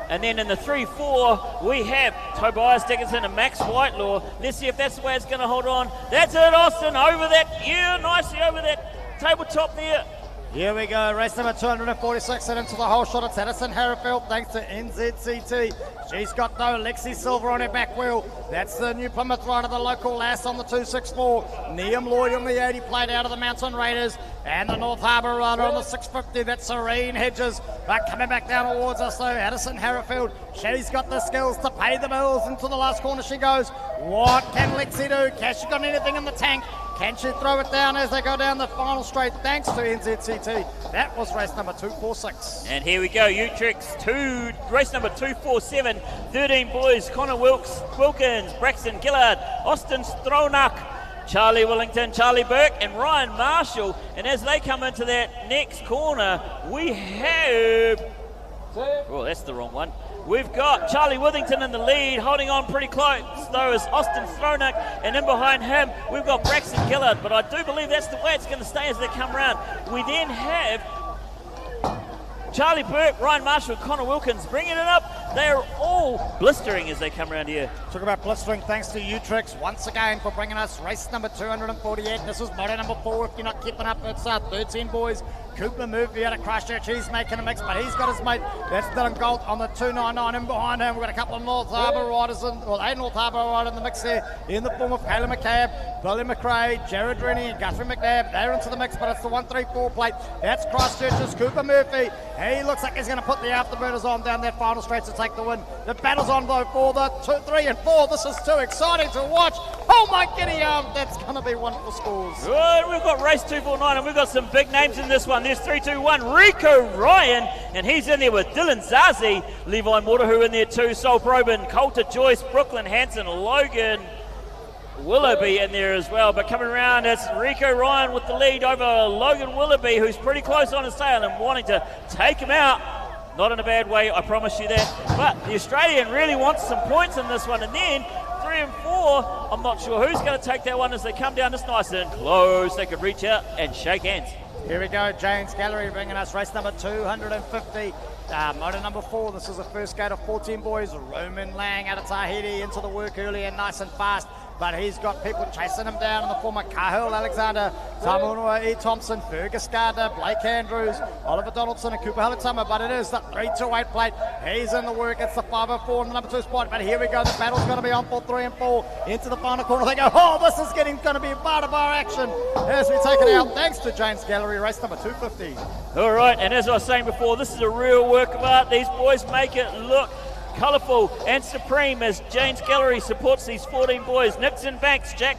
And then in the 3-4, we have Tobias Dickinson and Max Whitelaw. Let's see if that's the way it's going to hold on. That's it, Austin, over that, yeah, nicely over that tabletop there. Here we go, race number 246 and into the whole shot. It's Addison Harrowfield, thanks to NZCT. She's got though Lexi Silver on her back wheel. That's the New Plymouth rider, the local lass on the 264. Liam Lloyd on the 80 plate out of the Mountain Raiders. And the North Harbour rider on the 650, that's Serene Hedges. But coming back down towards us though, Addison Harrowfield. She's got the skills to pay the bills. Into the last corner she goes. What can Lexi do? Has she got anything in the tank? Can she throw it down as they go down the final straight? Thanks to NZCT. That was race number 246. And here we go, Utrecht's race number 247. 13 boys, Connor Wilkins, Braxton Gillard, Austin Stronach, Charlie Willington, Charlie Burke and Ryan Marshall. And as they come into that next corner, we have... Oh, that's the wrong one. We've got Charlie Withington in the lead, holding on pretty close, though, is Austin Stronach, and in behind him, we've got Braxton Gillard, but I do believe that's the way it's going to stay as they come around. We then have Charlie Burke, Ryan Marshall, Connor Wilkins bringing it up. They are all blistering as they come around here. Talk about blistering, thanks to Utrecht once again for bringing us race number 248. This is moto number 4. If you're not keeping up, it's 13 boys. Cooper Murphy out of Christchurch, he's making a mix, but he's got his mate. That's Dylan Galt on the 299. In behind him, we've got a couple of North Harbour riders, a North Harbour rider in the mix there, in the form of Kayla McCabe, Billy McRae, Jared Rennie, and Guthrie McNabb. They're into the mix, but it's the 134 plate. That's Christchurch's Cooper Murphy. He looks like he's going to put the afterburners on down that final straight to take the win. The battle's on though for the 2, 3, and 4. This is too exciting to watch. Oh my giddy arm, that's going to be wonderful scores. Good, we've got race 249, and we've got some big names in this one. There's 3-2-1, Rico Ryan, and he's in there with Dylan Zazi, Levi Mortahu in there too, Sol Probin, Coulter Joyce, Brooklyn Hanson, Logan Willoughby in there as well. But coming around, it's Rico Ryan with the lead over Logan Willoughby, who's pretty close on his tail and wanting to take him out. Not in a bad way, I promise you that. But the Australian really wants some points in this one. And then 3 and 4, I'm not sure who's going to take that one as they come down this nice and close. They could reach out and shake hands. Here we go, James Gallery bringing us race number 250. Motor number 4, this is the first gate of 14 boys. Roman Lang out of Tahiti into the work early and nice and fast. But he's got people chasing him down in the form of Cahill Alexander, Tamunua E. Thompson, Fergus Gardner, Blake Andrews, Oliver Donaldson, and Cooper Halletama. But it is the 3-2-8 plate. He's in the work. It's the 504 in the number 2 spot. But here we go. The battle's going to be on for 3 and 4 into the final corner. They go, oh, this is going to be a part of our action as we take it out. Thanks to James Gallery, race number 250. All right, and as I was saying before, this is a real work of art. These boys make it look colourful and supreme as James Gallery supports these 14 boys. Nixon Banks, Jack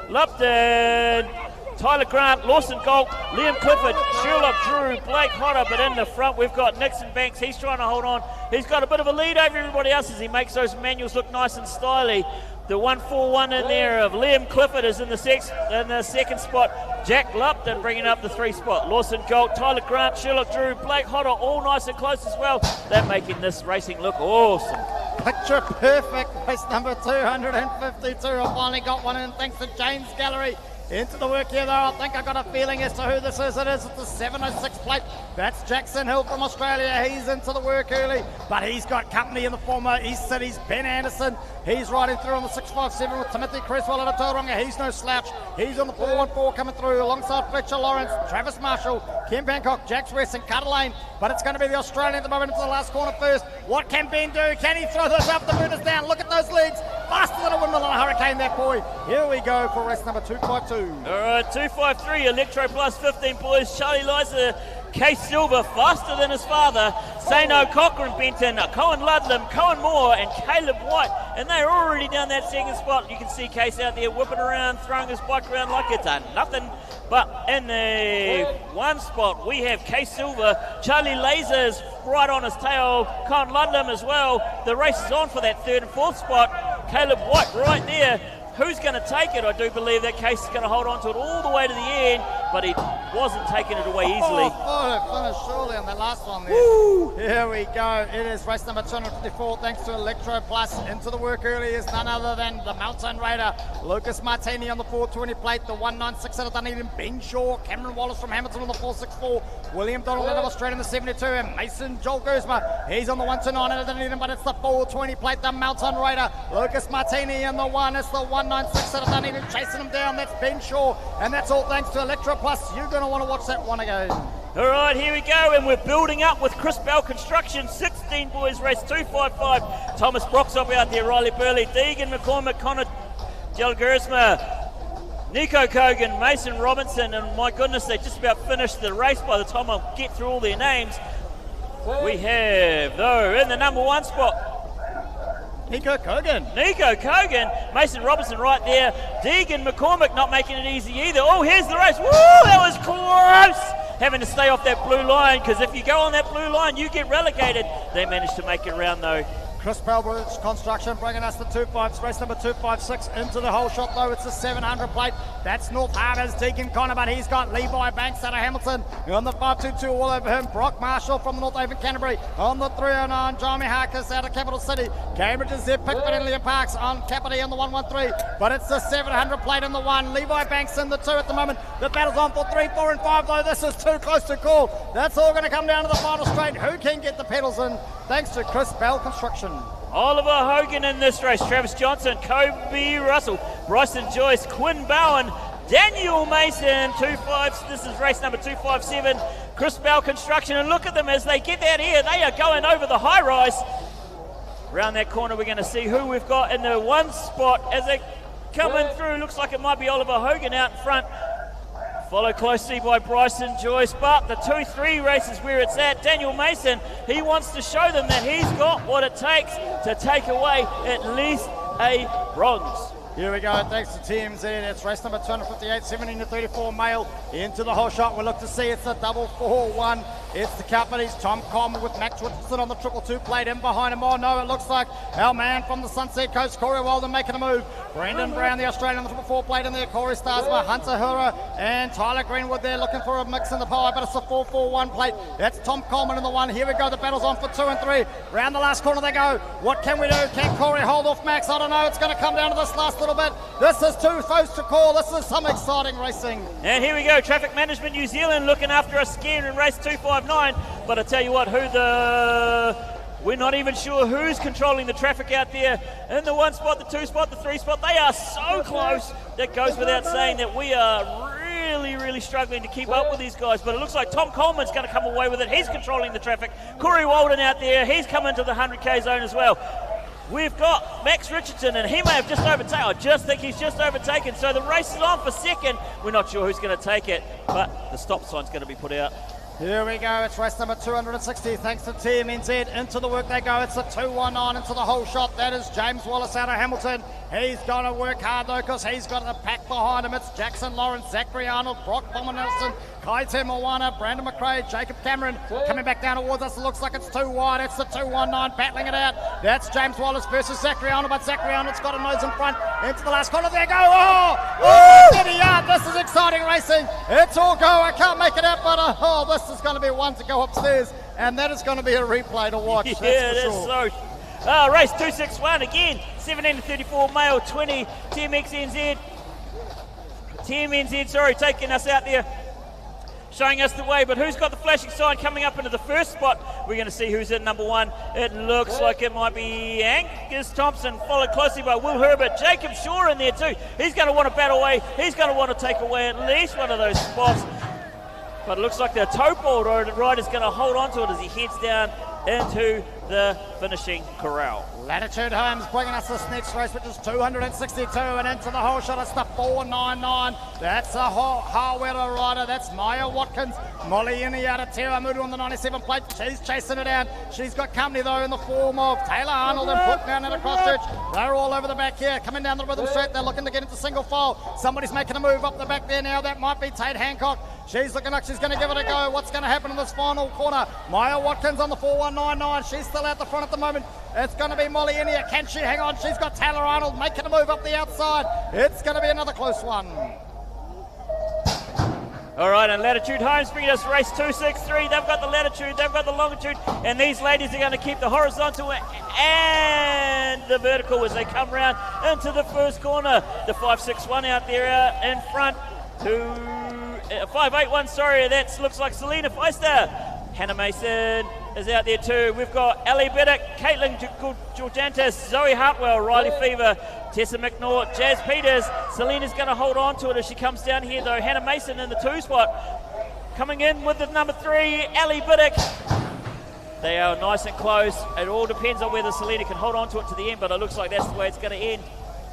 Lupton, Tyler Grant, Lawson Galt, Liam Clifford, Sherlock Drew, Blake Hodder, but in the front we've got Nixon Banks. He's trying to hold on. He's got a bit of a lead over everybody else as he makes those manuals look nice and stylish. The 141 in there of Liam Clifford is in the second spot. Jack Lupton bringing up the 3 spot. Lawson Galt, Tyler Grant, Sherlock Drew, Blake Hodder, all nice and close as well. They're making this racing look awesome. Picture perfect, race number 252. I finally got one in thanks to James Gallery. Into the work here, though. I think I got a feeling as to who this is. It is the 706 plate. That's Jackson Hill from Australia. He's into the work early, but he's got company in the former East City's Ben Anderson. He's riding through on the 657 with Timothy Creswell at a Tauranga. He's no slouch. He's on the 414 coming through alongside Fletcher Lawrence, Travis Marshall, Ken Bangkok, Jax West and Cutter Lane. But it's going to be the Australian at the moment into the last corner first. What can Ben do? Can he throw those up? The boot is down. Look at those legs. Faster than a windmill on a hurricane, that boy. Here we go for race number 252. All right, 253, Electro Plus 15 boys. Charlie Liza, Case Silver, faster than his father. Sano Cochran Benton, Cohen Ludlam, Cohen Moore, and Caleb White. And they're already down that second spot. You can see Case out there whipping around, throwing his bike around like it's a nothing. But in the one spot, we have Case Silver. Charlie Lasers right on his tail. Cohen Ludlam as well. The race is on for that third and fourth spot. Caleb White right there. Who's going to take it? I do believe that Case is going to hold on to it all the way to the end, but he wasn't taking it away easily. Finished surely on that last one there. Woo! Here we go. It is race number 254 thanks to Electro Plus. Into the work early is none other than the Mountain Raider. Lucas Martini on the 420 plate, the 196 out of Dunedin, Ben Shaw, Cameron Wallace from Hamilton on the 464, William Donald out of Australia in the 72, and Mason Joel Guzma. He's on the 129 out of Dunedin, but it's the 420 plate, the Mountain Raider. Lucas Martini in the one. It's the 196 out of Dunedin chasing him down. That's Ben Shaw, and that's all thanks to Electro Plus. You're going to want to watch that one again. All right, here we go, and we're building up with Chris Bell Construction. 16 boys race 255. Thomas Broxop out there, Riley Burley, Deegan McCormick, Connor Gelgersma, Nico Kogan, Mason Robinson, and my goodness, they just about finished the race by the time I'll get through all their names. We have, though, in the number one spot, Nico Kogan, Mason Robinson right there. Deegan McCormick not making it easy either. Oh, here's the race. Woo, that was close. Having to stay off that blue line, because if you go on that blue line, you get relegated. They managed to make it around, though. Chris Pelbridge Construction bringing us the 2-5, race number 256 into the whole shot, though. It's the 700 plate. That's North Harbour's Deacon Connor, but he's got Levi Banks out of Hamilton on the 522 all over him. Brock Marshall from the North Haven Canterbury on the 309. Jamie Harkis out of Capital City. Cambridge is there. Pickford and Liam Parks on Capity on the 113. But it's the 700 plate in the one. Levi Banks in the two at the moment. The battle's on for 3, 4, and 5, though. This is too close to call. That's all going to come down to the final straight. Who can get the pedals in? Thanks to Chris Bell Construction. Oliver Hogan in this race, Travis Johnson, Kobe Russell, Bryson Joyce, Quinn Bowen, Daniel Mason, 25. This is race number 257, Chris Bell Construction, and look at them as they get out here. They are going over the high rise. Around that corner, we're going to see who we've got in the one spot as they come in through. Looks like it might be Oliver Hogan out in front. Followed closely by Bryson Joyce, but the 2-3 race is where it's at. Daniel Mason, he wants to show them that he's got what it takes to take away at least a bronze. Here we go, thanks to TMZ. It's race number 258, 17 to 34 male into the whole shot. We'll look to see it's the 441. It's the companies, Tom Coleman with Max Richardson on the 222 plate in behind him. Oh no, it looks like our man from the Sunset Coast, Corey Walden, making a move. Brendan Brown, the Australian on the 4 plate in there. Corey Starsma, Hunter Hura, and Tyler Greenwood there looking for a mix in the pie, but it's the 441 plate. That's Tom Coleman in the one. Here we go, the battle's on for 2 and 3. Round the last corner they go. What can we do? Can Corey hold off Max? I don't know. It's going to come down to this last little bit. This is too close to call. This is some exciting racing. And here we go, Traffic Management New Zealand looking after us again in race 259. But I tell you what, we're not even sure who's controlling the traffic out there. In the one spot, the two spot, the three spot, they are so close. That goes without saying that we are really struggling to keep up with these guys. But it looks like Tom Coleman's going to come away with it. He's controlling the traffic. Corey Walden out there, he's come into the 100k zone as well. We've got Max Richardson, and he may have just overtaken. I just think he's just overtaken. So the race is on for second. We're not sure who's going to take it, but the stop sign's going to be put out. Here we go, it's race number 260, thanks to TMNZ. Into the work they go, it's a 219 into the whole shot. That is James Wallace out of Hamilton. He's going to work hard though, because he's got the pack behind him. It's Jackson Lawrence, Zachary Arnold, Brock Bowman-Nelson, Kai Te Moana, Brandon McRae, Jacob Cameron coming back down towards us. It looks like it's too wide. It's the 219 battling it out. That's James Wallace versus Zachary Arnold, but Zachary Arnold's got a nose in front. Into the last corner, there go. Oh, 30 yard. This is exciting racing. It's all go. I can't make it out, but this is going to be one to go upstairs, and that is going to be a replay to watch. Yeah, that's for sure. So. Race 261 again, 17 to 34 male, 20 TMXNZ. TMNZ, sorry, taking us out there, showing us the way. But who's got the flashing sign coming up into the first spot? We're going to see who's in number 1. It looks like it might be Angus Thompson, followed closely by Will Herbert. Jacob Shaw in there too. He's going to want to battle away. He's going to want to take away at least one of those spots. But it looks like the Topol rider's going to hold on to it as he heads down into the finishing corral. Latitude Homes bringing us this next race, which is 262, and into the whole shot. It's the 499. That's a Hawera rider. That's Maya Watkins. Molly Innie out of Terra Mudu on the 97 plate. She's chasing it down. She's got company though in the form of Taylor Arnold and Brooke down at Christchurch. They're all over the back here, coming down the rhythm straight. They're looking to get into single file. Somebody's making a move up the back there now. That might be Tate Hancock. She's looking like she's going to give it a go. What's going to happen in this final corner? Maya Watkins on the 4199. She's still out the front at the moment. It's going to be Molly Innie. Can she hang on? She's got Taylor Arnold making a move up the outside. It's going to be another close one. All right, and Latitude Homes bringing us race 263. They've got the latitude, they've got the longitude, and these ladies are going to keep the horizontal and the vertical as they come round into the first corner. The 561 out there in front to 581, sorry, that looks like Selena Feister. Hannah Mason is out there too. We've got Ali Biddick, Caitlin Georgantis, Zoe Hartwell, Riley Fever, Tessa McNaught, Jazz Peters. Selena's going to hold on to it as she comes down here though. Hannah Mason in the 2 spot. Coming in with the number 3, Ali Biddick. They are nice and close. It all depends on whether Selena can hold on to it to the end, but it looks like that's the way it's going to end.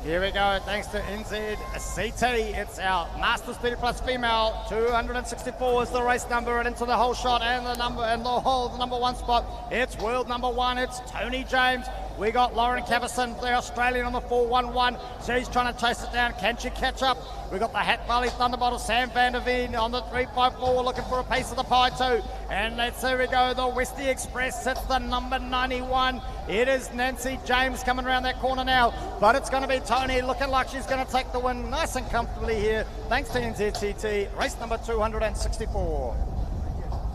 Here we go, thanks to NZCT. It's our Masters 30 Plus female. 264 is the race number, and into the whole shot and the number the number 1 spot. It's world number 1. It's Tony James. We got Lauren Cavison, the Australian, on the 411. She's trying to chase it down. Can she catch up? We got the Hat Valley Thunderbottle, Sam van der Veen on the 354, looking for a piece of the pie too. And here we go, the Westie Express. It's the number 91. It is Nancy James coming around that corner now, but it's going to be Tony looking like she's going to take the win nice and comfortably here. Thanks to NZCT. Race number 264.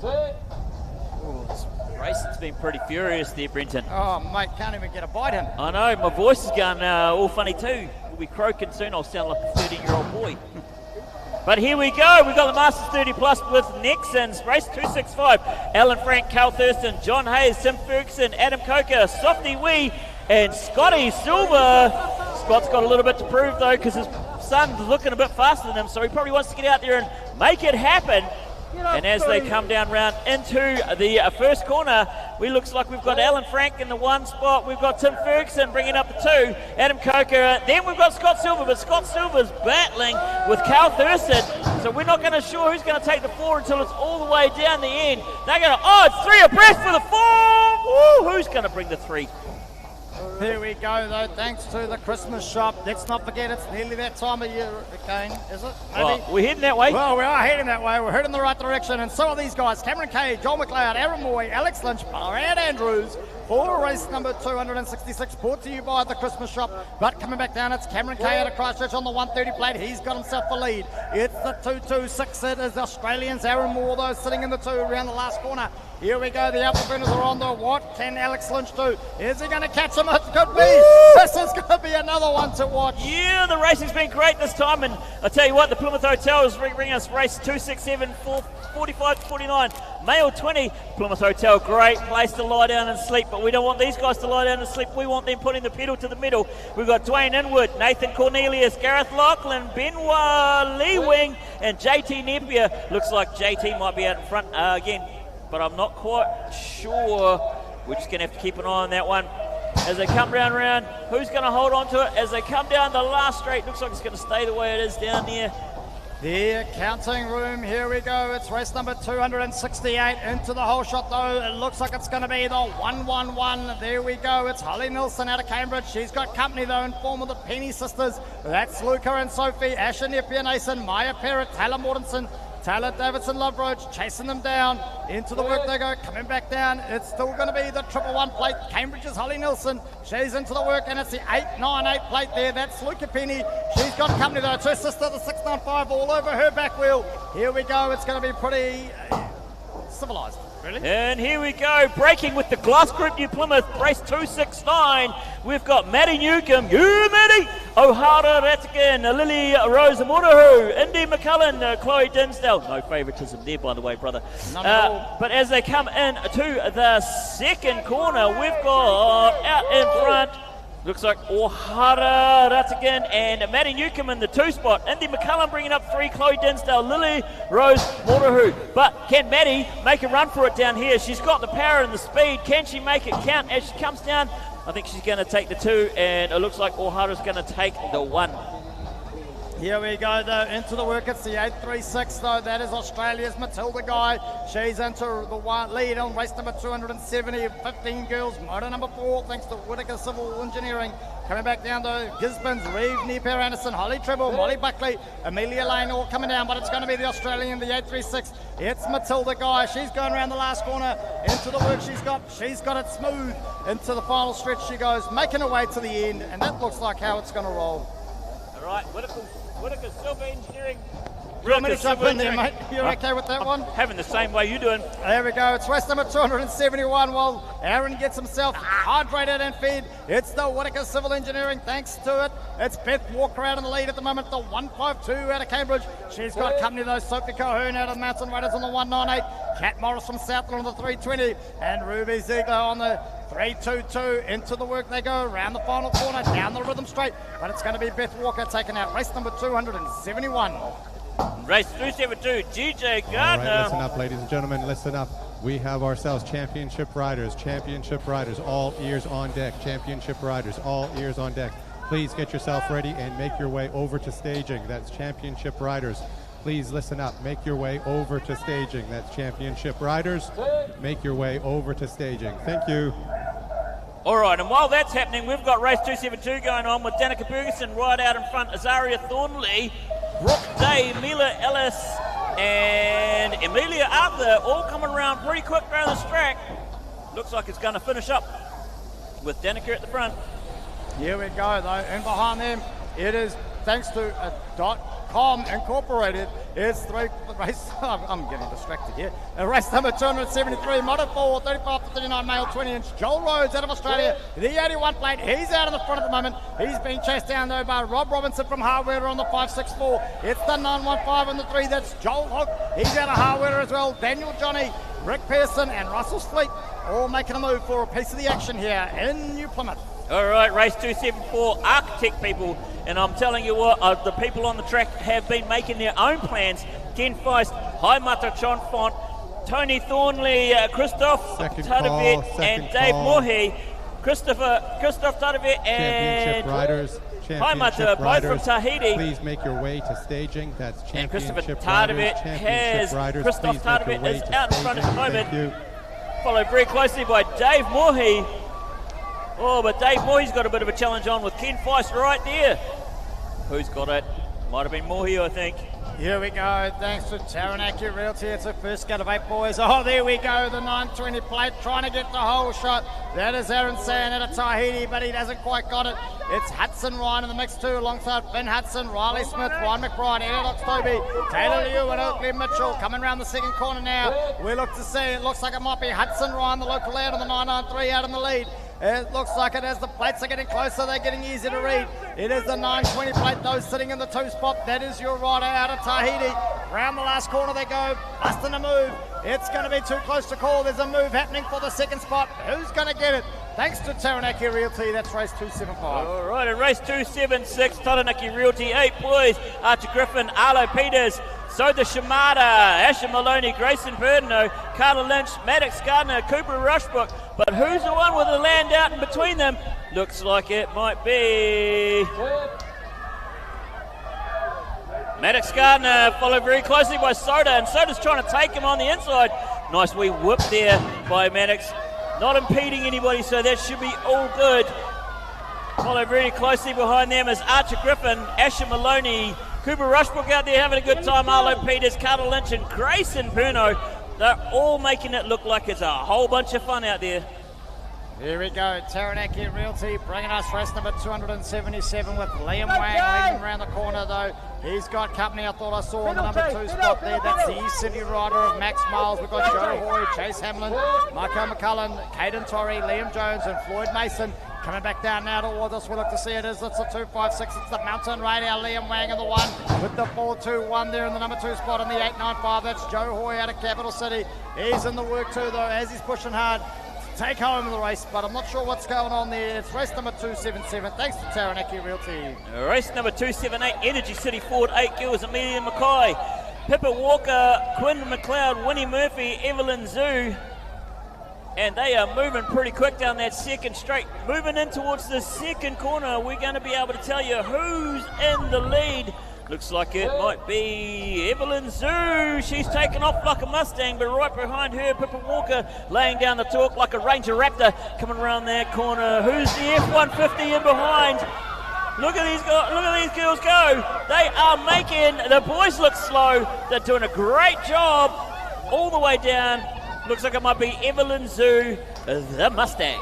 Ooh, this race has been pretty furious there, Brenton. Oh, mate, can't even get a bite in. I know, my voice is going all funny too. We'll be croaking soon. I'll sound like a 13-year-old boy. But here we go. We've got the Masters 30 Plus with Nixon's race 265. Alan Frank, Cal Thurston, John Hayes, Tim Ferguson, Adam Coker, Softy Wee, and Scotty Silver. Scott's got a little bit to prove though, because his son's looking a bit faster than him, so he probably wants to get out there and make it happen. And as they come down round into the first corner, looks like we've got Alan Frank in the 1 spot. We've got Tim Ferguson bringing up the 2, Adam Coker. Then we've got Scott Silver, but Scott Silver's battling with Cal Thurston. So we're not going to sure who's going to take the 4 until it's all the way down the end. They're going to, it's 3 abreast for the 4. Woo, who's going to bring the 3? Here we go though, thanks to the Christmas shop. Let's not forget it's nearly that time of year again, is it? Maybe? Well, we're heading that way. Well, we are heading that way. We're heading in the right direction, and so are these guys. Cameron Kay, Joel McLeod, Aaron Moy, Alex Lynch, Brad Andrews, for race number 266, brought to you by the Christmas shop. But coming back down, it's Cameron Kay out of Christchurch on the 130 plate. He's got himself the lead. It's the 226. It is the Australians. Aaron Moore, though, sitting in the 2 around the last corner. Here we go. The Alphaburners are on the what can Alex Lynch do? Is he going to catch him? It could be. This is going to be another one to watch. Yeah, the racing's been great this time. And I tell you what, the Plymouth Hotel is bringing us race 267, 45 to 49. Male 20, Plymouth Hotel, great place to lie down and sleep. But we don't want these guys to lie down and sleep. We want them putting the pedal to the middle. We've got Dwayne Inwood, Nathan Cornelius, Gareth Lachlan, Benoit Lee Wing, and JT Napier. Looks like JT might be out in front again, but I'm not quite sure. We're just going to have to keep an eye on that one. As they come round, who's going to hold on to it? As they come down the last straight, looks like it's going to stay the way it is down there. The counting room, here we go. It's race number 268 into the whole shot though. It looks like it's going to be the 111. There we go. It's Holly Nilsson out of Cambridge. She's got company though in form of the Penny sisters. That's Luca and Sophie, Asher Napier Nason, Maya Parrott, Taylor Mortensen, Taylor Davidson Loveroach chasing them down. Into the work they go, coming back down. It's still going to be the 111 plate. Cambridge's Holly Nilsson. She's into the work, and it's the 898 plate there. That's Luca Penny. She's got company though. It's her sister, the 695, all over her back wheel. Here we go. It's going to be pretty civilised. And here we go, breaking with the Glass Group New Plymouth, race 269. We've got Maddie Newcomb, Maddie, O'Hara Ratigan, Lily Rose Motohu, Indy McCullen, Chloe Dinsdale. No favouritism there, by the way, brother. But as they come in to the second corner, we've got out in front, looks like O'Hara Ratigan and Maddie Newcomb in the 2 spot. Indy McCullen bringing up 3, Chloe Dinsdale, Lily Rose Motohu. But can Maddie make a run for it down here? She's got the power and the speed. Can she make it count as she comes down? I think she's going to take the 2, and it looks like O'Hara's going to take the 1. Here we go, though, into the work. It's the 836, though. That is Australia's Matilda Guy. She's into the lead on race number 270, 15 girls. Moto number 4, thanks to Whittaker Civil Engineering. Coming back down to Gisborne's, Reeve, Neeper Anderson, Holly Treble, Molly Buckley, Amelia Lane, all coming down, but it's going to be the Australian, the 836. It's Matilda Guy. She's going around the last corner into the work. She's got it smooth into the final stretch. She goes, making her way to the end, and that looks like how it's going to roll. All right, Whittaker Silver Engineering. You want me to jump in there, mate? You're okay with that one? Having the same way you doing. There we go. It's race number 271 while Aaron gets himself hydrated and fed. It's the Whittaker Civil Engineering. Thanks to it, it's Beth Walker out in the lead at the moment. The 152 out of Cambridge. She's got company though. Sophie Cohern out of Mountain Riders on the 198. Kat Morris from Southland on the 320. And Ruby Ziegler on the 322. Into the work they go. Around the final corner. Down the rhythm straight. But it's going to be Beth Walker taking out race number 271. Race 272, GJ Gardner. All right, listen up, ladies and gentlemen, listen up. We have ourselves championship riders, all ears on deck, championship riders, all ears on deck. Please get yourself ready and make your way over to staging. That's championship riders. Please listen up, make your way over to staging. That's championship riders. Make your way over to staging. Thank you. All right, and while that's happening, we've got race 272 going on with Danica Ferguson right out in front, Azaria Thornley, Brooke Day, Mila Ellis, and Amelia Arthur all coming around pretty quick around this track. Looks like it's going to finish up with Danica at the front. Here we go, though, and behind them, it is thanks to .com Incorporated. It's race. I'm getting distracted here. Race number 273, Moto 4, 35 to 39 male, 20-inch. Joel Rhodes out of Australia, the 81 plate. He's out in the front at the moment. He's being chased down though by Rob Robinson from Harweda on the 564. It's the 915 on the 3. That's Joel Hook. He's out of Harweda as well. Daniel Johnny, Rick Pearson, and Russell Fleet all making a move for a piece of the action here in New Plymouth. All right, race 274, Architect people. And I'm telling you what, the people on the track have been making their own plans. Ken Feist, Haimata John Font, Tony Thornley, Christoph Tadevit, and Dave Mohi. Christoph Tadevit and Haimata, both from Tahiti. Please make your way to staging. That's and Christopher championship Tadevit riders. has, Christoph Tadevit is out in front at the moment. Thank you. Followed very closely by Dave Mohi. Oh, but Dave Mohi's got a bit of a challenge on with Ken Feist right there. Who's got it? Might have been Mohi, I think. Here we go, thanks to Taranaki Realty. It's the first cut of 8 boys. Oh, there we go, the 920 plate, trying to get the whole shot. That is Aaron Sand out of Tahiti, but he hasn't quite got it. It's Hudson Ryan in the mix too, alongside Finn Hudson, Riley Smith, Ryan McBride, Enoch Toby, Taylor Liu and Oakley Mitchell coming around the second corner now. We look to see, it looks like it might be Hudson Ryan, the local out on the 993 out in the lead. It looks like it as the plates are getting closer, they're getting easier to read. It is the 920 plate, though, sitting in the 2 spot. That is your rider out of Tahiti. Round the last corner they go, busting a move. It's going to be too close to call. There's a move happening for the second spot. Who's going to get it? Thanks to Taranaki Realty, that's race 275. All right, at race 276, Taranaki Realty, 8 boys, Archie Griffin, Arlo Peters, Soda Shimada, Asher Maloney, Grayson Verdino, Carla Lynch, Maddox Gardner, Cooper Rushbrook. But who's the one with the land out in between them? Looks like it might be Maddox Gardner, followed very closely by Soda, and Soda's trying to take him on the inside. Nice wee whip there by Maddox. Not impeding anybody, so that should be all good. Followed very closely behind them is Archer Griffin, Asher Maloney, Cooper Rushbrook out there having a good time, Arlo Peters, Carter Lynch and Grayson Perno. They're all making it look like it's a whole bunch of fun out there. Here we go, Taranaki Realty bringing us race number 277 with Liam Wang leading around the corner though. He's got company, I thought I saw in the number 2 spot there. That's the East City rider of Max Miles. We've got Joe Hoy, Chase Hamlin, Michael McCullen, Caden Torrey, Liam Jones and Floyd Mason. Coming back down now towards us, we look to see it is. It's a 256, it's the Mountain Radio, Liam Wang in the 1 with the 421 there in the number 2 spot in the 895. That's Joe Hoy out of Capital City. He's in the work too though, as he's pushing hard to take home the race, but I'm not sure what's going on there. It's race number 277, thanks to Taranaki Realty. Race number 278, Energy City Ford, 8 girls, Amelia Mackay, Pippa Walker, Quinn McLeod, Winnie Murphy, Evelyn Zhu. And they are moving pretty quick down that second straight. Moving in towards the second corner, we're going to be able to tell you who's in the lead. Looks like it might be Evelyn Zhu. She's taken off like a Mustang, but right behind her, Pippa Walker laying down the torque like a Ranger Raptor coming around that corner. Who's the F-150 in behind? Look at these girls go. They are making the boys look slow. They're doing a great job all the way down. Looks like it might be Evelyn Zhu, the Mustang.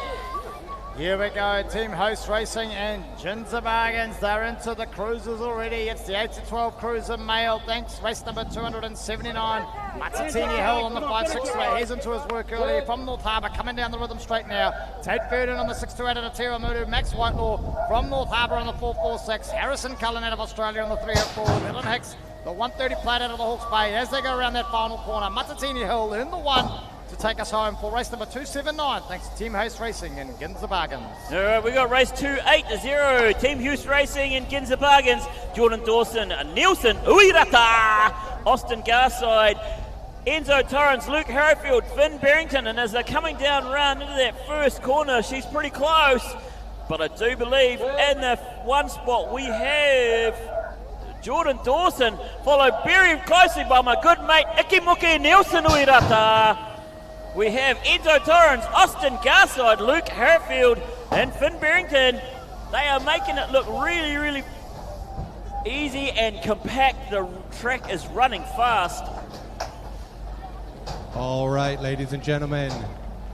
Here we go, Team Host Racing and Ginza Bargains. They're into the cruisers already. It's the 8 to 12 cruiser male. Thanks, race number 279. Matatini Hill on the 563. He's into his work early from North Harbour, coming down the rhythm straight now. Tate Verdon on the 628 at Atira Mudu. Max Whitelaw from North Harbour on the 446. Harrison Cullen out of Australia on the 304. Dylan Hicks, the 130 plate out of the Hawke's Bay as they go around that final corner. Matatini Hill in the 1. To take us home for race number 279, thanks to Team Host Racing and Ginza Bargains. All right, we got race 280, Team Host Racing and Ginza Bargains. Jordan Dawson, Nielsen Uirata, Austin Garside, Enzo Torrance, Luke Harrowfield, Finn Barrington, and as they're coming down round into that first corner, she's pretty close, but I do believe in the 1 spot we have Jordan Dawson, followed very closely by my good mate Ikimuki Nielsen Uirata. We have Enzo Torrance, Austin Garside, Luke Harrowfield, and Finn Barrington. They are making it look really, really easy and compact. The track is running fast. All right, ladies and gentlemen,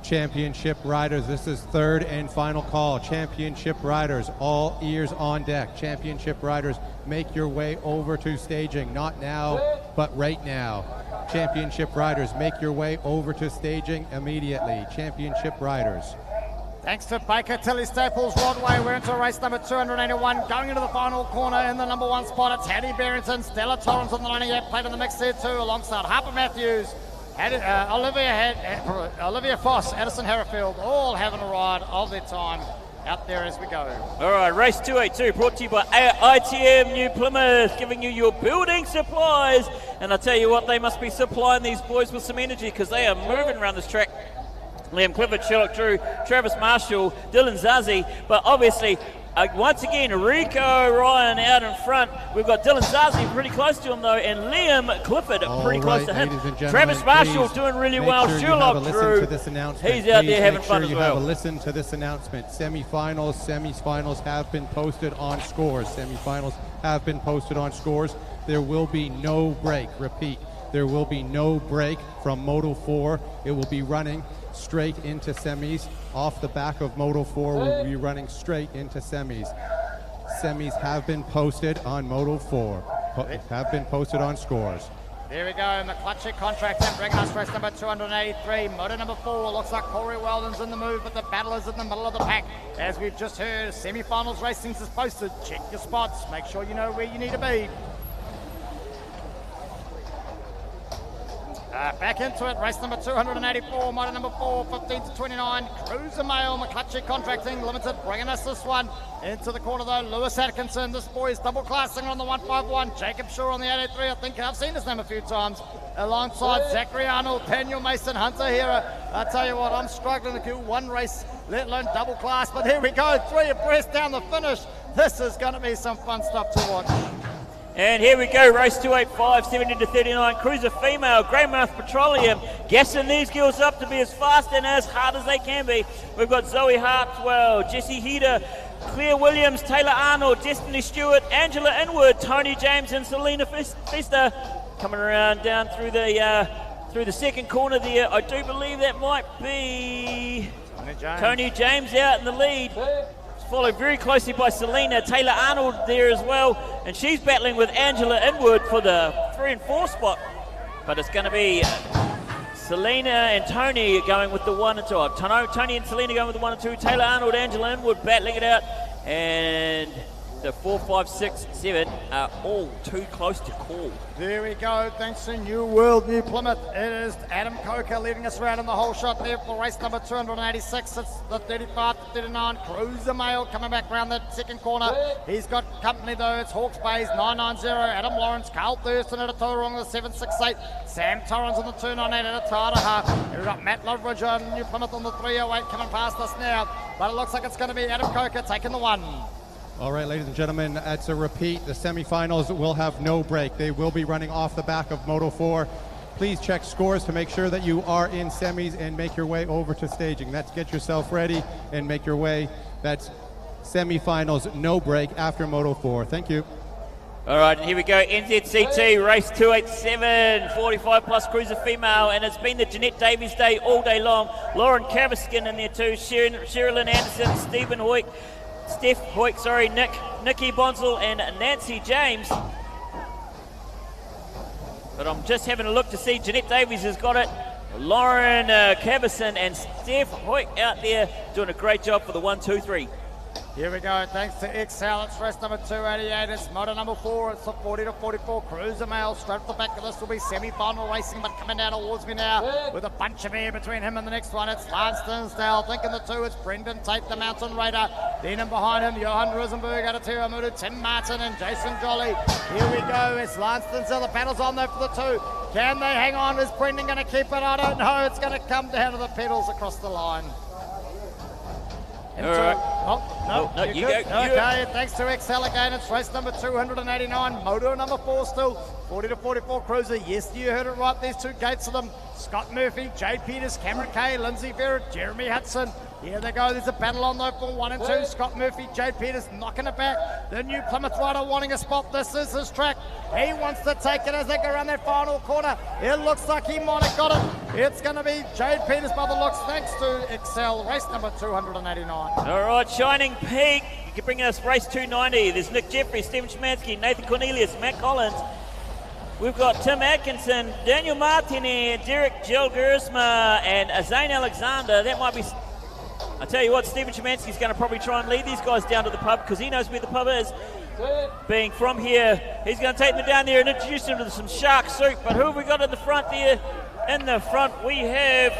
championship riders, this is third and final call. Championship riders, all ears on deck. Championship riders, make your way over to staging. Not now, but right now. Championship riders, make your way over to staging immediately. Championship riders. Thanks to Baker Tilly Staples Rodway, we're into race number 281, going into the final corner in the number 1 spot. It's Hattie Barrington, Stella Torrance on the 98 plate in the mix there too, alongside Harper Matthews, Olivia Foss, Addison Harrowfield, all having a ride of their time out there as we go. All right, race 282 brought to you by ITM New Plymouth, giving you your building supplies. And I tell you what, they must be supplying these boys with some energy because they are moving around this track. Liam Clifford, Sherlock Drew, Travis Marshall, Dylan Zazi, but obviously once again, Rico Ryan out in front. We've got Dylan Zazi pretty close to him though, and Liam Clifford pretty close to him. Travis Marshall doing really well. Sherlock Drew, he's out there having fun as well. Have a listen to this announcement. Semi-finals have been posted on scores. Semi-finals have been posted on scores. There will be no break. Repeat, there will be no break from Moto 4. It will be running straight into semis. Off the back of Moto 4, we'll be running straight into semis. Semis have been posted on Moto 4, have been posted on scores. There we go, McClutchie contract and bringing us race number 283. Moto number 4, looks like Corey Weldon's in the move, but the battle is in the middle of the pack. As we've just heard, semi-finals racing is posted. Check your spots, make sure you know where you need to be. Back into it, race number 284, motor number 4, 15 to 29, Cruiser Mail, McClutchie Contracting Limited, bringing us this one. Into the corner though, Lewis Atkinson, this boy is double classing on the 151, Jacob Shaw on the 883, I think I've seen his name a few times, alongside Zachary Arnold, Daniel Mason, Hunter Hera. I tell you what, I'm struggling to kill one race, let alone double class, but here we go, 3 abreast down the finish. This is going to be some fun stuff to watch. And here we go, race 285, 70 to 39, Cruiser Female, Greymouth Petroleum, gassing these girls up to be as fast and as hard as they can be. We've got Zoe Hartwell, Jessie Heder, Claire Williams, Taylor Arnold, Destiny Stewart, Angela Inwood, Tony James and Selena Festa coming around down through the second corner there. I do believe that might be... Tony James out in the lead. Followed very closely by Selena. Taylor Arnold there as well. And she's battling with Angela Inwood for the 3 and 4 spot. But it's going to be Selena and Tony going with the 1 and 2. Tony and Selena going with the 1 and 2. Taylor Arnold, Angela Inwood battling it out. And the 4, 5, 6, 7 are all too close to call. There we go. Thanks to New World, New Plymouth. It is Adam Coker leading us around in the whole shot there for race number 286. It's the 35 to 39. Cruiser Mail coming back around that second corner. He's got company though. It's Hawke's Bay's 990. Adam Lawrence, Carl Thurston at a tow wrong, the 768. Sam Torrens on the 298 at a Taraha. We've got Matt Loveridge on New Plymouth on the 308 coming past us now. But it looks like it's going to be Adam Coker taking the 1. All right, ladies and gentlemen, it's a repeat. The semifinals will have no break. They will be running off the back of Moto 4. Please check scores to make sure that you are in semis and make your way over to staging. That's get yourself ready and make your way. That's semifinals, no break after Moto 4. Thank you. All right, and here we go. NZCT race 287, 45 plus cruiser female, and it's been the Jeanette Davies day all day long. Lauren Cavaskin in there too, Sherilyn Anderson, Stephen Hoyt, Steph Hoyt, Nikki Bonsall and Nancy James. But I'm just having a look to see Jeanette Davies has got it. Lauren Cavison and Steph Hoyt out there doing a great job for the 1, 2, 3. Here we go, thanks to Excel, it's race number 288, it's motor number 4, it's the 40 to 44, Cruiser Mail, straight at the back of this will be semi-final racing, but coming down towards me now, with a bunch of air between him and the next one, it's Lance Tinsdale, thinking the 2, it's Brendan Tate, the Mountain Raider, then in behind him, Johan Rosenberg, Adatira Mudu, Tim Martin and Jason Jolly. Here we go, it's Lance Tinsdale, the paddle's on there for the 2, can they hang on, is Brendan going to keep it, I don't know, it's going to come down to the pedals across the line. All right. Oh, no, you good. go. Okay, thanks to Excel again. It's race number 289. Moto number 4 still. 40 to 44 cruiser. Yes, you heard it right. There's 2 gates of them. Scott Murphy, Jay Peters, Cameron Kay, Lindsay Barrett, Jeremy Hudson. Here they go. There's a battle on though for 1 and 2. Scott Murphy, Jay Peters knocking it back. The New Plymouth rider wanting a spot. This is his track. He wants to take it as they go around that final corner. It looks like he might have got it. It's going to be Jay Peters by the looks, thanks to Excel. Race number 289. All right, Shining Peak. You can bring us race 290. There's Nick Jeffrey, Stephen Szymanski, Nathan Cornelius, Matt Collins. We've got Tim Atkinson, Daniel Martini, Derek Gilgersma, and Zane Alexander. That might be... I tell you what, Stephen Szymanski's going to probably try and lead these guys down to the pub because he knows where the pub is. Being from here, he's going to take them down there and introduce them to some shark soup. But who have we got in the front there? In the front, we have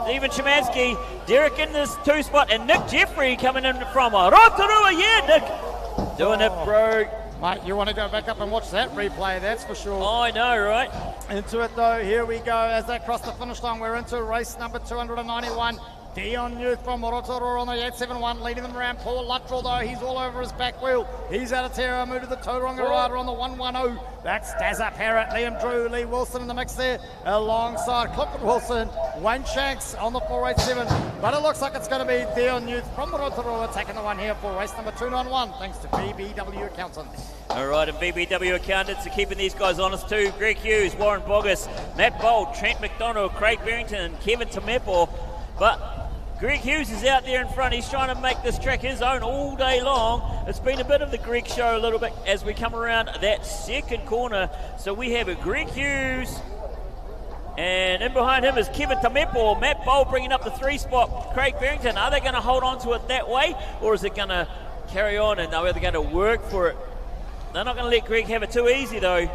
Stephen Szymanski, Derek in this 2 spot, and Nick Jeffrey coming in from Rotorua. Yeah, Nick, doing it, bro. Mate, you want to go back up and watch that replay, that's for sure. Oh, I know, right? Into it though, here we go. As they cross the finish line, we're into race number 291. Dion Youth from Rotorua on the 871, leading them around. Paul Luttrell though, he's all over his back wheel. He's out of Terra, moved to the Tauranga rider on the 110. That's Dazza Parrott, Liam Drew, Lee Wilson in the mix there, alongside Clifford Wilson, Wayne Shanks on the 487. But it looks like it's going to be Dion Youth from Rotorua taking the 1 here for race number 291, thanks to BBW Accountants. All right, and BBW Accountants are keeping these guys honest too. Greg Hughes, Warren Bogus, Matt Bold, Trent McDonald, Craig Barrington, Kevin Tamepo. But Greg Hughes is out there in front. He's trying to make this track his own all day long. It's been a bit of the Greg show a little bit as we come around that second corner. So we have a Greg Hughes, and in behind him is Kevin Tamepo. Matt Bowl bringing up the 3 spot. Craig Barrington, are they going to hold on to it that way, or is it going to carry on and are they going to work for it? They're not going to let Greg have it too easy though.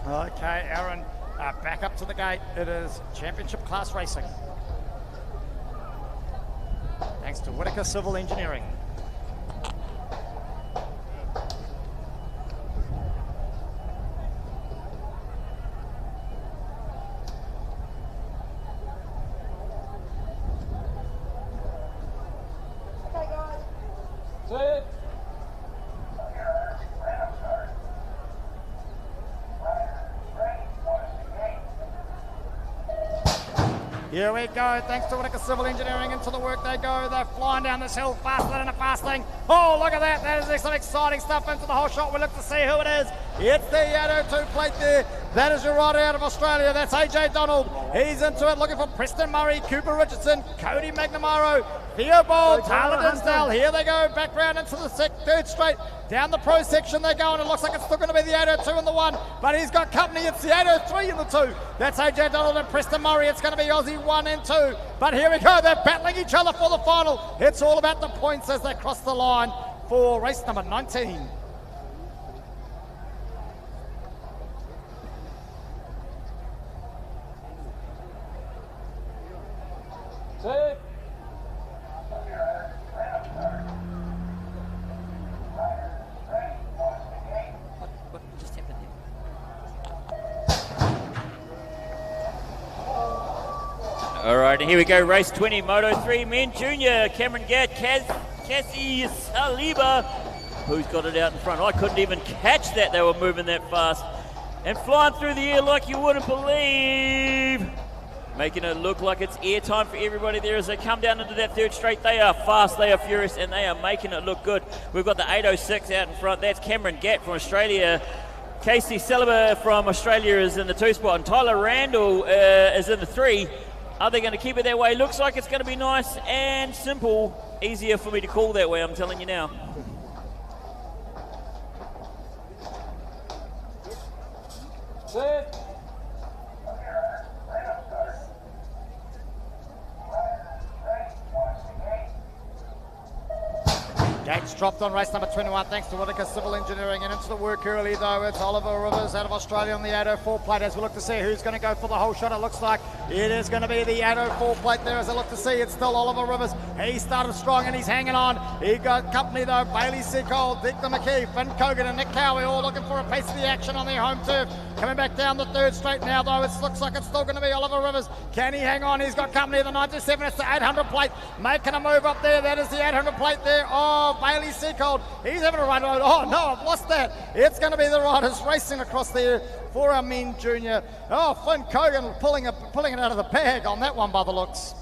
Okay, Aaron. Back up to the gate, it is championship class racing. Thanks to Whittaker Civil Engineering. Okay, guys. Here we go, thanks to Whittaker Civil Engineering, into the work they go. They're flying down this hill faster than a fast thing. Oh, look at that, that is some exciting stuff into the whole shot. We look to see who it is. It's the Yaddo 2 plate there. That is your rider out of Australia. That's AJ Donald. He's into it looking for Preston Murray, Cooper Richardson, Cody McNamara, Theo Bold, Tyler Dinsdale. Here they go, back round into the third straight. Down the pro section they go, and it looks like it's still going to be the 802 and the 1, but he's got company. It's the 803 and the 2. That's AJ Donald and Preston Murray. It's going to be Aussie 1 and 2. But here we go, they're battling each other for the final. It's all about the points as they cross the line for race number 19. All right, here we go, race 20, Moto 3 men junior. Cameron Gatt, Cassie Saliba, who's got it out in front. I couldn't even catch that, they were moving that fast. And flying through the air like you wouldn't believe. Making it look like it's airtime for everybody there as they come down into that third straight. They are fast, they are furious, and they are making it look good. We've got the 806 out in front. That's Cameron Gatt from Australia. Casey Saliba from Australia is in the 2 spot, and Tyler Randall is in the 3. Are they going to keep it that way? Looks like it's going to be nice and simple. Easier for me to call that way, I'm telling you now. Gates dropped on race number 21 thanks to Whittaker Civil Engineering, and into the work early though it's Oliver Rivers out of Australia on the 804 plate as we look to see who's going to go for the whole shot. It looks like it is going to be the 804 plate there as I look to see it's still Oliver Rivers. He started strong and he's hanging on. He got company though, Bailey Seacole, Victor McKee, Finn Cogan and Nick Cowie all looking for a piece of the action on their home turf. Coming back down the third straight now though, it looks like it's still going to be Oliver Rivers. Can he hang on? He's got company of the 97, it's the 800 plate. Making a move up there, that is the 800 plate there. Oh, Bailey Seacole, he's having a run. Oh no, I've lost that. It's going to be the riders racing across there for our men junior. Oh, Finn Cogan pulling it out of the bag on that one by the looks.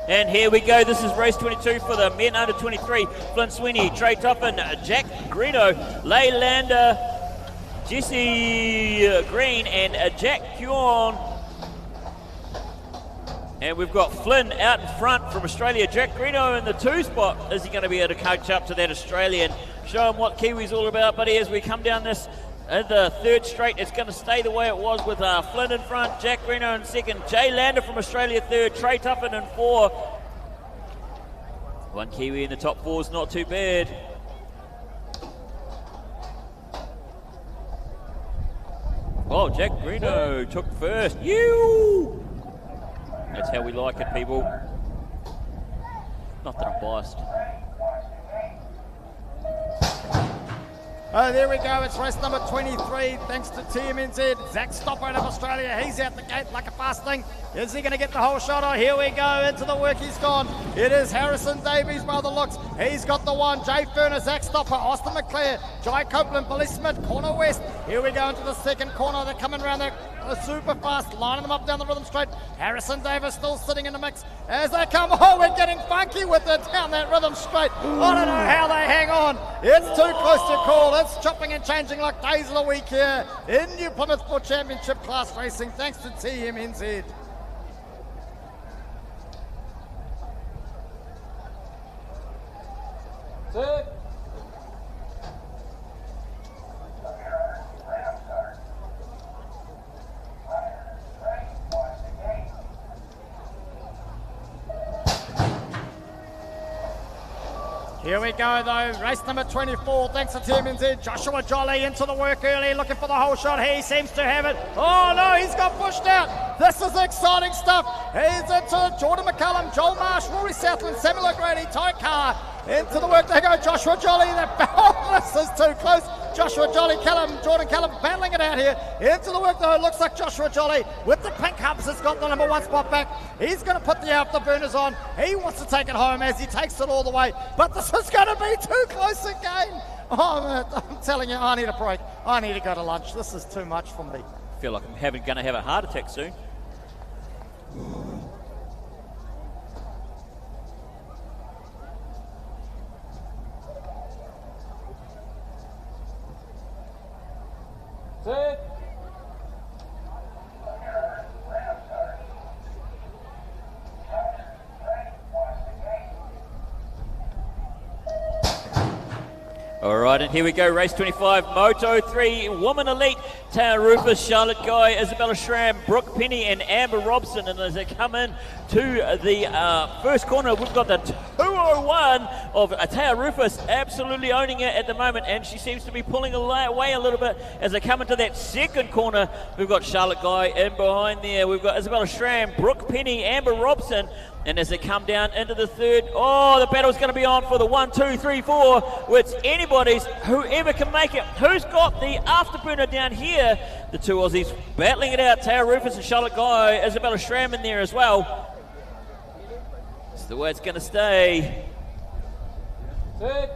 And here we go, this is race 22 for the men under 23. Flynn Sweeney, Trey Toppin, Jack Greeno, Leylander, Jesse Green and Jack Kuon. And we've got Flynn out in front from Australia. Jack Greeno in the 2 spot. Is he going to be able to coach up to that Australian? Show him what Kiwi's all about, buddy, as we come down this the third straight. It's going to stay the way it was with Flynn in front, Jack Greeno in second, Jay Lander from Australia third, Trey Tuffin in 4. One Kiwi in the top 4 is not too bad. Oh, Jack Greeno took first. You! That's how we like it, people. Not that I'm biased. Oh, there we go. It's race number 23. Thanks to TMNZ. Zach Stopper out of Australia. He's out the gate like a fast thing. Is he going to get the whole shot? Oh, here we go. Into the work he's gone. It is Harrison Davies by the looks. He's got the 1. Jay Furner, Zach Stopper, Austin McClare, Jai Copeland, Billy Smith, corner west. Here we go into the second corner. They're coming around there super fast, lining them up down the rhythm straight. Harrison Davis still sitting in the mix as they come. Oh, we're getting funky with it down that rhythm straight. I don't know how they hang on. It's too close to call. It's chopping and changing like days of the week here in New Plymouth for championship class racing, thanks to TMNZ. Here we go though, race number 24, thanks to TMNZ. Joshua Jolly into the work early, looking for the whole shot. He seems to have it. Oh no, he's got pushed out. This is exciting stuff. He's into Jordan McCullum, Joel Marsh, Rory Southland, Samuel O'Grady, Ty Carr. Into the work they go, Joshua Jolly. Oh, this is too close. Joshua Jolly, Jordan Callum battling it out here. Into the work though, it looks like Joshua Jolly with the pink hubs has got the number 1 spot back. He's going to put the afterburners on. He wants to take it home as he takes it all the way. But this is going to be too close again. Oh, man, I'm telling you, I need a break. I need to go to lunch. This is too much for me. I feel like I'm going to have a heart attack soon. Set. All right, and here we go, race 25, Moto 3, Woman Elite, Tara Rufus, Charlotte Guy, Isabella Schramm, Brooke Penny, and Amber Robson. And as they come in to the first corner, we've got the 201 of Tara Rufus absolutely owning it at the moment, and she seems to be pulling away a little bit as they come into that second corner. We've got Charlotte Guy in behind there. We've got Isabella Schramm, Brooke Penny, Amber Robson. And as they come down into the third, oh, the battle's going to be on for the 1, 2, 3, 4, which anybody's, whoever can make it. Who's got the afterburner down here? The two Aussies battling it out. Tara Rufus and Charlotte Guy, Isabella Schramm in there as well. It's the way it's going to stay. Third.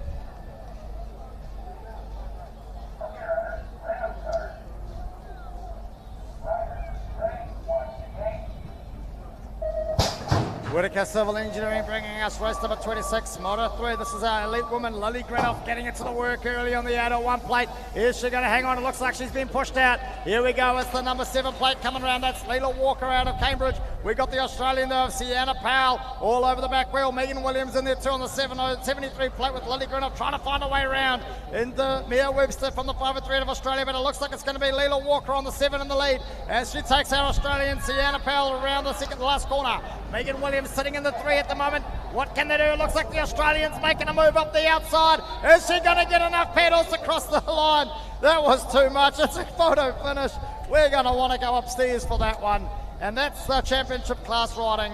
Whitaker Civil Engineering bringing us race number 26, Moto 3. This is our elite woman, Lily Grenoff, getting into the work early on the 801 plate. Is she going to hang on? It looks like she's been pushed out. Here we go. It's the number 7 plate coming around. That's Leela Walker out of Cambridge. We got the Australian though of Sienna Powell all over the back wheel. Megan Williams in there too on the 73 plate with Lily Grenoff trying to find a way around into Mia Webster from the 503 of Australia. But it looks like it's going to be Leela Walker on the 7 in the lead as she takes our Australian Sienna Powell around the last corner. Megan Williams sitting in the 3 at the moment. What can they do? It looks like the Australians making a move up the outside. Is she going to get enough pedals to cross the line? That was too much. It's a photo finish. We're going to want to go upstairs for that one. And that's the championship class riding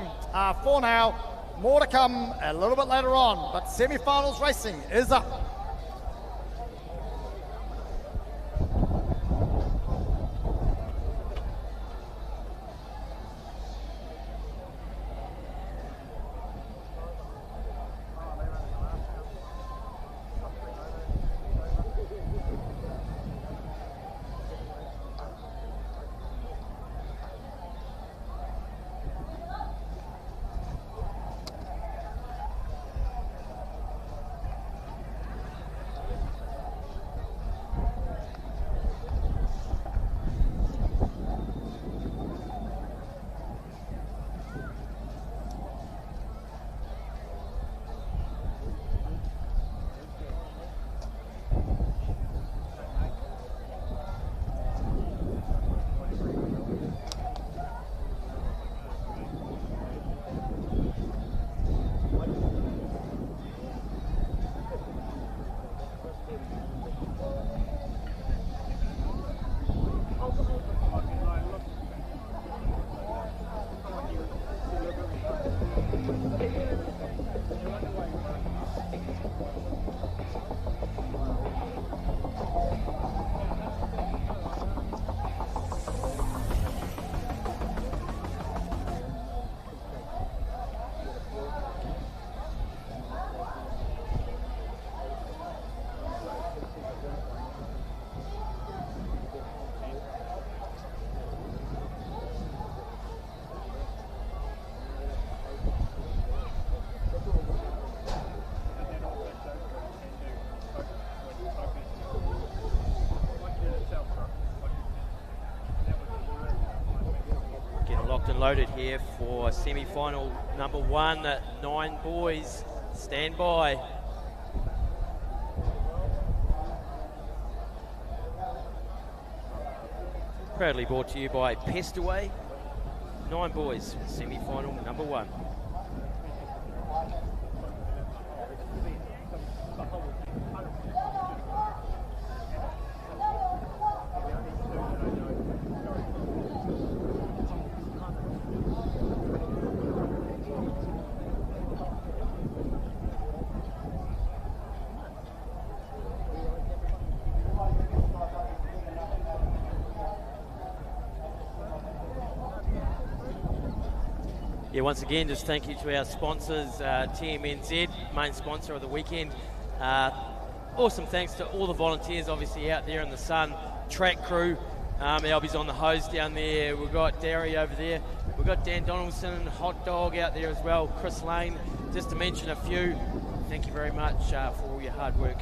for now. More to come a little bit later on, but semi-finals racing is up. Loaded here for semi-final number 1, 9 boys. Stand by. Proudly brought to you by Pestaway. 9 boys, semi-final number 1. Yeah, once again, just thank you to our sponsors, TMNZ, main sponsor of the weekend. Awesome thanks to all the volunteers, obviously, out there in the sun, track crew, Albie's on the hose down there, we've got Derry over there. We've got Dan Donaldson, Hot Dog out there as well, Chris Lane, just to mention a few. Thank you very much for all your hard work.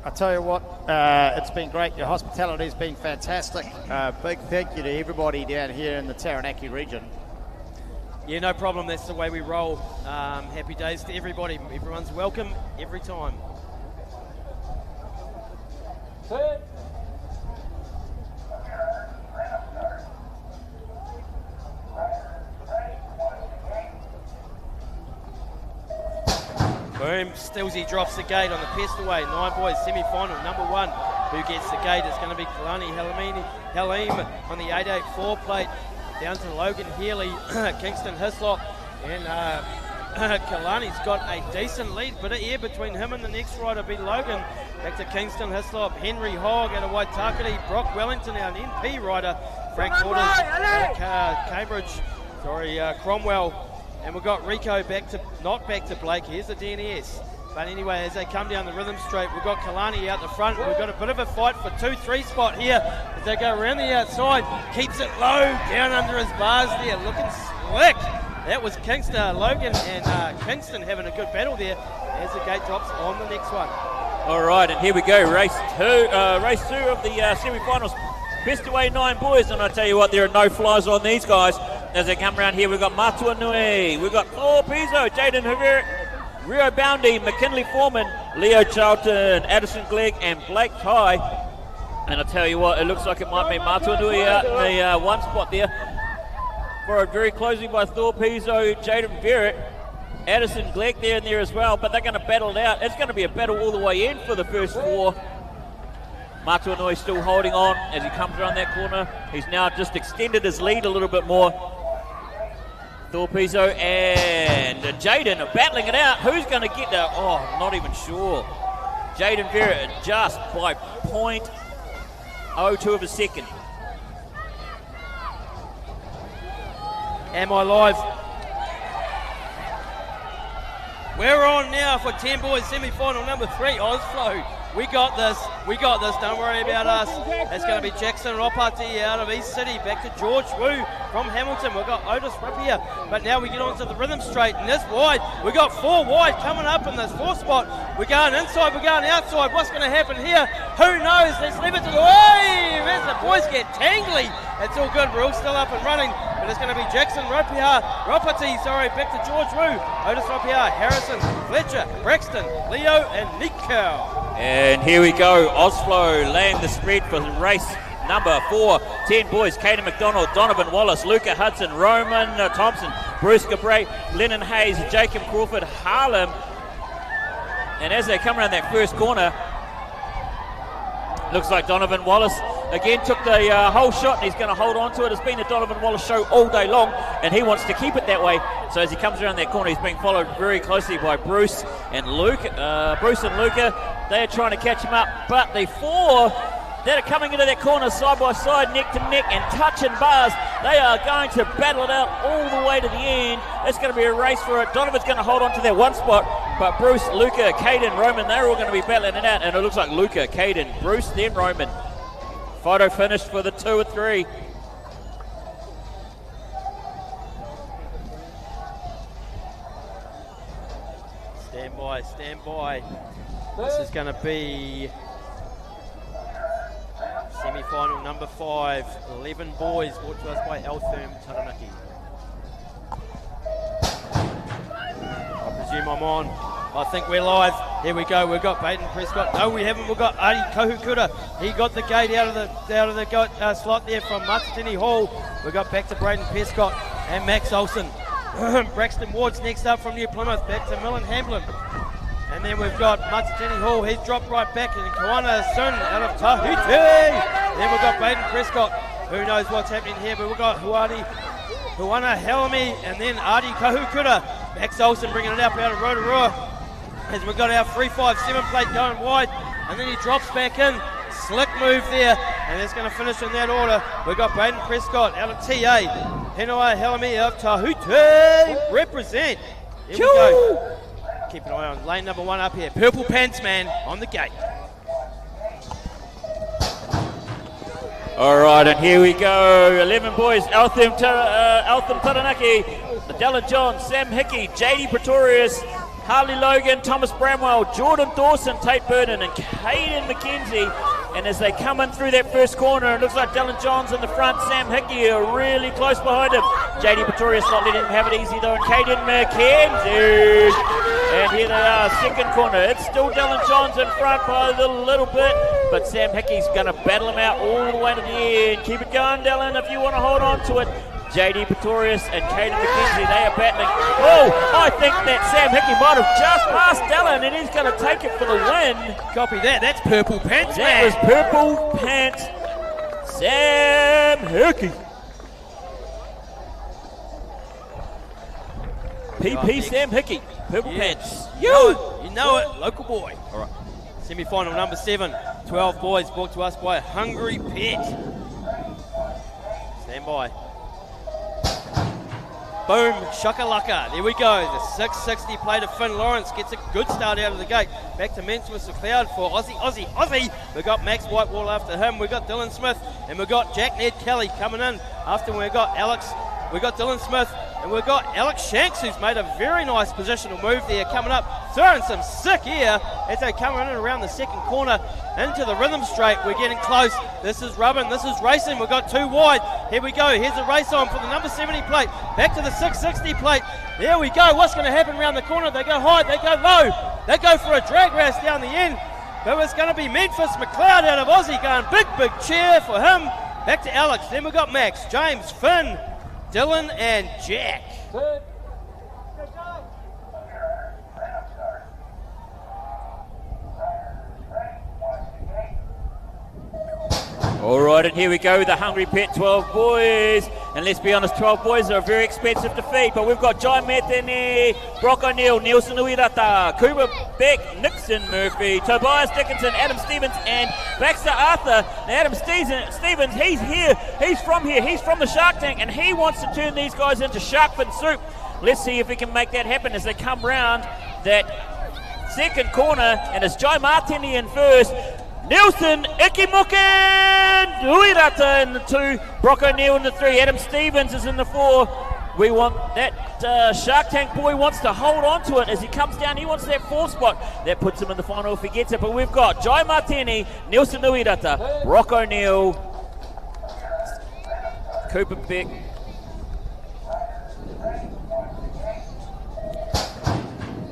I tell you what, it's been great. Your hospitality's been fantastic. Big thank you to everybody down here in the Taranaki region. Yeah, no problem. That's the way we roll. Happy days to everybody. Everyone's welcome every time. Boom, Stilsey drops the gate on the Pestaway. 9 boys, semi-final, number 1. Who gets the gate? It's going to be Kalani Halim on the 884 plate. Down to Logan Healy, Kingston Hislop. And Kalani's got a decent lead. Bit of air between him and the next rider, be Logan. Back to Kingston Hislop. Henry Hogg out of Waitakere. Brock Wellington, our NP rider. Frank Porter, Cambridge. Cromwell. And we've got Rico not back to Blake. Here's the DNS. But anyway, as they come down the rhythm straight, we've got Kalani out the front. We've got a bit of a fight for 2-3 spot here as they go around the outside. Keeps it low, down under his bars there, looking slick. That was Logan and Kingston having a good battle there as the gate drops on the next one. All right, and here we go, race two of the semi-finals. Pestaway 9 boys, and I tell you what, there are no flies on these guys. As they come around here, we've got Matua Nui, we've got Thor Pizzo, Jaden Havert, Rio Boundy, McKinley Foreman, Leo Charlton, Addison Glegg, and Blake Ty. And I tell you what, it looks like it might be Matua Nui out in the one spot there. Followed very closely by Thor Pizzo, Jaden Verrett, Addison Glegg there and there as well, but they're going to battle it out. It's going to be a battle all the way in for the first 4. Matua Nui still holding on as he comes around that corner. He's now just extended his lead a little bit more. Thor Pizzo and Jaden are battling it out. Who's going to get there? Oh, not even sure. Jaden Verrett just by 0.02 of a second. Am I live? We're on now for 10 boys semi-final number 3, Osflow. We got this, don't worry about us. It's going to be Jackson Ropati out of East City, back to George Wu from Hamilton. We've got Otis Rippia, but now we get on to the rhythm straight, and this wide, we got 4 wide coming up in this 4 spot. We're going inside, we're going outside. What's going to happen here? Who knows? Let's leave it to the way. As the boys get tangly. It's all good, we're all still up and running, but it's going to be Jackson Ropati, back to George Wu, Otis Rippia, Harrison, Fletcher, Braxton, Leo, and Nico. And here we go, Osflow laying the spread for race number 4. 10 boys, Caden McDonald, Donovan Wallace, Luca Hudson, Roman Thompson, Bruce Gabray, Lennon Hayes, Jacob Crawford, Harlem. And as they come around that first corner, looks like Donovan Wallace again took the whole shot, and he's going to hold on to it. It's been a Donovan Wallace show all day long, and he wants to keep it that way. So as he comes around that corner, he's being followed very closely by Bruce and Luca. They are trying to catch him up, but the 4 that are coming into that corner side by side, neck to neck, and touching bars, they are going to battle it out all the way to the end. It's going to be a race for it. Donovan's going to hold on to that one spot, but Bruce, Luca, Caden, Roman, they're all going to be battling it out, and it looks like Luca, Caden, Bruce, then Roman. Photo finished for the 2 or 3. Stand by. This is going to be semi-final number 5, 11 boys, brought to us by Altherm Taranaki. I presume I'm on. I think we're live. Here we go. We've got Baden Prescott. No, we haven't. We've got Adi Kohukura. He got the gate out of the slot there from Matatini Hall. We've got back to Braden Prescott and Max Olsen. Braxton Ward's next up from New Plymouth, back to Millen Hamblin. And then we've got Matatini Hall. He's dropped right back. And Kawana Sun out of Tahiti. Then we've got Baden Prescott. Who knows what's happening here, but we've got Huana Helmi and then Adi Kohukura. Max Olsen bringing it up out of Rotorua. As we've got our 3-5-7 plate going wide, and then he drops back in. Slick move there, and it's going to finish in that order. We've got Baden Prescott out of TA. Hinoa Helmi of Tahiti represent. Here we go. keep an eye on lane number 1 up here. Purple Pants Man on the gate. All right, and here we go. 11 boys, Eltham Taranaki, Dylan John, Sam Hickey, JD Pretorius, Harley Logan, Thomas Bramwell, Jordan Dawson, Tate Burden, and Caden McKenzie. And as they come in through that first corner, it looks like Dylan John's in the front, Sam Hickey are really close behind him. JD Pretorius not letting him have it easy though, and Caden McKenzie. And here they are, second corner. It's still Dylan John's in front by a little bit, but Sam Hickey's going to battle him out all the way to the end. Keep it going, Dylan, if you want to hold on to it. JD Pretorius and Caden McKenzie, they are battling. Oh, I think that Sam Hickey might have just passed Dylan, and he's going to take it for the win. Copy that. That's Purple Pants, That was Purple Pants Sam Hickey. PP Sam Hickey, Purple Pants. You know it, local boy. All right. Semi-final number 7, 12 boys, brought to us by Hungry Pet. Stand by. Boom, shakalaka. There we go. The 660 play to Finn Lawrence gets a good start out of the gate. Back to Menswith McLeod for Aussie. We've got Max Whitewall after him. We've got Dylan Smith and we've got Jack Ned Kelly coming in. After we've got Alex, we've got Dylan Smith and we've got Alex Shanks, who's made a very nice positional move there coming up. Throwing some sick air as they come in and around the second corner into the rhythm straight. We're getting close. This is rubbing, this is racing. We've got 2 wide. Here we go. Here's a race on for the number 70 plate. Back to the 660 plate. There we go. What's going to happen around the corner? They go high, they go low. They go for a drag race down the end. But it's going to be Memphis McLeod out of Aussie going big cheer for him. Back to Alex. Then we've got Max, James, Finn, Dylan and Jack. All right, and here we go, the Hungry Pet 12 boys. And let's be honest, 12 boys are a very expensive defeat, but we've got John Metheny, Brock O'Neill, Nielsen Uirata, Cooper Beck, Nixon Murphy, Tobias Dickinson, Adam Stevens, and Baxter Arthur. Now, Adam Stevens, he's here, he's from the Shark Tank, and he wants to turn these guys into shark fin soup. Let's see if we can make that happen as they come round that second corner, and it's Jai Martini in first. Nielsen, Ikimukin, Uirata in the 2, Brock O'Neill in the 3, Adam Stevens is in the 4. We want that Shark Tank boy wants to hold on to it as he comes down. He wants that 4th spot. That puts him in the final if he gets it. But we've got Jai Martini, Nielsen Uirata, Brock O'Neill, Cooper Beck.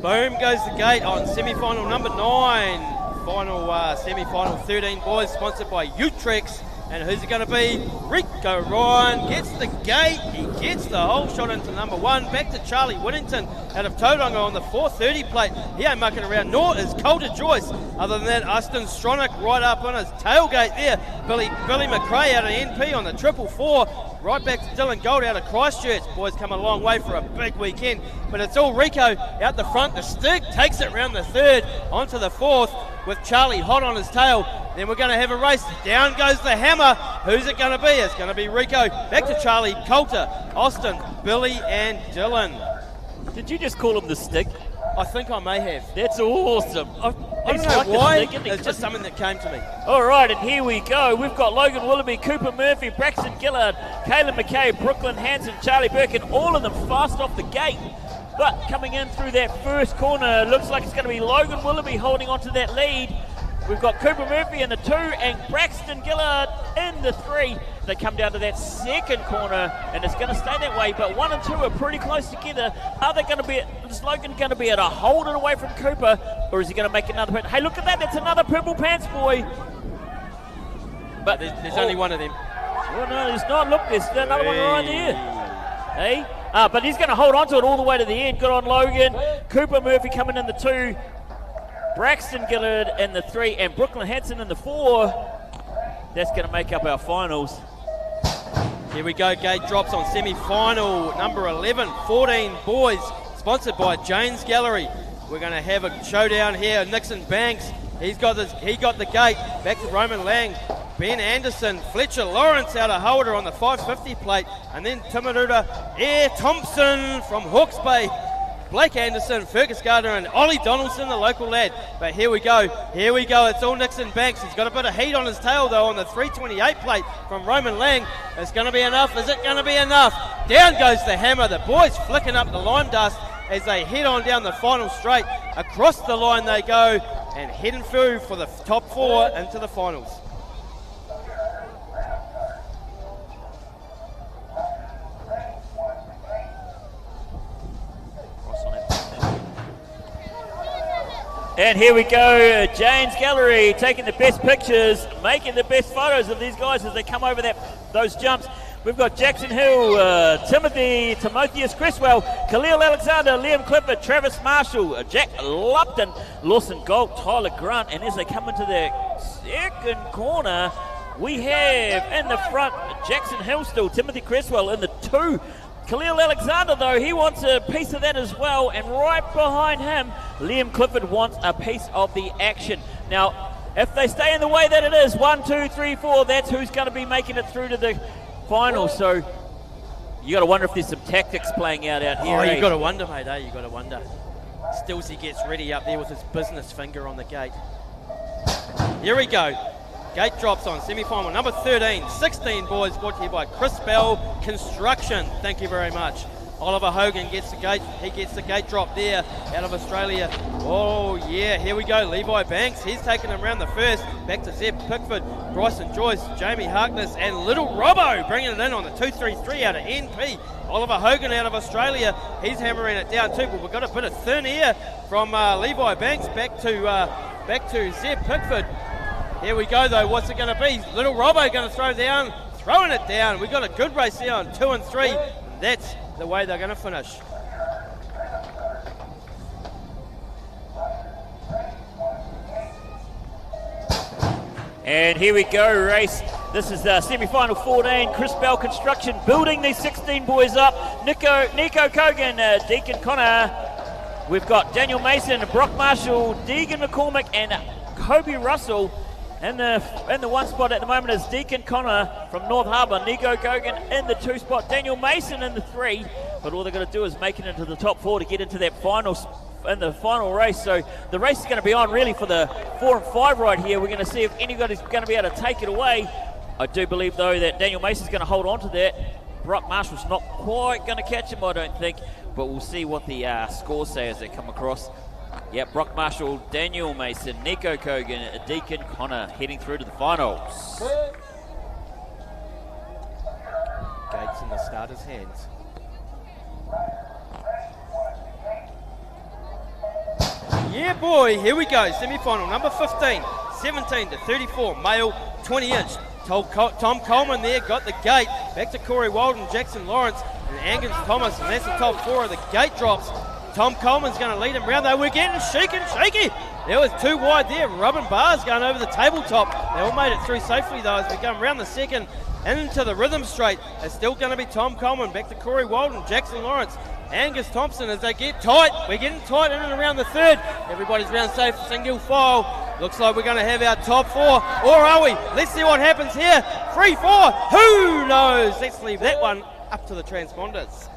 Boom goes the gate on semi-final number 9. Final semi-final 13 boys, sponsored by Utrex. And who's it going to be? Rico Ryan gets the gate. He gets the whole shot into number 1. Back to Charlie Whittington out of Tauranga on the 430 plate. He ain't mucking around, nor is Coulter Joyce. Other than that, Austin Stronach right up on his tailgate there. Billy McRae out of NP on the 444. Right back to Dylan Gold out of Christchurch. Boys come a long way for a big weekend. But it's all Rico out the front. The stick takes it round the 3rd onto the 4th with Charlie hot on his tail. Then we're going to have a race. Down goes the hammer. Who's it going to be? It's going to be Rico. Back to Charlie, Coulter, Austin, Billy and Dylan. Did you just call him the stick? I think I may have. That's awesome. I don't know why. It's just something that came to me. All right, and here we go. We've got Logan Willoughby, Cooper Murphy, Braxton Gillard, Caleb McKay, Brooklyn Hanson, Charlie Birkin, all of them fast off the gate. But coming in through that first corner, looks like it's going to be Logan Willoughby holding on to that lead. We've got Cooper Murphy in the 2 and Braxton Gillard in the 3. They come down to that second corner and it's going to stay that way, but 1 and 2 are pretty close together. Are they going to be, is Logan going to be able to hold it away from Cooper, or is he going to make another hit? Hey, look at that, that's another Purple Pants boy. But there's only one of them. Oh no, there's not. Look, there's another one right there. Hey, but he's going to hold on to it all the way to the end. Good on Logan. Cooper Murphy coming in the 2. Braxton Gillard in the 3 and Brooklyn Hanson in the 4. That's going to make up our finals. Here we go, gate drops on semi-final number 11, 14 boys, sponsored by Jane's Gallery. We're going to have a showdown here. Nixon Banks, he got the gate. Back to Roman Lang, Ben Anderson, Fletcher Lawrence out of Holder on the 550 plate, and then Timaruta Air Thompson from Hawke's Bay Blake Anderson, Fergus Gardner, and Ollie Donaldson, the local lad. But here we go. It's all Nixon Banks. He's got a bit of heat on his tail, though, on the 328 plate from Roman Lang. It's going to be enough. Is it going to be enough? Down goes the hammer. The boys flicking up the lime dust as they head on down the final straight. Across the line they go and heading through for the top 4 into the finals. And here we go, Jane's Gallery taking the best pictures, making the best photos of these guys as they come over those jumps. We've got Jackson Hill, Timotheus Cresswell, Khalil Alexander, Liam Clifford, Travis Marshall, Jack Lupton, Lawson Gold, Tyler Grant. And as they come into the second corner, we have in the front Jackson Hill still, Timothy Cresswell in the 2. Khalil Alexander, though, he wants a piece of that as well, and right behind him, Liam Clifford wants a piece of the action. Now, if they stay in the way that it is, 1, 2, 3, 4, that's who's going to be making it through to the final. So you got to wonder if there's some tactics playing out here. Oh, you got to wonder, mate. You got to wonder. Stillsy gets ready up there with his business finger on the gate. Here we go. Gate drops on semi-final number 13, 16 boys, brought to you by Chris Bell Construction. Thank you very much. Oliver Hogan gets the gate. He gets the gate drop there out of Australia. Oh yeah, here we go. Levi Banks, he's taking him around the first. Back to Zeb Pickford, Bryson Joyce, Jamie Harkness, and Little Robbo bringing it in on the 233 out of NP. Oliver Hogan out of Australia, he's hammering it down too. But we've got a bit of thin air from Levi Banks back to Zeb Pickford. Here we go though, what's it going to be? Little Robbo going to throwing it down. We've got a good race here on 2 and 3. That's the way they're going to finish. And here we go, race. This is semi-final 14. Chris Bell Construction building these 16 boys up. Nico Kogan, Deacon Connor. We've got Daniel Mason, Brock Marshall, Deegan McCormick, and Kobe Russell. In the 1 spot at the moment is Deacon Connor from North Harbour, Nico Kogan in the 2 spot, Daniel Mason in the 3. But all they're going to do is make it into the top 4 to get into that in the final race. So the race is going to be on really for the 4 and 5 right here. We're going to see if anybody's going to be able to take it away. I do believe though that Daniel Mason's going to hold on to that. Brock Marshall's not quite going to catch him, I don't think. But we'll see what the scores say as they come across. Yeah, Brock Marshall, Daniel Mason, Nico Kogan, Deacon Connor heading through to the finals. Gates in the starter's hands. Yeah, boy, here we go. Semi-final number 15, 17 to 34, male, 20-inch. Tom Coleman there got the gate. Back to Corey Walden, Jackson Lawrence, and Angus Thomas, and that's the top 4 of the gate drops. Tom Coleman's going to lead him round, though. We're getting shaky. There was 2 wide there. Rubbing bars going over the tabletop. They all made it through safely, though, as we go round the second and into the rhythm straight. It's still going to be Tom Coleman. Back to Corey Walden, Jackson Lawrence, Angus Thompson as they get tight. We're getting tight in and around the third. Everybody's round safe, single file. Looks like we're going to have our top 4. Or are we? Let's see what happens here. 3-4. Who knows? Let's leave that one up to the transponders.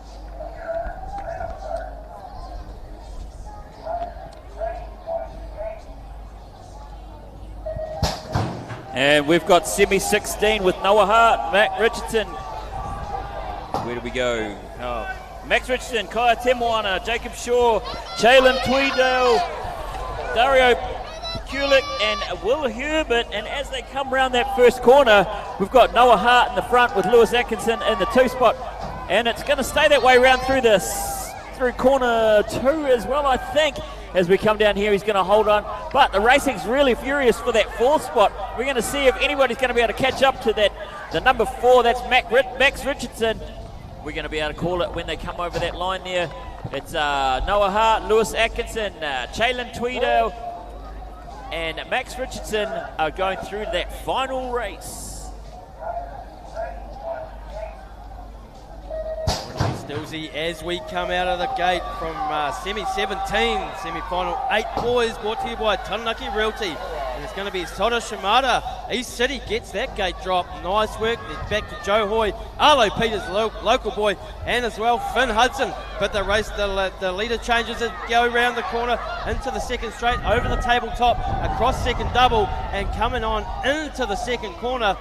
And we've got semi-16 with Noah Hart, Matt Richardson. Where do we go? Oh. Max Richardson, Kaya Temoana, Jacob Shaw, Jalen Tweedale, Dario Kulik, and Will Herbert. And as they come around that first corner, we've got Noah Hart in the front with Lewis Atkinson in the 2 spot. And it's going to stay that way around through corner 2 as well, I think. As we come down here, he's going to hold on. But the racing's really furious for that 4th spot. We're going to see if anybody's going to be able to catch up to that. The number 4, that's Max Richardson. We're going to be able to call it when they come over that line there. It's Noah Hart, Lewis Atkinson, Jalen Tweedale, and Max Richardson are going through that final race. Stillsy as we come out of the gate from semi-17, semi-final 8 boys, brought to you by Taranaki Realty. And it's going to be Sora Shimada. East City gets that gate drop. Nice work. Then back to Joe Hoy. Arlo Peters, local boy, and as well Finn Hudson. But the race, the leader changes it, go around the corner into the second straight, over the tabletop, across second double, and coming on into the second corner.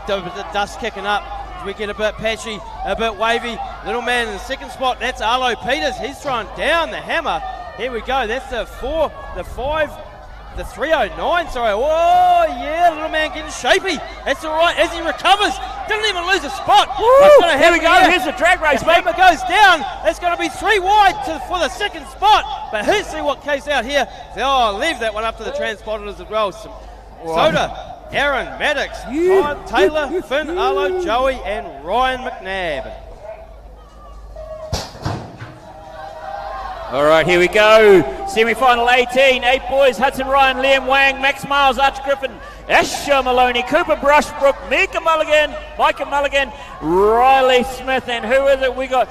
The dust kicking up. We get a bit patchy, a bit wavy. Little man in the second spot. That's Arlo Peters. He's throwing down the hammer. Here we go. That's the 4, the 5, the 309. Sorry. Oh, yeah. Little man getting shapy. That's all right. As he recovers. Didn't even lose a spot. Here we go. Here's the drag race, mate. Hammer goes down. It's going to be 3 wide for the second spot. But let's see what case out here. Oh, leave that one up to the transponders as well. Soda. Aaron Maddox, Todd Taylor, Finn Arlo, Joey, and Ryan McNabb. All right, here we go. Semi-final 18. 8 boys, Hudson Ryan, Liam Wang, Max Miles, Arch Griffin, Asher Maloney, Cooper Brushbrook, Micah Mulligan, Riley Smith, and who is it? We got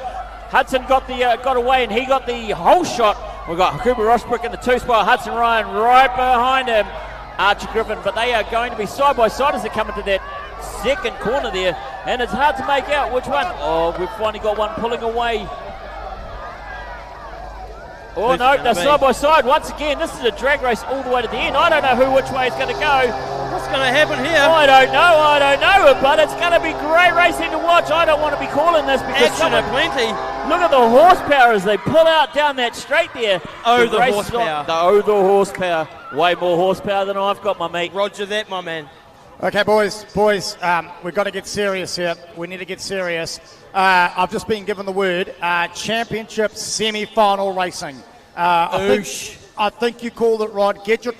Hudson got away, and he got the whole shot. We got Cooper Brushbrook in the 2 spot, Hudson Ryan right behind him. Archie Griffin, but they are going to be side by side as they come into that second corner there, and it's hard to make out which one. Oh, we've finally got one pulling away. Oh no, they're side by side once again. This is a drag race all the way to the end. I don't know which way it's going to go. What's going to happen here? I don't know, but it's going to be great racing to watch. I don't want to be calling this because action plenty. Look at the horsepower as they pull out down that straight there. Oh, the horsepower. The horsepower. Way more horsepower than I've got, my mate. Roger that, my man. Okay, boys, we've got to get serious here. We need to get serious. I've just been given the word, championship semi-final racing. I think you called it, Rod. Get your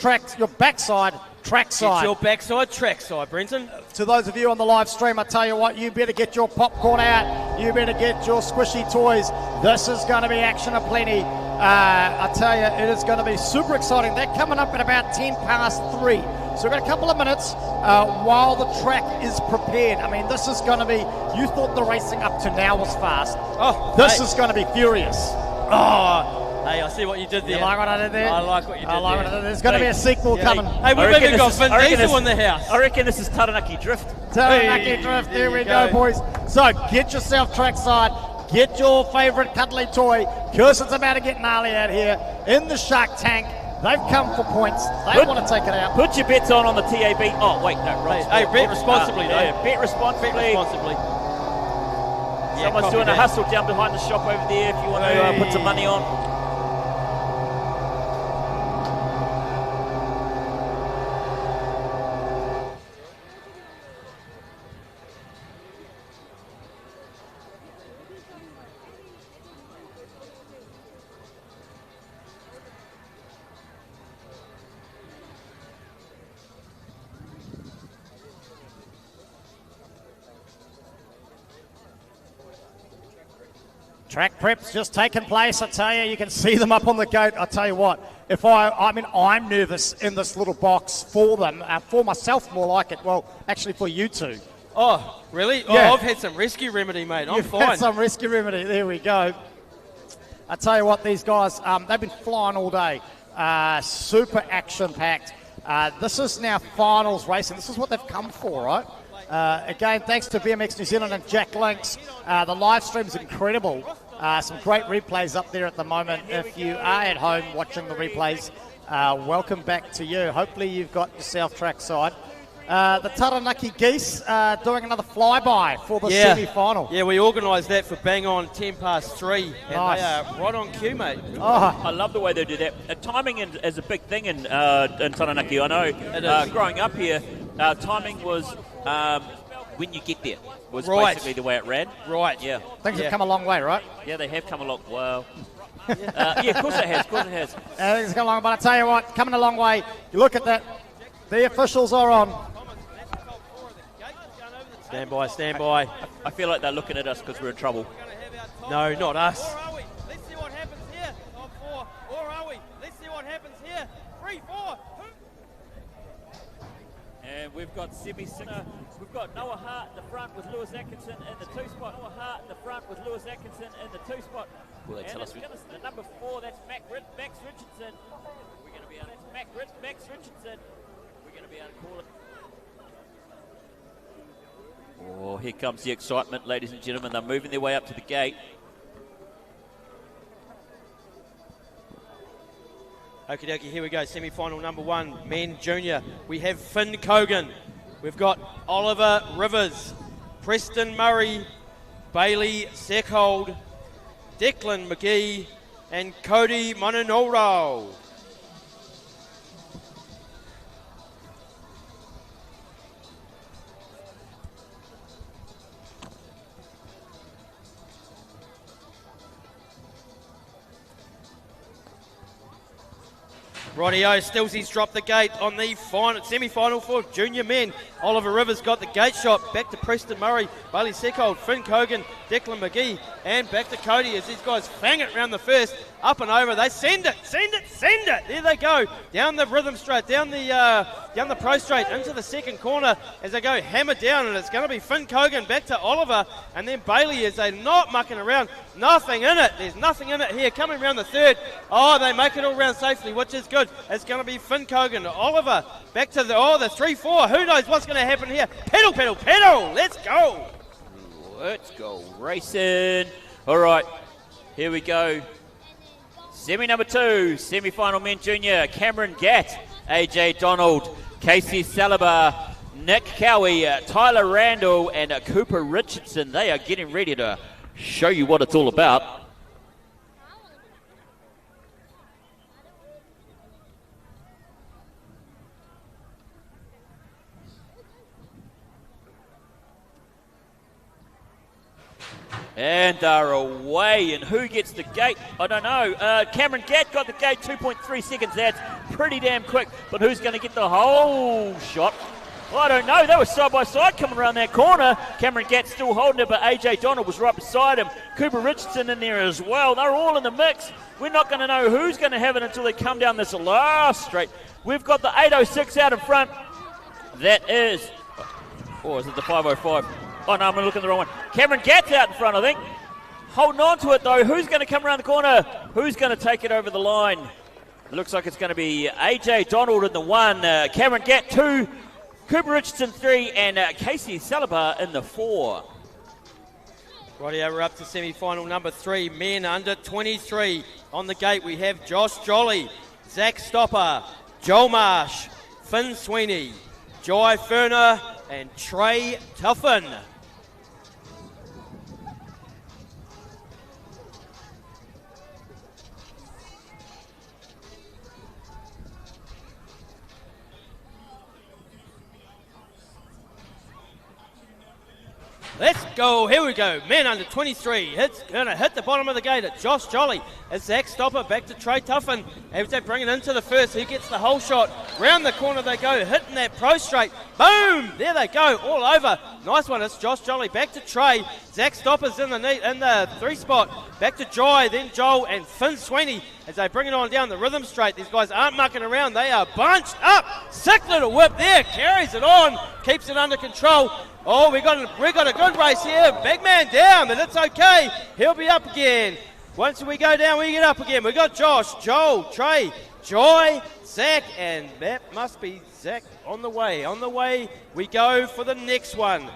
backside trackside. Get your backside trackside, Brenton. To those of you on the live stream, I tell you what, you better get your popcorn out. You better get your squishy toys. This is going to be action aplenty. I tell you, it is going to be super exciting. They're coming up at about 3:10. So we've got a couple of minutes while the track is prepared. I mean, this is going to be, you thought the racing up to now was fast. Oh, this is going to be furious. Oh, hey, I see what you did there. You like what I did there? I like what you did there. There's going to be a sequel coming. Hey, we've even got Vin Diesel in the house. I reckon this is Taranaki Drift. Taranaki Drift, there we go, boys. So get yourself trackside. Get your favourite cuddly toy, because it's about to get gnarly out here in the Shark Tank. They've come for points. They want to take it out. Put your bets on the TAB. Oh, wait, no, right. Hey, bet responsibly, though. Yeah, bet responsibly. Someone's doing a hustle down behind the shop over there if you want to put some money on. Track prep's just taken place. I tell you, you can see them up on the gate. I tell you what, I'm nervous in this little box for them, for myself more like it. Well, actually for you two. Oh, really? Yeah. Oh, I've had some rescue remedy, mate. I'm You've fine. had some rescue remedy. There we go. I tell you what, these guys, they've been flying all day. Super action-packed. This is now finals racing. This is what they've come for, right? Again, thanks to BMX New Zealand and Jack Links. The live stream's incredible. Some great replays up there at the moment. If you are at home watching the replays, welcome back to you. Hopefully you've got yourself trackside. The Taranaki Geese doing another flyby for the semi-final. Yeah, we organised that for bang on 3:10. And nice. They are right on cue, mate. Oh. I love the way they do that. Timing is a big thing in Taranaki. I know growing up here, timing was when you get there was basically the way it ran. Right. Yeah. Things have come a long way, right? Yeah, they have come a long way. Yeah, of course it has. Things have come a long way, but I tell you what, coming a long way. You look at that. The officials are on. Stand by, stand by. I feel like they're looking at us because we're in trouble. No, not us. Let's see what happens here. On 4. Or are we? Let's see what happens here. 3, 4. And we've got Semi Singer. We've got Noah Hart in the front with Lewis Atkinson in the 2 spot. Noah Hart in the front with Lewis Atkinson in the 2 spot. Will they tell us the number 4, that's Max Richardson. We're going to be on Max Richardson. Oh, here comes the excitement, ladies and gentlemen. They're moving their way up to the gate. Okie dokie, here we go. Semi-final number 1, men junior. We have Finn Cogan. We've got Oliver Rivers, Preston Murray, Bailey Seckhold, Declan McGee, and Cody Mononoro. Rightio, Stilsy's dropped the gate on the semi-final for junior men. Oliver Rivers got the gate shot. Back to Preston Murray, Bailey Seckhold, Finn Cogan, Declan McGee, and back to Cody as these guys fang it around the first. Up and over, they send it. There they go, down the rhythm straight, down the pro straight into the second corner as they go hammer down, and it's going to be Finn Cogan back to Oliver, and then Bailey as they're not mucking around. Nothing in it. There's nothing in it here. Coming around the third. Oh, they make it all round safely, which is good. It's going to be Finn Cogan, Oliver, back to the 3-4. Who knows what's going to happen here? Pedal. Let's go. Let's go racing. All right, here we go. Semi number 2, semi-final men junior. Cameron Gatt, AJ Donald, Casey Saliba, Nick Cowie, Tyler Randall, and Cooper Richardson. They are getting ready to show you what it's all about. And they're away, and who gets the gate? I don't know. Cameron Gatt got the gate, 2.3 seconds. That's pretty damn quick, but who's going to get the whole shot? Well, I don't know. They were side by side coming around that corner. Cameron Gatt still holding it, but AJ Donald was right beside him. Cooper Richardson in there as well. They're all in the mix. We're not going to know who's going to have it until they come down this last straight. We've got the 806 out in front. That is, or is it the 505? Oh, no, I'm looking at the wrong one. Cameron Gatt's out in front, I think. Holding on to it, though. Who's going to come around the corner? Who's going to take it over the line? It looks like it's going to be AJ Donald in the 1, Cameron Gatt 2, Cooper Richardson 3, and Casey Saliba in the 4. Rightio, we're up to semi-final number 3, men under 23. On the gate, we have Josh Jolly, Zach Stopper, Joel Marsh, Finn Sweeney, Jai Ferner, and Trey Tuffin. Let's go. Here we go. Men under 23. It's going to hit the bottom of the gate at Josh Jolly. As Zach Stopper back to Trey Tuffin. As they bring it into the first, he gets the whole shot. Round the corner they go, hitting that pro straight. Boom! There they go, all over. Nice one. It's Josh Jolly back to Trey. Zach Stopper's in the 3 spot. Back to Jai, then Joel and Finn Sweeney as they bring it on down the rhythm straight. These guys aren't mucking around. They are bunched up. Sick little whip there. Carries it on. Keeps it under control. Oh, we got a good race here. Big man down, but it's okay. He'll be up again. Once we go down, we get up again. We got Josh, Joel, Trey, Joy, Zach, and that must be Zach on the way. On the way, we go for the next one.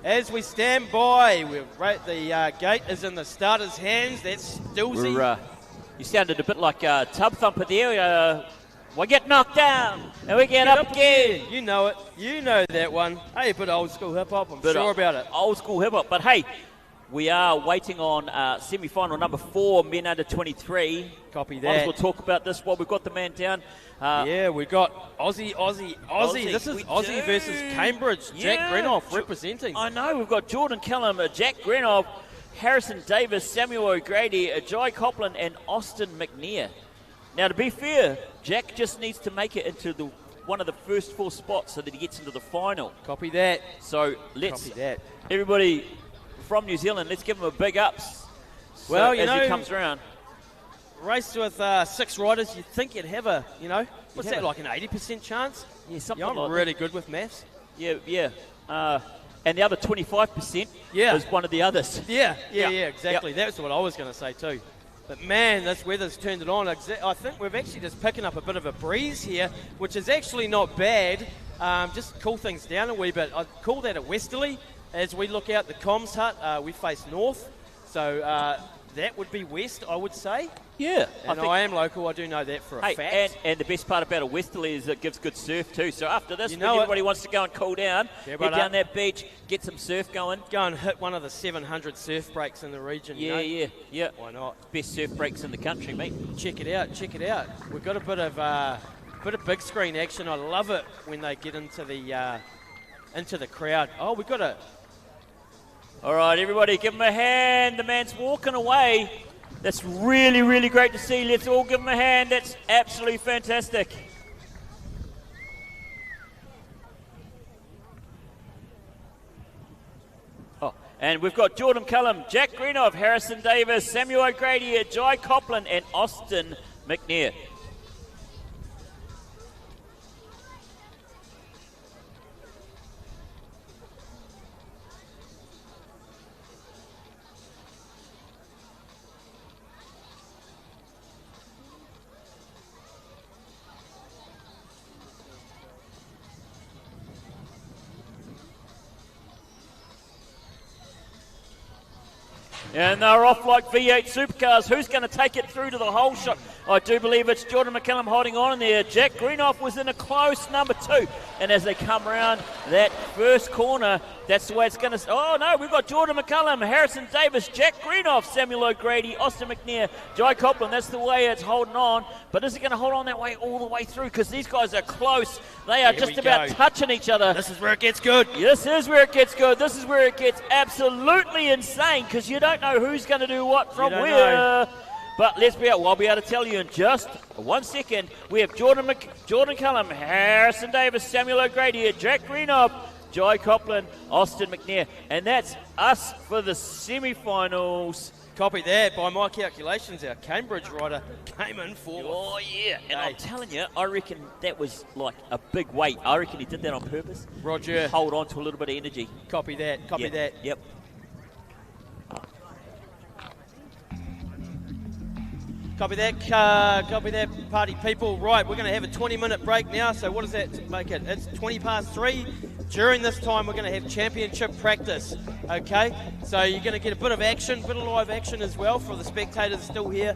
As we stand by, the gate is in the starter's hands. That's Stilsy. You sounded a bit like Tub Thumper there. We get knocked down, and we get up again. You know it. You know that one. Hey, a bit old school hip-hop. I'm sure about it. Old school hip-hop. But, hey, we are waiting on semi-final number 4, men under 23. Copy that. Might as well talk about this while we've got the man down. Yeah, we've got Aussie. This is Aussie versus Cambridge. Jack Grenoff representing. I know. We've got Jordan Callum, Jack Grenoff, Harrison Davis, Samuel O'Grady, Jai Copland, and Austin McNear. Now, to be fair, Jack just needs to make it into one of the first 4 spots so that he gets into the final. Copy that. So everybody from New Zealand, let's give him a big ups. Well, as he comes around. Race with 6 riders, you'd think you'd have what's that, like an 80% chance? Yeah, something I'm like really that. good with maths. Yeah. And the other 25% is one of the others. Yeah, exactly. Yep. That's what I was going to say too. But man, this weather's turned it on. I think we're actually just picking up a bit of a breeze here, which is actually not bad. just cool things down a wee bit. I'd call that a westerly. As we look out the comms hut, we face north, so that would be west, I would say. Yeah. And I am local, I do know that for a fact. And the best part about a westerly is it gives good surf too. So after this, You when know everybody wants to go and cool down, Yeah, head down that beach, get some surf going. Go and hit one of the 700 surf breaks in the region. Yeah, you know? yeah. Why not? Best surf breaks in the country, mate. Check it out, check it out. We've got a bit of big screen action. I love it when they get into the crowd. Oh, we've got a... All right, everybody, give him a hand. The man's walking away. That's really, really great to see. Let's all give him a hand. That's absolutely fantastic. Oh, and we've got Jordan Cullum, Jack Greenough, Harrison Davis, Samuel O'Grady, Jai Copland, and Austin McNair. And they're off like V8 supercars. Who's going to take it through to the hole shot? I do believe it's Jordan McCallum holding on in there. Jack Greenoff was in a close number 2. And as they come around that first corner, that's the way it's going to... Oh, no, we've got Jordan McCallum, Harrison Davis, Jack Greenoff, Samuel O'Grady, Austin McNair, Jai Copland. That's the way it's holding on. But is it going to hold on that way all the way through? Because these guys are close. They are just about touching each other. This is where it gets good. This is where it gets good. This is where it gets absolutely insane because you don't know who's going to do what from where. But I'll be able to tell you in just 1 second. We have Jordan Cullum, Harrison Davis, Samuel O'Grady, Jack Greenoff, Jai Copland, Austin McNair. And that's us for the semi-finals. Copy that. By my calculations, our Cambridge rider came in fourth. Oh, yeah. And I'm telling you, I reckon that was like a big weight. I reckon he did that on purpose. Roger. Hold on to a little bit of energy. Copy that. Copy that. Yep. Copy that, party people. Right, we're going to have a 20-minute break now. So what does that make it? It's 20 past 3. During this time, we're going to have championship practice, okay? So you're going to get a bit of action, a bit of live action as well for the spectators still here,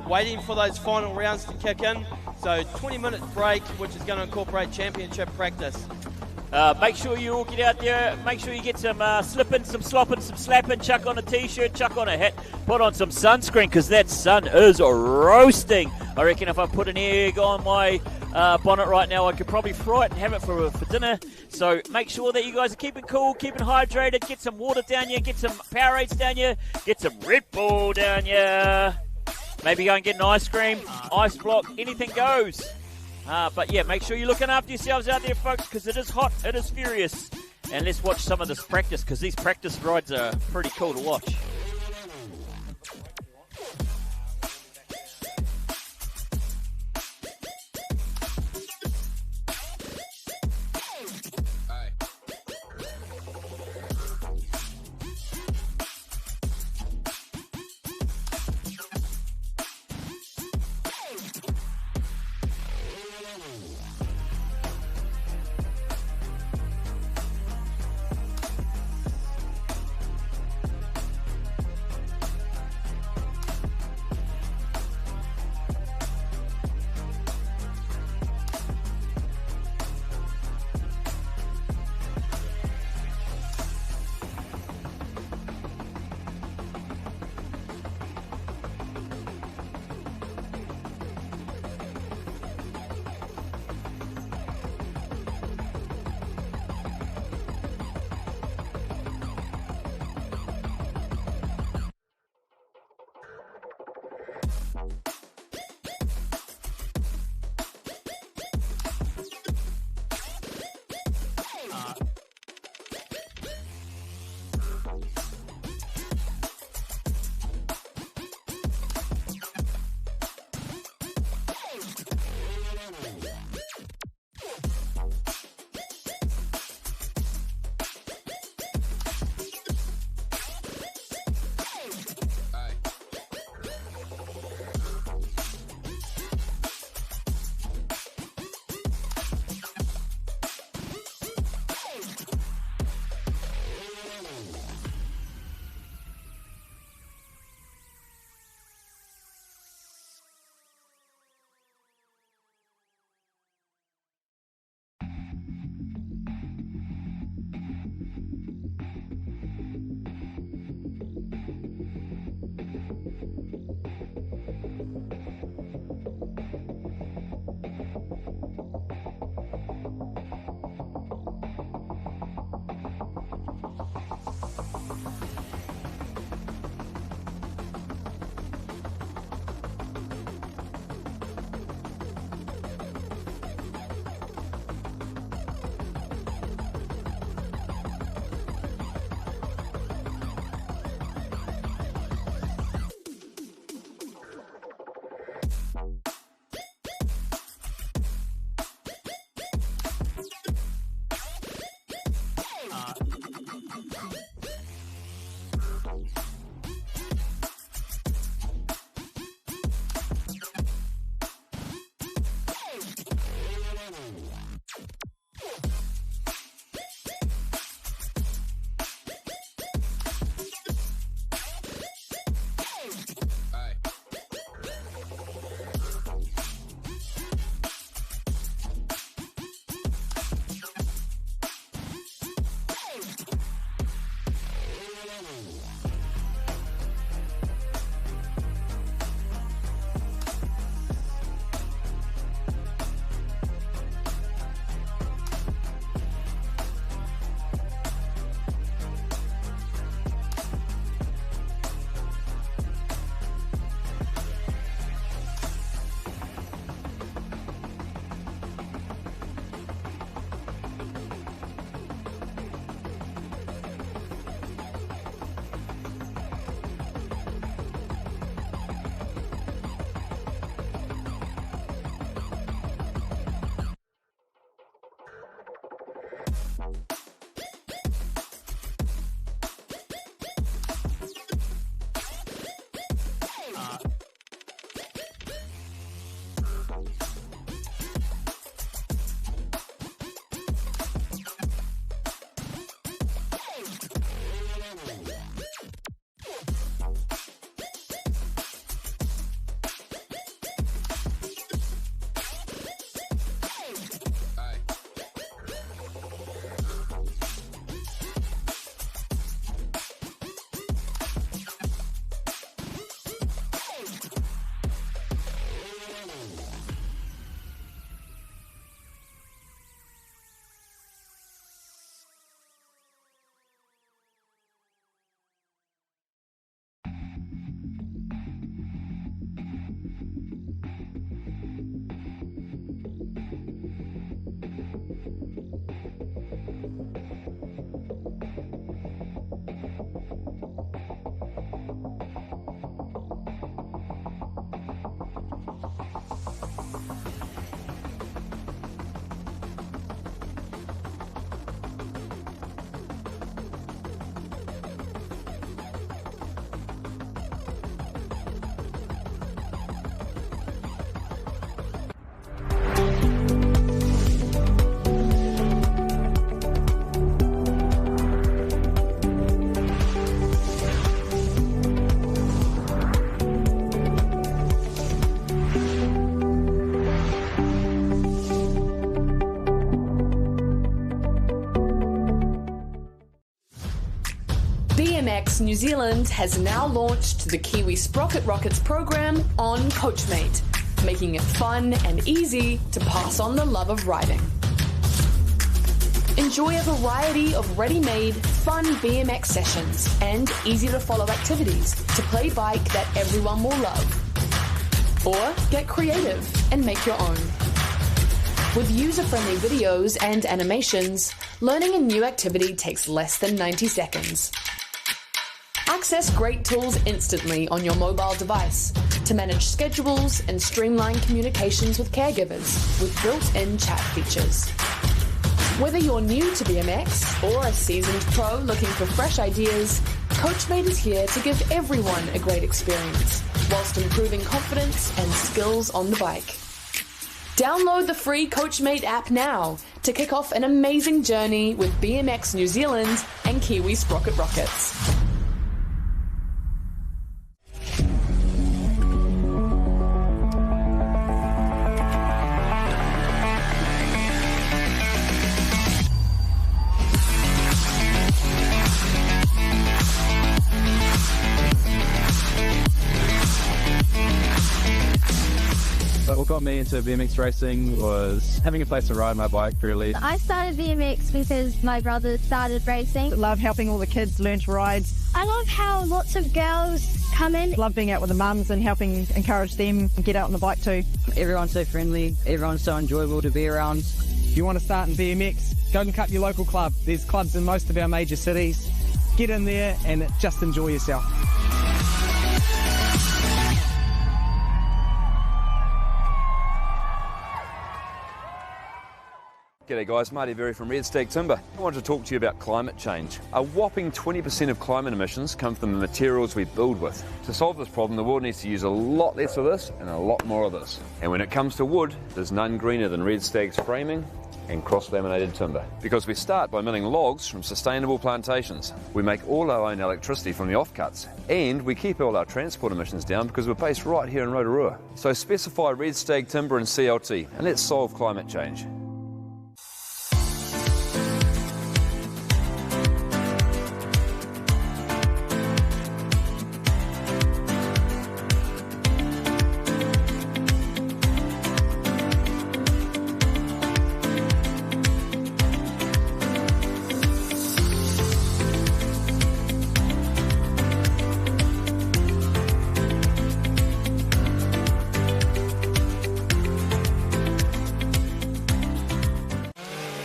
waiting for those final rounds to kick in. So 20-minute break, which is going to incorporate championship practice. Make sure you all get out there. Make sure you get some slipping, some slopping, some slapping. Chuck on a t-shirt, chuck on a hat. Put on some sunscreen because that sun is roasting. I reckon if I put an egg on my bonnet right now, I could probably fry it and have it for dinner. So make sure that you guys are keeping cool, keeping hydrated. Get some water down here. Get some Powerades down here. Get some Red Bull down here. Maybe go and get an ice cream, ice block. Anything goes. But yeah, make sure you're looking after yourselves out there, folks, because it is hot, it is furious. And let's watch some of this practice, because these practice rides are pretty cool to watch. New Zealand has now launched the Kiwi Sprocket Rockets program on Coachmate, making it fun and easy to pass on the love of riding. Enjoy a variety of ready-made, fun BMX sessions and easy-to-follow activities to play bike that everyone will love. Or get creative and make your own. With user-friendly videos and animations, learning a new activity takes less than 90 seconds. Access great tools instantly on your mobile device to manage schedules and streamline communications with caregivers with built-in chat features. Whether you're new to BMX or a seasoned pro looking for fresh ideas, Coachmate is here to give everyone a great experience whilst improving confidence and skills on the bike. Download the free Coachmate app now to kick off an amazing journey with BMX New Zealand and Kiwi Sprocket Rockets. What got me into BMX racing was having a place to ride my bike really. I started BMX because my brother started racing. Love helping all the kids learn to ride. I love how lots of girls come in. Love being out with the mums and helping encourage them and get out on the bike too. Everyone's so friendly, everyone's so enjoyable to be around. If you want to start in BMX, go and cut your local club. There's clubs in most of our major cities. Get in there and just enjoy yourself. G'day guys, Marty Berry from Red Stag Timber. I want to talk to you about climate change. A whopping 20% of climate emissions come from the materials we build with. To solve this problem, the world needs to use a lot less of this and a lot more of this. And when it comes to wood, there's none greener than Red Stag's framing and cross-laminated timber. Because we start by milling logs from sustainable plantations. We make all our own electricity from the offcuts. And we keep all our transport emissions down because we're based right here in Rotorua. So specify Red Stag Timber and CLT and let's solve climate change.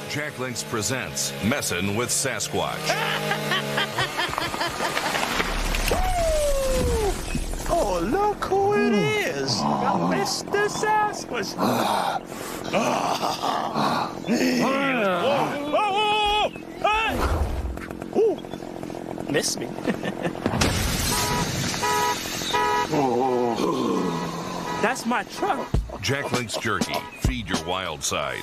Jack Links presents Messin' with Sasquatch. Oh, look who it is! Mr. Sasquatch! Hey! Ooh. Missed me. That's my truck. Jack Links Jerky. Feed your wild side.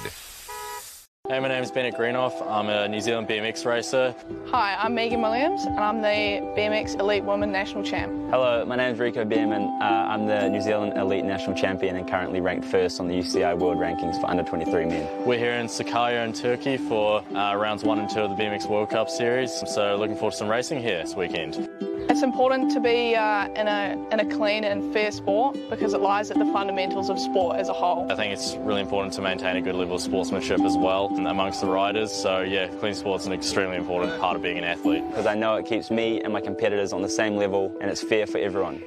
Hey, my name is Bennett Greenoff. I'm a New Zealand BMX racer. Hi, I'm Megan Williams and I'm the BMX Elite Women National Champ. Hello, my name is Rico Bierman. I'm the New Zealand Elite National Champion and currently ranked first on the UCI World Rankings for under 23 men. We're here in Sakarya in Turkey for rounds 1 and 2 of the BMX World Cup Series, so looking forward to some racing here this weekend. It's important to be in a clean and fair sport because it lies at the fundamentals of sport as a whole. I think it's really important to maintain a good level of sportsmanship as well amongst the riders, so yeah, clean sport's an extremely important part of being an athlete. Because I know it keeps me and my competitors on the same level and it's fair for everyone.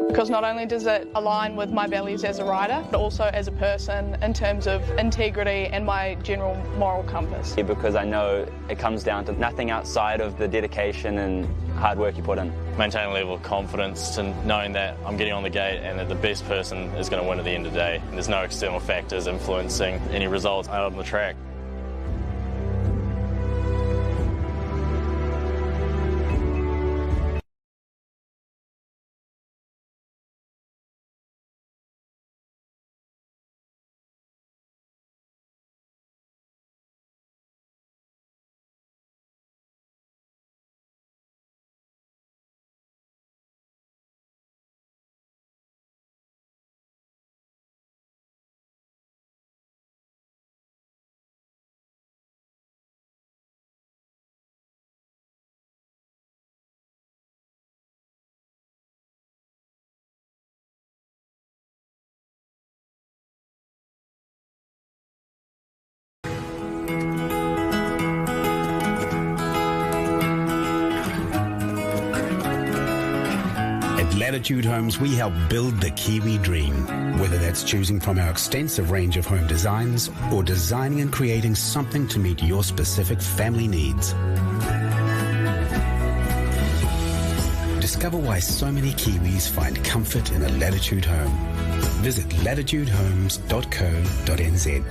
Because not only does it align with my values as a rider, but also as a person in terms of integrity and my general moral compass. Yeah, because I know it comes down to nothing outside of the dedication and hard work you put in. Maintain a level of confidence to knowing that I'm getting on the gate and that the best person is going to win at the end of the day. And there's no external factors influencing any results out on the track. Latitude Homes, we help build the Kiwi dream. Whether that's choosing from our extensive range of home designs or designing and creating something to meet your specific family needs. Discover why so many Kiwis find comfort in a Latitude home. Visit latitudehomes.co.nz.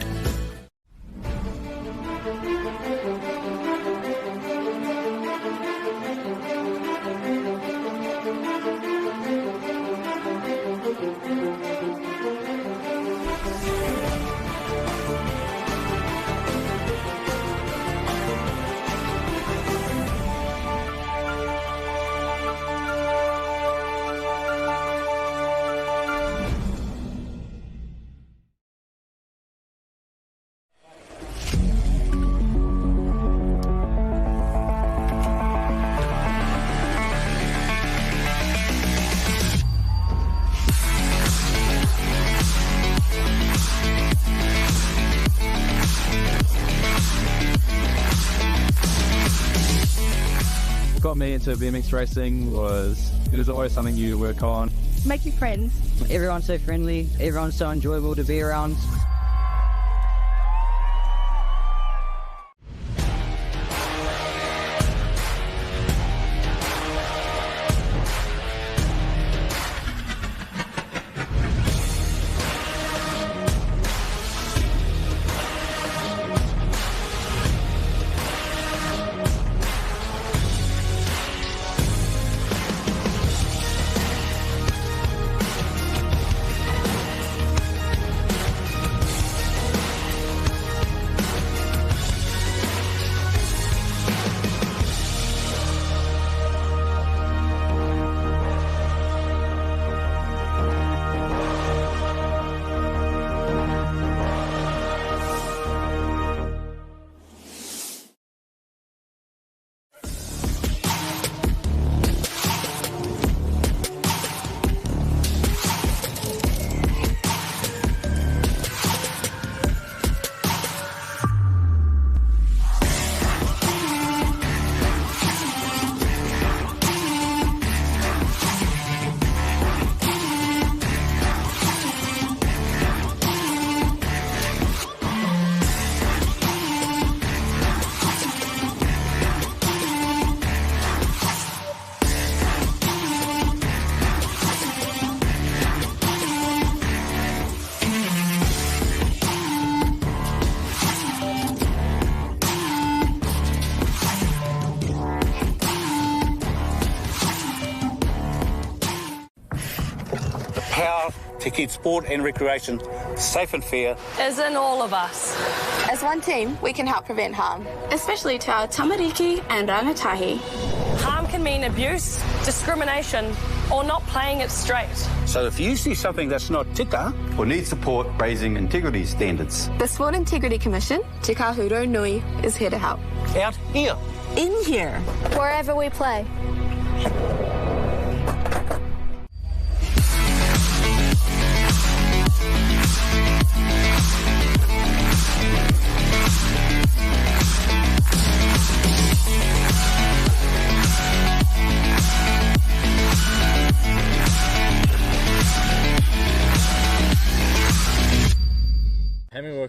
Got me into BMX racing was it is always something you work on. Make new friends. Everyone's so friendly. Everyone's so enjoyable to be around. To keep sport and recreation safe and fair is in all of us. As one team, we can help prevent harm, especially to our tamariki and rangatahi. Harm can mean abuse, discrimination, or not playing it straight. So if you see something that's not tika, or need support raising integrity standards, the Sport Integrity Commission, Te Kahuro Nui, is here to help. Out here. In here. Wherever we play.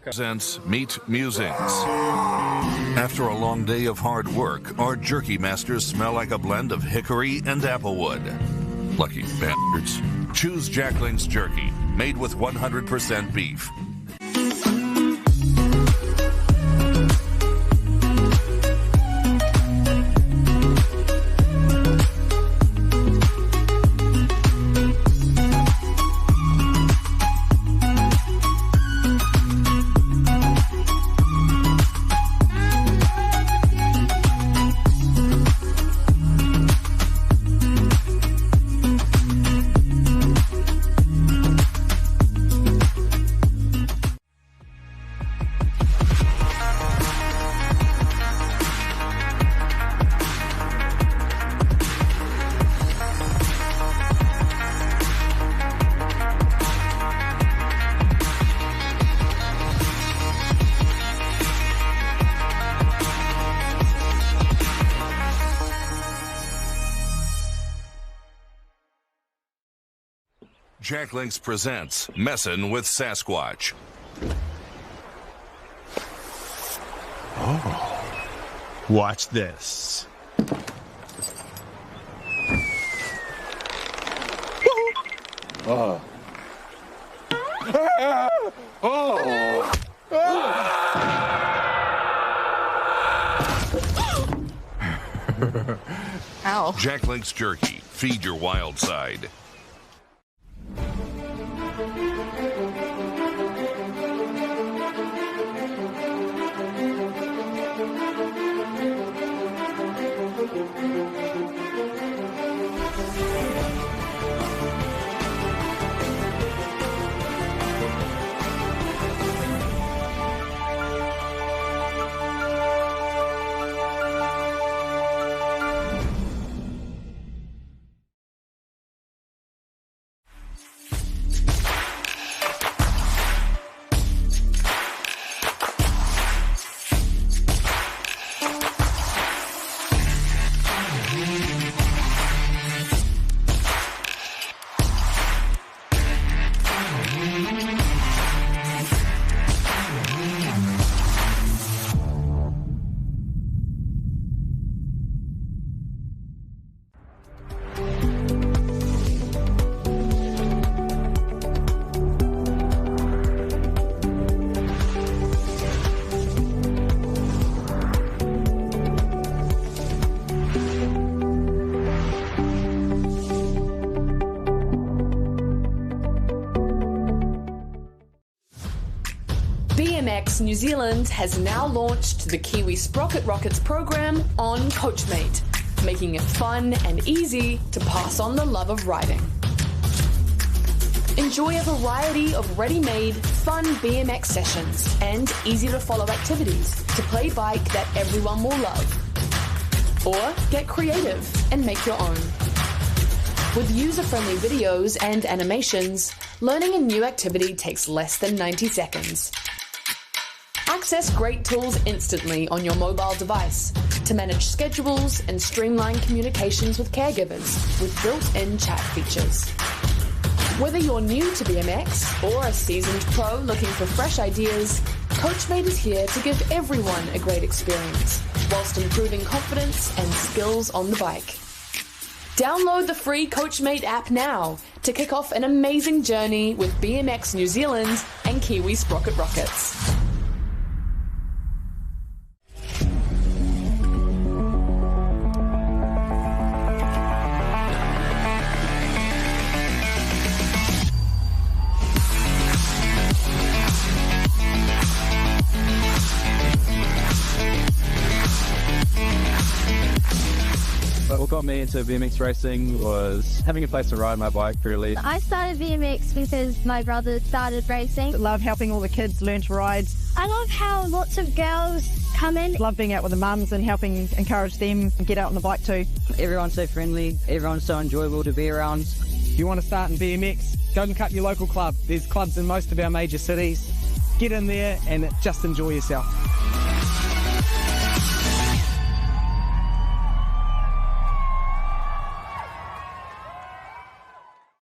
Presents Meat Musings. After a long day of hard work, our jerky masters smell like a blend of hickory and applewood. Lucky bastards. Choose Jackling's Jerky, made with 100% beef. Jack Links presents Messin' with Sasquatch. Oh, watch this. Oh. Oh. Ow. Jack Links Jerky. Feed your wild side. BMX New Zealand has now launched the Kiwi Sprocket Rockets program on Coachmate, making it fun and easy to pass on the love of riding. Enjoy a variety of ready-made, fun BMX sessions and easy-to-follow activities to play bike that everyone will love. Or get creative and make your own. With user-friendly videos and animations, learning a new activity takes less than 90 seconds. Access great tools instantly on your mobile device to manage schedules and streamline communications with caregivers with built-in chat features. Whether you're new to BMX or a seasoned pro looking for fresh ideas, Coachmate is here to give everyone a great experience whilst improving confidence and skills on the bike. Download the free Coachmate app now to kick off an amazing journey with BMX New Zealand and Kiwi Sprocket Rockets. What got me into BMX racing was having a place to ride my bike, really. I started BMX because my brother started racing. Love helping all the kids learn to ride. I love how lots of girls come in. Love being out with the mums and helping encourage them and get out on the bike too. Everyone's so friendly, everyone's so enjoyable to be around. If you want to start in BMX, go and cut your local club. There's clubs in most of our major cities. Get in there and just enjoy yourself.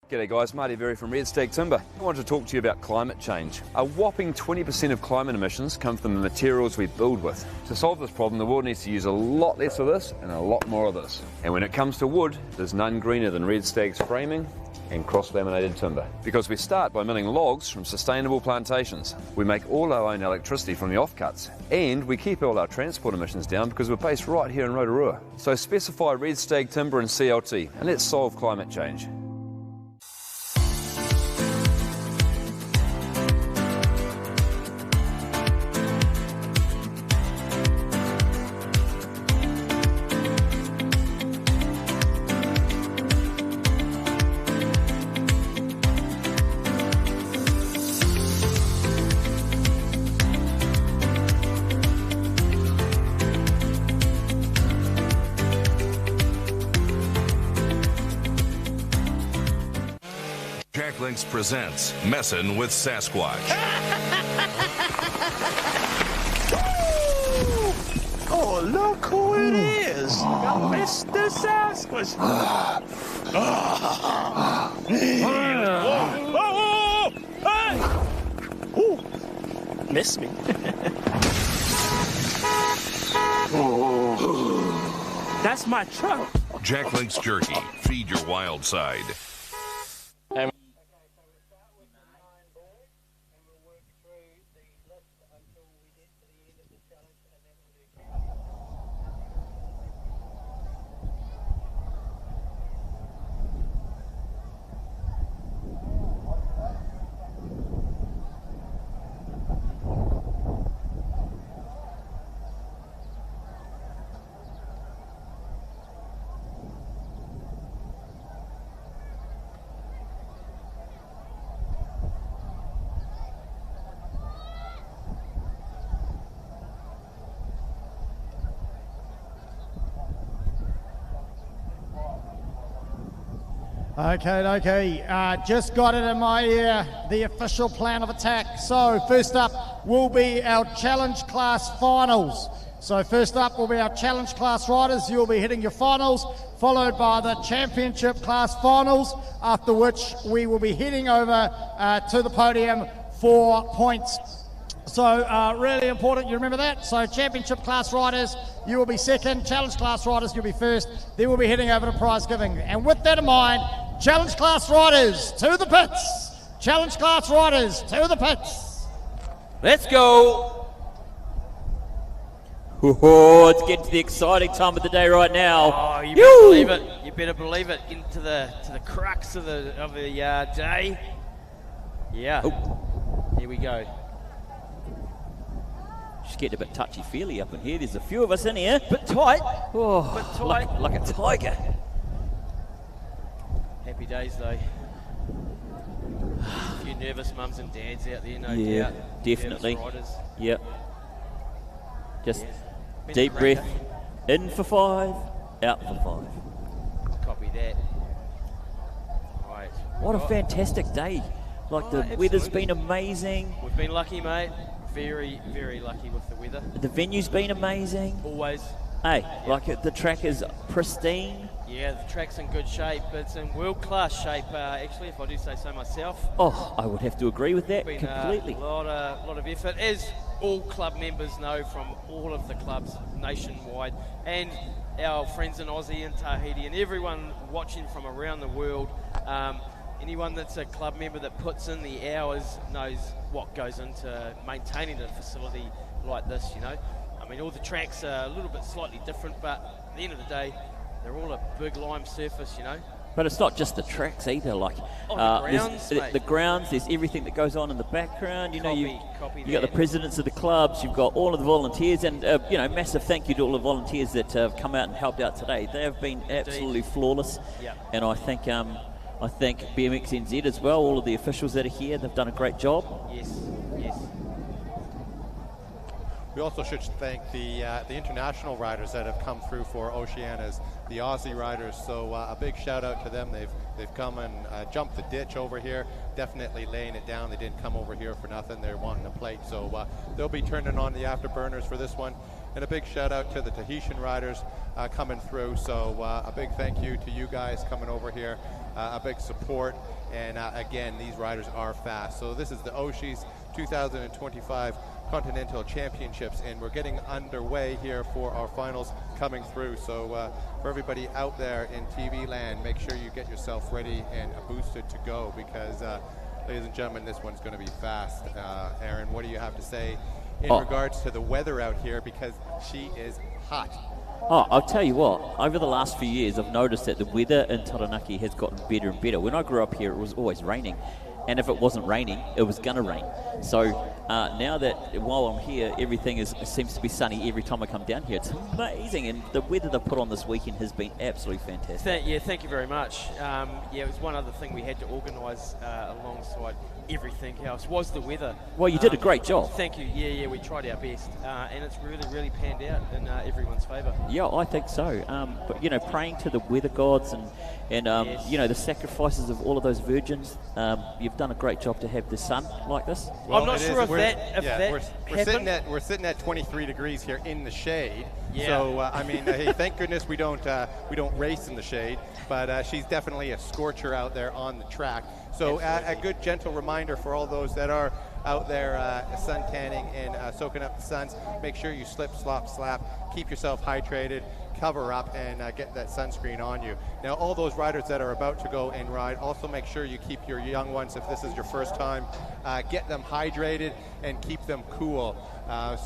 G'day guys, Marty Berry from Red Stag Timber. I wanted to talk to you about climate change. A whopping 20% of climate emissions come from the materials we build with. To solve this problem, the world needs to use a lot less of this and a lot more of this. And when it comes to wood, there's none greener than Red Stag's framing and cross-laminated timber. Because we start by milling logs from sustainable plantations. We make all our own electricity from the offcuts. And we keep all our transport emissions down because we're based right here in Rotorua. So specify Red Stag Timber and CLT, and let's solve climate change. Jack Links presents Messin' with Sasquatch. Oh, look who it is! Mr. Sasquatch! Miss me. That's my truck. Jack Link's Jerky. Feed your wild side. Okay, just got it in my ear, the official plan of attack. So first up will be our challenge class finals. So first up will be our challenge class riders. You'll be hitting your finals, followed by the championship class finals, after which we will be heading over to the podium for points. So really important you remember that. So championship class riders, you will be second. Challenge class riders, you'll be first. Then we'll be heading over to prize giving. And with that in mind, challenge class riders to the pits. Challenge class riders to the pits. Let's go. Oh, it's getting to the exciting time of the day right now. Oh, you better believe it. You better believe it. Into the crux of the day. Yeah. Oh. Here we go. Just getting a bit touchy-feely up in here. There's a few of us in here. Bit tight. Oh, bit tight. Like a tiger. Happy days though. A few nervous mums and dads out there, no doubt. Yeah, definitely. Yep. Just deep breath. In for 5, out for 5. Copy that. Right. What a fantastic day. Like the weather's been amazing. We've been lucky, mate. Very, very lucky with the weather. The venue's been amazing. Always. Hey, like the track is pristine. Yeah, the track's in good shape. It's in world-class shape, actually, if I do say so myself. Oh, I would have to agree with that completely. A lot of effort, as all club members know from all of the clubs nationwide, and our friends in Aussie and Tahiti, and everyone watching from around the world. Anyone that's a club member that puts in the hours knows what goes into maintaining a facility like this, you know. I mean, all the tracks are a little bit slightly different, but at the end of the day, they're all a big lime surface, you know. But it's not just the tracks either. Like the grounds, there's everything that goes on in the background. You know, you got the presidents of the clubs, you've got all of the volunteers, and you know, massive thank you to all the volunteers that have come out and helped out today. They have been absolutely flawless, and I think BMX NZ as well. All of the officials that are here, they've done a great job. Yes. We also should thank the international riders that have come through for Oceania's, the Aussie riders. So a big shout out to them. They've come and jumped the ditch over here, definitely laying it down. They didn't come over here for nothing. They're wanting a plate. So they'll be turning on the afterburners for this one. And a big shout out to the Tahitian riders coming through. So a big thank you to you guys coming over here. A big support. And again, these riders are fast. So this is the Oshie's 2025 Continental Championships, and we're getting underway here for our finals coming through. So for everybody out there in TV land, make sure you get yourself ready and boosted to go, because ladies and gentlemen, this one's going to be fast. Aaron, what do you have to say in regards to the weather out here, because she is hot? Oh, I'll tell you what, over the last few years I've noticed that the weather in Taranaki has gotten better and better. When I grew up here, it was always raining, and if it wasn't raining, it was gonna rain. So now that while I'm here, everything seems to be sunny every time I come down here. It's amazing, and the weather they've put on this weekend has been absolutely fantastic. Thank you very much. It was one other thing we had to organise alongside everything else was the weather. Well, you did a great job. Thank you. Yeah, we tried our best, and it's really panned out in everyone's favour. Yeah, I think so. But you know, praying to the weather gods and yes. you know, the sacrifices of all of those virgins. you've done a great job to have the sun like this. Well, I'm not sure if we're that we're sitting at 23 degrees here in the shade. Yeah. So I mean, hey, thank goodness we don't race in the shade. But she's definitely a scorcher out there on the track. So a good gentle reminder for all those that are out there sun tanning and soaking up the suns. Make sure you slip, slop, slap. Keep yourself hydrated. Cover up and get that sunscreen on you. Now, all those riders that are about to go and ride, also make sure you keep your young ones, if this is your first time, get them hydrated and keep them cool.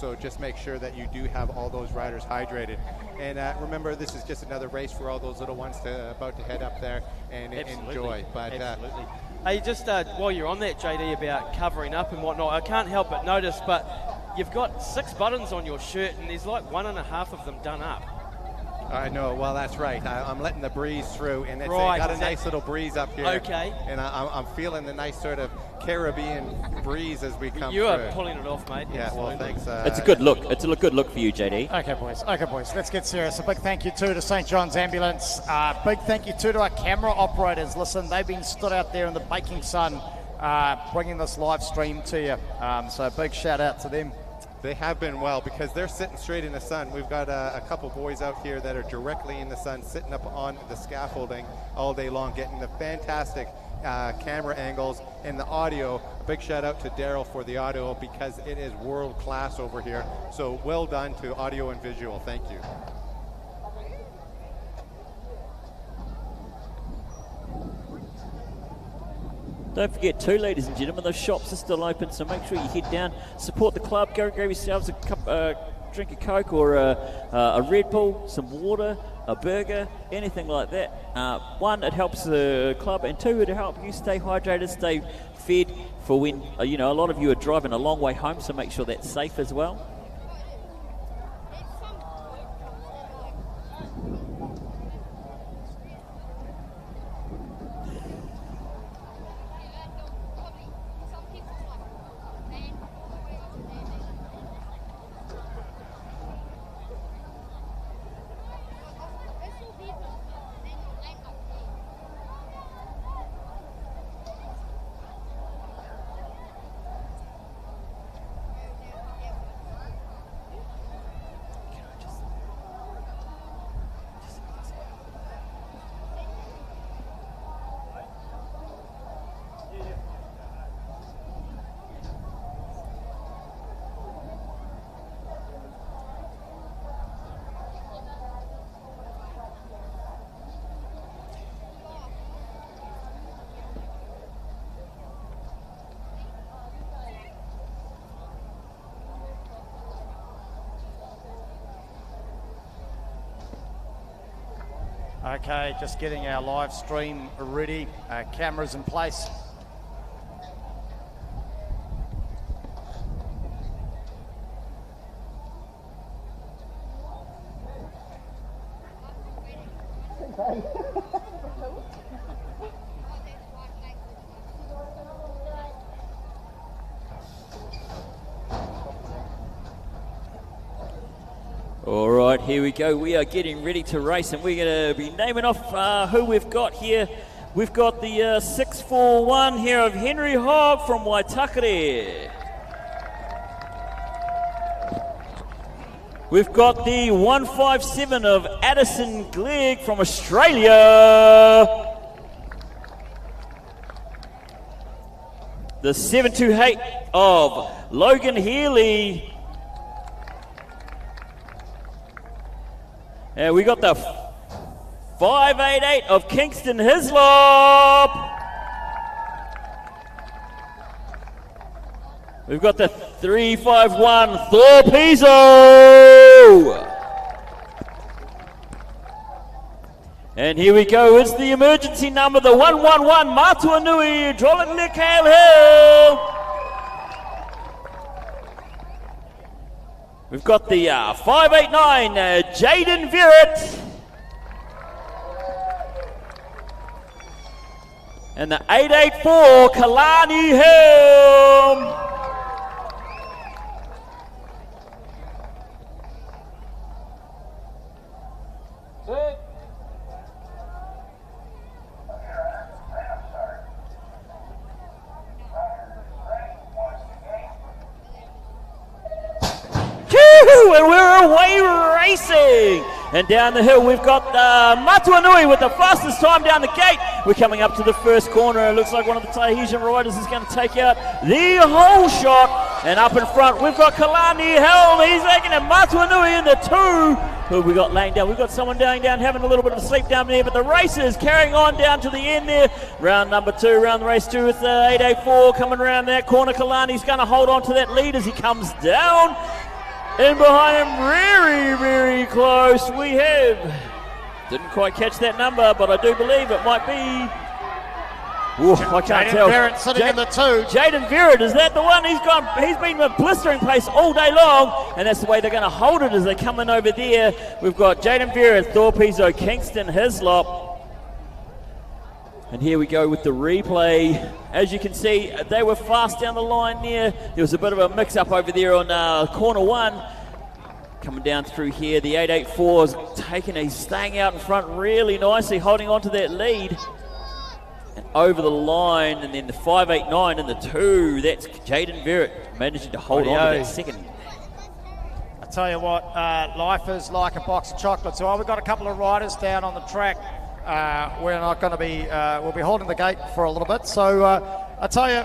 So just make sure that you do have all those riders hydrated. And remember, this is just another race for all those little ones about to head up there and enjoy. But absolutely. Hey, just while you're on that, JD, about covering up and whatnot, I can't help but notice, but you've got 6 buttons on your shirt and there's like 1.5 of them done up. I know. Well, that's right. I'm letting the breeze through, and it's Right, got a nice little breeze up here. Okay. And I'm feeling the nice sort of Caribbean breeze as we come You through. are pulling it off, mate. Yeah, Absolutely. well, thanks. It's a good look. It's a good look for you, JD. Okay, boys. Let's get serious. A big thank you too to St. John's Ambulance. Big thank you too to our camera operators. Listen, they've been stood out there in the baking sun, bringing this live stream to you. So big shout out to them. They have been well because they're sitting straight in the sun. We've got a couple boys out here that are directly in the sun, sitting up on the scaffolding all day long, getting the fantastic camera angles and the audio. A big shout out to Daryl for the audio because it is world class over here. So well done to audio and visual. Thank you. Don't forget too, ladies and gentlemen, those shops are still open, so make sure you head down, support the club, go grab yourselves a drink of Coke or a Red Bull, some water, a burger, anything like that. One, it helps the club, and two, it'll help you stay hydrated, stay fed for when, a lot of you are driving a long way home, so make sure that's safe as well. Okay, just getting our live stream ready. Cameras in place. All right, here we go. We are getting ready to race, and we're going to be naming off who we've got here. We've got the 641 here of Henry Hogg from Waitakere. We've got the 157 of Addison Glegg from Australia. The 728 of Logan Healy. And we got the 588 of Kingston Hislop. We've got the 351 Thor Pizzo. And here we go, it's the emergency number, the 111 Matua Nui, Drolit Hill. We've got the 589 Jaden Verrett. And the 884 Kalani Hill. away racing. And down the hill, we've got Matuanui with the fastest time down the gate. We're coming up to the first corner. It looks like one of the Tahitian riders is going to take out the whole shot. And up in front, we've got Kalani Helm. He's taking a Matuanui in the 2. Who we got laying down? We've got someone laying down, having a little bit of a sleep down there, but the race is carrying on down to the end there. Round number 2, round race 2 with 884 coming around that corner. Kalani's going to hold on to that lead as he comes down. And behind him, very, very close, we have, didn't quite catch that number, but I do believe it might be, I can't tell. Jaden Verrett sitting in the 2. Jaden Verrett, is that the one? He's been with blistering pace all day long, and that's the way they're going to hold it as they come in over there. We've got Jaden Verrett, Thorpezo, Kingston, Hislop. And here we go with the replay. As you can see, they were fast down the line there. There was a bit of a mix-up over there on corner 1. Coming down through here, the 884 is staying out in front really nicely, holding on to that lead. And over the line, and then the 589 and the 2. That's Jaden Verrett managing to hold on to that second. I tell you what, life is like a box of chocolates. So we've got a couple of riders down on the track. We're not going to be, we'll be holding the gate for a little bit. So I tell you,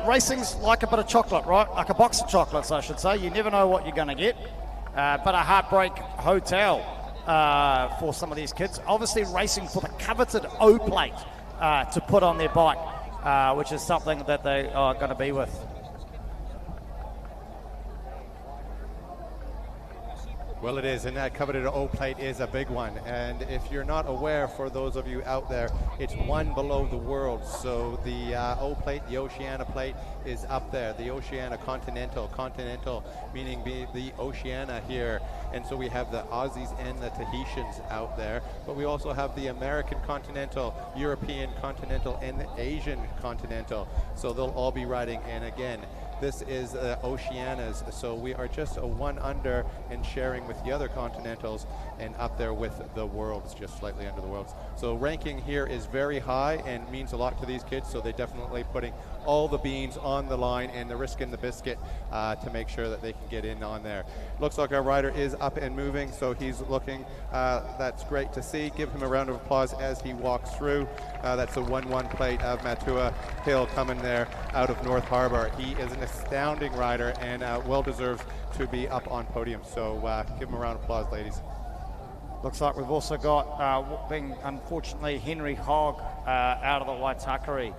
racing's like a bit of chocolate, right? Like a box of chocolates, I should say. You never know what you're going to get. But a heartbreak hotel for some of these kids. Obviously racing for the coveted O plate to put on their bike, which is something that they are going to be with. Well, it is, and that coveted O plate is a big one. And if you're not aware, for those of you out there, it's one below the world. So the O plate, the Oceania plate, is up there. The Oceania Continental meaning the Oceania here. And so we have the Aussies and the Tahitians out there, but we also have the American Continental, European Continental, and the Asian Continental. So they'll all be riding. And again, this is Oceania's, so we are just a 1 under and sharing with the other continentals, and up there with the worlds, just slightly under the worlds. So ranking here is very high and means a lot to these kids, so they're definitely putting all the beans on the line and the risk in the biscuit to make sure that they can get in on there. Looks like our rider is up and moving, so he's looking, that's great to see. Give him a round of applause as he walks through. That's a 1-1 plate of Matua Hill coming there out of North Harbor. He is an astounding rider and well deserves to be up on podium. So give him a round of applause, ladies. Looks like we've also got, being unfortunately, Henry Hogg out of the Waitakere,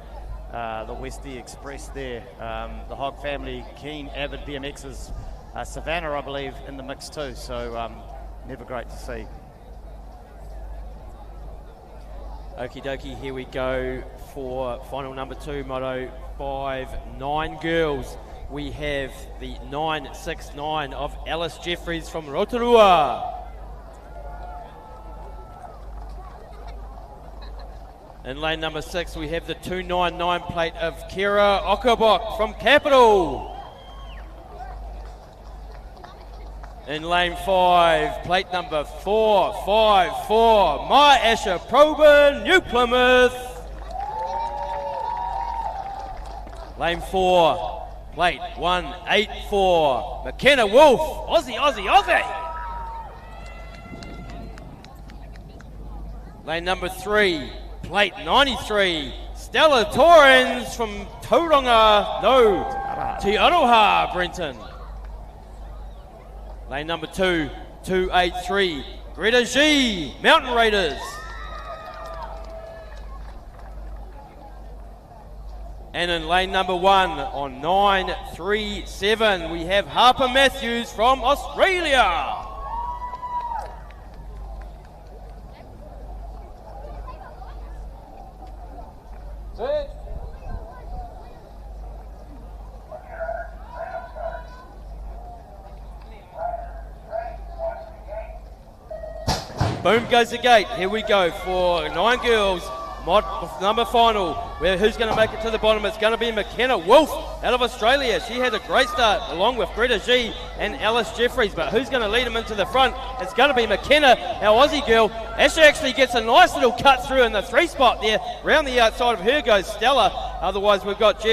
the Westie Express there. The Hogg family, keen, avid BMXers. Savannah, I believe, in the mix too. So never great to see. Okie dokie, here we go for final number 2, Moto 5-9 girls. We have the 969 of Alice Jeffries from Rotorua. In lane number 6, we have the 299 plate of Kira Okabok from Capital. In lane 5, plate number 454, My Asher Probin, New Plymouth. Lane 4, plate 184, McKenna Wolf, Aussie, Aussie, Aussie. Lane number 3, plate 93, Stella Torrens from Te Aroha, Brenton. Lane number 2, 283, Greta G, Mountain Raiders. And in lane number 1 on 937, we have Harper Matthews from Australia. Boom goes the gate. Here we go for 9 girls. Mod number final. Who's going to make it to the bottom? It's going to be McKenna Wolf out of Australia. She had a great start along with Greta G and Alice Jeffries, but who's going to lead them into the front? It's going to be McKenna, our Aussie girl. Asher actually gets a nice little cut through in the 3 spot there. Round the outside of her goes Stella. Otherwise, we've got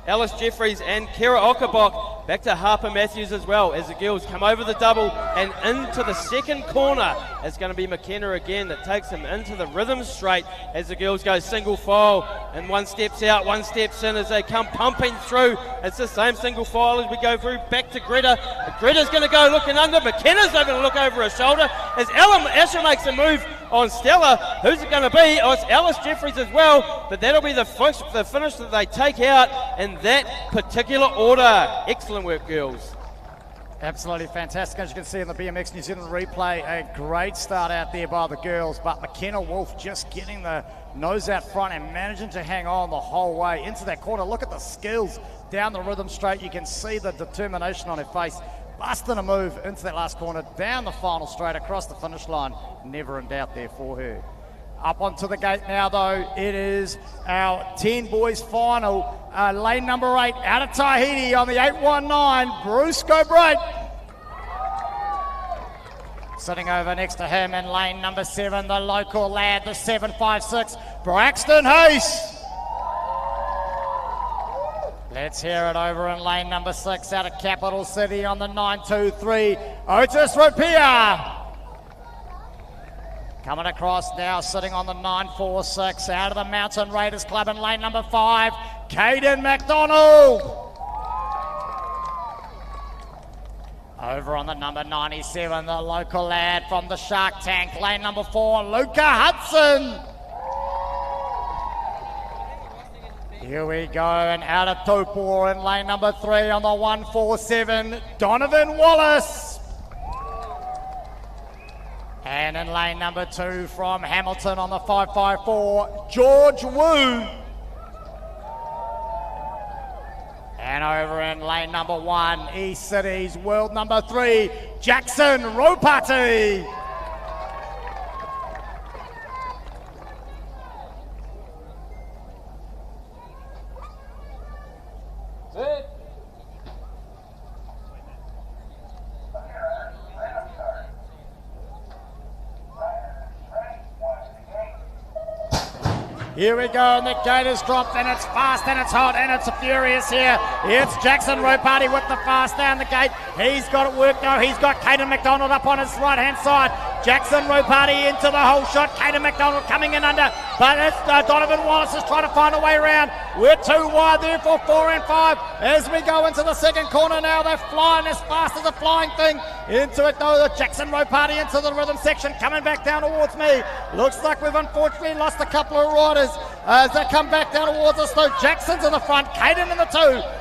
Alice Jeffries and Kira Okabok Back to Harper Matthews as well as the girls come over the double and into the second corner. It's going to be McKenna again that takes him into the rhythm straight as the girls go single file. And one steps out, one steps in as they come pumping through. It's the same single file as we go through. Back to Greta. Greta's going to go looking under. McKenna's going to look over her shoulder as Asher makes a move on Stella. Who's it going to be? Oh, it's Alice Jeffries as well, but that'll be the finish that they take out in that particular order. Excellent work, girls. Absolutely fantastic. As you can see in the BMX New Zealand replay, a great start out there by the girls, but McKenna Wolf just getting the nose out front and managing to hang on the whole way into that corner. Look at the skills down the rhythm straight. You can see the determination on her face. Busting a move into that last corner, down the final straight, across the finish line. Never in doubt there for her. Up onto the gate now, though, it is our 10 boys final. Lane number 8 out of Tahiti on the 819, Bruce Gobright. Sitting over next to him in lane number 7, the local lad, the 756, Braxton Hayes. Let's hear it over in lane number 6 out of Capital City on the 923, Otis Rapia. Coming across now, sitting on the 946 out of the Mountain Raiders Club in lane number 5, Caden McDonald. Over on the number 97, the local lad from the Shark Tank, lane number 4, Luca Hudson. Here we go, and out of Topor in lane number 3 on the 147, Donovan Wallace. And in lane number 2 from Hamilton on the 554, George Wu. And over in lane number 1, East City's world number 3, Jackson Ropati. Here we go, and the gate is dropped, and it's fast, and it's hot, and it's furious here. It's Jackson Ropati with the fast down the gate. He's got it worked now. He's got Caden McDonald up on his right-hand side. Jackson Ropati into the whole shot. Caden McDonald coming in under, but it's Donovan Wallace is trying to find a way around. We're too wide there for 4 and 5. As we go into the second corner now, they're flying as fast as a flying thing. Into it though, the Jackson Ropati into the rhythm section, coming back down towards me. Looks like we've unfortunately lost a couple of riders as they come back down towards us though. Jackson's in the front, Caden in the 2,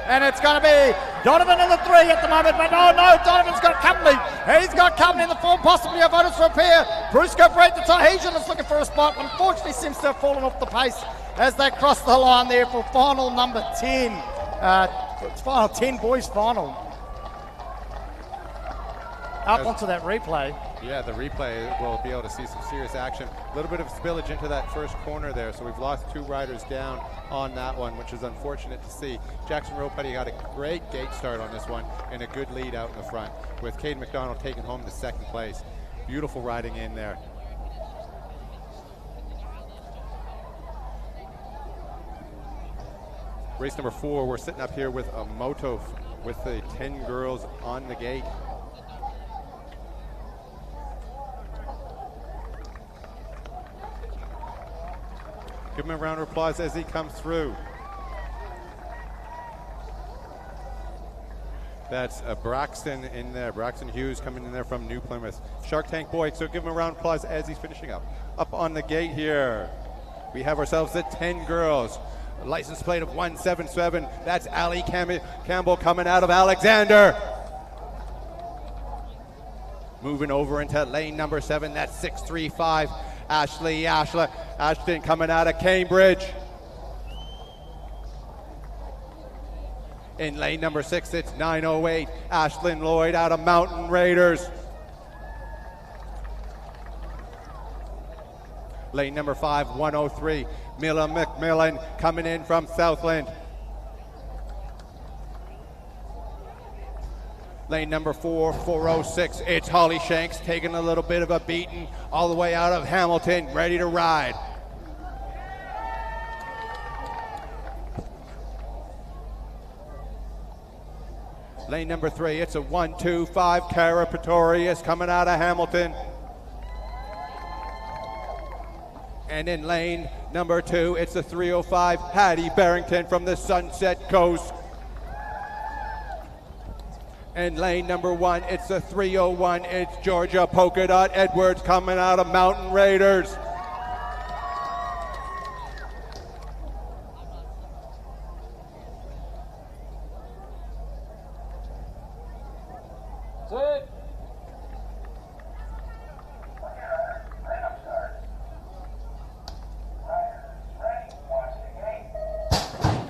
and it's going to be Donovan in the 3 at the moment, but no, Donovan's got company. He's got company in the form possibly of Otis Rapia. Bruce Gobright, the Tahitian, is looking for a spot, unfortunately seems to have fallen off the pace as they cross the line there for final number 10. It's final 10 boys final. Up onto that replay. Yeah, the replay will be able to see some serious action. A little bit of spillage into that first corner there, so we've lost 2 riders down on that one, which is unfortunate to see. Jackson Ropati got a great gate start on this one and a good lead out in the front, with Caden McDonald taking home the 2nd place. Beautiful riding in there. Race number 4, we're sitting up here with a moto with the 10 girls on the gate. Give him a round of applause as he comes through. That's Braxton in there. Braxton Hughes coming in there from New Plymouth. Shark Tank boy, so give him a round of applause as he's finishing up. Up on the gate here, we have ourselves the 10 girls. A license plate of 177. That's Ali Campbell coming out of Alexander. Moving over into lane number 7, that's 635. Ashton coming out of Cambridge. In lane number 6, it's 908. Ashlyn Lloyd out of Mountain Raiders. Lane number 5, 103. Mila McMillan coming in from Southland. Lane number 4, 406. It's Holly Shanks taking a little bit of a beating all the way out of Hamilton, ready to ride. Lane number 3, it's a 1-2-5. Cara Pretorius coming out of Hamilton. And in lane number 2, it's a 305. Hattie Barrington from the Sunset Coast. And lane number 1, it's a 301. It's Georgia Polka Dot Edwards coming out of Mountain Raiders.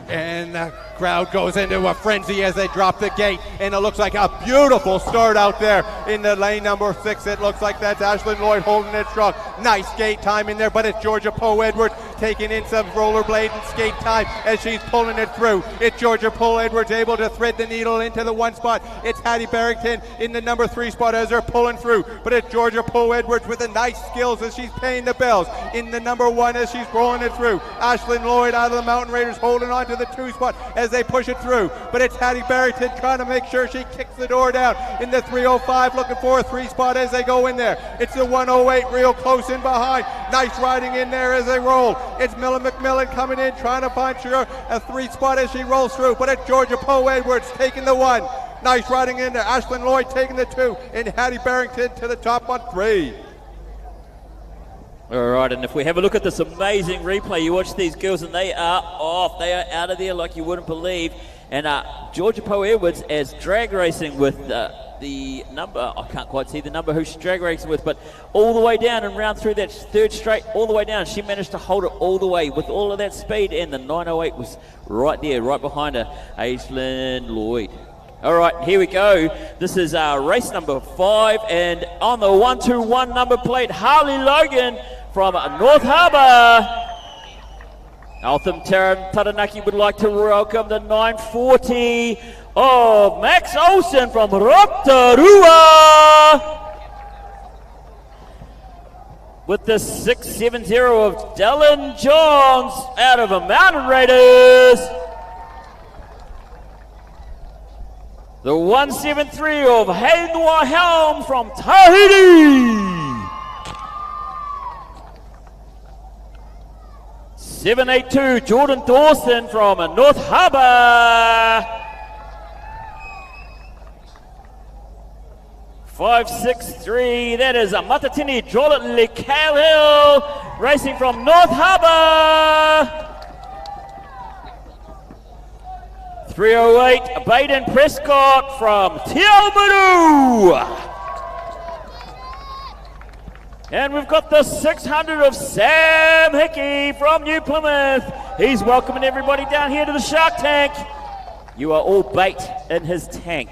And the crowd goes into a frenzy as they drop the gate, and it looks like a beautiful start out there in the lane number 6. It looks like that's Ashlyn Lloyd holding it strong. Nice gate time in there, but it's Georgia Poe Edwards taking in some rollerblade and skate time as she's pulling it through. It's Georgia Poe Edwards able to thread the needle into the 1 spot. It's Hattie Barrington in the number 3 spot as they're pulling through, but it's Georgia Poe Edwards with the nice skills as she's paying the bells in the number 1 as she's rolling it through. Ashlyn Lloyd out of the Mountain Raiders holding on to the 2 spot as they push it through, but it's Hattie Barrington trying to make sure she kicks the door down in the 305, looking for a 3 spot as they go in there. It's the 108 real close in behind. Nice riding in there as they roll. It's Miller McMillan coming in trying to find her a 3 spot as she rolls through, but it's Georgia Poe Edwards taking the 1. Nice riding in there. Ashlyn Lloyd taking the 2, and Hattie Barrington to the top on 3. All right, and if we have a look at this amazing replay, you watch these girls and they are off. They are out of there like you wouldn't believe. And Georgia Poe Edwards as drag racing with the number, I can't quite see the number who she's drag racing with, but all the way down and round through that 3rd straight, all the way down. She managed to hold it all the way with all of that speed, and the 908 was right there, right behind her, Ashlyn Lloyd. All right, here we go. This is race number 5, and on the 121 number plate, Harley Logan from North Harbour. Altham Taranaki would like to welcome the 940 of Max Olsen from Rotorua. With the 670 of Dylan Johns out of the Mountain Raiders. The 173 of Hainoa Helm from Tahiti. 782 Jordan Dawson from North Harbour. 563, that is a Matatini Jolet Lekalil racing from North Harbour. 308 Baden Prescott from Te Awamutu. And we've got the 600 of Sam Hickey from New Plymouth. He's welcoming everybody down here to the Shark Tank. You are all bait in his tank.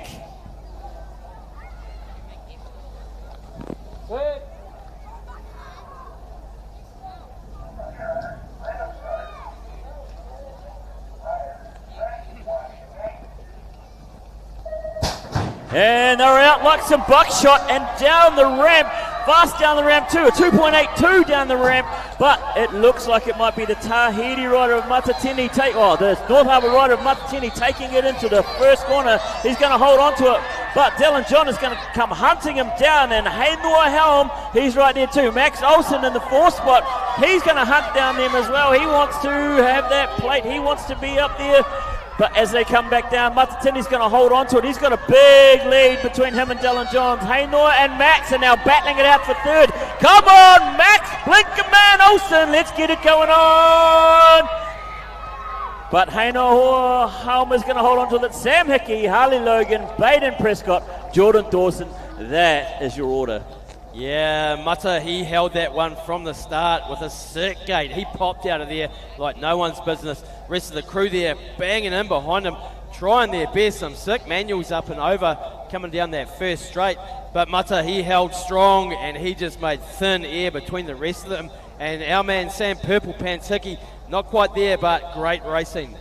And they're out like some buckshot and down the ramp. Fast down the ramp too, a 2.82 down the ramp, but it looks like it might be the Tahiti rider of Matatini the North Harbour rider of Matatini taking it into the first corner. He's going to hold on to it, but Dylan John is going to come hunting him down, and Hainoa Helm, he's right there too. Max Olsen in the 4th spot, he's going to hunt down them as well. He wants to have that plate, he wants to be up there. But as they come back down, Matatini's going to hold on to it. He's got a big lead between him and Dylan Johns. Hainoa and Max are now battling it out for 3rd. Come on, Max, Blinker Man Olsen, let's get it going on. But Hainoa Helm is going to hold on to it. Sam Hickey, Harley Logan, Baden Prescott, Jordan Dawson. That is your order. Yeah, Mata, he held that one from the start with a sick gate. He popped out of there like no one's business. Rest of the crew there banging in behind him, trying their best. Some sick manuals up and over coming down that first straight. But Mata, he held strong and he just made thin air between the rest of them. And our man Sam Purple Pants Hickey, not quite there, but great racing.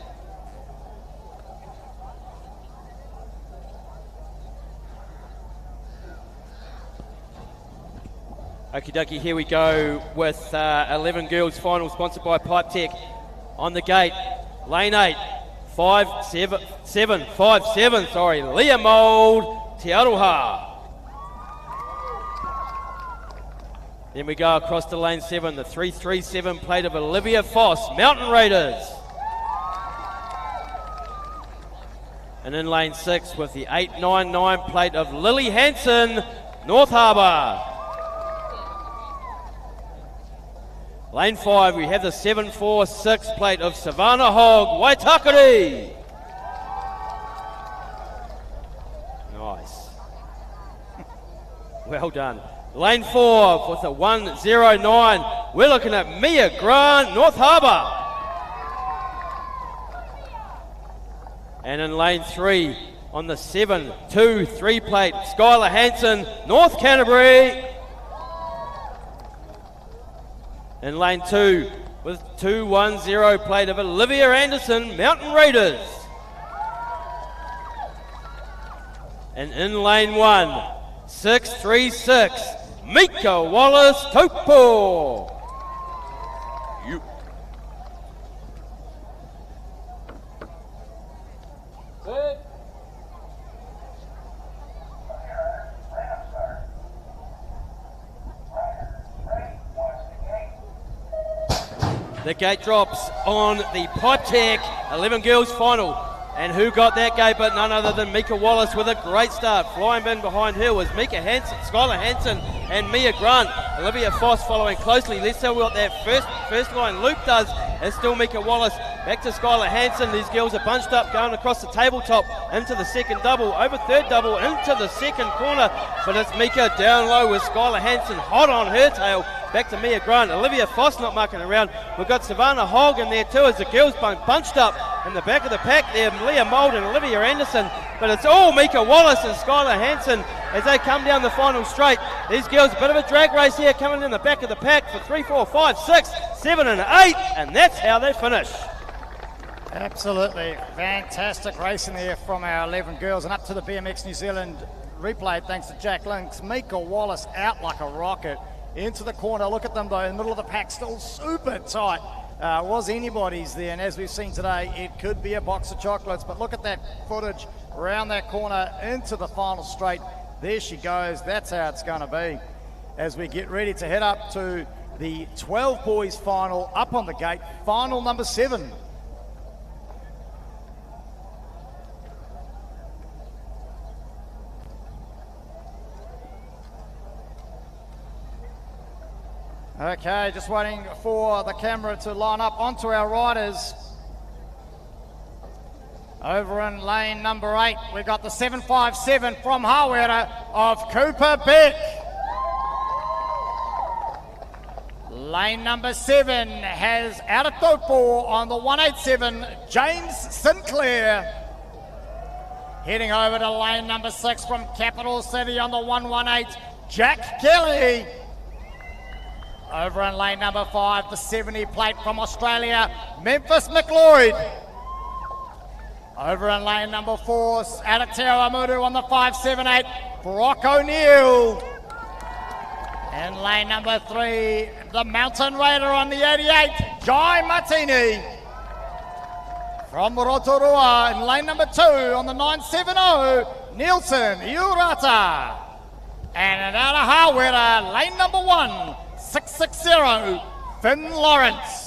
Okie dokie, here we go with 11 girls final sponsored by Pipe Tech. On the gate, lane 8, 5-7, sorry, Leomold Te Aroha. Then we go across to lane 7, the 3-3-7 plate of Olivia Foss, Mountain Raiders. And in lane 6 with the 8-9-9 plate of Lily Hansen, North Harbour. Lane 5, we have the 7-4-6 plate of Savannah Hogg, Waitakere. Nice. Well done. Lane 4 with the 1-0-9. We're looking at Mia Grant, North Harbour. And in lane 3 on the 7-2-3 plate, Skylar Hansen, North Canterbury. In lane 2 with 2-1-0 plate of Olivia Anderson, Mountain Raiders. And in lane 1, 6-3-6, Mika Wallace, Taupo. The gate drops on the Podtech 11 girls final. And who got that gate but none other than Mika Wallace with a great start. Flying in behind her was Mika Hansen, Skylar Hansen and Mia Grant. Olivia Foss following closely. Let's see what that first line loop does. It's still Mika Wallace. Back to Skylar Hansen. These girls are bunched up going across the tabletop into the second double, over third double, into the second corner. But it's Mika down low with Skylar Hansen hot on her tail. Back to Mia Grant. Olivia Foss not mucking around. We've got Savannah Hogg in there too as the girls bunched up in the back of the pack there. Leah Mould and Olivia Anderson. But it's all Mika Wallace and Skylar Hansen as they come down the final straight. These girls, a bit of a drag race here coming in the back of the pack for 3, 4, 5, 6, 7 and 8. And that's how they finish. Absolutely fantastic racing there from our 11 girls. And up to the BMX New Zealand replay thanks to Jack Lynx. Mika Wallace out like a rocket. Into the corner, look at them though, in the middle of the pack, still super tight. Was anybody's there, and as we've seen today, it could be a box of chocolates, but look at that footage around that corner into the final straight. There she goes, that's how it's going to be. As we get ready to head up to the 12 boys final, up on the gate, final number 7. Okay, just waiting for the camera to line up onto our riders. Over in lane number 8, we've got the 757 from Hawera of Cooper Beck. Lane number 7 has out of Taupo on the 187, James Sinclair. Heading over to lane number 6 from Capital City on the 118, Jack Kelly. Over in lane number 5, the 70 plate from Australia, Memphis McLeod. Over in lane number 4, out of Te Awamutu on the 578, Brock O'Neill. And lane number 3, the Mountain Raider on the 88, Jai Martini. From Rotorua in lane number 2 on the 970, Nielsen Urata. And out of Hawera, lane number 1, 660, Finn Lawrence.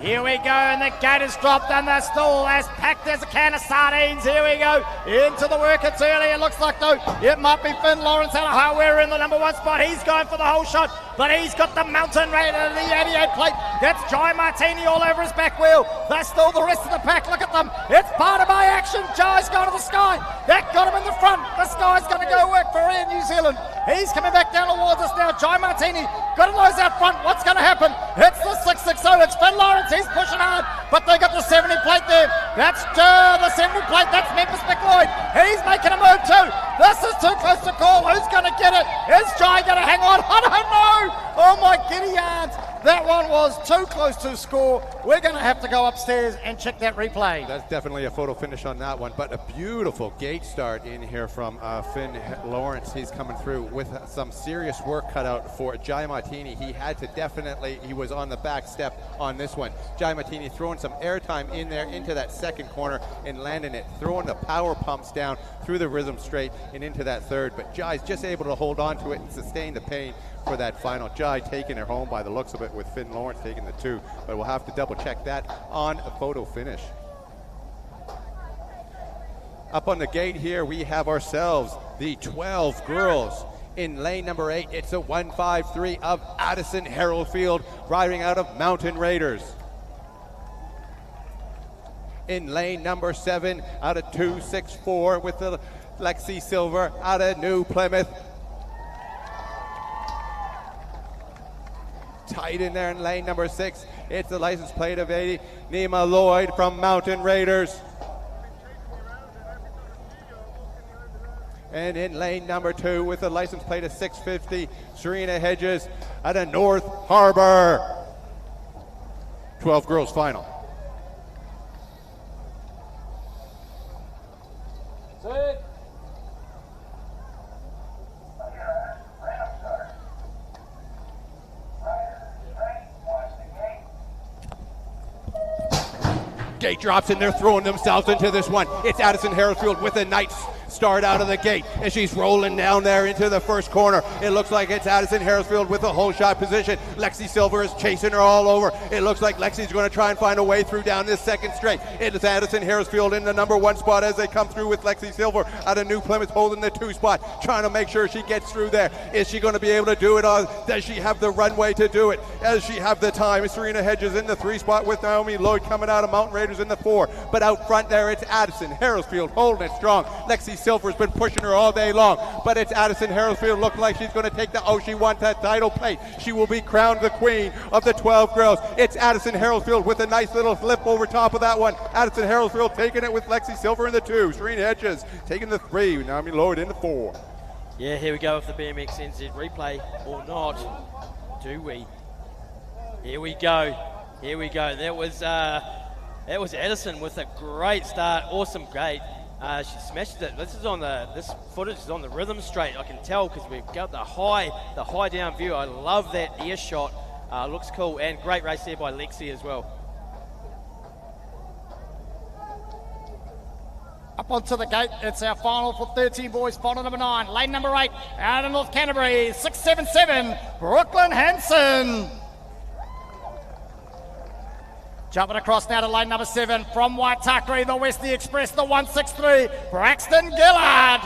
Here we go, and the gate is dropped, and they're still as packed as a can of sardines. Here we go, into the work. It's early. It looks like, though, it might be Finn Lawrence out of Hawera in the number 1 spot. He's going for the whole shot, but he's got the Mountain Raider, the 88 plate. That's Jai Martini all over his back wheel. They're still the rest of the pack. Look at them. It's part of my action. Jai's going to the sky. That got him in the front. The sky's going to go work for Air New Zealand. He's coming back down towards us now. Jai Martini got a nose out front. What's going to happen? It's the 660. It's Finn Lawrence. He's pushing hard, but they got the 70 plate there. That's the 70 plate. That's Memphis McLeod. He's making a move too. This is too close to call. Who's going to get it? Is Jai going to hang on? I don't know. Oh my giddy yards. That one was was too close to score. We're going to have to go upstairs and check that replay. That's definitely a photo finish on that one, but a beautiful gate start in here from Finn Lawrence. He's coming through with some serious work cut out for Jai Martini. He was on the back step on this one. Jai Martini throwing some airtime in there into that second corner and landing it, throwing the power pumps down through the rhythm straight and into that third, but Jai's just able to hold on to it and sustain the pain for that final. Jai taking her home by the looks of it, with Finn Lawrence taking the 2, but we'll have to double check that on a photo finish. Up on the gate here, we have ourselves the 12 girls. In lane number 8, it's a 153 of Addison Haroldfield, riding out of Mountain Raiders. In lane number 7, out of 264 with the Lexi Silver out of New Plymouth. Tight in there in lane number 6. It's the license plate of 80, Nima Lloyd from Mountain Raiders. And in lane number 2 with the license plate of 650, Serena Hedges out of North Harbor. 12 girls final. Gate drops and they're throwing themselves into this one. It's Addison Haroldfield with a nice start out of the gate as she's rolling down there into the first corner. It looks like it's Addison Haroldfield with a whole shot position. Lexi Silver is chasing her all over. It looks like Lexi's going to try and find a way through down this second straight. It is Addison Haroldfield in the number 1 spot as they come through with Lexi Silver out of New Plymouth holding the 2 spot, trying to make sure she gets through there. Is she going to be able to do it? Does she have the runway to do it? Does she have the time? Serena Hedges in the 3 spot with Naomi Lloyd coming out of Mountain Raiders in the 4. But out front there, it's Addison Haroldfield holding it strong. Lexi Silver's been pushing her all day long, but it's Addison Haroldfield looking like she's going to take she wants that title plate. She will be crowned the queen of the 12 girls. It's Addison Haroldfield with a nice little flip over top of that one. Addison Haroldfield taking it with Lexi Silver in the 2. Serena Hedges taking the 3. Naomi Lloyd in the 4. Yeah, here we go with the BMX NZ replay, or not, do we? Here we go. That was Addison with a great start, awesome gate. She smashed it. This footage is on the rhythm straight. I can tell because we've got the high down view. I love that ear shot. Looks cool, and great race there by Lexi as well. Up onto the gate, it's our final for 13 boys, final number 9, lane number 8, out of North Canterbury, 677, Brooklyn Hanson. Jumping across now to lane number 7 from Waitakere, the Westie Express, the 163, Braxton Gillard.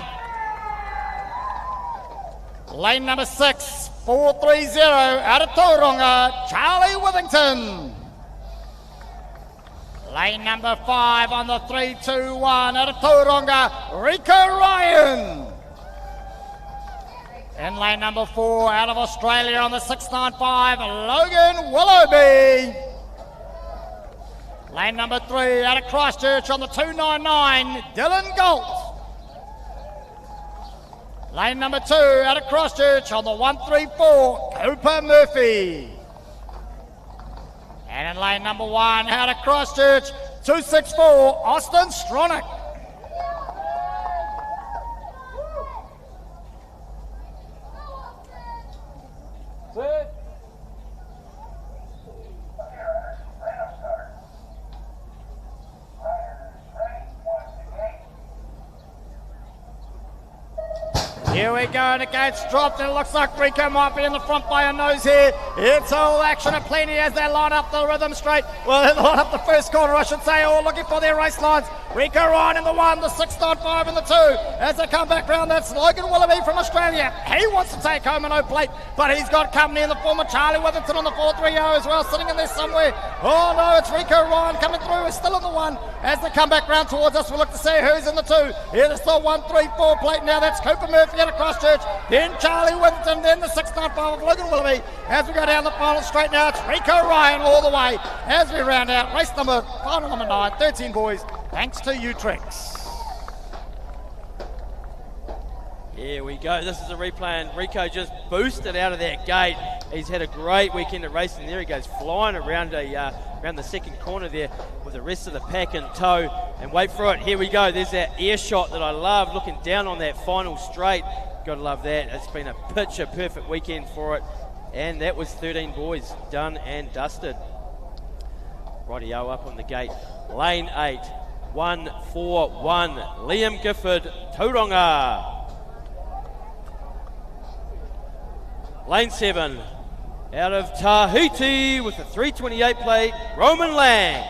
Lane number 6, 430, out of Tauranga, Charlie Withington. Lane number 5 on the 321, out of Tauranga, Rico Ryan. And lane number 4, out of Australia on the 695, Logan Willoughby. Lane number 3, out of Christchurch on the 299, Dylan Galt. Lane number 2, out of Christchurch on the 134, Cooper Murphy. And in lane number 1, out of Christchurch, 264, Austin Stronach. Here we go, the gate's dropped, and it looks like Rico might be in the front by a nose here. It's all action aplenty as they line up the rhythm straight. Well, they line up the first corner, I should say, all looking for their race lines. Rico Ryan in the 1, the 695 in the 2. As they come back round, that's Logan Willoughby from Australia. He wants to take home an O plate, but he's got company in the form of Charlie Withington on the 430 as well, sitting in there somewhere. Oh no, it's Rico Ryan coming through, he's still in the 1. As they come back round towards us, we'll look to see who's in the 2. Here's the 134 plate now, that's Cooper Murphy out of Christchurch, then Charlie Withington, then the 695 of Logan Willoughby. As we go down the final straight now, it's Rico Ryan all the way. As we round out final number 9, 13 boys, thanks to Utrex. Here we go, this is a replay, and Rico just boosted out of that gate. He's had a great weekend at racing. There he goes, flying around around the second corner there with the rest of the pack in tow. And wait for it, here we go. There's that air shot that I love, looking down on that final straight. Got to love that. It's been a picture-perfect weekend for it. And that was 13 boys, done and dusted. Rightio up on the gate. Lane 8, 141. Liam Gifford, Tauranga. Lane 7, out of Tahiti with the 328 plate, Roman Lang.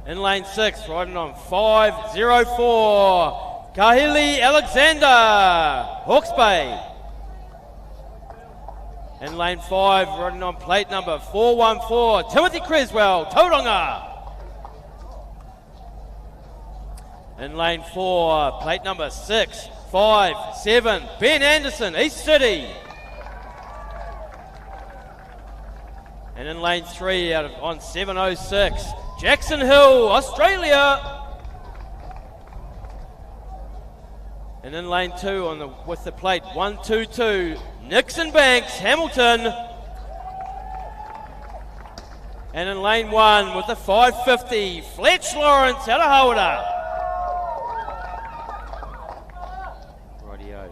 In lane 6, riding on 504, Kahili Alexander, Hawke's Bay. In lane 5, riding on plate number 414, Timothy Creswell, Tauranga. In lane 4, plate number 657, Ben Anderson, East City. And in lane 3, on 706, Jackson Hill, Australia. And in lane 2, with the plate 122, Nixon Banks, Hamilton. And in lane 1, with the 550, Fletch Lawrence, out of Hawera. Rightio.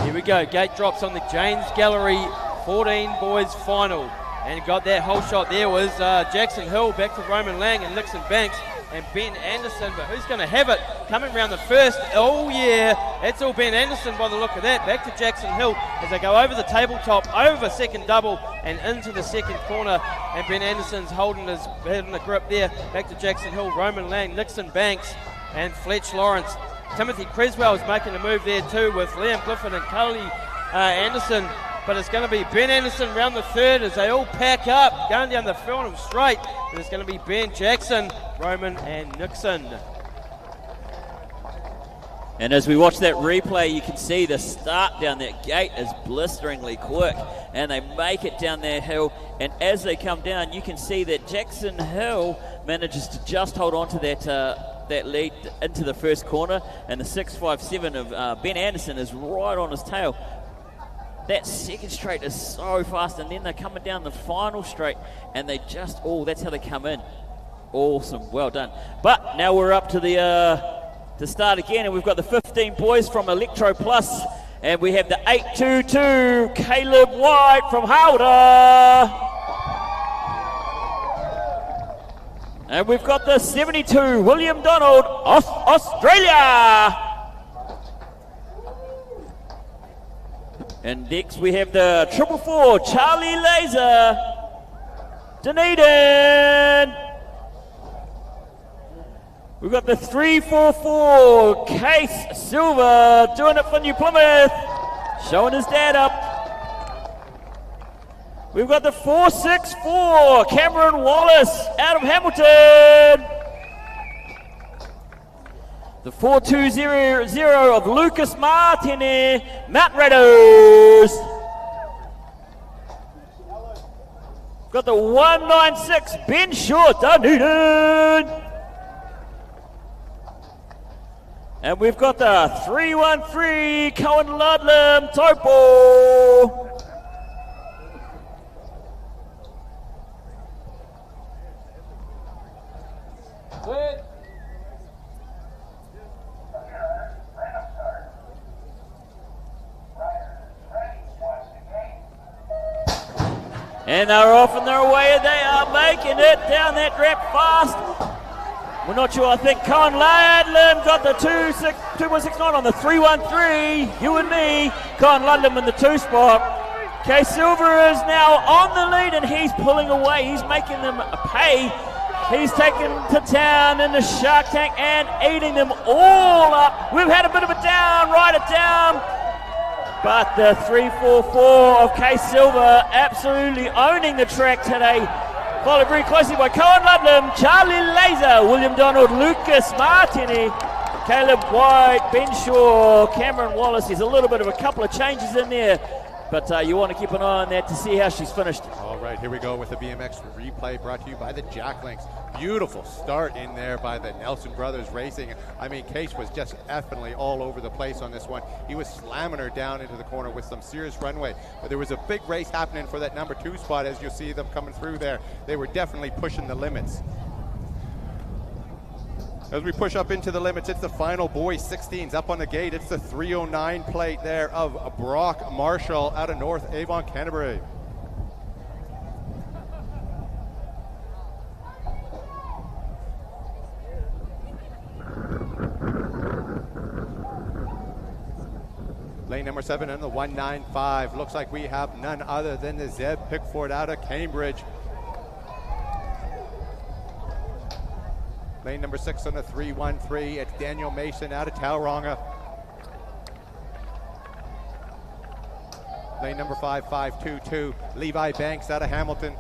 Here we go, gate drops on the Janes Gallery 14 boys final, and got that whole shot there was Jackson Hill back to Roman Lang and Nixon Banks and Ben Anderson, but who's going to have it coming around the first? Oh yeah, that's all Ben Anderson by the look of that. Back to Jackson Hill as they go over the tabletop, over second double and into the second corner, and Ben Anderson's holding the grip there. Back to Jackson Hill, Roman Lang, Nixon Banks and Fletch Lawrence. Timothy Creswell is making a move there too with Liam Clifford and Cully Anderson, but it's going to be Ben Anderson round the third as they all pack up, going down the final straight, and it's going to be Ben Jackson, Roman and Nixon. And as we watch that replay, you can see the start down that gate is blisteringly quick, and they make it down that hill, and as they come down, you can see that Jackson Hill manages to just hold on to that lead into the first corner, and the 657 of Ben Anderson is right on his tail. That second straight is so fast, and then they're coming down the final straight, and they just, that's how they come in. Awesome, well done. But now we're up to to start again, and we've got the 15 boys from Electro Plus, and we have the 822 Caleb White from Howder. And we've got the 72 William Donald, Australia. And next we have the 444 Charlie Laser, Dunedin. We've got the 344 Case Silver, doing it for New Plymouth, showing his dad up. We've got the 464 Cameron Wallace out of Hamilton. The 4200 of Lucas Martini, Mount Raiders. Got the 196 Ben Shaw, Dunedin. And we've got the 313 Cohen Ludlam, Taupo. And they're off on their way, and they are making it down that track fast. We're not sure, I think Cohen Ludlam got the 2.69 on the 313, you and me. Cohen Ludlam in the 2 spot. K Silver is now on the lead, and he's pulling away. He's making them pay. He's taken to town in the Shark Tank and eating them all up. We've had a bit of a down, ride it down. But the 344 of K Silver absolutely owning the track today. Followed very closely by Cohen Ludlam, Charlie Laser, William Donald, Lucas Martini, Caleb White, Ben Shaw, Cameron Wallace. There's a little bit of a couple of changes in there. But you want to keep an eye on that to see how she's finished. All right, here we go with the BMX replay brought to you by the Jack Links. Beautiful start in there by the Nelson Brothers Racing. I mean, Case was just effingly all over the place on this one. He was slamming her down into the corner with some serious runway. But there was a big race happening for that number 2 spot as you see them coming through there. They were definitely pushing the limits. As we push up into the limits, it's the final boys 16s up on the gate. It's the 309 plate there of Brock Marshall out of North Avon, Canterbury. Lane number 7 and the 195. Looks like we have none other than the Zeb Pickford out of Cambridge. Lane number 6 on the 313. It's Daniel Mason out of Tauranga. Lane number 5522. Levi Banks out of Hamilton.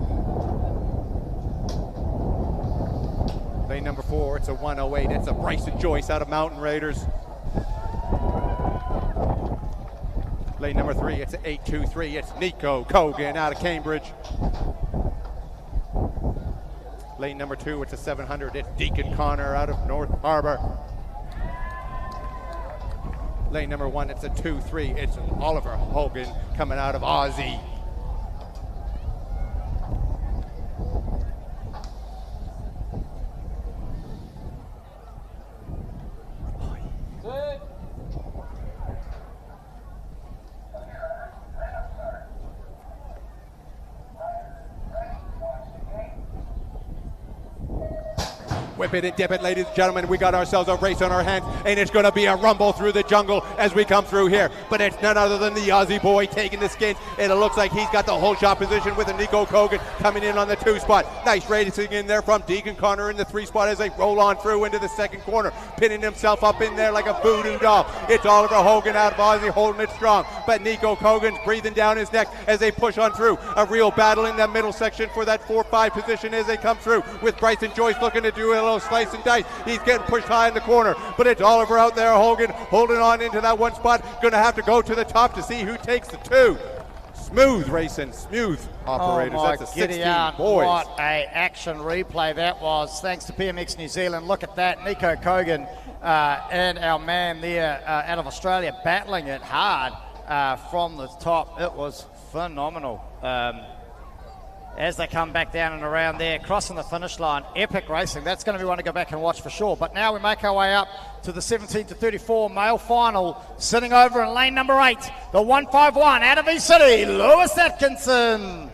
Lane number 4, it's a 108. It's a Bryson Joyce out of Mountain Raiders. Lane number 3, it's an 823. It's Nico Cogan out of Cambridge. Lane number 2, it's a 700. It's Deacon Connor out of North Harbour. Lane number 1, it's a 2-3. It's Oliver Hogan coming out of Aussie. Whip it and dip it, ladies and gentlemen. We got ourselves a race on our hands, and it's going to be a rumble through the jungle as we come through here. But it's none other than the Aussie boy taking the skins, and it looks like he's got the whole shot position with a Nico Cogan coming in on the 2 spot. Nice racing in there from Deacon Connor in the 3 spot as they roll on through into the 2nd corner, pinning himself up in there like a voodoo doll. It's Oliver Hogan out of Aussie holding it strong, but Nico Cogan's breathing down his neck as they push on through. A real battle in the middle section for that 4-5 position as they come through, with Bryson Joyce looking to do a little slice and dice. He's getting pushed high in the corner, but it's Oliver out there, Hogan holding on into that 1 spot. Going to have to go to the top to see who takes the 2. Smooth racing, smooth operators. Oh my, that's a 16 out. boys. What a action replay that was. Thanks to BMX New Zealand. Look at that. Nico Cogan and our man there out of Australia battling it hard from the top. It was phenomenal. As they come back down and around there, crossing the finish line. Epic racing. That's going to be one to go back and watch for sure. But now we make our way up to the 17 to 34 male final. Sitting over in lane number 8, the 151 out of E-City, Lewis Atkinson.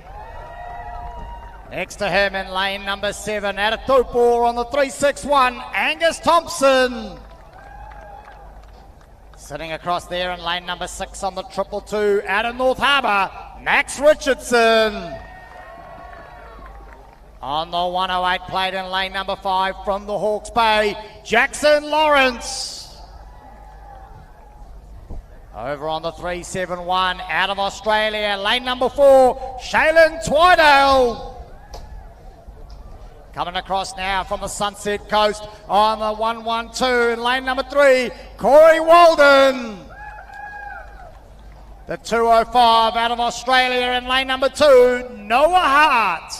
Next to him in lane number 7, out of Tupor on the 361, Angus Thompson. Sitting across there in lane number 6 on the 222, out of North Harbour, Max Richardson. On the 108 plate in lane number 5 from the Hawke's Bay, Jackson Lawrence. Over on the 371 out of Australia, lane number 4, Shaylin Twydale. Coming across now from the Sunset Coast on the 112 in lane number 3, Corey Walden. The 205 out of Australia in lane number 2, Noah Hart.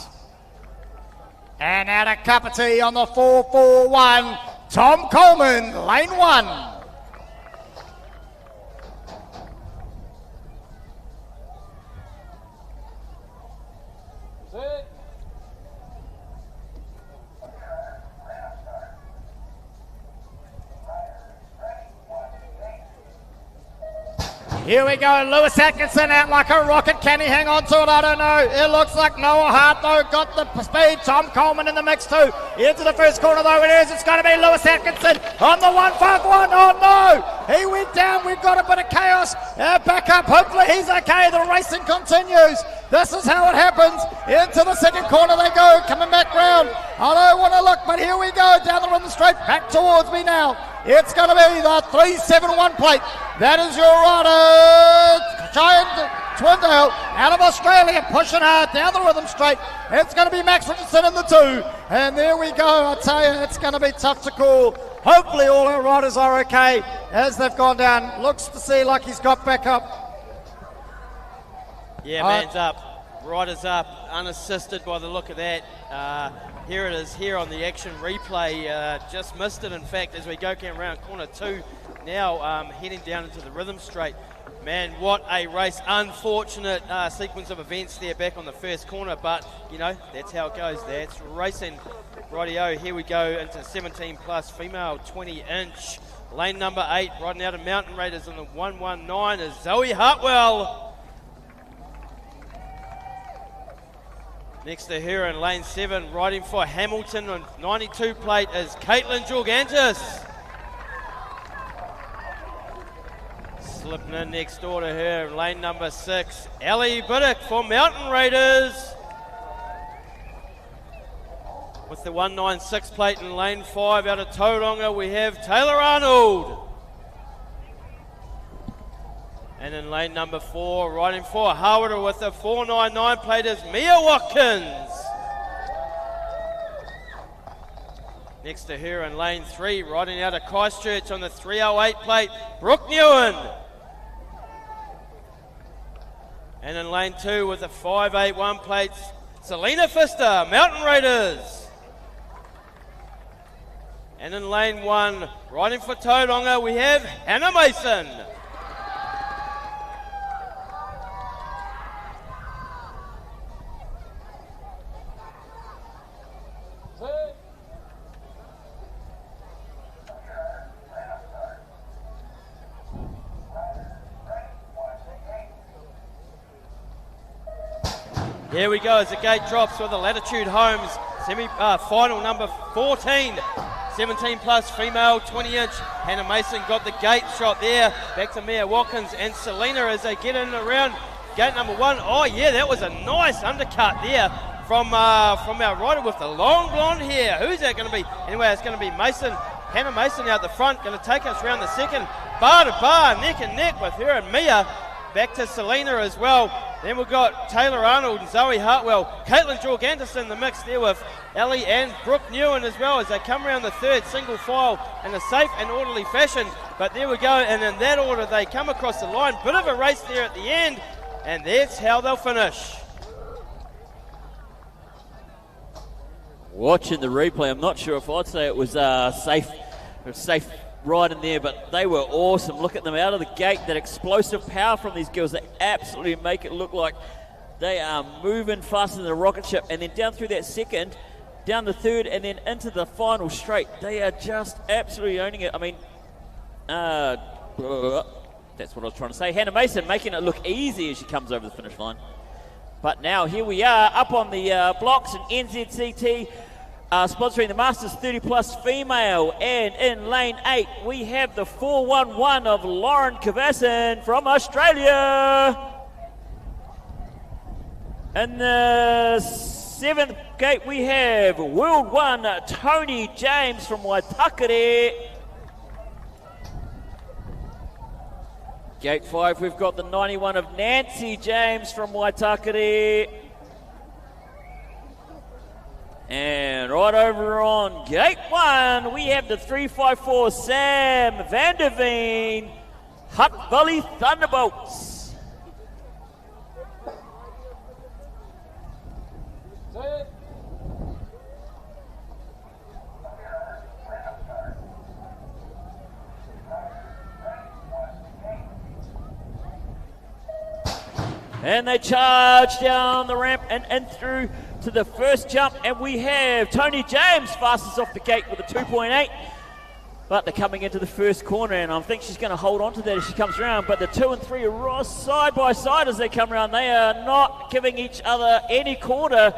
And out of Kapiti on the 441, Tom Coleman, lane 1. Here we go, Lewis Atkinson out like a rocket. Can he hang on to it? I don't know. It looks like Noah Hart, though, got the speed. Tom Coleman in the mix, too. Into the first corner, though, it is. It's going to be Lewis Atkinson on the 151. Oh, no. He went down. We've got a bit of chaos. Back up. Hopefully he's okay. The racing continues. This is how it happens. Into the second corner they go. Coming back round. I don't want to look, but here we go. Down the rhythm straight. Back towards me now. It's going to be the 371 plate. That is your rider, Giant Twindale, out of Australia, pushing hard down the rhythm straight. It's going to be Max Richardson in the 2. And there we go. I tell you, it's going to be tough to call. Hopefully all our riders are okay as they've gone down. Looks to see like he's got back up. Yeah, man's up, riders up, unassisted by the look of that. Here it is here on the action replay. Just missed it, in fact, as we go around corner 2. Now heading down into the rhythm straight. Man, what a race. Unfortunate sequence of events there back on the first corner, but, you know, that's how it goes. That's racing. Rightio, here we go into 17 plus female 20-inch. Lane number 8, riding out of Mountain Raiders on the 119 is Zoe Hartwell. Next to her in lane 7, riding for Hamilton on 92 plate is Caitlin Jorgantis. Slipping in next door to her in lane number 6, Ellie Biddick for Mountain Raiders. With the 196 plate in lane 5 out of Tauranga, we have Taylor Arnold. And in lane number 4, riding for Harwater with the 499 plate is Mia Watkins. Next to her in lane 3, riding out of Christchurch on the 308 plate, Brooke Newen. And in lane 2 with the 581 plates, Selena Pfister, Mountain Raiders. And in lane 1, riding for Tauranga, we have Hannah Mason. Here we go as the gate drops with the Latitude Homes final number 14. 17 plus female 20-inch. Hannah Mason got the gate shot there. Back to Mia Watkins and Selena as they get in and around gate number 1. Oh yeah, that was a nice undercut there from our rider with the long blonde hair. Who's that going to be? Anyway, it's going to be Mason. Hannah Mason out the front, going to take us around the second. Bar to bar, neck and neck with her and Mia. Back to Selena as well. Then we've got Taylor Arnold and Zoe Hartwell. Caitlin Jorgantis in the mix there with Ellie and Brooke Newen as well as they come around the third single file in a safe and orderly fashion. But there we go, and in that order they come across the line. Bit of a race there at the end, and that's how they'll finish. Watching the replay, I'm not sure if I'd say it was safe ride in there, but they were awesome. Look at them out of the gate, that explosive power from these girls. They absolutely make it look like they are moving faster than a rocket ship. And then down through that second, down the third, and then into the final straight. They are just absolutely owning it. I mean, that's what I was trying to say. Hannah Mason making it look easy as she comes over the finish line. But now here we are up on the blocks in NZCT. Sponsoring the Masters 30 plus female, and in lane 8 we have the 411 of Lauren Kavasin from Australia. In the 7th gate we have World 1 Tony James from Waitakere. Gate 5 we've got the 91 of Nancy James from Waitakere. And right over on gate 1, we have the 354 Sam Vanderveen, Hutt Valley Thunderbolts. And they charge down the ramp and in through to the first jump, and we have Tony James fastest off the gate with a 2.8, but they're coming into the first corner, and I think she's going to hold on to that as she comes around. But the 2 and 3 are side by side as they come around. They are not giving each other any quarter.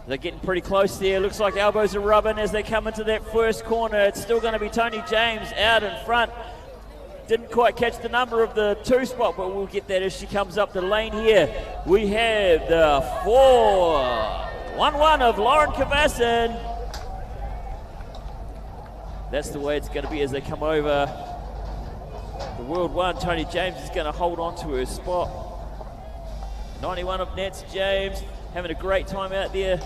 They're getting pretty close there. Looks like elbows are rubbing as they come into that first corner. It's still going to be Tony James out in front. Didn't quite catch the number of the 2 spot, but we'll get that as she comes up the lane here. We have the 411 of Lauren Kavasin. That's the way it's going to be as they come over. The World 1, Tony James, is going to hold on to her spot. 91 of Nance James, having a great time out there.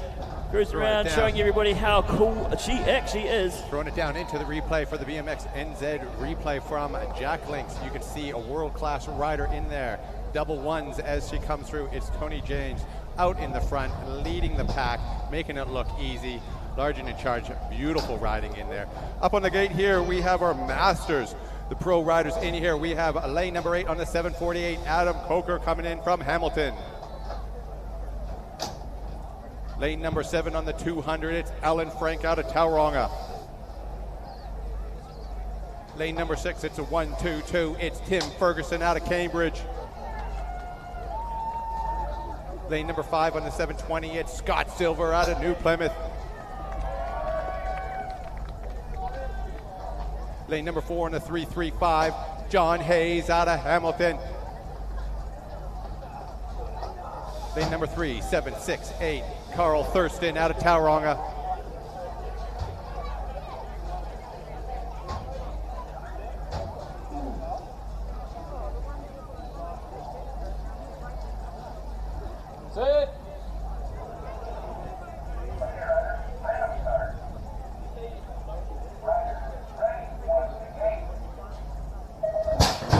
Cruising around, showing everybody how cool she actually is. Throwing it down into the replay for the BMX NZ replay from Jack Links. You can see a world-class rider in there. double ones as she comes through. It's Tony James out in the front, leading the pack, making it look easy. Large and in charge, beautiful riding in there. Up on the gate here, we have our masters, the pro riders in here. We have lane number 8 on the 748, Adam Coker coming in from Hamilton. Lane number 7 on the 200, it's Alan Frank out of Tauranga. Lane number 6, it's a 1-2-2, it's Tim Ferguson out of Cambridge. Lane number 5 on the 720, it's Scott Silver out of New Plymouth. Lane number 4 on the 335, John Hayes out of Hamilton. Lane number 3, 7, 6, 8, Carl Thurston out of Tauranga.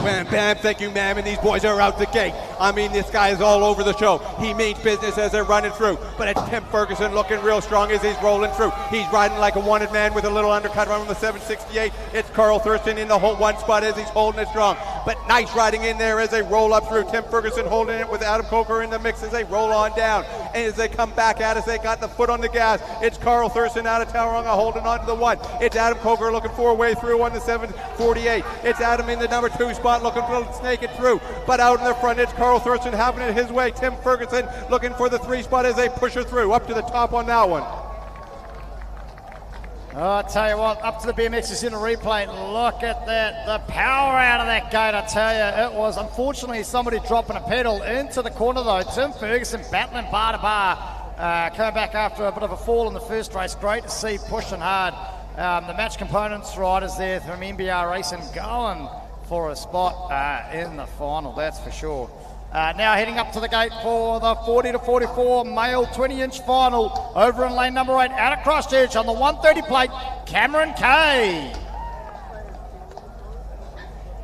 Bam, bam, thank you, ma'am, and these boys are out the gate. I mean, this guy is all over the show. He means business as they're running through, but it's Tim Ferguson looking real strong as he's rolling through. He's riding like a wanted man with a little undercut on the 768. It's Carl Thurston in the whole one spot as he's holding it strong, but nice riding in there as they roll up through. Tim Ferguson holding it with Adam Coker in the mix as they roll on down, and as they come back at us, they got the foot on the gas. It's Carl Thurston out of Tauranga holding on to the 1. It's Adam Coker looking for a way through on the 748. It's Adam in the number 2 spot looking for to snake it through, but out in the front it's Carl Thurston having it his way. Tim Ferguson looking for the 3 spot as they push her through up to the top on that one. Oh, I tell you what, up to the BMXers in a replay. Look at that, the power out of that gate. I tell you, it was unfortunately somebody dropping a pedal into the corner though. Tim Ferguson battling bar to bar, coming back after a bit of a fall in the first race. Great to see, pushing hard. The match components riders there from MBR Racing going for a spot in the final, that's for sure. Now heading up to the gate for the 40 to 44 male 20-inch final over in lane number 8 out of Christchurch on the 130 plate, Cameron Kay.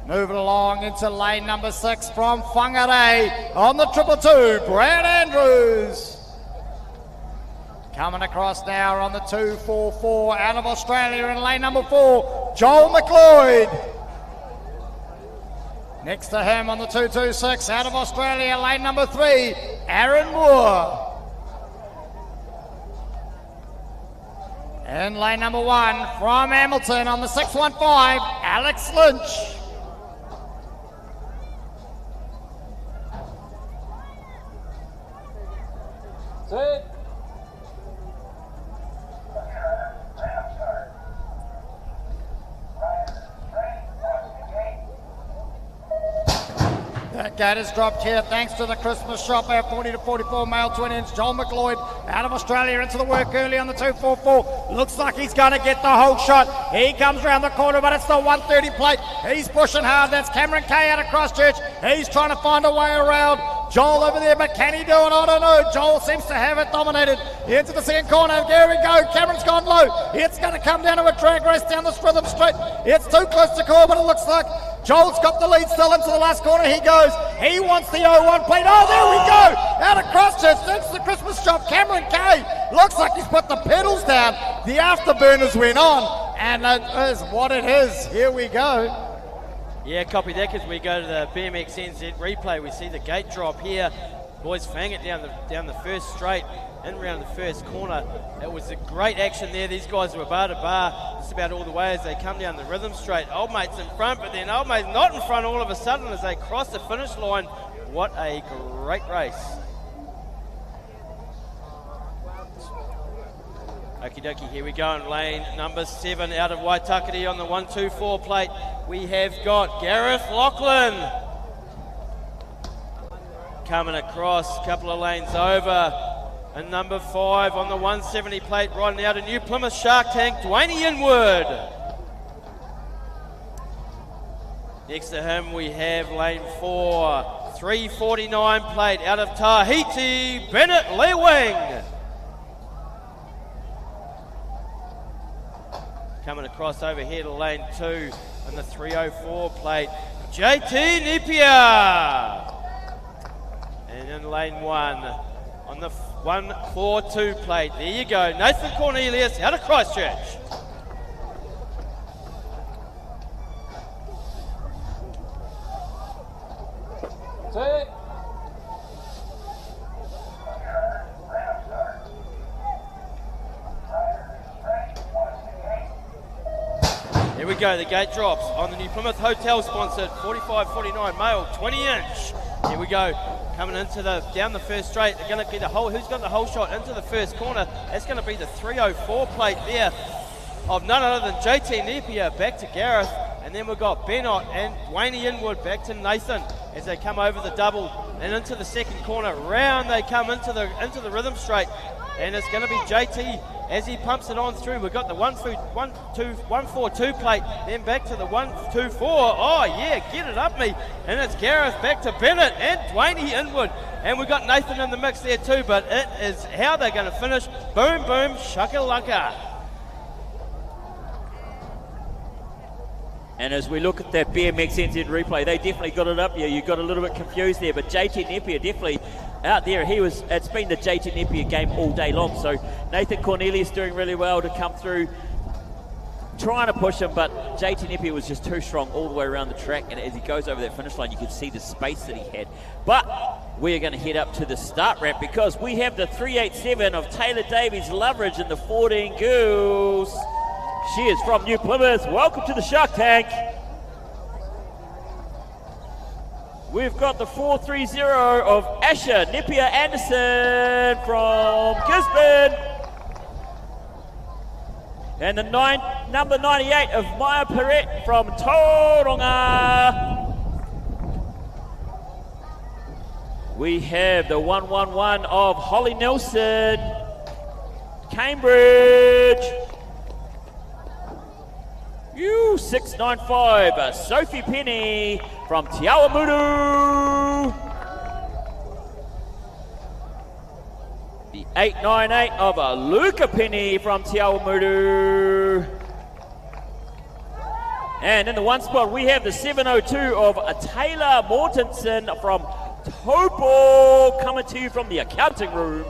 Moving along into lane number 6 from Whangarei on the 222, Brad Andrews. Coming across now on the 244 out of Australia in lane number 4, Joel McLeod. Next to him on the 226 out of Australia, lane number 3, Aaron Moore. And lane number 1 from Hamilton on the 615, Alex Lynch. That gate is dropped here thanks to the Christmas shop. Our 40 to 44 male 20-inch Joel McLeod out of Australia into the work early on the 244. Looks like he's going to get the whole shot. He comes around the corner, but it's the 130 plate. He's pushing hard. That's Cameron Kay out of Christchurch. He's trying to find a way around Joel over there, but can he do it? I don't know. Joel seems to have it dominated. Into the second corner. There we go. Cameron's gone low. It's going to come down to a drag race down this rhythm straight. It's too close to call, but it looks like Joel's got the lead still into the last corner. He goes. He wants the 01 plate. Oh, there we go. Out of Christchurch. That's the Christmas shop. Cameron Kay. Looks like he's put the pedals down. The afterburners went on, and it is what it is. Here we go. Yeah, copy that, because we go to the BMX NZ replay. We see the gate drop here. Boys fang it down the first straight and around the first corner. It was a great action there. These guys were bar to bar just about all the way as they come down the rhythm straight. Old mate's in front, but then old mate's not in front all of a sudden as they cross the finish line. What a great race. Okie dokie, here we go in lane number 7 out of Waitakere on the 124 plate. We have got Gareth Lachlan coming across, a couple of lanes over. And number 5 on the 170 plate, riding out a New Plymouth Shark Tank, Dwayne Inwood. Next to him we have lane 4, 349 plate out of Tahiti, Bennett Lewing. Coming across over here to lane 2 and the 304 plate, JT Napier. in lane 1 on the 1-4-2 plate. There you go. Nathan Cornelius out of Christchurch. Here we go, the gate drops on the New Plymouth Hotel sponsored 45-49 male 20-inch. Here we go, coming into down the first straight. They're going to get a hole. Who's got the hole shot into the first corner? That's going to be the 304 plate there of none other than JT Napier back to Gareth. And then we've got Bennott and Dwayne Inwood back to Nathan as they come over the double and into the second corner. Round they come into the rhythm straight. And it's going to be JT as he pumps it on through. We've got the 1-4-2 plate, then back to the 1-2-4. Oh yeah, get it up me. And it's Gareth back to Bennett and Dwayne Inwood. And we've got Nathan in the mix there too, but it is how they're going to finish. Boom, boom, shakalaka. And as we look at that BMX NZ replay, they definitely got it up here. You got a little bit confused there, but JT Napier definitely out there. It's been the JT Napier game all day long. So Nathan Cornelius doing really well to come through, trying to push him, but JT Napier was just too strong all the way around the track. And as he goes over that finish line, you can see the space that he had. But we are going to head up to the start ramp because we have the 387 of Taylor Davies Loveridge and the 14 girls. She is from New Plymouth. Welcome to the Shark Tank. We've got the 430 of Asher Napier Anderson from Gisborne. And the number 98 of Maya Perret from Tauranga. We have the 111 of Holly Nelson, Cambridge. 695, Sophie Penny from Te Awamutu. The 898 of Luca Penny from Te Awamutu. And in the one spot, we have the 702 of Taylor Mortensen from Taupo, coming to you from the accounting room.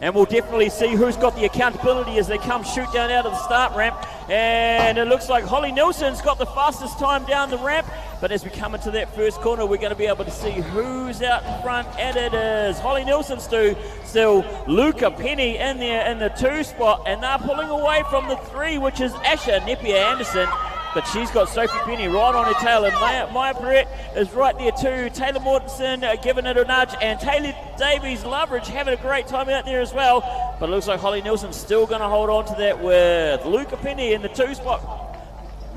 And we'll definitely see who's got the accountability as they come shoot down out of the start ramp. And it looks like Holly Nelson's got the fastest time down the ramp. But as we come into that first corner, we're going to be able to see who's out in front. And it is Holly Nelson still Luca Penny in there in the 2 spot. And they're pulling away from the 3, which is Asher Napier Anderson. But she's got Sophie Penny right on her tail, and Maya Perret is right there too. Taylor Mortensen giving it a nudge, and Taylor Davies Loveridge having a great time out there as well. But it looks like Holly Nelson's still going to hold on to that with Luca Penny in the 2 spot,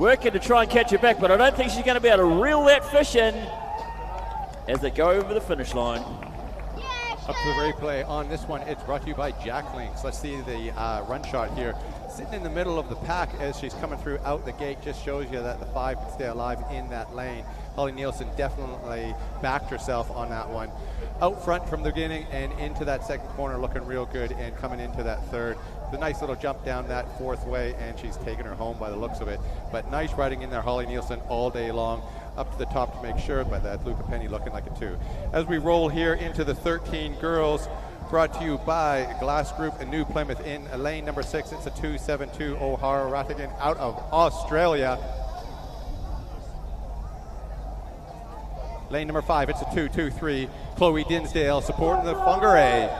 working to try and catch her back, but I don't think she's going to be able to reel that fish in as they go over the finish line. Up to the replay on this one, it's brought to you by Jack Links. Let's see the run shot here. Sitting in the middle of the pack as she's coming through out the gate just shows you that the 5 can stay alive in that lane. Holly Nielsen definitely backed herself on that one. Out front from the beginning and into that second corner looking real good, and coming into that third. The nice little jump down that 4th way, and she's taking her home by the looks of it. But nice riding in there, Holly Nielsen, all day long. Up to the top to make sure, but that Luca Penny looking like it too. As we roll here into the 13 girls, brought to you by Glass Group in New Plymouth. In lane number 6, it's a 272 O'Hara Rattigan out of Australia. Lane number 5, it's a 223 Chloe Dinsdale supporting the Whangarei.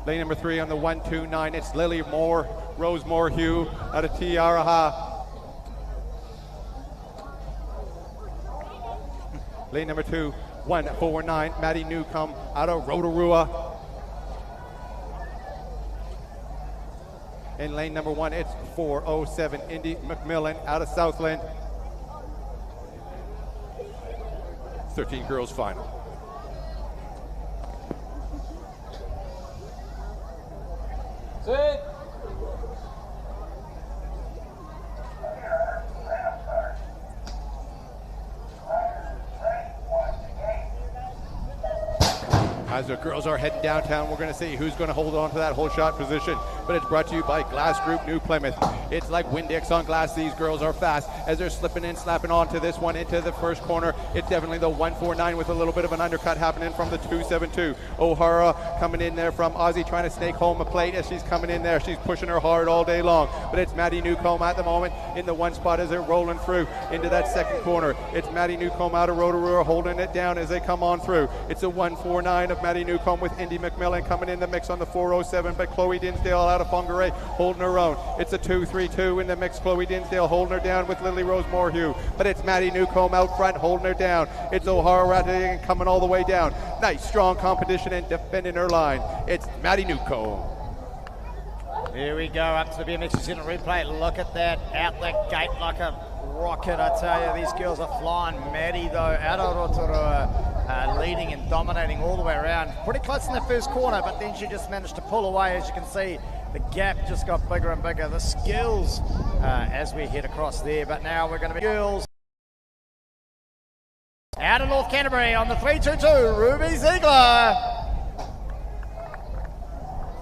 Lane number 3 on the 129, it's Lily Rose Morehue out of Te Araha. Lane number 2, 149, Maddie Newcomb out of Rotorua. In lane number 1, it's 407, Indy McMillan out of Southland. 13 girls final. As the girls are heading downtown, we're going to see who's going to hold on to that whole shot position. But it's brought to you by Glass Group New Plymouth. It's like Windex on glass. These girls are fast as they're slipping in, slapping onto this one into the first corner. It's definitely the 149 with a little bit of an undercut happening from the 272. O'Hara coming in there from Aussie, trying to snake home a plate as she's coming in there. She's pushing her hard all day long. But it's Maddie Newcomb at the moment in the one spot as they're rolling through into that second corner. It's Maddie Newcomb out of Rotorua holding it down as they come on through. It's a 149 of Maddie Newcomb with Indy McMillan coming in the mix on the 407, but Chloe Dinsdale out of Fongaray holding her own. It's a 232 in the mix. Chloe Dinsdale holding her down with Lily Rose Morhew, but it's Maddie Newcomb out front holding her down. It's O'Hara coming all the way down. Nice strong competition and defending her line. It's Maddie Newcomb. Here we go up to the BMX in a replay. Look at that, out the gate like a rocket. I tell you, these girls are flying. Maddie though out of Rotorua, leading and dominating all the way around. Pretty close in the first corner, but then she just managed to pull away. As you can see, the gap just got bigger and bigger. The skills as we head across there, but now we're going to be girls. Out of North Canterbury on the 322, Ruby Ziegler.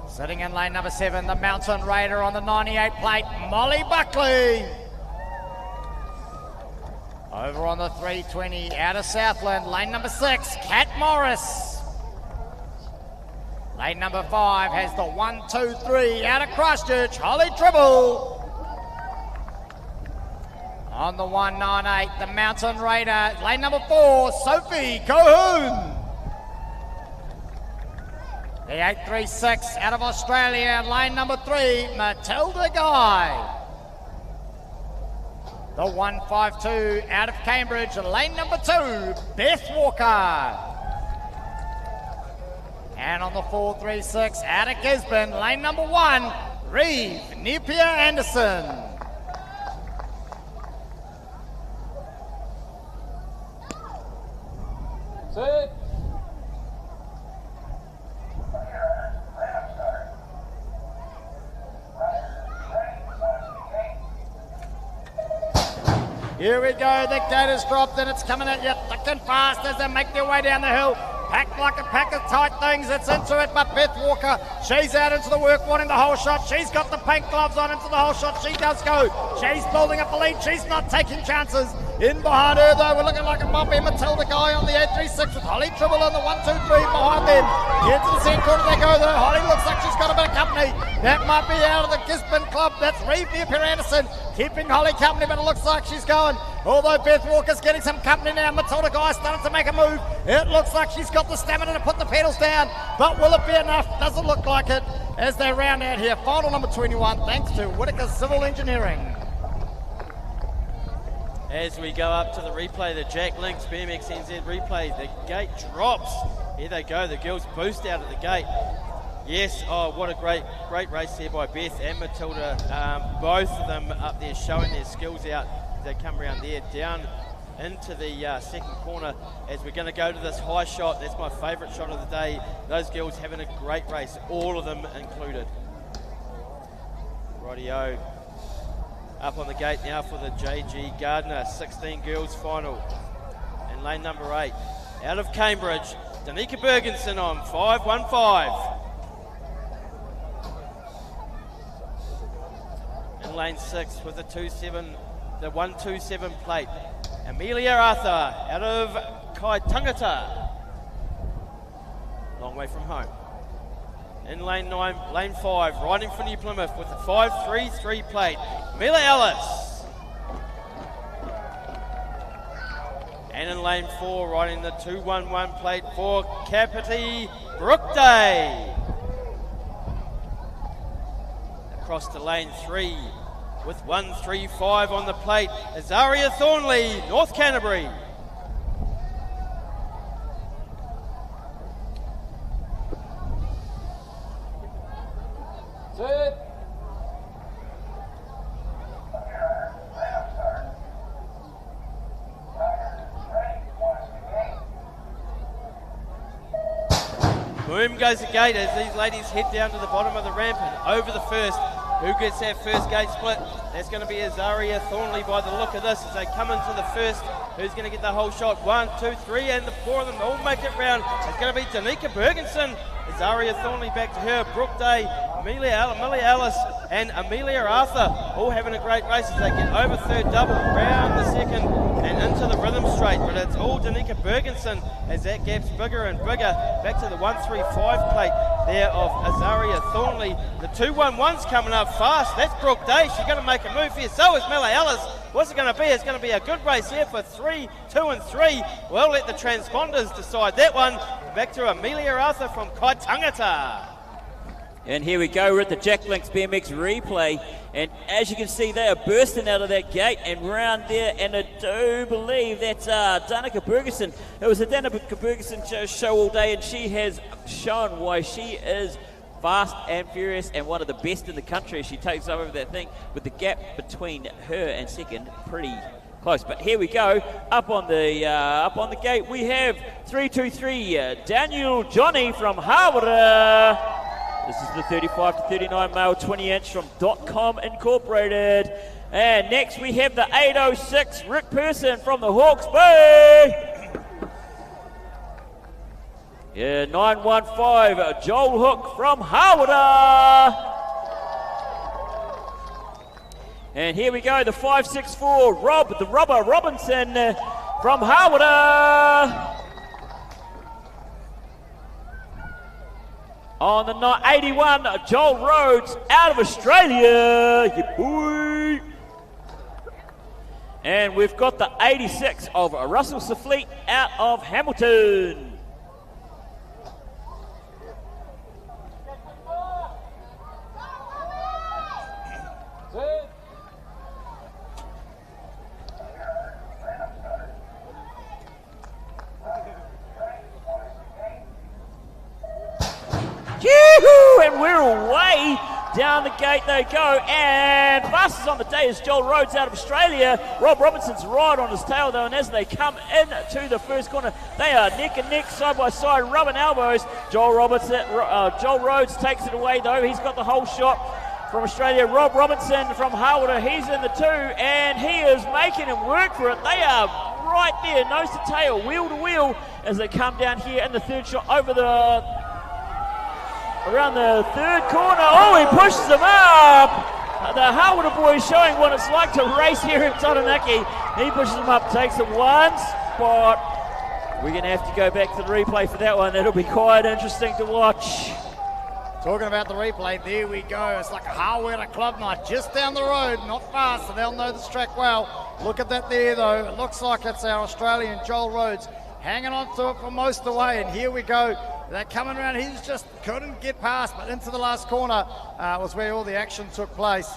Sitting in lane number 7, the Mountain Raider on the 98 plate, Molly Buckley. Over on the 320, out of Southland, lane number 6, Kat Morris. Lane number 5 has the 123, out of Christchurch, Holly Tribble. On the 198, the Mountain Raider, lane number 4, Sophie Cohoon. The 836 out of Australia, lane number 3, Matilda Guy. The 152 out of Cambridge, lane number 2, Beth Walker. And on the 436 out of Gisborne, lane number 1, Reeve Napier Anderson. Sit. Here we go, the gate is dropped and it's coming at you thick and fast as they make their way down the hill. Packed like a pack of tight things, it's into it, but Beth Walker, she's out into the work, wanting the whole shot. She's got the pink gloves on into the whole shot. She does go. She's building up a lead. She's not taking chances. In behind her, though, we're looking like a moppy Matilda Guy on the 836 with Holly Tribble on the 123 behind them. Here to the centre corner they go, though. Holly looks like she's got a bit of company. That might be out of the Gisborne club. That's Reeve Napier Anderson keeping Holly company, but it looks like she's going. Although Beth Walker's getting some company now, Matilda Guy starting to make a move. It looks like she's got the stamina to put the pedals down, but will it be enough? Doesn't look like it as they round out here. Final number 21, thanks to Whittaker Civil Engineering. As we go up to the replay, the Jack Links BMX NZ replay, the gate drops. Here they go, the girls boost out of the gate. Yes, oh, what a great race there by Beth and Matilda. Both of them up there showing their skills out. They come around there, down into the second corner as we're going to go to this high shot. That's my favourite shot of the day. Those girls having a great race, all of them included. Rightio. Up on the gate now for the JG Gardner 16 girls final. In lane number 8, out of Cambridge, Danica Bergenson on 515. In lane 6 with the 127 plate, Amelia Arthur out of Kaitangata. Long way from home. In lane 9, lane 5, riding for New Plymouth with the 533 plate, Mila Ellis. And in lane 4, riding the 211 plate for Kapiti Brookday. Across to lane 3 with 135 on the plate, Azaria Thornley, North Canterbury. Sit. Boom goes the gate as these ladies head down to the bottom of the ramp and over the first. Who gets that first gate split? That's going to be Azaria Thornley by the look of this as they come into the first Who's going to get the whole shot? 1, 2, 3, and the 4 of them all make it round. It's going to be Danica Bergenson. Azaria Thornley back to her. Brooke Day, Millie Ellis, and Amelia Arthur all having a great race as they get over third double, round the second, and into the rhythm straight. But it's all Danica Bergenson as that gap's bigger and bigger. Back to the 135 plate there of Azaria Thornley. The 211's coming up fast. That's Brooke Day. She's going to make a move here. So is Millie Ellis. What's it going to be? It's going to be a good race here for 3, 2 and 3. We'll let the transponders decide that one. Back to Amelia Arthur from Kaitangata. And here we go, we're at the Jack Links BMX replay, and as you can see, they are bursting out of that gate and round there, and I do believe that's Danica Bergeson. It was a Danica Bergeson show all day, and she has shown why she is fast and furious and one of the best in the country as she takes over that thing, with the gap between her and second pretty close. But here we go, up on the gate, we have 323 Daniel Johnny from Harvard. This is the 35 to 39 male 20-inch from .com Incorporated. And next we have the 806 Rick Person from the Hawke's Bay. Yeah, 915 Joel Hook from Harvard. And here we go, the 564 Robber Robinson from Harvard. On the 81, Joel Rhodes out of Australia. Yeah, boy. And we've got the 86 of Russell Safleet out of Hamilton. And we're away. Down the gate they go, and fastest on the day is Joel Rhodes out of Australia. Rob Robinson's right on his tail though, and as they come into the first corner, they are neck and neck, side by side, rubbing elbows. Joel Rhodes takes it away though. He's got the whole shot from Australia. Rob Robinson from Harvard, he's in the 2, and he is making him work for it. They are right there, nose to tail, wheel to wheel, as they come down here in the third shot over around the third corner. Oh, he pushes him up. The Harvard boy showing what it's like to race here in Taranaki. He pushes him up, takes him one spot. We're going to have to go back to the replay for that one. That'll be quite interesting to watch. Talking about the replay, there we go. It's like a Harvard club night just down the road, not far, so they'll know this track well. Look at that there, though. It looks like it's our Australian Joel Rhodes hanging on to it for most of the way, and here we go. They're coming around. He just couldn't get past, but into the last corner was where all the action took place.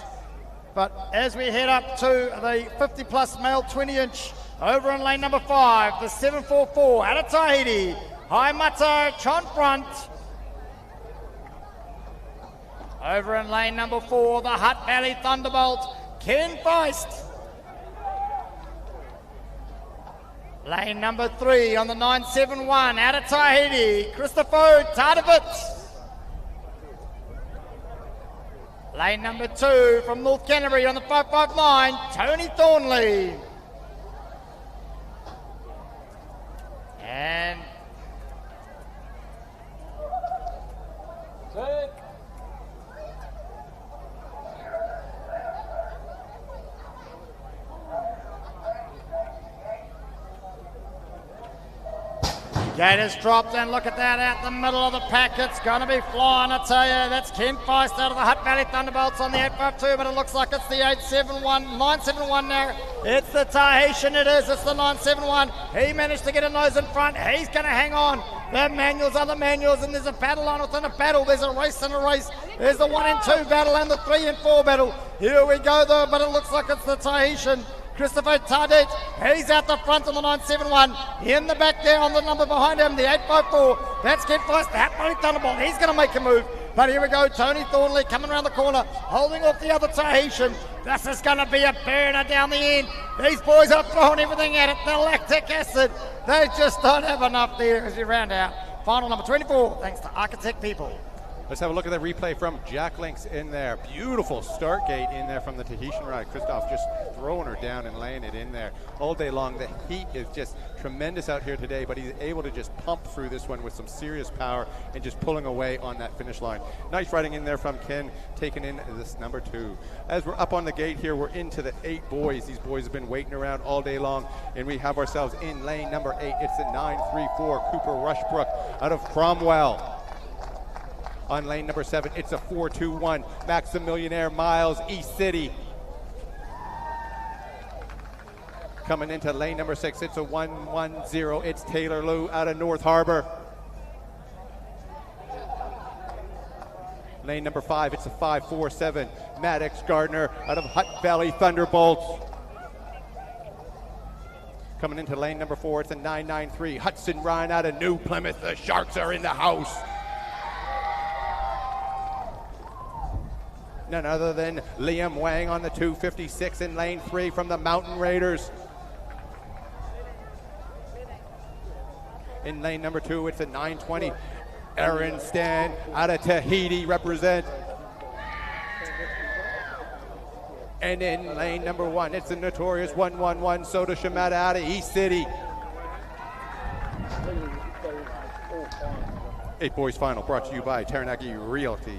But as we head up to the 50-plus male 20-inch, over in lane number 5, the 744 out of Tahiti, Haimata Chonfront. Over in lane number 4, the Hutt Valley Thunderbolt, Ken Feist. Lane number 3 on the 971 out of Tahiti, Christopher Tardovitz. Lane number 2 from North Canterbury on the 559, Tony Thornley. And gate is dropped, and look at that out the middle of the pack. It's going to be flying, I tell you. That's Ken Feist out of the Hutt Valley Thunderbolts on the 852, but it looks like it's the 971 now. It's the Tahitian, it is. It's the 971. He managed to get a nose in front. He's going to hang on. The manuals are the manuals, and there's a battle on within a battle. There's a race and a race. There's the 1 and 2 battle and the 3 and 4 battle. Here we go, though, but it looks like it's the Tahitian. Christopher Tardet, he's out the front on the 971. In the back there on the number behind him, the 854. That's Ken Feist, the Hutt Valley Thunderbolt. He's going to make a move. But here we go, Tony Thornley coming around the corner, holding off the other Tahitian. This is going to be a burner down the end. These boys are throwing everything at it. The lactic acid, they just don't have enough there as we round out. Final number 24, thanks to Architect People. Let's have a look at the replay from Jack Links in there. Beautiful start gate in there from the Tahitian ride. Christoph just throwing her down and laying it in there all day long. The heat is just tremendous out here today, but he's able to just pump through this one with some serious power and just pulling away on that finish line. Nice riding in there from Ken, taking in this number 2. As we're up on the gate here, we're into the 8 boys. These boys have been waiting around all day long, and we have ourselves in lane number 8. It's the 934 Cooper Rushbrook out of Cromwell. On lane number 7, it's a 421 Maximillionaire Miles East City. Coming into lane number 6, it's a 110. It's Taylor Lou out of North Harbor. Lane number 5, it's a 547 Maddox Gardner out of Hutt Valley Thunderbolts. Coming into lane number 4, it's a 993 Hudson Ryan out of New Plymouth. The Sharks are in the house. None other than Liam Wang on the 256 in lane 3 from the Mountain Raiders. In lane number 2, it's a 920 Aaron Stan out of Tahiti represent. And in lane number 1, it's the notorious 111 Soda Shimada out of East City. 8 boys final brought to you by Taranaki Realty.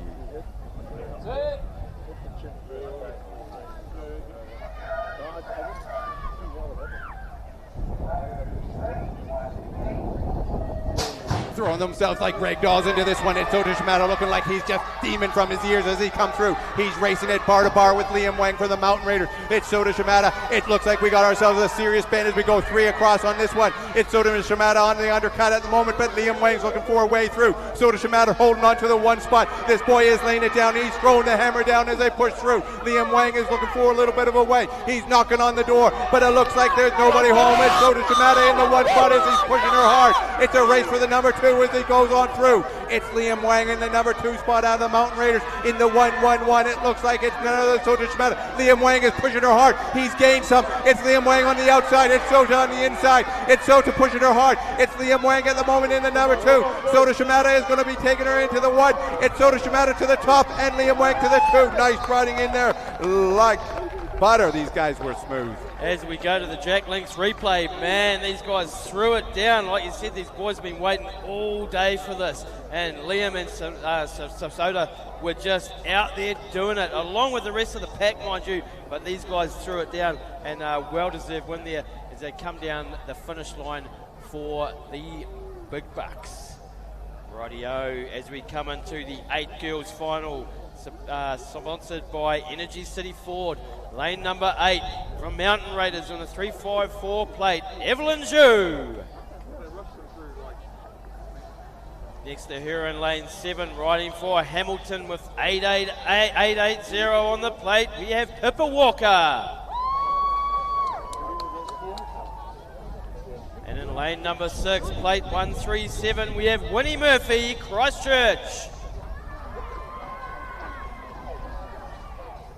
Throwing themselves like ragdolls into this one. It's Soda Shimada looking like he's just steaming from his ears as he comes through. He's racing it bar to bar with Liam Wang for the Mountain Raiders. It's Soda Shimada. It looks like we got ourselves a serious bend as we go 3 across on this one. It's Soda Shimada on the undercut at the moment, but Liam Wang's looking for a way through. Soda Shimada holding on to the one spot. This boy is laying it down. He's throwing the hammer down as they push through. Liam Wang is looking for a little bit of a way. He's knocking on the door, but it looks like there's nobody home. It's Soda Shimada in the one spot as he's pushing her hard. It's a race for the number 2 as he goes on through. It's Liam Wang in the number 2 spot out of the Mountain Raiders in the 111. It looks like it's none other than Soda Shimada. Liam Wang is pushing her hard. He's gained some. It's Liam Wang on the outside. It's Soda on the inside. It's Soda pushing her hard. It's Liam Wang at the moment in the number 2. Soda Shimada is going to be taking her into the 1. It's Soda Shimada to the top and Liam Wang to the 2. Nice riding in there like butter. These guys were smooth. As we go to the Jack Links replay, man, these guys threw it down. Like you said, these boys have been waiting all day for this. And Liam and Soda were just out there doing it, along with the rest of the pack, mind you. But these guys threw it down, and well-deserved win there as they come down the finish line for the big bucks. Rightio, as we come into the 8 girls final, sponsored by Energy City Ford. Lane number 8 from Mountain Raiders on the 354 plate, Evelyn Zhu. Next to her in lane 7, riding for Hamilton with 880 on the plate, we have Pippa Walker. And in lane number 6, plate 137, we have Winnie Murphy, Christchurch.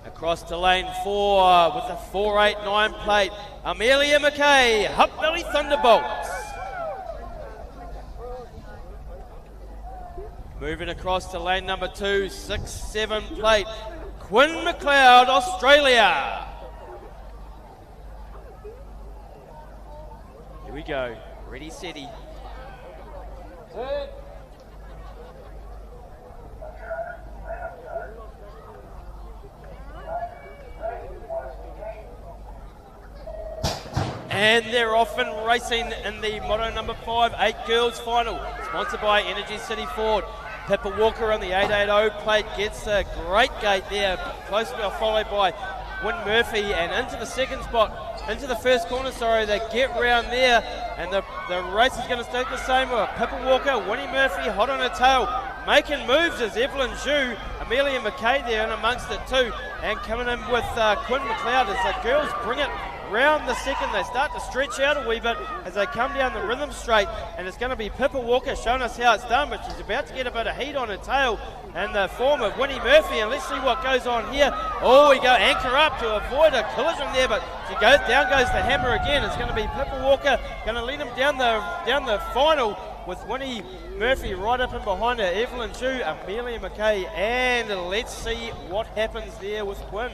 Across to lane 4 with the 489 plate, Amelia McKay, Hutt Valley Thunderbolts. Moving across to lane number 2, 67 plate, Quinn McLeod, Australia. Here we go, ready, steady. And they're off and racing in the Moto number 5, 8 girls final, sponsored by Energy City Ford. Pippa Walker on the 880 plate gets a great gate there, closely followed by Win Murphy, and into the second spot, into the first corner, sorry, they get round there, and the race is going to stay the same. Pippa Walker, Winnie Murphy, hot on her tail, making moves as Evelyn Zhu, Amelia McKay there in amongst it too, and coming in with Quinn McLeod as the girls bring it round the second. They start to stretch out a wee bit as they come down the rhythm straight, and it's going to be Pippa Walker showing us how it's done, but she's about to get a bit of heat on her tail and the form of Winnie Murphy, and let's see what goes on here. Oh, we go anchor up to avoid a collision there, but she goes down, goes the hammer again. It's going to be Pippa Walker going to lead him down the final with Winnie Murphy right up in behind her, Evelyn Chu, Amelia McKay, and let's see what happens there with Quinn.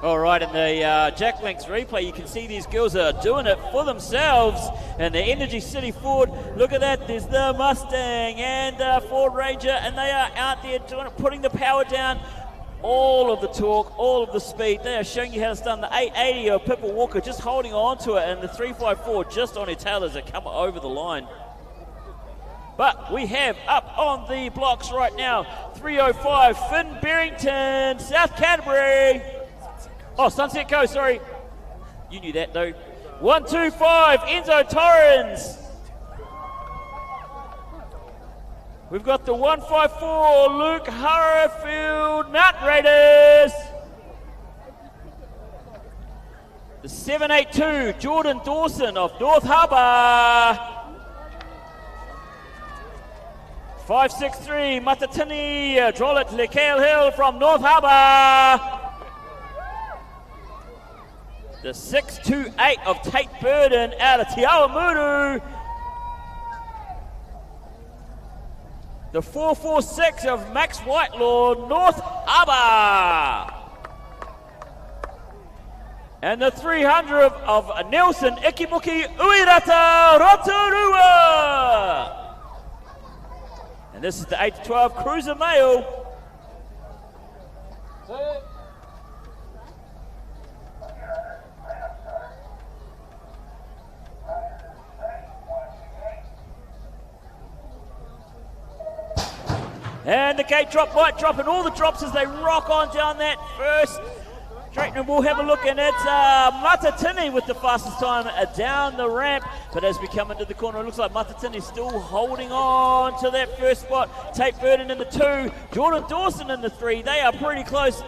All right, in the Jack Links replay, you can see these girls are doing it for themselves. And the Energy City Ford, look at that, there's the Mustang and Ford Ranger, and they are out there doing it, putting the power down. All of the torque, all of the speed. They are showing you how it's done. The 880 of Pippa Walker just holding on to it, and the 354 just on her tail as it come over the line. But we have up on the blocks right now, 305 Finn Barrington, South Canterbury. Oh, Sunset Coast, sorry. You knew that though. 125 Enzo Torrens. We've got the 154 Luke Harrowfield Mountain Raiders. The 782 Jordan Dawson of North Harbour. 563 Matatini Drolet Lekale Hill from North Harbour. The 628 of Tate Burden out of Te Awamuru. The 446 of Max Whitelaw, North Harbour. And the 300 of Nelson Ikimuki Uirata Rotorua. And this is the 8 to 12 Cruiser Male. And the gate drop, white drop, and all the drops as they rock on down that first straight. And we'll have a look, and it's Matatini with the fastest time down the ramp. But as we come into the corner, it looks like Matatini still holding on to that first spot. Tate Burden in the 2, Jordan Dawson in the 3. They are pretty close,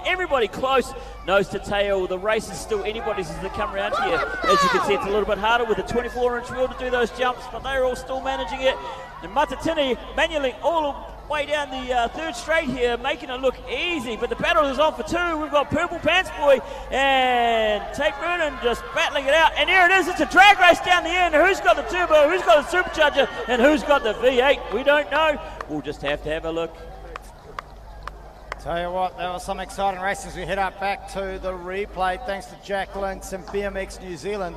everybody close. Nose to tail, the race is still anybody's as they come around here. As you can see, it's a little bit harder with a 24-inch wheel to do those jumps, but they're all still managing it. And Matatini manually all the way down the third straight here, making it look easy, but the battle is on for 2. We've got Purple Pants Boy and Tate Vernon just battling it out, and here it is. It's a drag race down the end. Who's got the turbo, who's got the supercharger, and who's got the V8? We don't know. We'll just have to have a look. Tell you what, there were some exciting races. We head up back to the replay thanks to Jack Links and BMX New Zealand.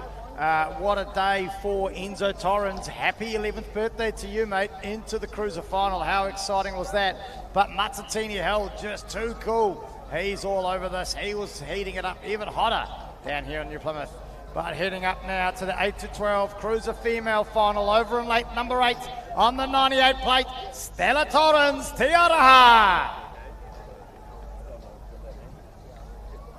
What a day for Enzo Torrens. Happy 11th birthday to you, mate. Into the cruiser final. How exciting was that? But Matatini held just too cool. He's all over this. He was heating it up even hotter down here in New Plymouth. But heading up now to the 8 to 12 cruiser female final over in late number 8 on the 98 plate. Stella Torrens, Te Araha.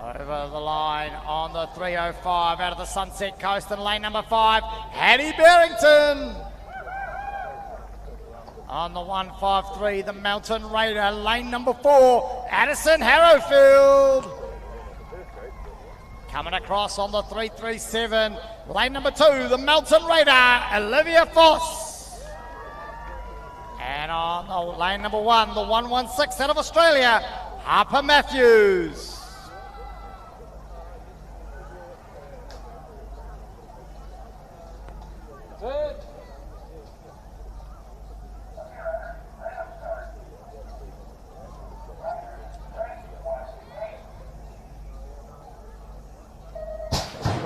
Over the line on the 305 out of the Sunset Coast in lane number 5, Hattie Barrington. On the 153, the Mountain Raider, lane number 4, Addison Harrowfield. Coming across on the 337, lane number 2, the Mountain Raider, Olivia Foss. And on the lane number 1, the 116 out of Australia, Harper Matthews.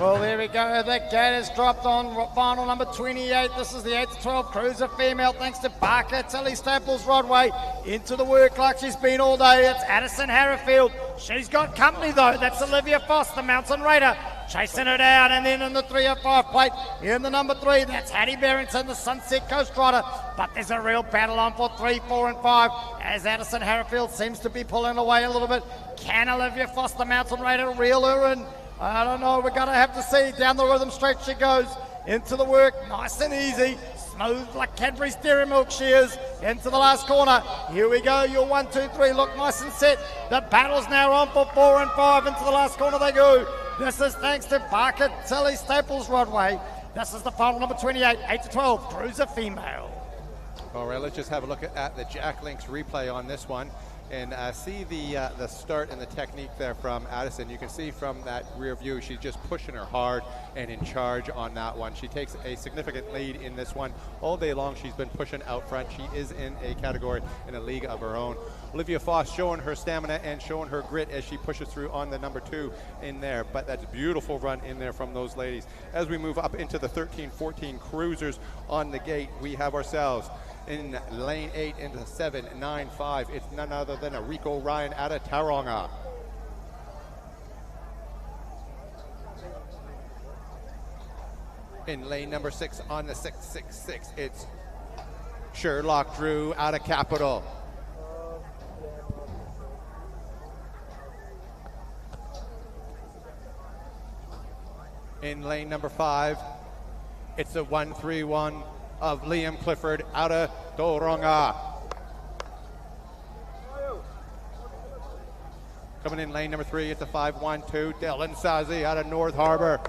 Well, there we go. That gate has dropped on final number 28. This is the 8 to 12 cruiser female, thanks to Barker, Tilly Staples, Rodway. Into the work like she's been all day. It's Addison Harrowfield. She's got company, though. That's Olivia Foss, the Mountain Raider, chasing her down. And then in the 305 plate, in the number 3, that's Hattie Barrington, the Sunset Coast Rider. But there's a real battle on for 3, 4, and 5, as Addison Harrowfield seems to be pulling away a little bit. Can Olivia Foss, the Mountain Raider, reel her in? I don't know, we're going to have to see. Down the rhythm straight she goes, into the work, nice and easy, smooth like Cadbury's Dairy Milk she is, into the last corner. Here we go, your 1, 2, 3, look nice and set. The battle's now on for 4 and 5, into the last corner they go. This is thanks to Barker, Tilly Staples, Rodway. This is the final number 28, 8 to 12, cruiser female. All right, let's just have a look at the Jack Links replay on this one. And see the start and the technique there from Addison. You can see from that rear view, she's just pushing her hard and in charge on that one. She takes a significant lead in this one. All day long, she's been pushing out front. She is in a category, in a league of her own. Olivia Foss showing her stamina and showing her grit as she pushes through on the number 2 in there. But that's a beautiful run in there from those ladies. As we move up into the 13-14 cruisers on the gate, we have ourselves in lane 8 into 7-9-5. It's none other than a Rico Ryan out of Tauranga. In lane number 6 on the 666, it's Sherlock Drew out of Capital. In lane number 5, it's the 131 of Liam Clifford out of Tauranga. Coming in lane number 3, it's a 512, Dylan Sazi out of North Harbour.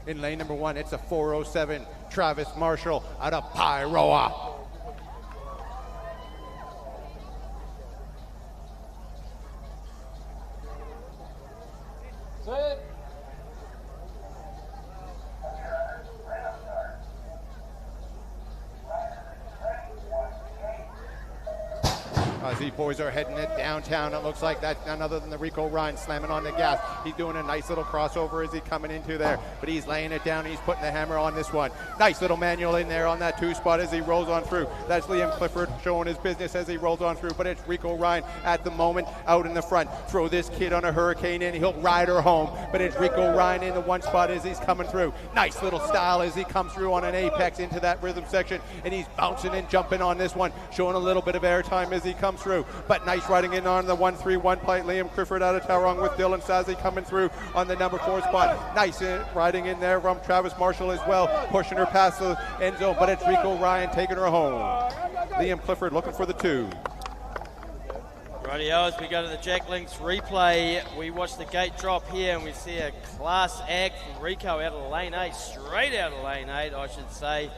In lane number 1, it's a 407, Travis Marshall out of Pairoa. These boys are heading it downtown. It looks like that's none other than the Rico Ryan slamming on the gas. He's doing a nice little crossover as he's coming into there, but he's laying it down. He's putting the hammer on this one. Nice little manual in there on that 2 spot as he rolls on through. That's Liam Clifford showing his business as he rolls on through, but it's Rico Ryan at the moment out in the front. Throw this kid on a hurricane and he'll ride her home, but it's Rico Ryan in the 1 spot as he's coming through. Nice little style as he comes through on an apex into that rhythm section, and he's bouncing and jumping on this one, showing a little bit of airtime as he comes through. But nice riding in on the 131 plate. Liam Clifford out of Tauranga with Dylan Sazi coming through on the number 4 spot. Nice riding in there from Travis Marshall as well, pushing her past the end zone, but it's Rico Ryan taking her home. Liam Clifford looking for the 2. Rightio, as we go to the Jack Links replay, we watch the gate drop here and we see a class act from Rico out of lane 8, straight out of lane 8, I should say,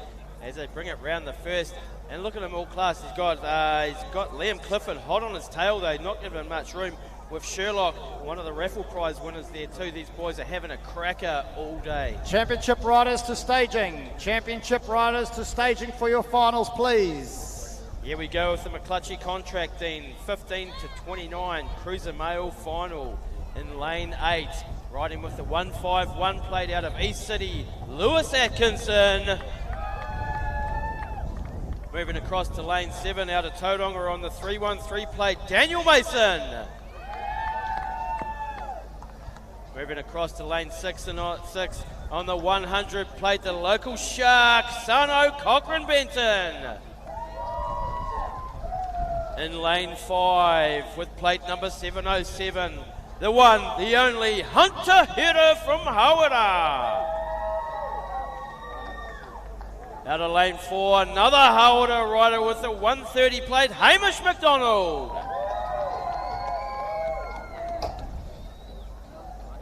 as they bring it round the first. And look at him all class. He's got Liam Clifford hot on his tail though, not giving him much room. With Sherlock, one of the raffle prize winners there too. These boys are having a cracker all day. Championship riders to staging. Championship riders to staging for your finals, please. Here we go with the McClutchy contracting, 15 to 29, cruiser male final in lane 8. Riding with the 151 plate out of East City, Lewis Atkinson. Moving across to lane 7 out of Tauranga on the 313 plate, Daniel Mason. Moving across to lane 6 on the 100 plate, the local shark, Sano Cochrane Benton. In lane 5 with plate number 707, the one, the only Hunter Hitter from Hawera. Out of lane 4, another Hawera rider with the 130 plate, Hamish McDonald.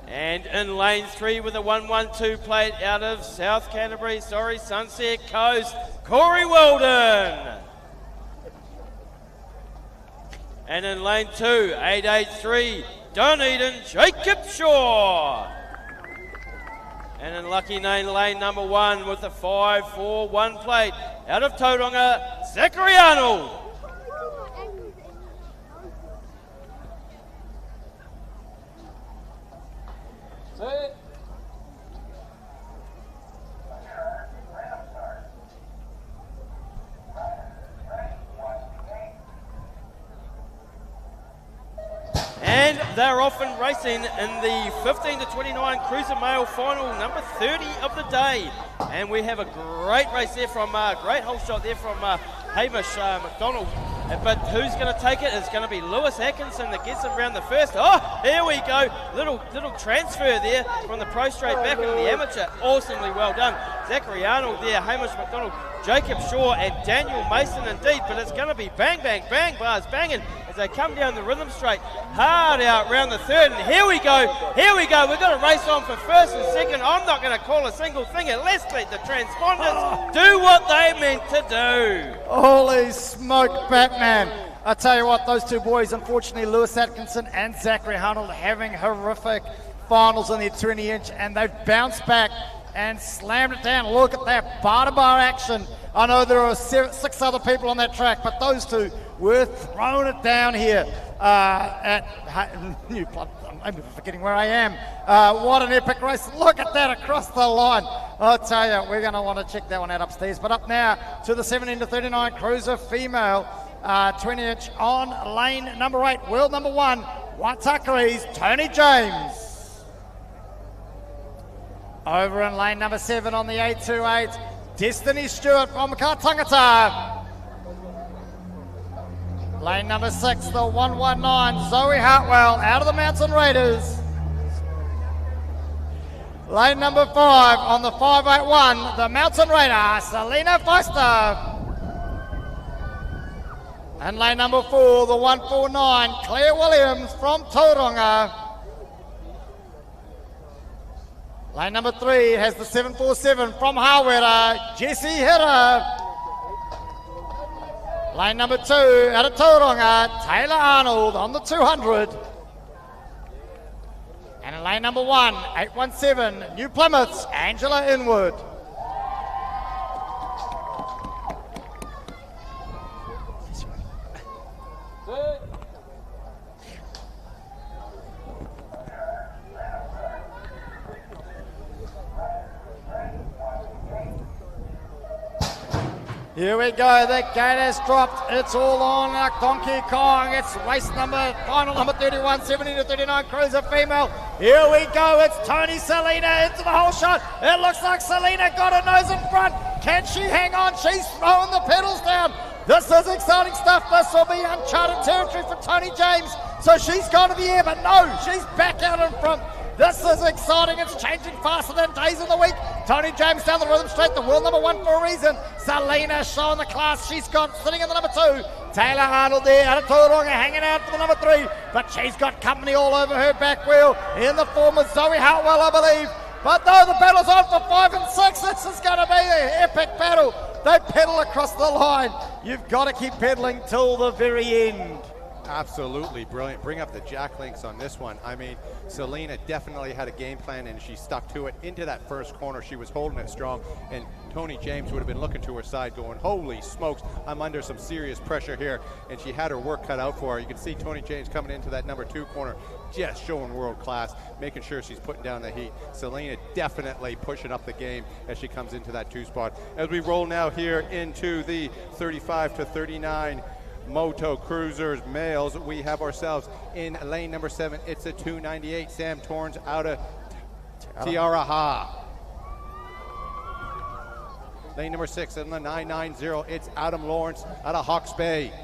And in lane 3 with the 112 plate out of South Canterbury, Sunset Coast, Corey Weldon. And in lane 2, 883, Dunedin, Jacob Shaw. And in lucky lane number 1 with the 541 plate out of Tauranga, Zachary Arnold. And they're off and racing in the 15 to 29 cruiser male final, number 30 of the day. And we have a great race there from, great whole shot there from Hamish McDonald. But who's going to take it? It's going to be Lewis Atkinson that gets him around the first. Oh, here we go. Little transfer there from the pro straight back into the amateur. Awesomely well done. Zachary Arnold there, Hamish McDonald, Jacob Shaw and Daniel Mason indeed. But it's going to be bang, bang, bang, bars banging. as they come down the rhythm straight, hard out round the third, and here we go, we've got to race on for first and second. I'm not going to call a single thing unless the transponders do what they meant to do. Holy smoke, Batman. I tell you what, those two boys, unfortunately, Lewis Atkinson and Zachary Arnold, having horrific finals on their 20-inch, and they've bounced back and slammed it down. Look at that bar-to-bar action. I know there are 6 other people on that track, but those two were throwing it down here I'm forgetting where I am. What an epic race. Look at that across the line. I'll tell you, we're going to want to check that one out upstairs. But up now to the 17 to 39 cruiser female 20-inch on lane number 8, world number 1, Waitakeri's Tony James. Over in lane number 7 on the 828, Destiny Stewart from Katangata. Lane number 6, the 119, Zoe Hartwell out of the Mountain Raiders. Lane number 5 on the 581, the Mountain Raider, Selena Foster. And lane number 4, the 149, Claire Williams from Tauranga. Lane number 3 has the 747 from Hawera, Jessie Hitter. Lane number 2 out of Tauranga, Taylor Arnold on the 200. And in lane number 1, 817, New Plymouth's Angela Inwood. Here we go, the gate has dropped. It's all on like Donkey Kong. It's race final number 31, 70 to 39 cruiser female. Here we go, it's Tony Selena into the whole shot. It looks like Selena got her nose in front. Can she hang on? She's throwing the pedals down. This is exciting stuff. This will be uncharted territory for Tony James. So she's gone to the air, but no, she's back out in front. This is exciting. It's changing faster than days of the week. Tony James down the rhythm straight, the world number 1 for a reason. Selena showing the class she's got, sitting in the number 2. Taylor Arnold there out of Tauranga, hanging out for the number 3. But she's got company all over her back wheel in the form of Zoe Hartwell, I believe. But no, the battle's on for 5 and 6. This is going to be an epic battle. They pedal across the line. You've got to keep pedaling till the very end. Absolutely brilliant. Bring up the jack links on this one. I mean, Selena definitely had a game plan and she stuck to it. Into that first corner, she was holding it strong, and Tony James would have been looking to her side going, holy smokes, I'm under some serious pressure here, and she had her work cut out for her. You can see Tony James coming into that number 2 corner, just showing world class, making sure she's putting down the heat. Selena definitely pushing up the game as she comes into that 2 spot. As we roll now here into the 35 to 39 Moto Cruisers males, we have ourselves in lane number 7. It's a 298, Sam Torrens out of Tiaraha. Lane number 6 in the 990, it's Adam Lawrence out of Hawke's Bay.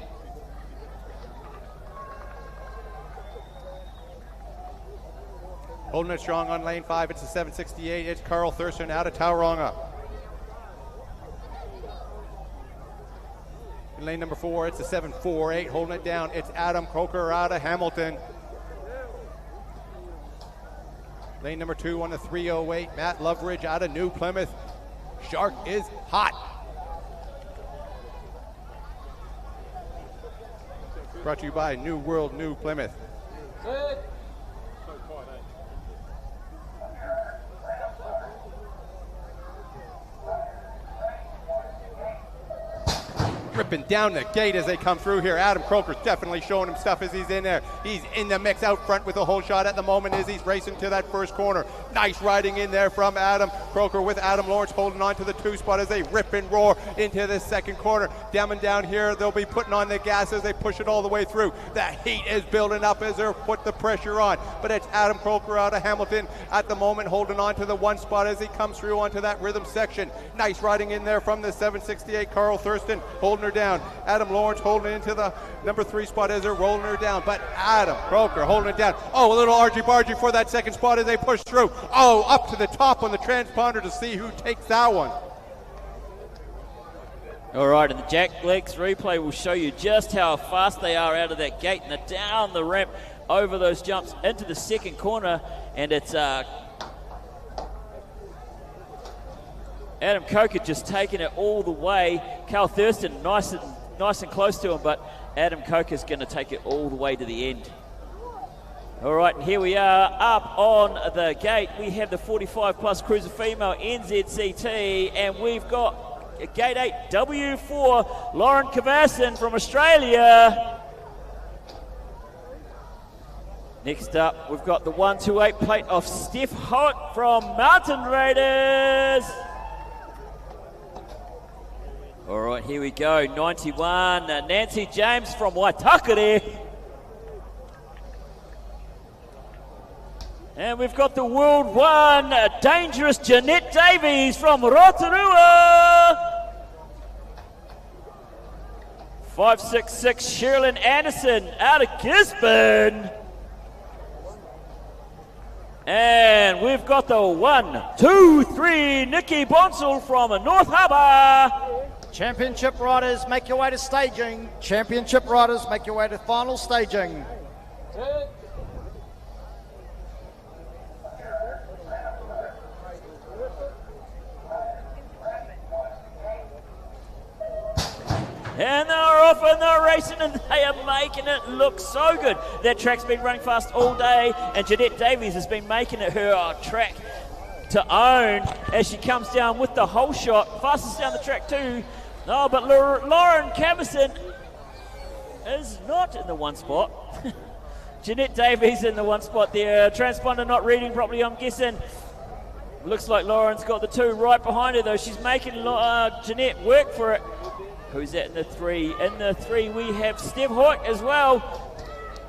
Holding it strong on lane 5, it's a 768, it's Carl Thurston out of Tauranga. In lane number 4, it's a 748, holding it down, it's Adam Croker out of Hamilton. Lane number 2 on the 308, Matt Loveridge out of New Plymouth. Shark is hot. Brought to you by New World, New Plymouth. Ripping down the gate as they come through here. Adam Croker's definitely showing him stuff as he's in there. He's in the mix out front with the whole shot at the moment as he's racing to that first corner. Nice riding in there from Adam Croker with Adam Lawrence holding on to the 2 spot as they rip and roar into the second corner. Down here, they'll be putting on the gas as they push it all the way through. The heat is building up as they're put the pressure on. But it's Adam Croker out of Hamilton at the moment holding on to the 1 spot as he comes through onto that rhythm section. Nice riding in there from the 768, Carl Thurston holding her down. Adam Lawrence holding into the number 3 spot as they're rolling her down, but Adam Croker holding it down. Oh, a little argy-bargy for that second spot as they push through. Oh, up to the top on the transponder to see who takes that one. All right, and the Jack Legs replay will show you just how fast they are out of that gate, and they're down the ramp over those jumps into the second corner, and it's Adam Coker just taking it all the way. Cal Thurston nice and close to him, but Adam Coker's going to take it all the way to the end. All right, and here we are up on the gate. We have the 45 plus cruiser female NZCT, and we've got gate 8 W4 Lauren Kavasin from Australia. Next up, we've got the 128 plate of Steph Howitt from Mountain Raiders. All right, here we go. 91, Nancy James from Waitakere. And we've got the World 1, dangerous Jeanette Davies from Rotorua. 566, Sherilyn Anderson out of Gisborne. And we've got the 1, 2, 3, Nikki Bonsall from North Harbour. Championship riders, make your way to staging. Championship riders, make your way to final staging. And they're off and they're racing and they are making it look so good. That track's been running fast all day, and Jeanette Davies has been making it her track to own as she comes down with the whole shot. Fastest down the track too. No, but Lauren Cavison is not in the one spot. Jeanette Davies in the one spot there. Transponder not reading properly, I'm guessing. Looks like Lauren's got the 2 right behind her though. She's making Jeanette work for it. Who's that in the 3? In the 3 we have Steph Hoyt as well.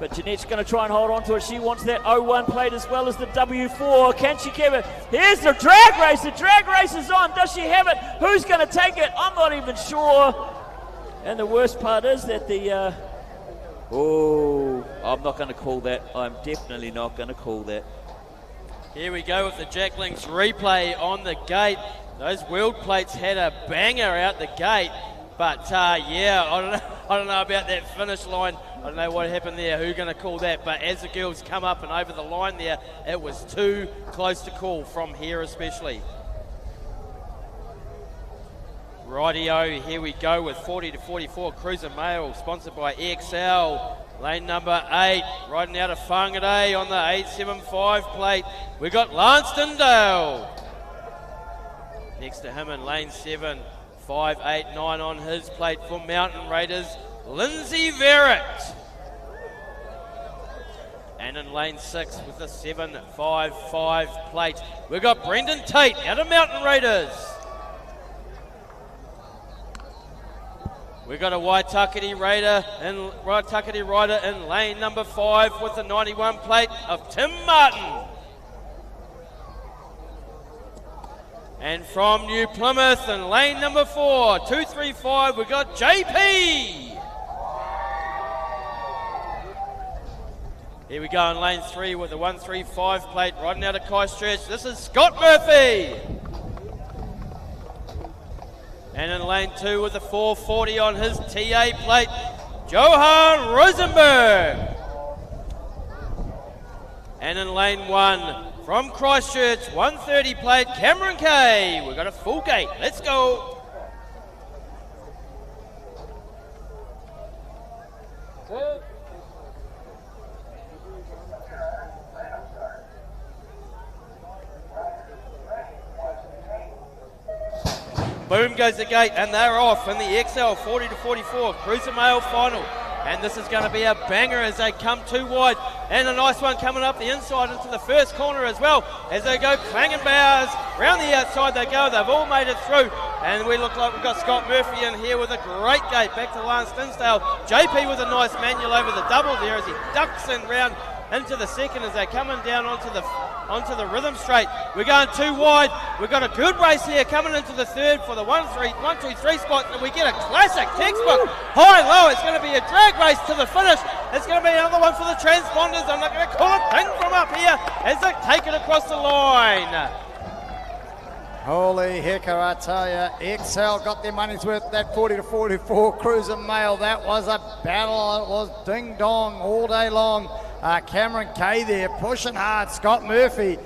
But Jeanette's going to try and hold on to it. She wants that 01 plate as well as the W4. Can she keep it? Here's the drag race. The drag race is on. Does she have it? Who's going to take it? I'm not even sure. And the worst part is that the... I'm not going to call that. I'm definitely not going to call that. Here we go with the Jack Links replay on the gate. Those world plates had a banger out the gate. But, yeah, I don't know about that finish line. I don't know what happened there, who's going to call that. But as the girls come up and over the line there, it was too close to call from here especially. Rightio, here we go with 40 to 44 Cruiser Mail, sponsored by EXL. Lane number 8, riding out of Whangarei on the 875 plate. We got Lance Tyndale. Next to him in lane 7. 589 on his plate for Mountain Raiders, Lindsay Verrett. And in lane 6 with the 755 plate, we've got Brendan Tate out of Mountain Raiders. We've got a Waitakere rider in lane number 5 with the 91 plate of Tim Martin. And from New Plymouth in lane number 4, 235, we've got JP. Here we go in lane 3 with the 135 plate riding out of Christchurch. This is Scott Murphy. And in lane 2 with the 440 on his TA plate, Johan Rosenberg. And in lane 1, from Christchurch, 130 plate, Cameron Kay. We've got a full gate. Let's go. Boom goes the gate, and they're off in the XL 40 to 44 Cruiser Mail final. And this is going to be a banger as they come 2 wide. And a nice one coming up the inside into the first corner as well. As they go clanging bars. Round the outside they go. They've all made it through. And we look like we've got Scott Murphy in here with a great gate. Back to Lance Tinsdale. JP with a nice manual over the double there as he ducks in round into the second as they're coming down onto the rhythm straight. We're going 2 wide. We've got a good race here coming into the third for the 1, 2, 3 spot, and we get a classic textbook high-low. It's going to be a drag race to the finish. It's going to be another one for the transponders. I'm not going to call it ping from up here as they take it across the line. Holy hecker, I tell you, Excel got their money's worth. That 40 to 44 Cruiser Mail, that was a battle. It was ding dong all day long. Cameron Kay there pushing hard. Scott Murphy,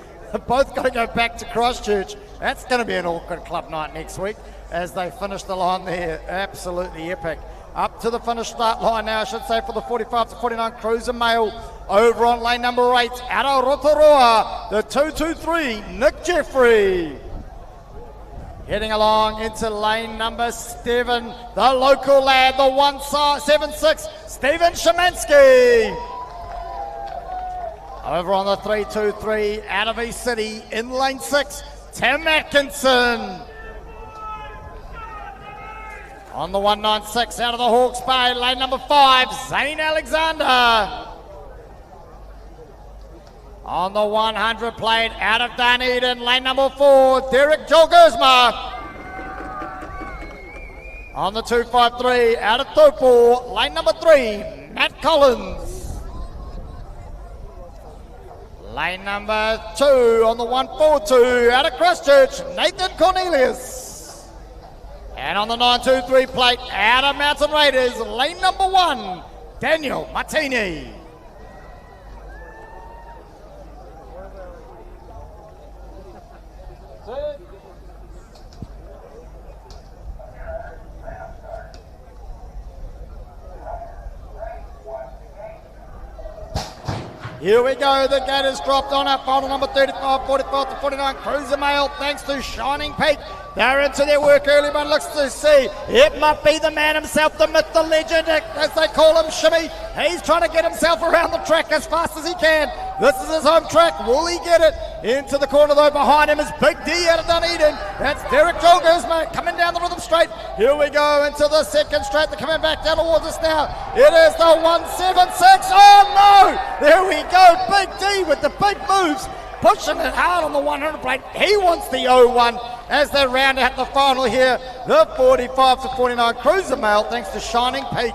both got to go back to Christchurch. That's going to be an awkward club night next week as they finish the line there. Absolutely epic. Up to the finish start line now, I should say, for the 45 to 49 Cruiser Mail. Over on lane number 8, out of Rotorua, the 223, Nick Jeffrey. Heading along into lane number 7, the local lad, the 176, Stephen Szymanski. Over on the 323, out of East City, in lane 6, Tim Atkinson. On the 196, out of the Hawke's Bay, lane number 5, Zane Alexander. On the 100 plate, out of Dunedin, lane number 4, Derek Jolgersma. On the 253, out of Taupo, lane number 3, Matt Collins. Lane number 2 on the 142, out of Christchurch, Nathan Cornelius. And on the 923 plate, out of Mountain Raiders, lane number 1, Daniel Martini. Here we go, the gate is dropped on our final number 35, 45 to 49, Cruiser Mail, thanks to Shining Peak. They're into their work early, but looks to see it might be the man himself, the myth, the legend, as they call him, Shimmy. He's trying to get himself around the track as fast as he can. This is his home track. Will he get it? Into the corner, though, behind him is Big D out of Dunedin. That's Derek Jolgersma coming down the rhythm straight. Here we go into the second straight. They're coming back down towards us now. It is the 176. Oh, no! There we go. Big D with the big moves. Pushing it hard on the 100 plate. He wants the 0-1 as they round out the final here. The 45 to 49 Cruiser Mail, thanks to Shining Peak.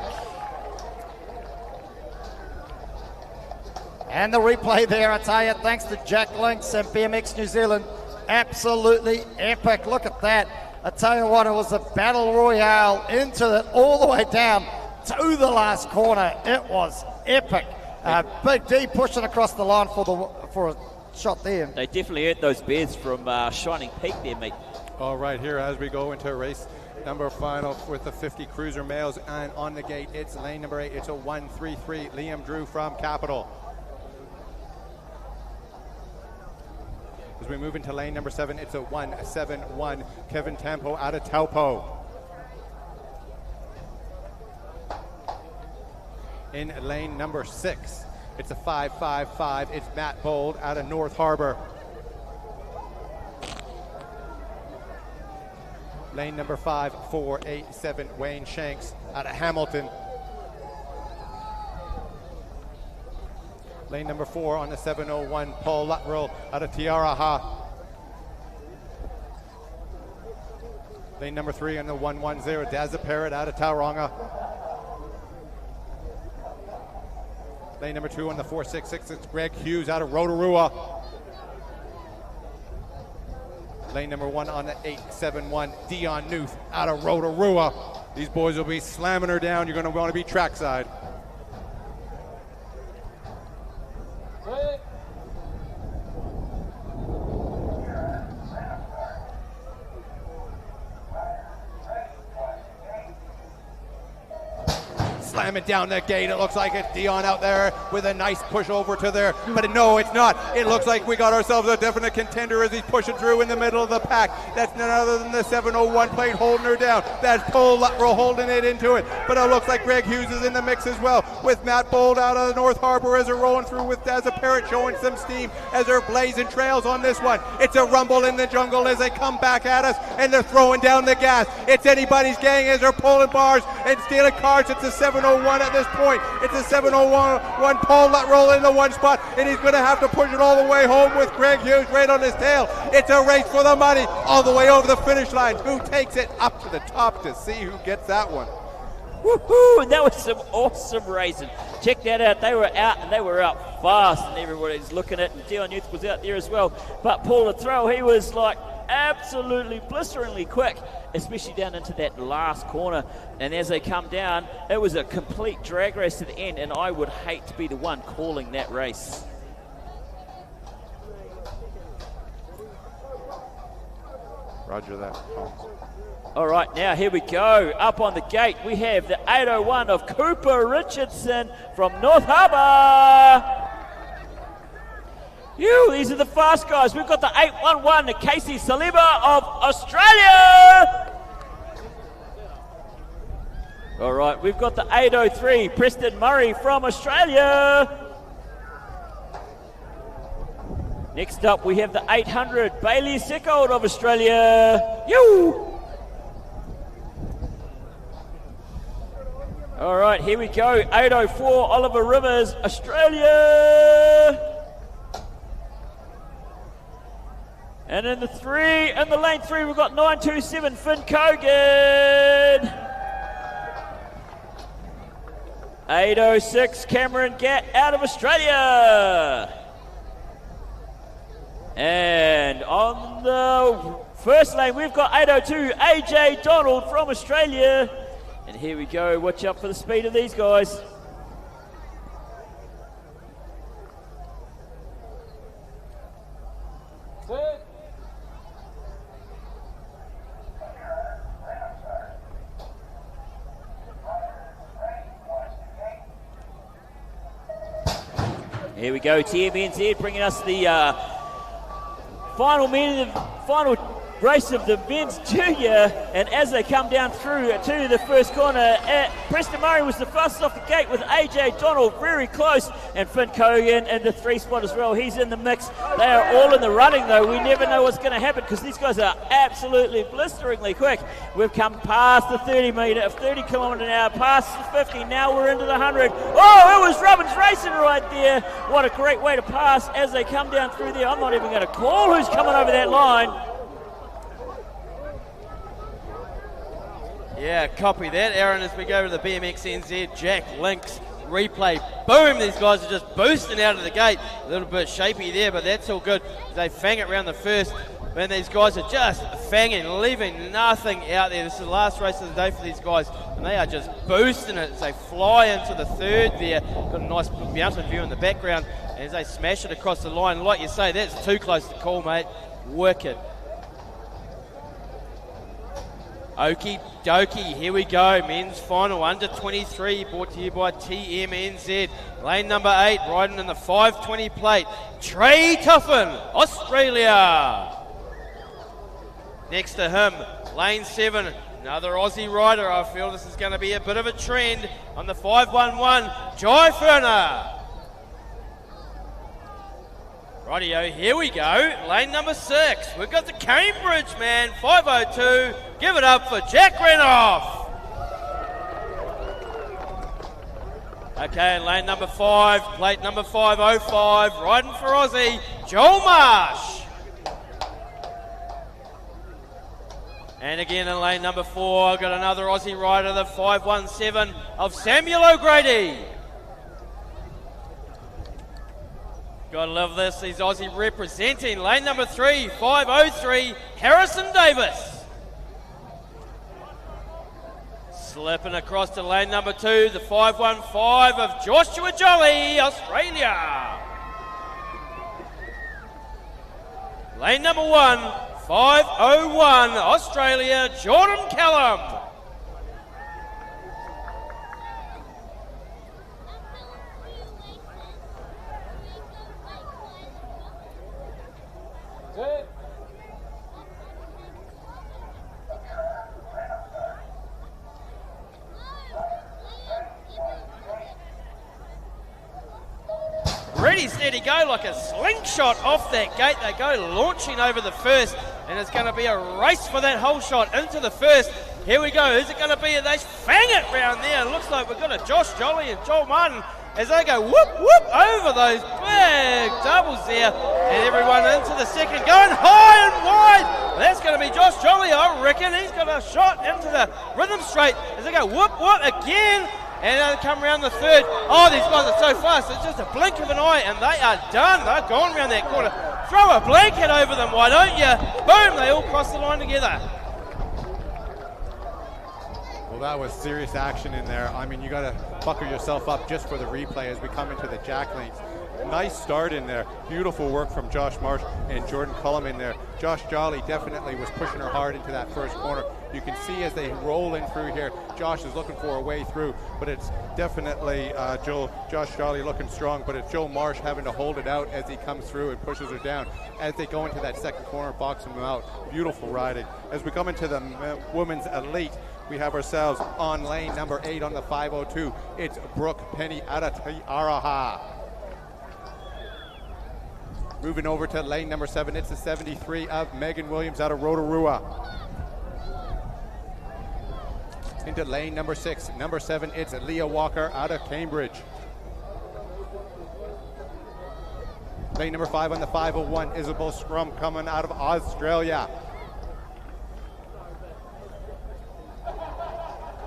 And the replay there, I tell you, thanks to Jack Lynx and BMX New Zealand. Absolutely epic. Look at that. I tell you what, it was a battle royale into it all the way down to the last corner. It was epic. Big D pushing across the line for a shot there. They definitely earned those beds from Shining Peak there, mate. All right, here as we go into race number final with the 50 Cruiser Males, and on the gate, it's lane number 8. It's a 133, Liam Drew from Capital. As we move into lane number 7, it's a 171, Kevin Tampo out of Taupo. In lane number 6, it's a 555, it's Matt Bold out of North Harbour. Lane number 5, 487, Wayne Shanks out of Hamilton. Lane number 4 on the 701, Paul Luttrell out of Tiaraha. Lane number 3 on the 110, Dazza Parrott out of Tauranga. Lane number 2 on the 466, it's Greg Hughes out of Rotorua. Lane number 1 on the 871, Dion Newth out of Rotorua. These boys will be slamming her down. You're going to want to be trackside. Slamming down the gate. It looks like it's Dion out there with a nice push over to there, but no, it's not. It looks like we got ourselves a definite contender as he's pushing through in the middle of the pack. That's none other than the 701 plate holding her down. That's Paul Luttrell holding it into it, but it looks like Greg Hughes is in the mix as well, with Matt Bold out of the North Harbour as they're rolling through, with Dazza Parrott showing some steam as they're blazing trails on this one. It's a rumble in the jungle as they come back at us, and they're throwing down the gas. It's anybody's gang as they're pulling bars and stealing cards. It's a 701 at this point. It's a 701, Paul Luttrell in the one spot, and he's going to have to push it all the way home with Greg Hughes right on his tail. It's a race for the money all the way over the finish line. Who takes it up to the top to see who gets that one? Woohoo! That was some awesome racing. Check that out. They were out, and they were out fast, and everybody's looking at it, and Dion Youth was out there as well. But Paul Luttrell, he was like absolutely blisteringly quick, especially down into that last corner. And as they come down, it was a complete drag race to the end, and I would hate to be the one calling that race. Roger that. All right, now here we go. Up on the gate, we have the 801 of Cooper Richardson from North Harbour. These are the fast guys. We've got the 811, the Casey Saliba of Australia. All right, we've got the 803, Preston Murray from Australia. Next up, we have the 800, Bailey Seckold of Australia. All right, here we go. 804, Oliver Rivers, Australia. And in the lane 3, we've got 927, Finn Cogan. 806, Cameron Gatt out of Australia. And on the first lane, we've got 802, AJ Donald from Australia. And here we go, watch out for the speed of these guys. Here we go, TMNZ bringing us the final race of the men's junior, and as they come down through to the first corner, Preston Murray was the fastest off the gate with AJ Donald very close, and Finn Cogan in the 3 spot as well. He's in the mix. They are all in the running though. We never know what's going to happen because these guys are absolutely blisteringly quick. We've come past the 30 kilometre an hour, past the 50, now we're into the 100. Oh, it was Robbins Racing right there. What a great way to pass as they come down through there. I'm not even going to call who's coming over that line. Yeah, copy that, Aaron, as we go to the BMX NZ Jack Links replay. Boom, these guys are just boosting out of the gate. A little bit shapy there, but that's all good. They fang it around the first. Man, these guys are just fanging, leaving nothing out there. This is the last race of the day for these guys, and they are just boosting it as they fly into the third there. Got a nice mountain view in the background as they smash it across the line. Like you say, that's too close to call, mate. Wicked. Okie dokie, here we go. Men's final under 23, brought to you by TMNZ. Lane number 8, riding in the 520 plate, Trey Tuffin, Australia. Next to him, lane 7, another Aussie rider. I feel this is going to be a bit of a trend on the 511, Jai Ferner. Rightio, here we go. Lane number 6. We've got the Cambridge man, 502. Give it up for Jack Renoff. Okay, lane number 5, plate number 505, riding for Aussie, Joel Marsh. And again in lane number 4, I've got another Aussie rider, the 517 of Samuel O'Grady. Gotta love this, he's Aussie representing. Lane number 3, 503, Harrison Davis. Slipping across to lane number 2, the 515 of Joshua Jolly, Australia. Lane number 1, 501, Australia, Jordan Callum. Ready, steady, go like a slingshot off that gate. They go launching over the first, and it's going to be a race for that whole shot into the first. Here we go. Is it going to be? They fang it round there. It looks like we've got a Josh Jolly and Joel Martin as they go whoop, whoop over those big doubles there. And everyone into the second, going high and wide. That's going to be Josh Jolly, I reckon. He's got a shot into the rhythm straight as they go whoop, whoop again. And they come around the third. Oh, these guys are so fast. It's just a blink of an eye, and they are done. They're gone around that corner. Throw a blanket over them, why don't you? Boom, they all cross the line together. Well, that was serious action in there. I mean, you got to buckle yourself up just for the replay as we come into the jack links. Nice start in there. Beautiful work from Josh Marsh and Jordan Cullum in there. Josh Jolly definitely was pushing her hard into that first corner. You can see as they roll in through here, Josh is looking for a way through, but it's definitely Josh Jolly looking strong, but it's Joe Marsh having to hold it out as he comes through and pushes her down. As they go into that second corner, boxing them out. Beautiful riding. As we come into the women's elite, we have ourselves on lane number 8 on the 502. It's Brooke Penny Araha. Moving over to lane number 7, it's the 73 of Megan Williams out of Rotorua. Into lane number 6, number 7, it's Leah Walker out of Cambridge. Lane number 5 on the 501, Isabel Scrum coming out of Australia.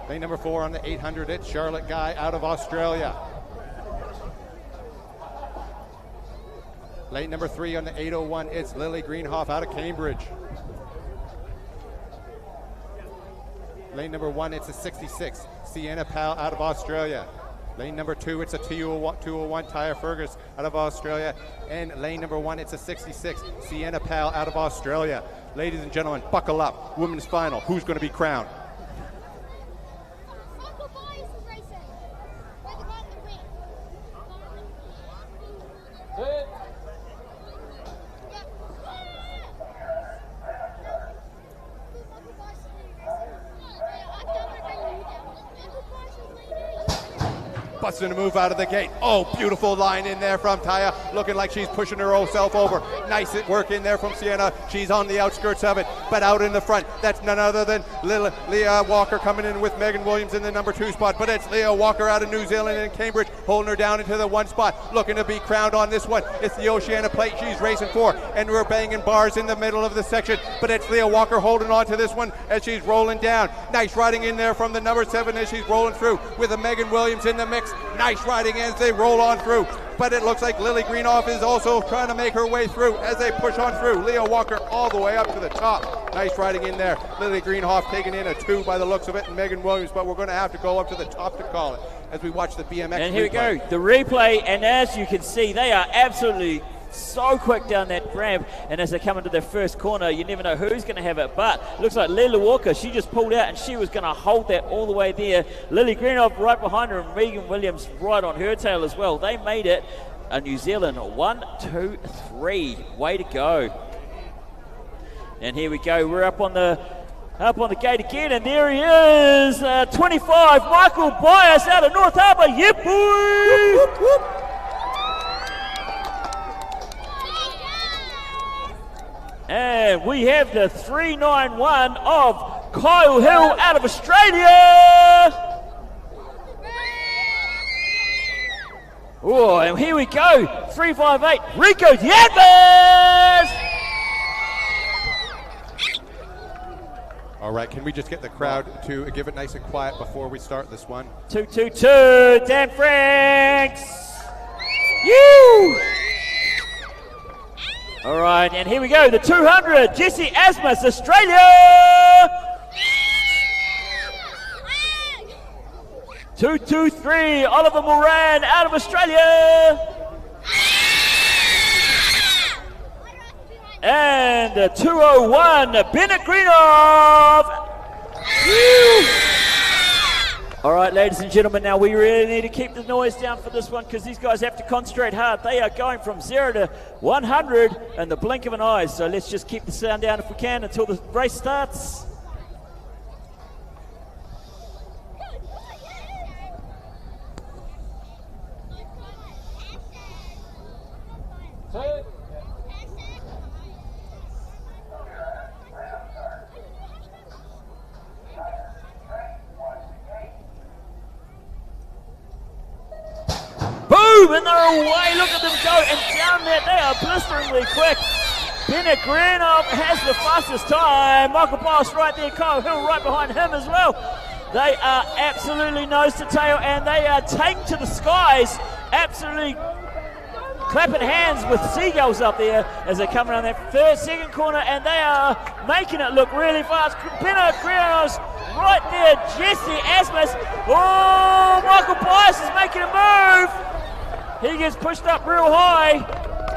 Lane number 4 on the 800, it's Charlotte Guy out of Australia. Lane number 3 on the 801, it's Lily Greenhoff out of Cambridge. Lane number 1, it's a 66, Sienna Powell out of Australia. Lane number 2, it's a 201, Tyre Fergus out of Australia. And lane number 1, it's a 66, Sienna Powell out of Australia. Ladies and gentlemen, buckle up. Women's final. Who's going to be crowned? Busting a move out of the gate. Oh, beautiful line in there from Taya, looking like she's pushing her own self over. Nice work in there from Sienna. She's on the outskirts of it, but out in the front, that's none other than Leah Walker coming in with Megan Williams in the number 2 spot, but it's Leah Walker out of New Zealand and Cambridge holding her down into the 1 spot, looking to be crowned on this one. It's the Oceania plate she's racing for, and we're banging bars in the middle of the section, but it's Leah Walker holding on to this one as she's rolling down. Nice riding in there from the number 7 as she's rolling through with a Megan Williams in the mix. Nice riding as they roll on through, but it looks like Lily Greenhoff is also trying to make her way through as they push on through. Leah Walker all the way up to the top. Nice riding in there. Lily Greenhoff taking in a 2 by the looks of it, and Megan Williams, but we're going to have to go up to the top to call it as we watch the BMX And here replay. we go, the replay, and as you can see, they are absolutely so quick down that ramp, and as they come into their first corner, you never know who's going to have it, but looks like Lila Walker, she just pulled out and she was going to hold that all the way there. Lily Greenhoff right behind her, and Megan Williams right on her tail as well. They made it a New Zealand 1, 2, 3. Way to go. And here we go, we're up on the gate again, and there he is, 25, Michael Byas out of North Harbour. Yep, boy! Whoop, whoop. And we have the 391 of Kyle Hill out of Australia. Oh, and here we go, 358, Rico Yadmas. All right, can we just get the crowd to give it nice and quiet before we start this one? 222, Dan Franks. You. All right, and here we go, the 200, Jesse Asmus, Australia. 223, Oliver Moran out of Australia. And the 201, Bennett Greenhoff. All right, ladies and gentlemen, now we really need to keep the noise down for this one because these guys have to concentrate hard. They are going from 0 to 100 in the blink of an eye. So let's just keep the sound down if we can until the race starts. Boom, and they're away. Look at them go, and down there they are blisteringly quick. Bennett Greenhoff has the fastest time. Michael Byas right there, Kyle Hill right behind him as well. They are absolutely nose to tail, and they are taken to the skies. Absolutely clapping hands with seagulls up there as they come around that second corner, and they are making it look really fast. Pino Creonos right there, Jesse Asmus. Oh, Michael Bias is making a move. He gets pushed up real high.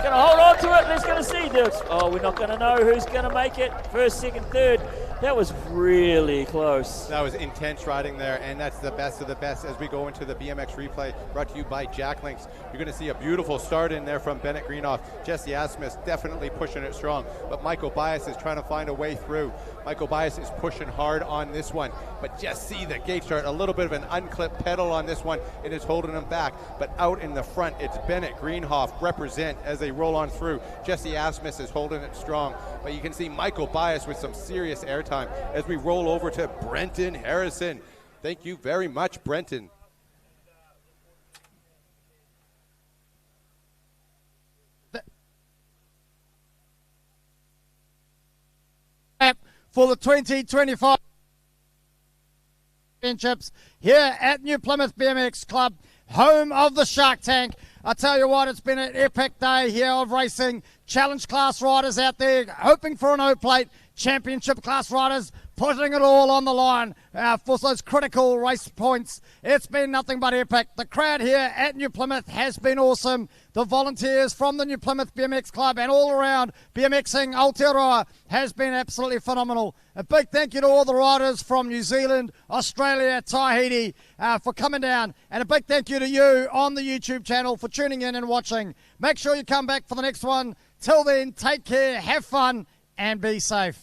Going to hold on to it. Let's going to see this. Oh, we're not going to know who's going to make it. First, second, third. That was really close. That was intense riding there, and that's the best of the best as we go into the BMX replay brought to you by Jack Links. You're going to see a beautiful start in there from Bennett Greenhoff. Jesse Asmus definitely pushing it strong, but Michael Bias is trying to find a way through. Michael Bias is pushing hard on this one, but just see the gate start, a little bit of an unclipped pedal on this one. It is holding him back, but out in the front, it's Bennett Greenhoff represent as they roll on through. Jesse Asmus is holding it strong, but you can see Michael Bias with some serious airtime as we roll over to Brenton Harrison. Thank you very much, Brenton. For the 2025 Championships here at New Plymouth BMX Club, home of the Shark Tank. I tell you what, it's been an epic day here of racing. Challenge class riders out there hoping for an O-plate. Championship class riders putting it all on the line for those critical race points. It's been nothing but epic. The crowd here at New Plymouth has been awesome. The volunteers from the New Plymouth BMX Club and all around BMXing Aotearoa has been absolutely phenomenal. A big thank you to all the riders from New Zealand, Australia, Tahiti for coming down. And a big thank you to you on the YouTube channel for tuning in and watching. Make sure you come back for the next one. Till then, take care, have fun, and be safe.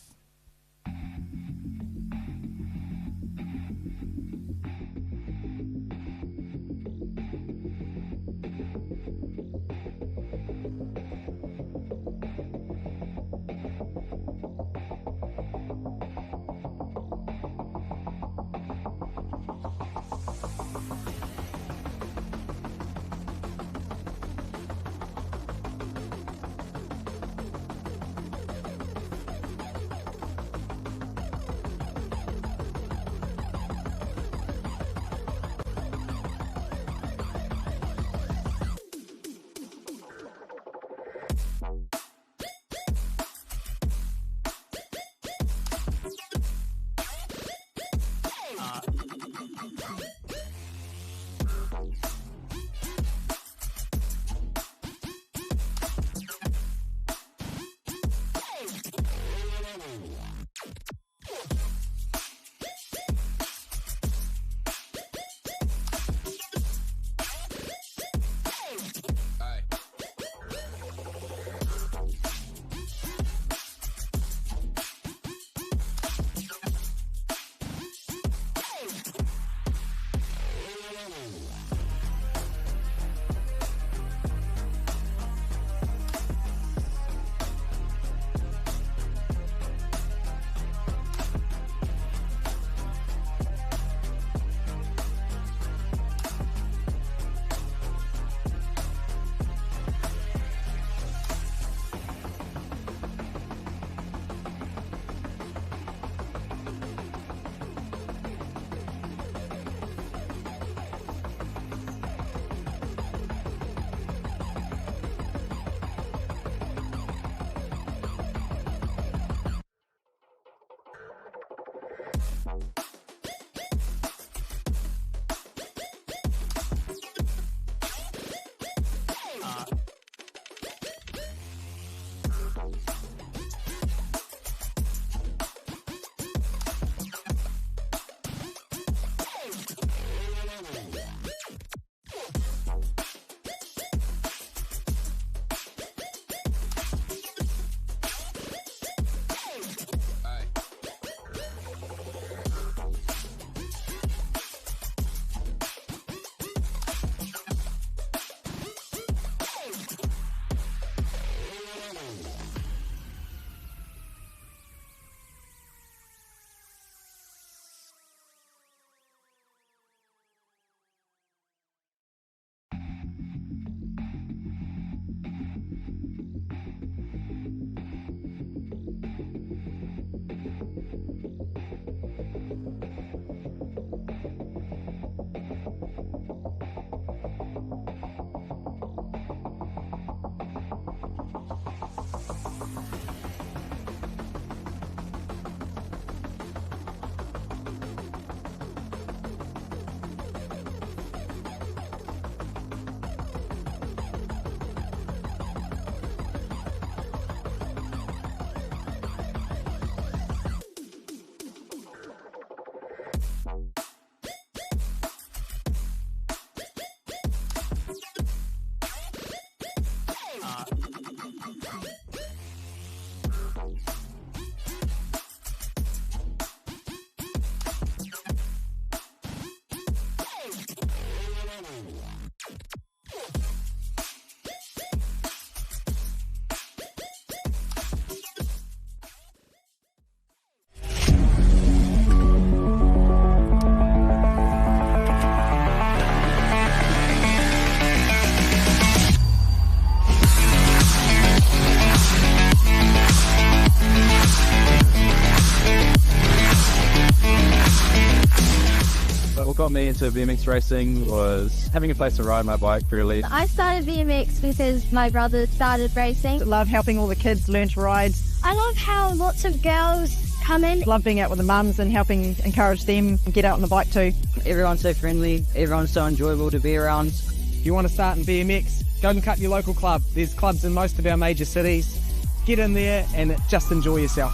What got me into BMX racing was having a place to ride my bike, really. I started BMX because my brother started racing. I love helping all the kids learn to ride. I love how lots of girls come in. Love being out with the mums and helping encourage them get out on the bike too. Everyone's so friendly, everyone's so enjoyable to be around. If you want to start in BMX, go and cut your local club. There's clubs in most of our major cities. Get in there and just enjoy yourself.